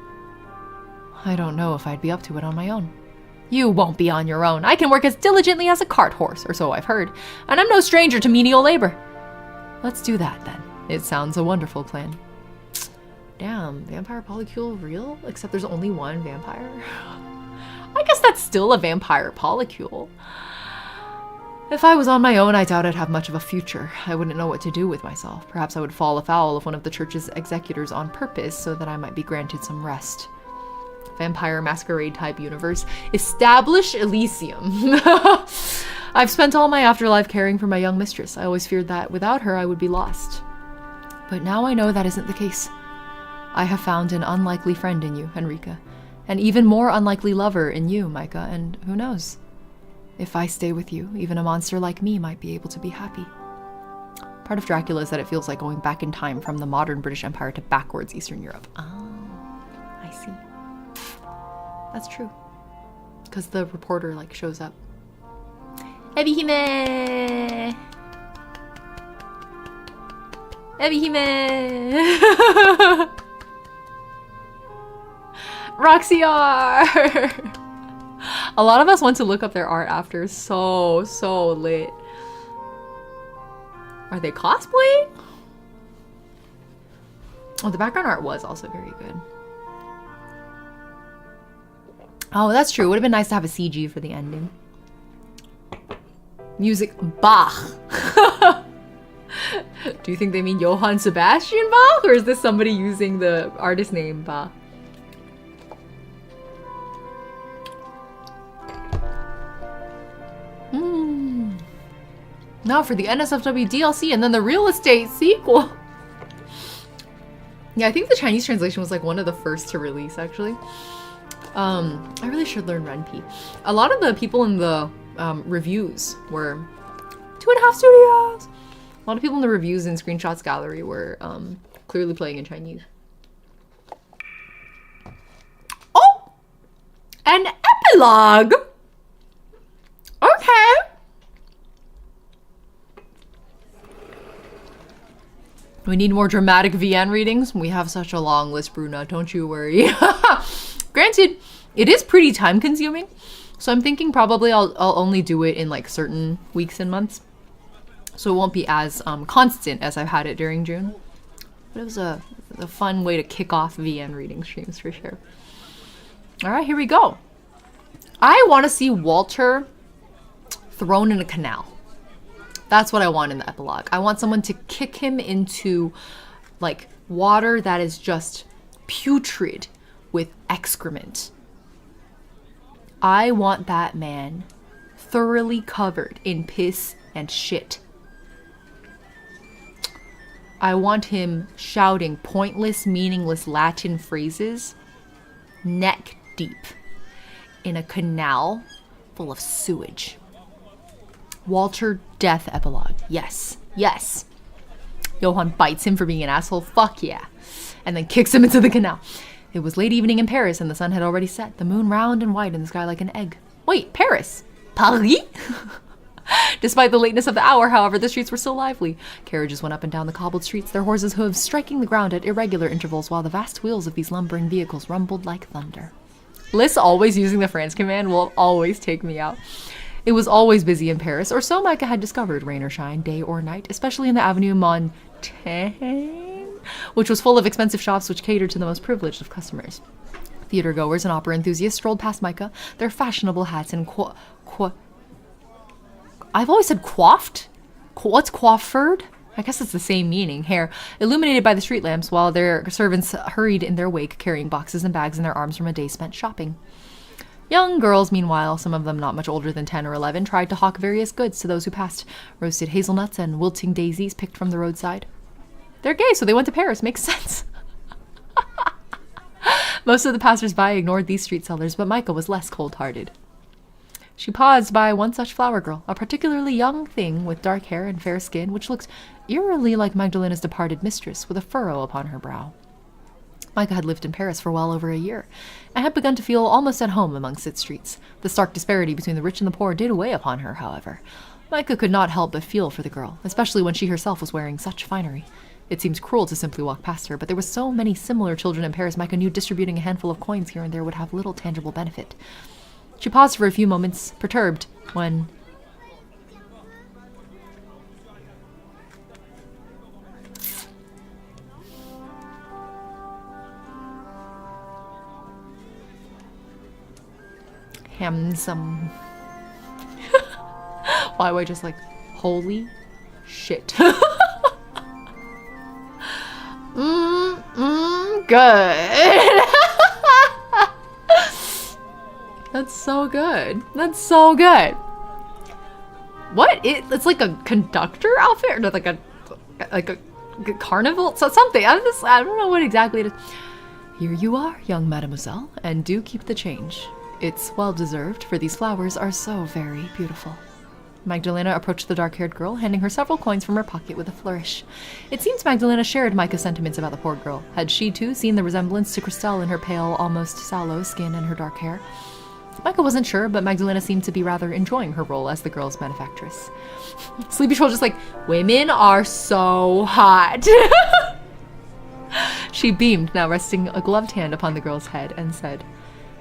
I don't know if I'd be up to it on my own. You won't be on your own. I can work as diligently as a cart horse, or so I've heard. And I'm no stranger to menial labor. Let's do that, then. It sounds a wonderful plan. Damn, vampire polycule real? Except there's only one vampire? I guess that's still a vampire polycule. If I was on my own, I doubt I'd have much of a future. I wouldn't know what to do with myself. Perhaps I would fall afoul of one of the church's executors on purpose so that I might be granted some rest. Vampire masquerade type universe. Establish Elysium. I've spent all my afterlife caring for my young mistress. I always feared that without her I would be lost. But now I know that isn't the case. I have found an unlikely friend in you, Henrika. An even more unlikely lover in you, Micah, and who knows? If I stay with you, even a monster like me might be able to be happy. Part of Dracula is that it feels like going back in time from the modern British Empire to backwards Eastern Europe. Oh, I see. That's true. Because the reporter, like, shows up. Ebihime! Ebihime! Roxy R! A lot of us went to look up their art after. So lit. Are they cosplaying? Oh, the background art was also very good. Oh, that's true. It would have been nice to have a CG for the ending. Music Bach. Do you think they mean Johann Sebastian Bach? Or is this somebody using the artist name Bach? Now for the NSFW DLC and then the real estate sequel. Yeah, I think the Chinese translation was like one of the first to release, actually. I really should learn Renpi. A lot of the people in the reviews were 2.5 Studios. A lot of people in the reviews in Screenshots Gallery were clearly playing in Chinese. Oh! An epilogue! Okay. We need more dramatic VN readings. We have such a long list, Bruna. Don't you worry. Granted, it is pretty time consuming. So I'm thinking probably I'll only do it in like certain weeks and months. So it won't be as constant as I've had it during June. But it was a fun way to kick off VN reading streams for sure. All right, here we go. I want to see Walter thrown in a canal. That's what I want in the epilogue. I want someone to kick him into like water that is just putrid with excrement. I want that man thoroughly covered in piss and shit. I want him shouting pointless, meaningless Latin phrases neck deep in a canal full of sewage. Walter death epilogue. Yes. Yes. Johann bites him for being an asshole. Fuck yeah. And then kicks him into the canal. It was late evening in Paris and the sun had already set. The moon round and white in the sky like an egg. Wait, Paris? Paris? Despite the lateness of the hour, however, the streets were still lively. Carriages went up and down the cobbled streets, their horses' hooves striking the ground at irregular intervals while the vast wheels of these lumbering vehicles rumbled like thunder. Liz always using the France command will always take me out. It was always busy in Paris, or so Micah had discovered, rain or shine, day or night, especially in the Avenue Montaigne, which was full of expensive shops which catered to the most privileged of customers. Theater goers and opera enthusiasts strolled past Micah, their fashionable hats and I've always said coiffed? What's coiffured? I guess it's the same meaning. Hair illuminated by the street lamps, while their servants hurried in their wake, carrying boxes and bags in their arms from a day spent shopping. Young girls, meanwhile, some of them not much older than 10 or 11, tried to hawk various goods to those who passed, roasted hazelnuts and wilting daisies picked from the roadside. They're gay, so they went to Paris. Makes sense. Most of the passers-by ignored these street sellers, but Micah was less cold-hearted. She paused by one such flower girl, a particularly young thing with dark hair and fair skin, which looked eerily like Magdalena's departed mistress, with a furrow upon her brow. Micah had lived in Paris for well over a year, and had begun to feel almost at home amongst its streets. The stark disparity between the rich and the poor did weigh upon her, however. Micah could not help but feel for the girl, especially when she herself was wearing such finery. It seemed cruel to simply walk past her, but there were so many similar children in Paris, Micah knew distributing a handful of coins here and there would have little tangible benefit. She paused for a few moments, perturbed, when... handsome. Why would I just like, holy shit. Good. That's so good. That's so good. What? It's like a conductor outfit, or like a carnival, so something. I don't know what exactly it is. Here you are, young mademoiselle, and do keep the change. It's well deserved, for these flowers are so very beautiful. Magdalena approached the dark-haired girl, handing her several coins from her pocket with a flourish. It seems Magdalena shared Micah's sentiments about the poor girl. Had she, too, seen the resemblance to Christelle in her pale, almost sallow skin and her dark hair? Micah wasn't sure, but Magdalena seemed to be rather enjoying her role as the girl's benefactress. Sleepy Troll just like, women are so hot. She beamed, now resting a gloved hand upon the girl's head, and said,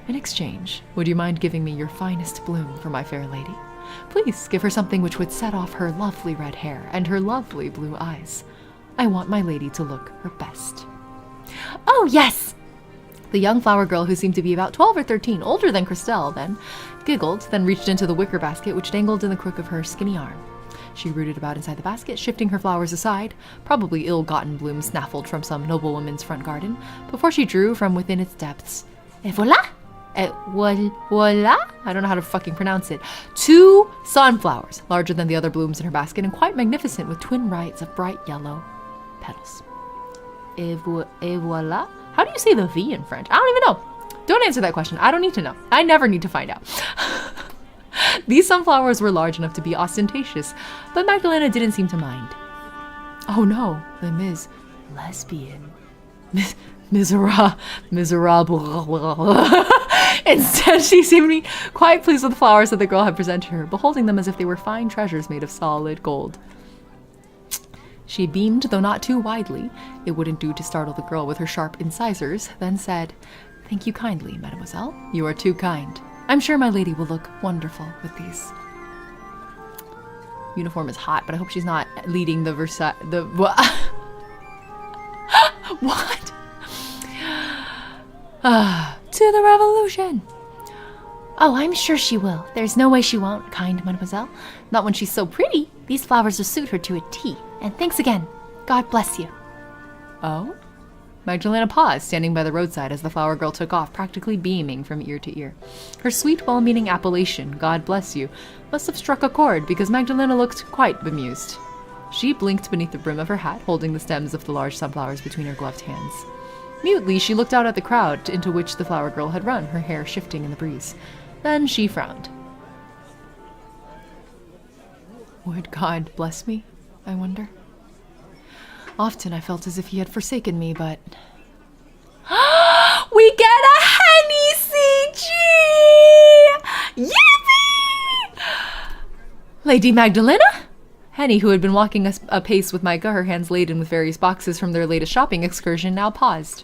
in exchange, would you mind giving me your finest bloom for my fair lady? Please give her something which would set off her lovely red hair and her lovely blue eyes. I want my lady to look her best. Oh, yes! The young flower girl, who seemed to be about 12 or 13, older than Christelle, giggled, then reached into the wicker basket which dangled in the crook of her skinny arm. She rooted about inside the basket, shifting her flowers aside, probably ill-gotten blooms snaffled from some noblewoman's front garden, before she drew from within its depths, et voilà! Voila? I don't know how to fucking pronounce it. 2 sunflowers, larger than the other blooms in her basket and quite magnificent with twin riots of bright yellow petals. Et voila? How do you say the V in French? I don't even know. Don't answer that question. I don't need to know. I never need to find out. These sunflowers were large enough to be ostentatious, but Magdalena didn't seem to mind. Oh no, the Ms. Lesbian. Miserable. Instead, she seemed to be quite pleased with the flowers that the girl had presented her, beholding them as if they were fine treasures made of solid gold. She beamed, though not too widely. It wouldn't do to startle the girl with her sharp incisors, then said, thank you kindly, mademoiselle. You are too kind. I'm sure my lady will look wonderful with these. Uniform is hot, but I hope she's not leading the what? To the revolution. Oh, I'm sure she will. There's no way she won't, kind mademoiselle. Not when she's so pretty. These flowers will suit her to a T. And thanks again. God bless you. Oh? Magdalena paused, standing by the roadside as the flower girl took off, practically beaming from ear to ear. Her sweet, well-meaning appellation, God bless you, must have struck a chord, because Magdalena looked quite bemused. She blinked beneath the brim of her hat, holding the stems of the large sunflowers between her gloved hands. Mutely, she looked out at the crowd into which the flower girl had run, her hair shifting in the breeze. Then she frowned. Would God bless me, I wonder? Often I felt as if he had forsaken me, but... We get a Hennessy! Yippee! Lady Magdalena? Henny, who had been walking a pace with Micah, her hands laden with various boxes from their latest shopping excursion, now paused.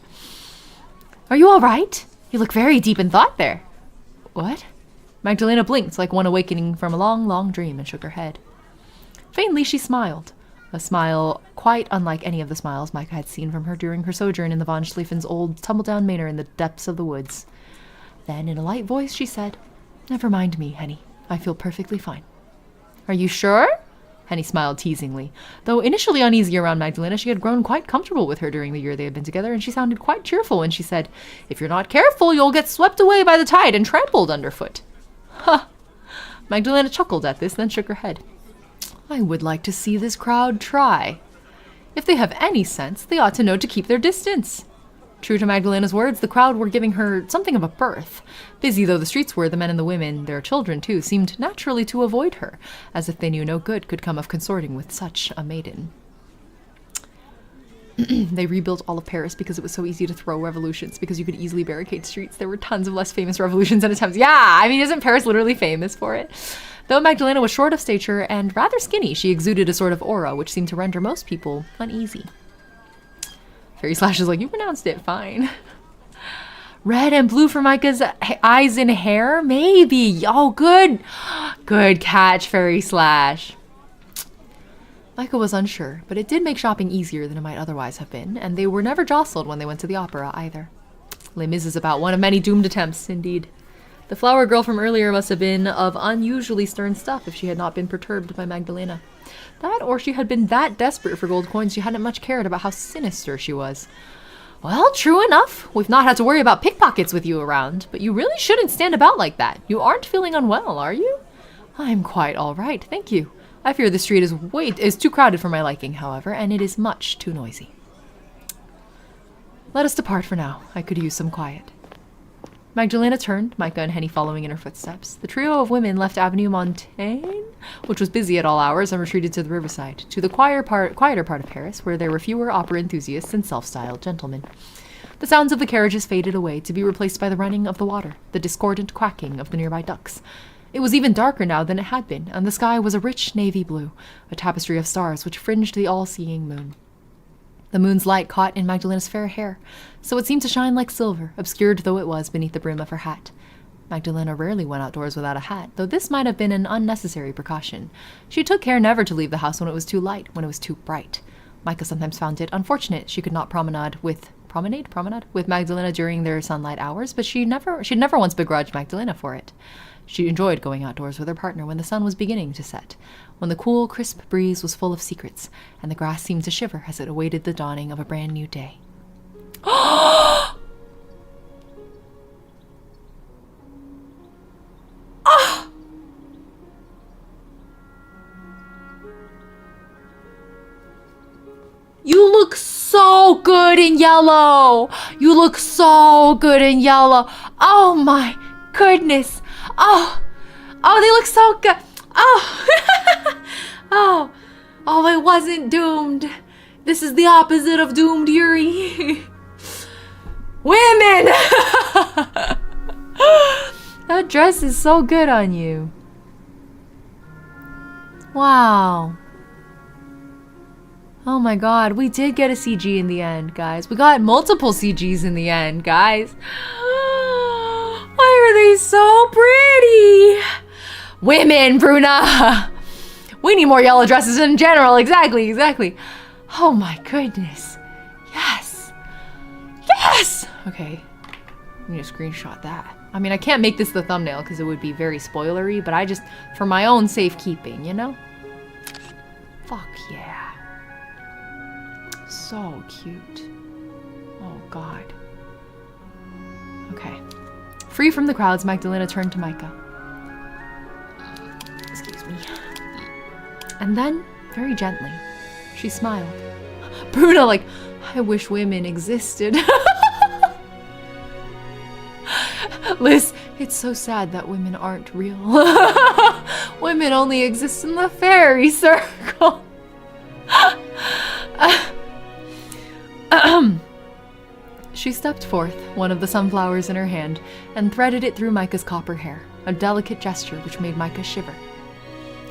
Are you all right? You look very deep in thought there. What? Magdalena blinked like one awakening from a long, long dream and shook her head. Faintly, she smiled. A smile quite unlike any of the smiles Micah had seen from her during her sojourn in the von Schlieffen's old tumble-down manor in the depths of the woods. Then, in a light voice, she said, "Never mind me, Henny. I feel perfectly fine." "Are you sure?" Henny smiled teasingly. Though initially uneasy around Magdalena, she had grown quite comfortable with her during the year they had been together, and she sounded quite cheerful when she said, "If you're not careful, you'll get swept away by the tide and trampled underfoot." "Ha!" Magdalena chuckled at this, then shook her head. "I would like to see this crowd try. If they have any sense, they ought to know to keep their distance." True to Magdalena's words, the crowd were giving her something of a berth. Busy though the streets were, the men and the women, their children too, seemed naturally to avoid her, as if they knew no good could come of consorting with such a maiden. They rebuilt all of Paris because it was so easy to throw revolutions, because you could easily barricade streets. There were tons of less famous revolutions and attempts. Yeah, I mean, isn't Paris literally famous for it? Though Magdalena was short of stature and rather skinny, she exuded a sort of aura which seemed to render most people uneasy. Fairy Slash is like, "You pronounced it fine." "Red and blue for Micah's eyes and hair? Maybe. Oh, good. Good catch, Fairy Slash." Micah was unsure, but it did make shopping easier than it might otherwise have been, and they were never jostled when they went to the opera either. Les Mis is about one of many doomed attempts, indeed. The flower girl from earlier must have been of unusually stern stuff if she had not been perturbed by Magdalena. That, or she had been that desperate for gold coins she hadn't much cared about how sinister she was. "Well, true enough. We've not had to worry about pickpockets with you around, but you really shouldn't stand about like that. You aren't feeling unwell, are you?" "I'm quite all right, thank you. I fear the street is too crowded for my liking, however, and it is much too noisy." "Let us depart for now. I could use some quiet." Magdalena turned, Micah and Henny following in her footsteps. The trio of women left Avenue Montaigne, which was busy at all hours, and retreated to the riverside, to the quieter part of Paris, where there were fewer opera enthusiasts and self-styled gentlemen. The sounds of the carriages faded away, to be replaced by the running of the water, the discordant quacking of the nearby ducks. It was even darker now than it had been, and the sky was a rich navy blue, a tapestry of stars which fringed the all-seeing moon. The moon's light caught in Magdalena's fair hair, so it seemed to shine like silver, obscured though it was beneath the brim of her hat. Magdalena rarely went outdoors without a hat, though this might have been an unnecessary precaution. She took care never to leave the house when it was too light, when it was too bright. Micah sometimes found it unfortunate she could not promenade with Magdalena during their sunlight hours, but she'd never once begrudged Magdalena for it. She enjoyed going outdoors with her partner when the sun was beginning to set, when the cool, crisp breeze was full of secrets, and the grass seemed to shiver as it awaited the dawning of a brand new day. Oh! You look so good in yellow! You look so good in yellow! Oh my goodness! Oh, they look so good. Oh, I wasn't doomed. This is the opposite of doomed Yuri. Women! That dress is so good on you. Wow. Oh my god, we did get a CG in the end, guys. We got multiple CGs in the end, guys. Why are they so pretty? Women, Bruna! We need more yellow dresses in general. Exactly. Oh my goodness. Yes. Okay. I'm gonna screenshot that. I mean, I can't make this the thumbnail because it would be very spoilery, but I just, for my own safekeeping, you know? Fuck yeah. So cute. Oh god. Okay. Free from the crowds, Magdalena turned to Micah. Excuse me. And then, very gently, she smiled. Bruna, like, I wish women existed. Liz, it's so sad that women aren't real. Women only exist in the fairy circle. She stepped forth, one of the sunflowers in her hand, and threaded it through Micah's copper hair, a delicate gesture which made Micah shiver.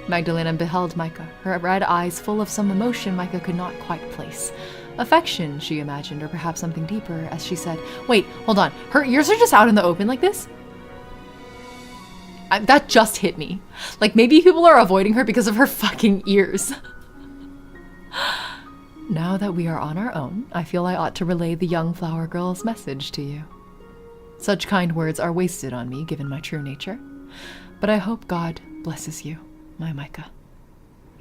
Magdalena beheld Micah, her red eyes full of some emotion Micah could not quite place. Affection, she imagined, or perhaps something deeper, as she said, "Wait, hold on. Her ears are just out in the open like this?" that just hit me. Like, maybe people are avoiding her because of her fucking ears. Now that we are on our own, I feel I ought to relay the young flower girl's message to you. Such kind words are wasted on me, given my true nature. But I hope God blesses you, my Micah.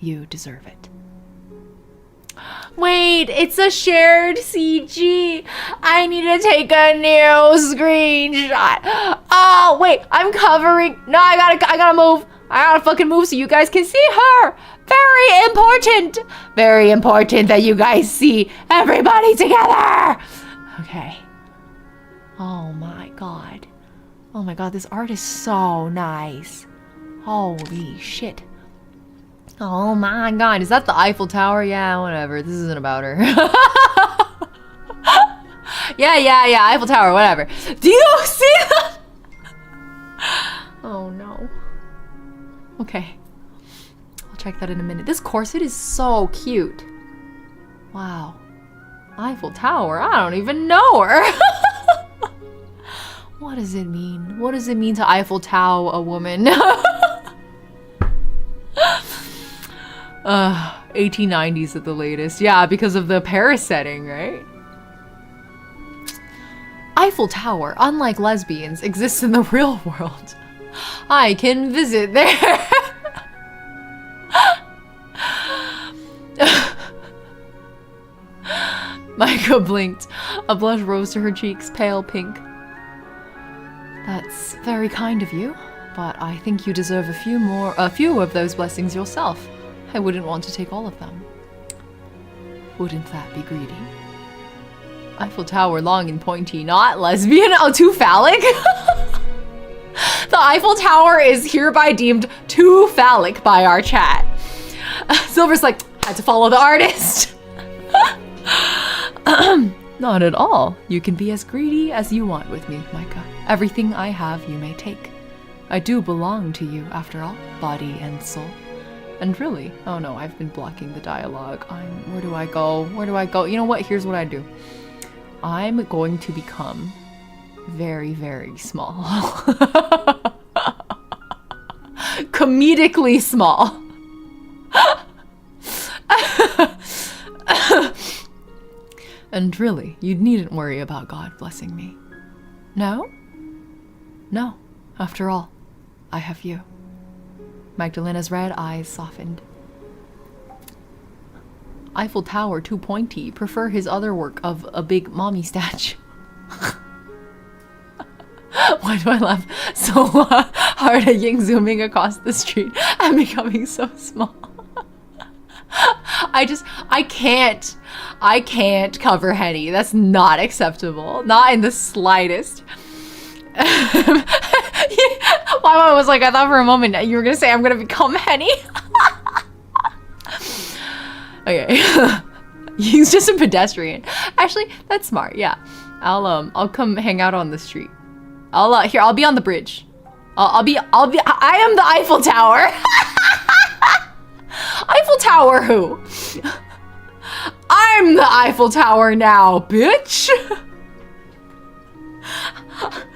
You deserve it. Wait, it's a shared CG. I need to take a new screenshot. Oh, wait, I'm covering. No, I gotta move. I gotta fucking move so you guys can see her. Very important. Very important that you guys see everybody together. Okay. Oh my god. Oh my god, this art is so nice. Holy shit. Oh my god, is that the Eiffel Tower? Yeah, whatever. This isn't about her. yeah, Eiffel Tower, whatever. Do you see that? Oh no. Okay. I'll check that in a minute. This corset is so cute. Wow. Eiffel Tower? I don't even know her. What does it mean? What does it mean to Eiffel Tower a woman? 1890s at the latest. Yeah, because of the Paris setting, right? Eiffel Tower, unlike lesbians, exists in the real world. I can visit there. Micah blinked. A blush rose to her cheeks, pale pink. That's very kind of you, but I think you deserve a few of those blessings yourself. I wouldn't want to take all of them. Wouldn't that be greedy? Eiffel Tower, long and pointy, not lesbian. Oh, too phallic? The Eiffel Tower is hereby deemed too phallic by our chat. Silver's like, had to follow the artist. Not at all. You can be as greedy as you want with me, Micah. Everything I have you may take. I do belong to you, after all, body and soul. And really, oh no, I've been blocking the dialogue. Where do I go? Where do I go? You know what? Here's what I do. I'm going to become very, very small. Comedically small. And really, you needn't worry about God blessing me. No? No. After all, I have you. Magdalena's red eyes softened. Eiffel Tower, too pointy. Prefer his other work of a big mommy statue. Why do I laugh so hard at Ying zooming across the street and becoming so small? I can't cover Henny. That's not acceptable. Not in the slightest. Mama was like, I thought for a moment you were gonna say I'm gonna become Henny. Okay. He's just a pedestrian. Actually, that's smart. Yeah. I'll come hang out on the street. I'll be on the bridge. I am the Eiffel Tower. Eiffel Tower who? I'm the Eiffel Tower now, bitch.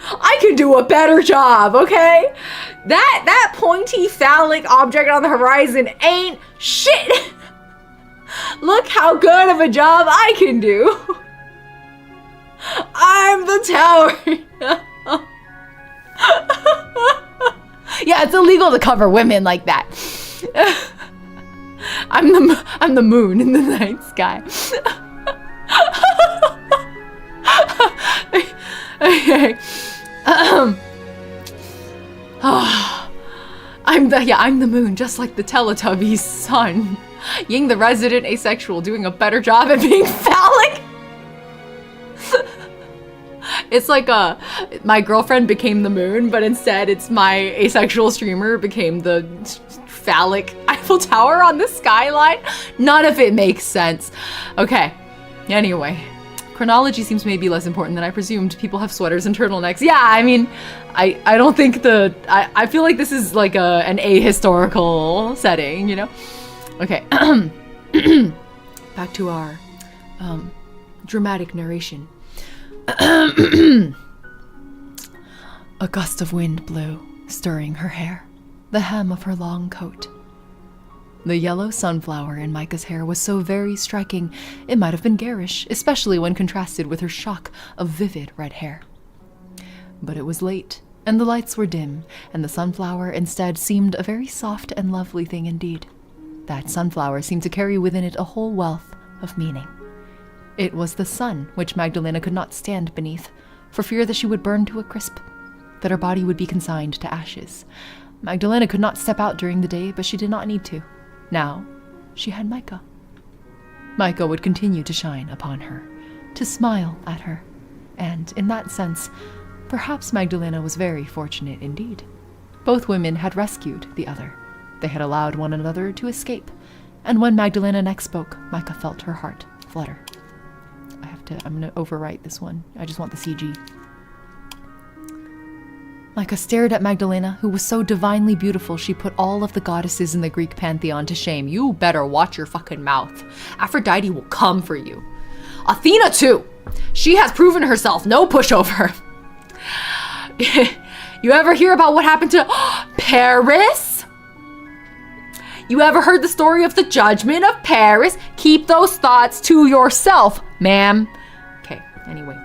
I could do a better job, okay? That pointy phallic object on the horizon ain't shit. Look how good of a job I can do. I'm the tower. Yeah, it's illegal to cover women like that. I'm the moon in the night sky. Okay. I'm the moon, just like the Teletubbies' sun. Ying, the resident asexual, doing a better job at being phallic. It's like my girlfriend became the moon, but instead it's my asexual streamer became the phallic Eiffel Tower on the skyline. None of it makes sense. Okay. Anyway. Chronology seems maybe less important than I presumed. People have sweaters and turtlenecks. Yeah, I mean, I don't think I feel like this is like an ahistorical setting, you know? Okay. Back to our dramatic narration. A gust of wind blew. stirring her hair, the hem of her long coat. The yellow sunflower in Micah's hair was so very striking, it might have been garish, especially when contrasted with her shock of vivid red hair. But it was late, and the lights were dim, and the sunflower instead seemed a very soft and lovely thing indeed. That sunflower seemed to carry within it a whole wealth of meaning. It was the sun which Magdalena could not stand beneath, for fear that she would burn to a crisp, that her body would be consigned to ashes. Magdalena could not step out during the day, but she did not need to. Now, she had Micah. Micah would continue to shine upon her, to smile at her, and, in that sense, perhaps Magdalena was very fortunate indeed. Both women had rescued the other. They had allowed one another to escape, and when Magdalena next spoke, Micah felt her heart flutter. I'm gonna overwrite this one. I just want the CG. Micah stared at Magdalena, who was so divinely beautiful she put all of the goddesses in the Greek pantheon to shame. You better watch your fucking mouth. Aphrodite will come for you. Athena too. She has proven herself no pushover. You ever hear about what happened to Paris? You ever heard the story of the judgment of Paris? Keep those thoughts to yourself, ma'am. Okay, anyway.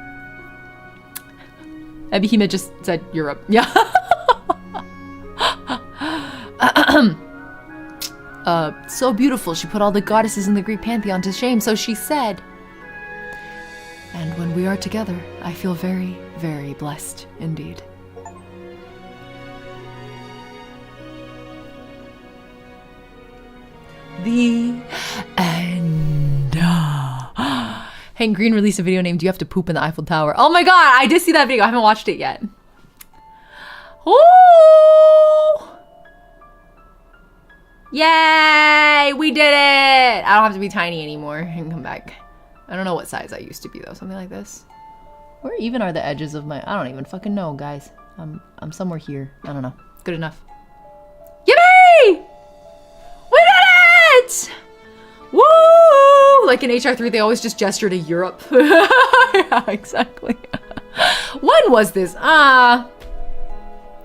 Abihima just said Europe. Yeah. So beautiful. She put all the goddesses in the Greek pantheon to shame, so she said. And when we are together, I feel very, very blessed indeed. The end. Hank Green released a video named "Do You Have to Poop in the Eiffel Tower?" Oh my god, I did see that video. I haven't watched it yet. Ooh! Yay! We did it! I don't have to be tiny anymore. I can come back. I don't know what size I used to be though. Something like this. Where even are the edges of my... I don't even fucking know, guys. I'm somewhere here. I don't know. Good enough. Yippee! We did it! Woo! Like in HR3, they always just gesture to Europe. Yeah, exactly. When was this?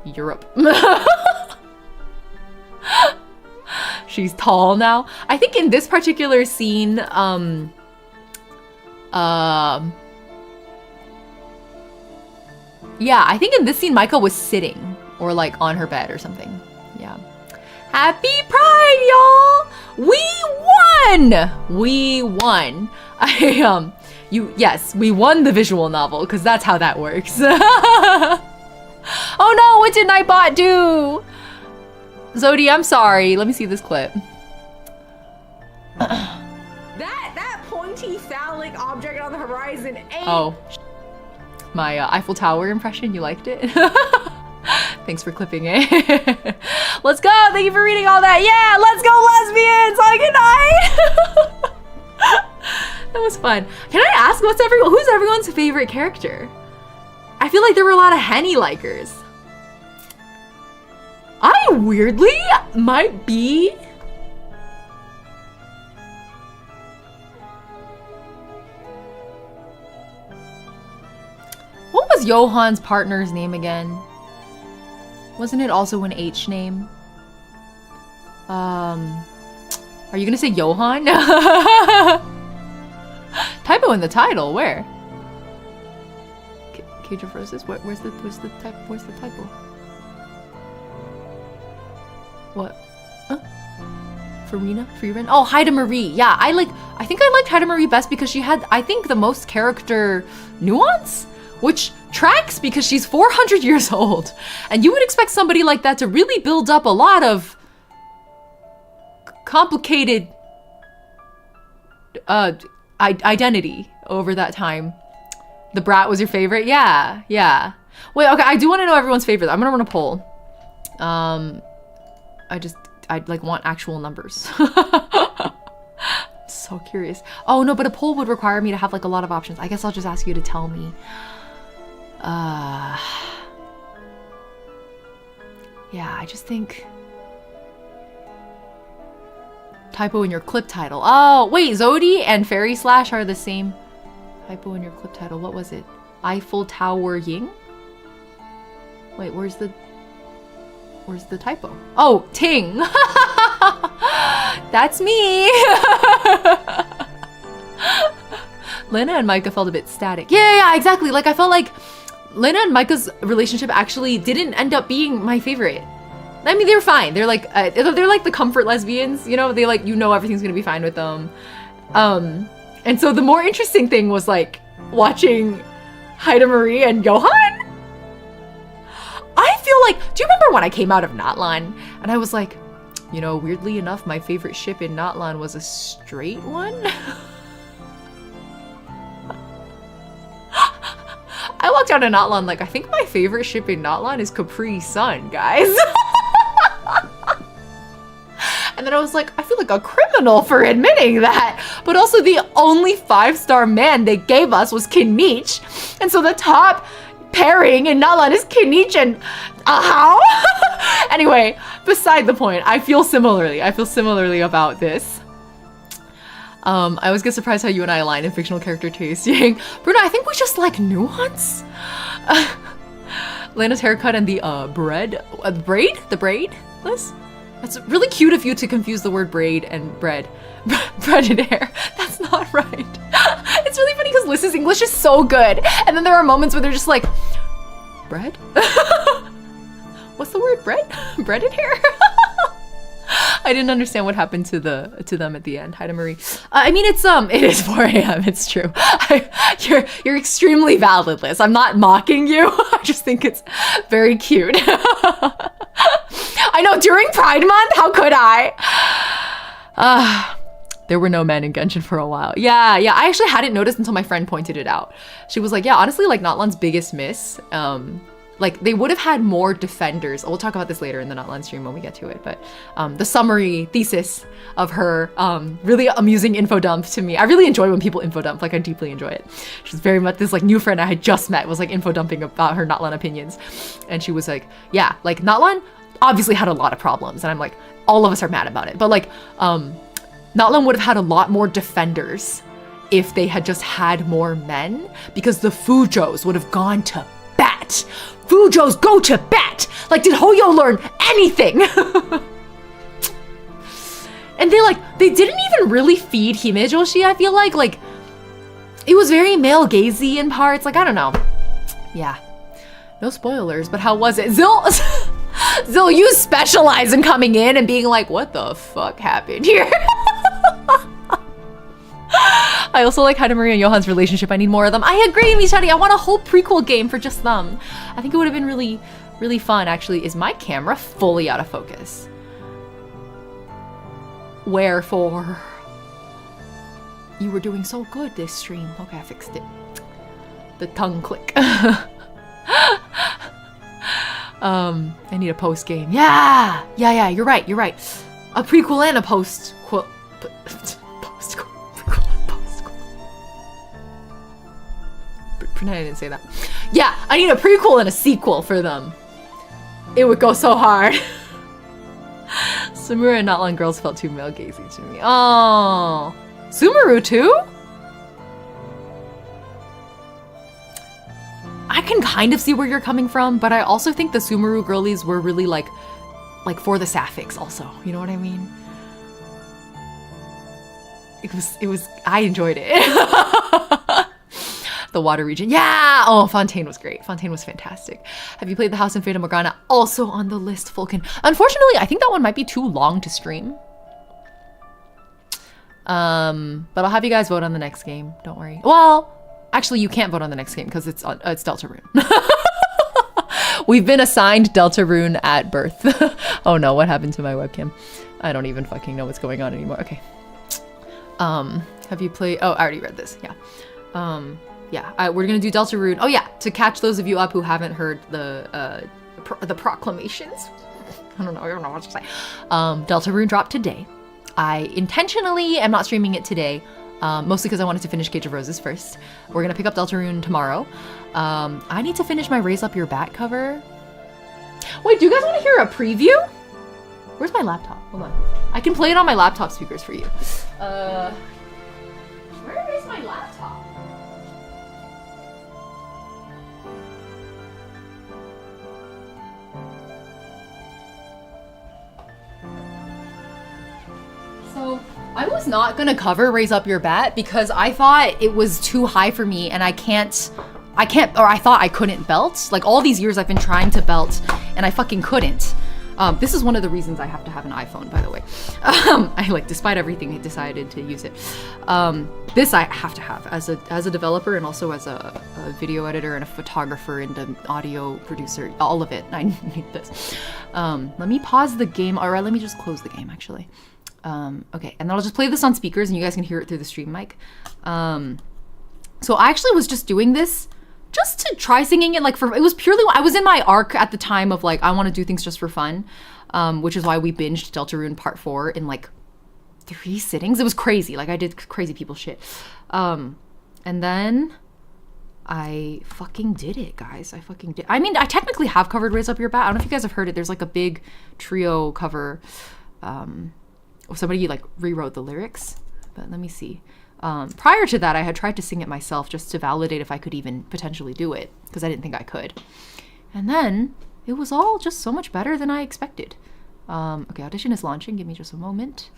Europe. She's tall now. I think in this particular scene, yeah, I think in this scene, Micah was sitting or like on her bed or something. Yeah. Happy Pride, y'all! We won! We won. Yes, we won the visual novel because that's how that works. Oh no, what did Nightbot do? Zodi, I'm sorry. Let me see this clip. That pointy phallic object on the horizon ain't... Oh. My Eiffel Tower impression, you liked it? Thanks for clipping it. Let's go! Thank you for reading all that. Yeah, let's go lesbians! Oh, good night! That was fun. Can I ask, who's everyone's favorite character? I feel like there were a lot of Henny likers. I weirdly might be... What was Johan's partner's name again? Wasn't it also an H name? Are you gonna say Johan? Typo in the title, where? Cage of Roses? Where's the typo? What? Huh? Freerin? Oh, Haida Marie. Yeah, I think I liked Haida Marie best because she had, I think, the most character nuance, which tracks because she's 400 years old. And you would expect somebody like that to really build up a lot of complicated identity over that time. The Brat was your favorite? Yeah, yeah. Wait, okay, I do want to know everyone's favorite. I'm gonna run a poll. I'd like want actual numbers. So curious. Oh no, but a poll would require me to have like a lot of options. I guess I'll just ask you to tell me. Yeah, I just think typo in your clip title. Oh, wait, Zodi and Fairy Slash are the same. Typo in your clip title. What was it? Eiffel Tower Ying? Wait, where's the... Where's the typo? Oh, Ting. That's me. Lena and Micah felt a bit static. Yeah, exactly. Like I felt like Lena and Micah's relationship actually didn't end up being my favorite. I mean, they're fine. They're like the comfort lesbians, you know. They like, you know, everything's gonna be fine with them. And so the more interesting thing was like watching Haida Marie and Johan. I feel like, do you remember when I came out of Natlan and I was like, you know, weirdly enough, my favorite ship in Natlan was a straight one? I walked out of Natlan like, I think my favorite ship in Natlan is Capri Sun, guys. And then I was like, I feel like a criminal for admitting that. But also the only 5-star man they gave us was Kinich. And so the top pairing in Natlan is Kinich and Ahau. Anyway, beside the point, I feel similarly. I feel similarly about this. I always get surprised how you and I align in fictional character taste. Yang, Bruno, I think we just like nuance. Lena's haircut and the braid, Liz? That's really cute of you to confuse the word braid and bread. Bread and hair. That's not right. It's really funny because Liz's English is so good. And then there are moments where they're just like, bread? What's the word? Bread? Bread and hair? I didn't understand what happened to them at the end. Haida Marie. I mean, it is 4 a.m. It's true. You're extremely valid, Liz. I'm not mocking you. I just think it's very cute. I know, during Pride Month, how could I? There were no men in Genshin for a while. Yeah, I actually hadn't noticed until my friend pointed it out. She was like, yeah, honestly, like Natlan's biggest miss, like they would have had more defenders. We'll talk about this later in the Natlan stream when we get to it, but the summary thesis of her really amusing info dump to me. I really enjoy when people info dump, like I deeply enjoy it. She's very much this like new friend I had just met was like info dumping about her Natlan opinions. And she was like, yeah, like Natlan obviously had a lot of problems. And I'm like, all of us are mad about it. But like, Natlan would have had a lot more defenders if they had just had more men, because the Fujos would have gone to bat. Fujos go to bat! Like, did Hoyo learn anything? And they didn't even really feed Himejoshi, I feel like. Like, it was very male-gazy in parts. Like, I don't know. Yeah. No spoilers, but how was it? Zil, you specialize in coming in and being like, what the fuck happened here? I also like Haida Marie and Johan's relationship. I need more of them. I agree, Michari. I want a whole prequel game for just them. I think it would have been really, really fun. Actually, is my camera fully out of focus? Wherefore? You were doing so good this stream. Okay, I fixed it. The tongue click. I need a post game. Yeah, you're right. A prequel and a post quote. Pretend I didn't say that. Yeah, I need a prequel and a sequel for them. It would go so hard. Sumuru and Natlan girls felt too male-gazy to me. Oh, Sumeru too? I can kind of see where you're coming from, but I also think the Sumeru girlies were really like for the sapphics also. You know what I mean? It was, I enjoyed it. The water region. Yeah! Oh, Fontaine was great. Fontaine was fantastic. Have you played The House in Fata Morgana? Also on the list, Fulkin. Unfortunately, I think that one might be too long to stream. But I'll have you guys vote on the next game. Don't worry. Well, actually, you can't vote on the next game because it's Deltarune. We've been assigned Deltarune at birth. Oh no, what happened to my webcam? I don't even fucking know what's going on anymore. Okay. Have you played... Oh, I already read this. Yeah. Yeah, we're gonna do Deltarune. Oh yeah, to catch those of you up who haven't heard the proclamations. I don't know what to say. Deltarune dropped today. I intentionally am not streaming it today, mostly because I wanted to finish Cage of Roses first. We're gonna pick up Deltarune tomorrow. I need to finish my Raise Up Your Bat cover. Wait, do you guys want to hear a preview? Where's my laptop? Hold on. I can play it on my laptop speakers for you. Where is my laptop? I was not gonna cover Raise Up Your Bat because I thought it was too high for me and I thought I couldn't belt. Like all these years I've been trying to belt and I fucking couldn't. This is one of the reasons I have to have an iPhone, by the way. I like, despite everything, I decided to use it. This I have to have as a developer and also as a video editor and a photographer and an audio producer, all of it. I need this. Let me pause the game, or let me just close the game actually. Okay, and then I'll just play this on speakers and you guys can hear it through the stream mic. So I actually was just doing this just to try singing it, like it was purely, I was in my arc at the time of like, I want to do things just for fun, which is why we binged Deltarune Part 4 in like 3 sittings. It was crazy, like I did crazy people shit. And then I fucking did it, guys. I fucking did. I mean, I technically have covered Raise Up Your Bat. I don't know if you guys have heard it. There's like a big trio cover. Somebody like rewrote the lyrics, but let me see. Prior to that, I had tried to sing it myself just to validate if I could even potentially do it, because I didn't think I could. And then it was all just so much better than I expected. Okay, audition is launching. Give me just a moment.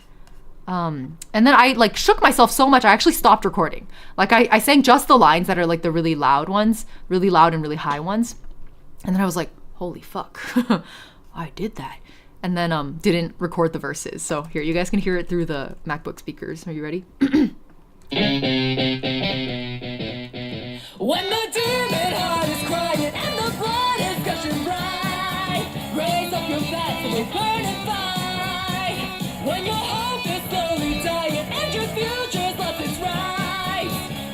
And then I like shook myself so much, I actually stopped recording. Like I sang just the lines that are like the really loud ones, really loud and really high ones. And then I was like, holy fuck, I did that. And then didn't record the verses. So here, you guys can hear it through the MacBook speakers. Are you ready? When the demon heart is crying and the blood is gushing bright, raise up your bat so we burn and fight. When your hope is slowly dying and your future's lost its right,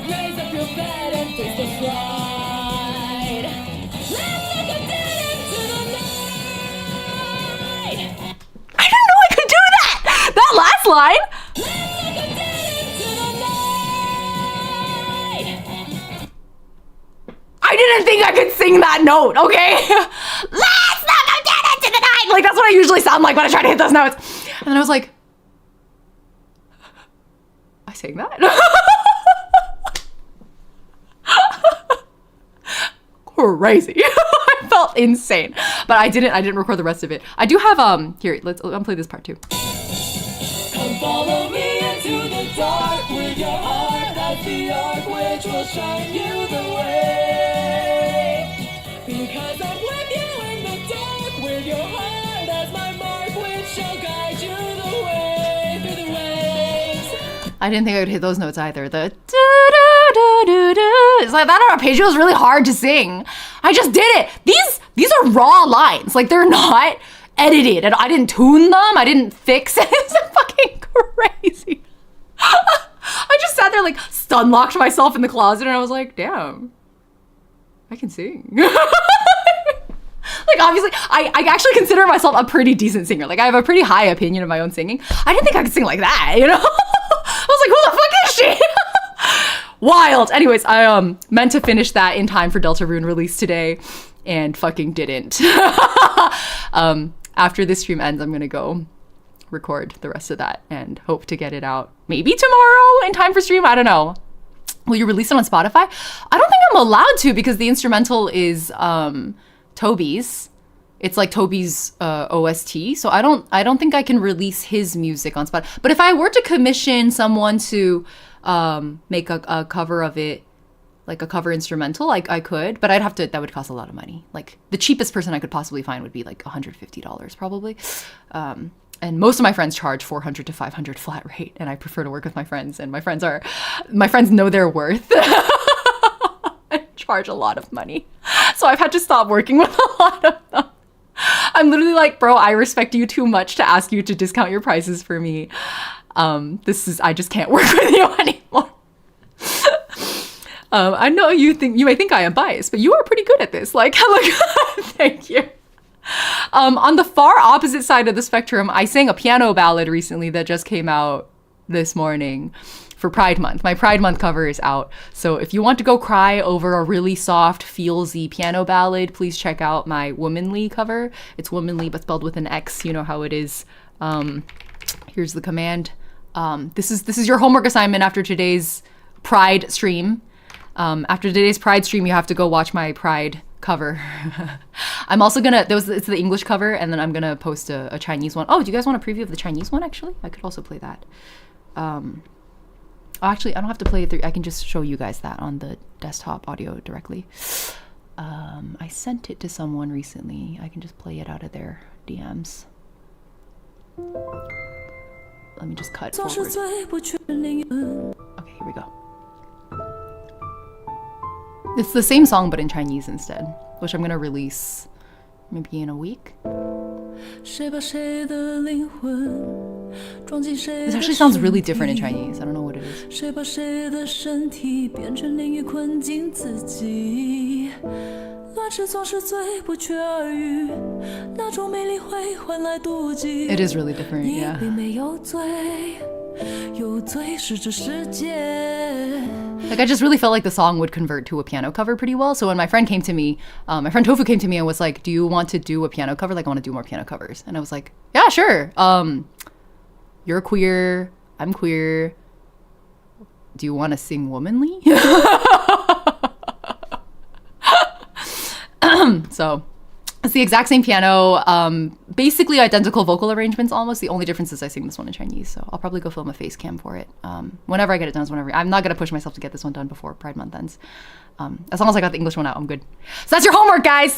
raise up your bat and face the fight. Let's take a dead into the night. I didn't know I could do that! That last line! Let's take a dead into the night. I didn't think I could sing that note, okay? Let's not go down into the night! Like, that's what I usually sound like when I try to hit those notes. And then I was like, I sang that? Crazy. I felt insane. But I didn't record the rest of it. I do have, here, I'll play this part too. Come follow me into the dark with your heart as the arc which will shine you the way. Because I'm with you in the dark with your heart as my mark which shall guide you the way through the waves. I didn't think I would hit those notes either. The do-do-do-do-do. It's like that arpeggio is really hard to sing. I just did it. These are raw lines. Like they're not edited and I didn't tune them. I didn't fix it. It's fucking crazy. I just sat there like stun locked myself in the closet and I was like, damn, I can sing. Like obviously I actually consider myself a pretty decent singer. Like I have a pretty high opinion of my own singing. I didn't think I could sing like that, you know? I was like, who the fuck is she? Wild. Anyways, I meant to finish that in time for Deltarune release today and fucking didn't. After this stream ends, I'm gonna go record the rest of that and hope to get it out maybe tomorrow in time for stream. I don't know. Will you release it on Spotify? I don't think I'm allowed to because the instrumental is Toby's. It's like Toby's OST. So I don't think I can release his music on Spotify. But if I were to commission someone to make a cover of it, like a cover instrumental, I could, but that would cost a lot of money. Like the cheapest person I could possibly find would be like $150 probably. And most of my friends charge $400 to $500 flat rate, and I prefer to work with my friends, and my friends know their worth. I charge a lot of money. So I've had to stop working with a lot of them. I'm literally like, bro, I respect you too much to ask you to discount your prices for me. I just can't work with you anymore. I know you may think I am biased, but you are pretty good at this. Like, thank you. On the far opposite side of the spectrum, I sang a piano ballad recently that just came out this morning for Pride Month. My Pride Month cover is out. So if you want to go cry over a really soft, feelsy piano ballad, please check out my Womanly cover. It's Womanly, but spelled with an X. You know how it is. Here's the command. This is your homework assignment after today's Pride stream. After today's Pride stream, you have to go watch my Pride cover. I'm also gonna, it's the English cover, and then I'm gonna post a Chinese one. Oh, do you guys want a preview of the Chinese one, actually? I could also play that. Actually, I don't have to play it through. I can just show you guys that on the desktop audio directly. I sent it to someone recently. I can just play it out of their DMs. Let me just cut forward. Okay, here we go. It's the same song but in Chinese instead, which I'm gonna release maybe in a week. This actually sounds really different in Chinese. I don't know what it is. It is really different, yeah. Like, I just really felt like the song would convert to a piano cover pretty well. So when my friend came to me, my friend Tofu came to me and was like, do you want to do a piano cover? Like, I want to do more piano covers. And I was like, yeah, sure. You're queer. I'm queer. Do you want to sing womanly? So it's the exact same piano, basically identical vocal arrangements almost. The only difference is I sing this one in Chinese, so I'll probably go film a face cam for it. Whenever I get it done, I'm not gonna push myself to get this one done before Pride Month ends. As long as I got the English one out, I'm good. So that's your homework, guys.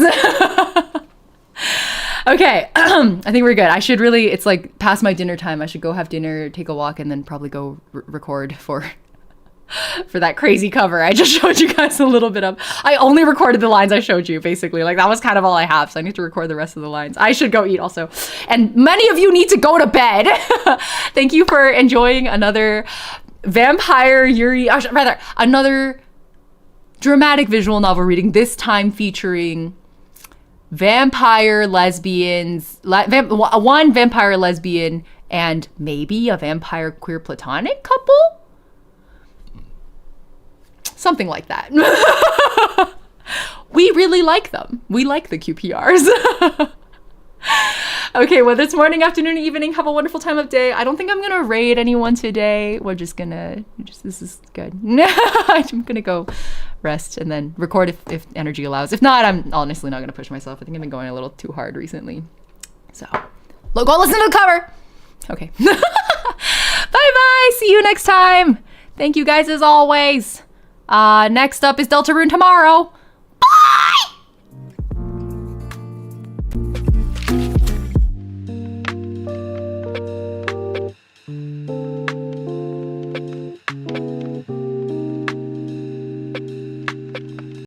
Okay, I think we're good. I should really, it's like past my dinner time. I should go have dinner, take a walk, and then probably go record for that crazy cover I just showed you guys a little bit of. I only recorded the lines I showed you, basically. Like, that was kind of all I have, so I need to record the rest of the lines. I should go eat also. And many of you need to go to bed. Thank you for enjoying another vampire yuri, rather, another dramatic visual novel reading, this time featuring vampire lesbians, one vampire lesbian and maybe a vampire queer platonic couple? Something like that. We really like them. We like the QPRs. Okay, whether it's morning, afternoon, evening, have a wonderful time of day. I don't think I'm gonna raid anyone today. We're just gonna, this is good. I'm gonna go rest and then record if energy allows. If not, I'm honestly not gonna push myself. I think I've been going a little too hard recently. So, go listen to the cover. Okay. Bye-bye. See you next time. Thank you guys as always. Next up is Deltarune tomorrow. Bye!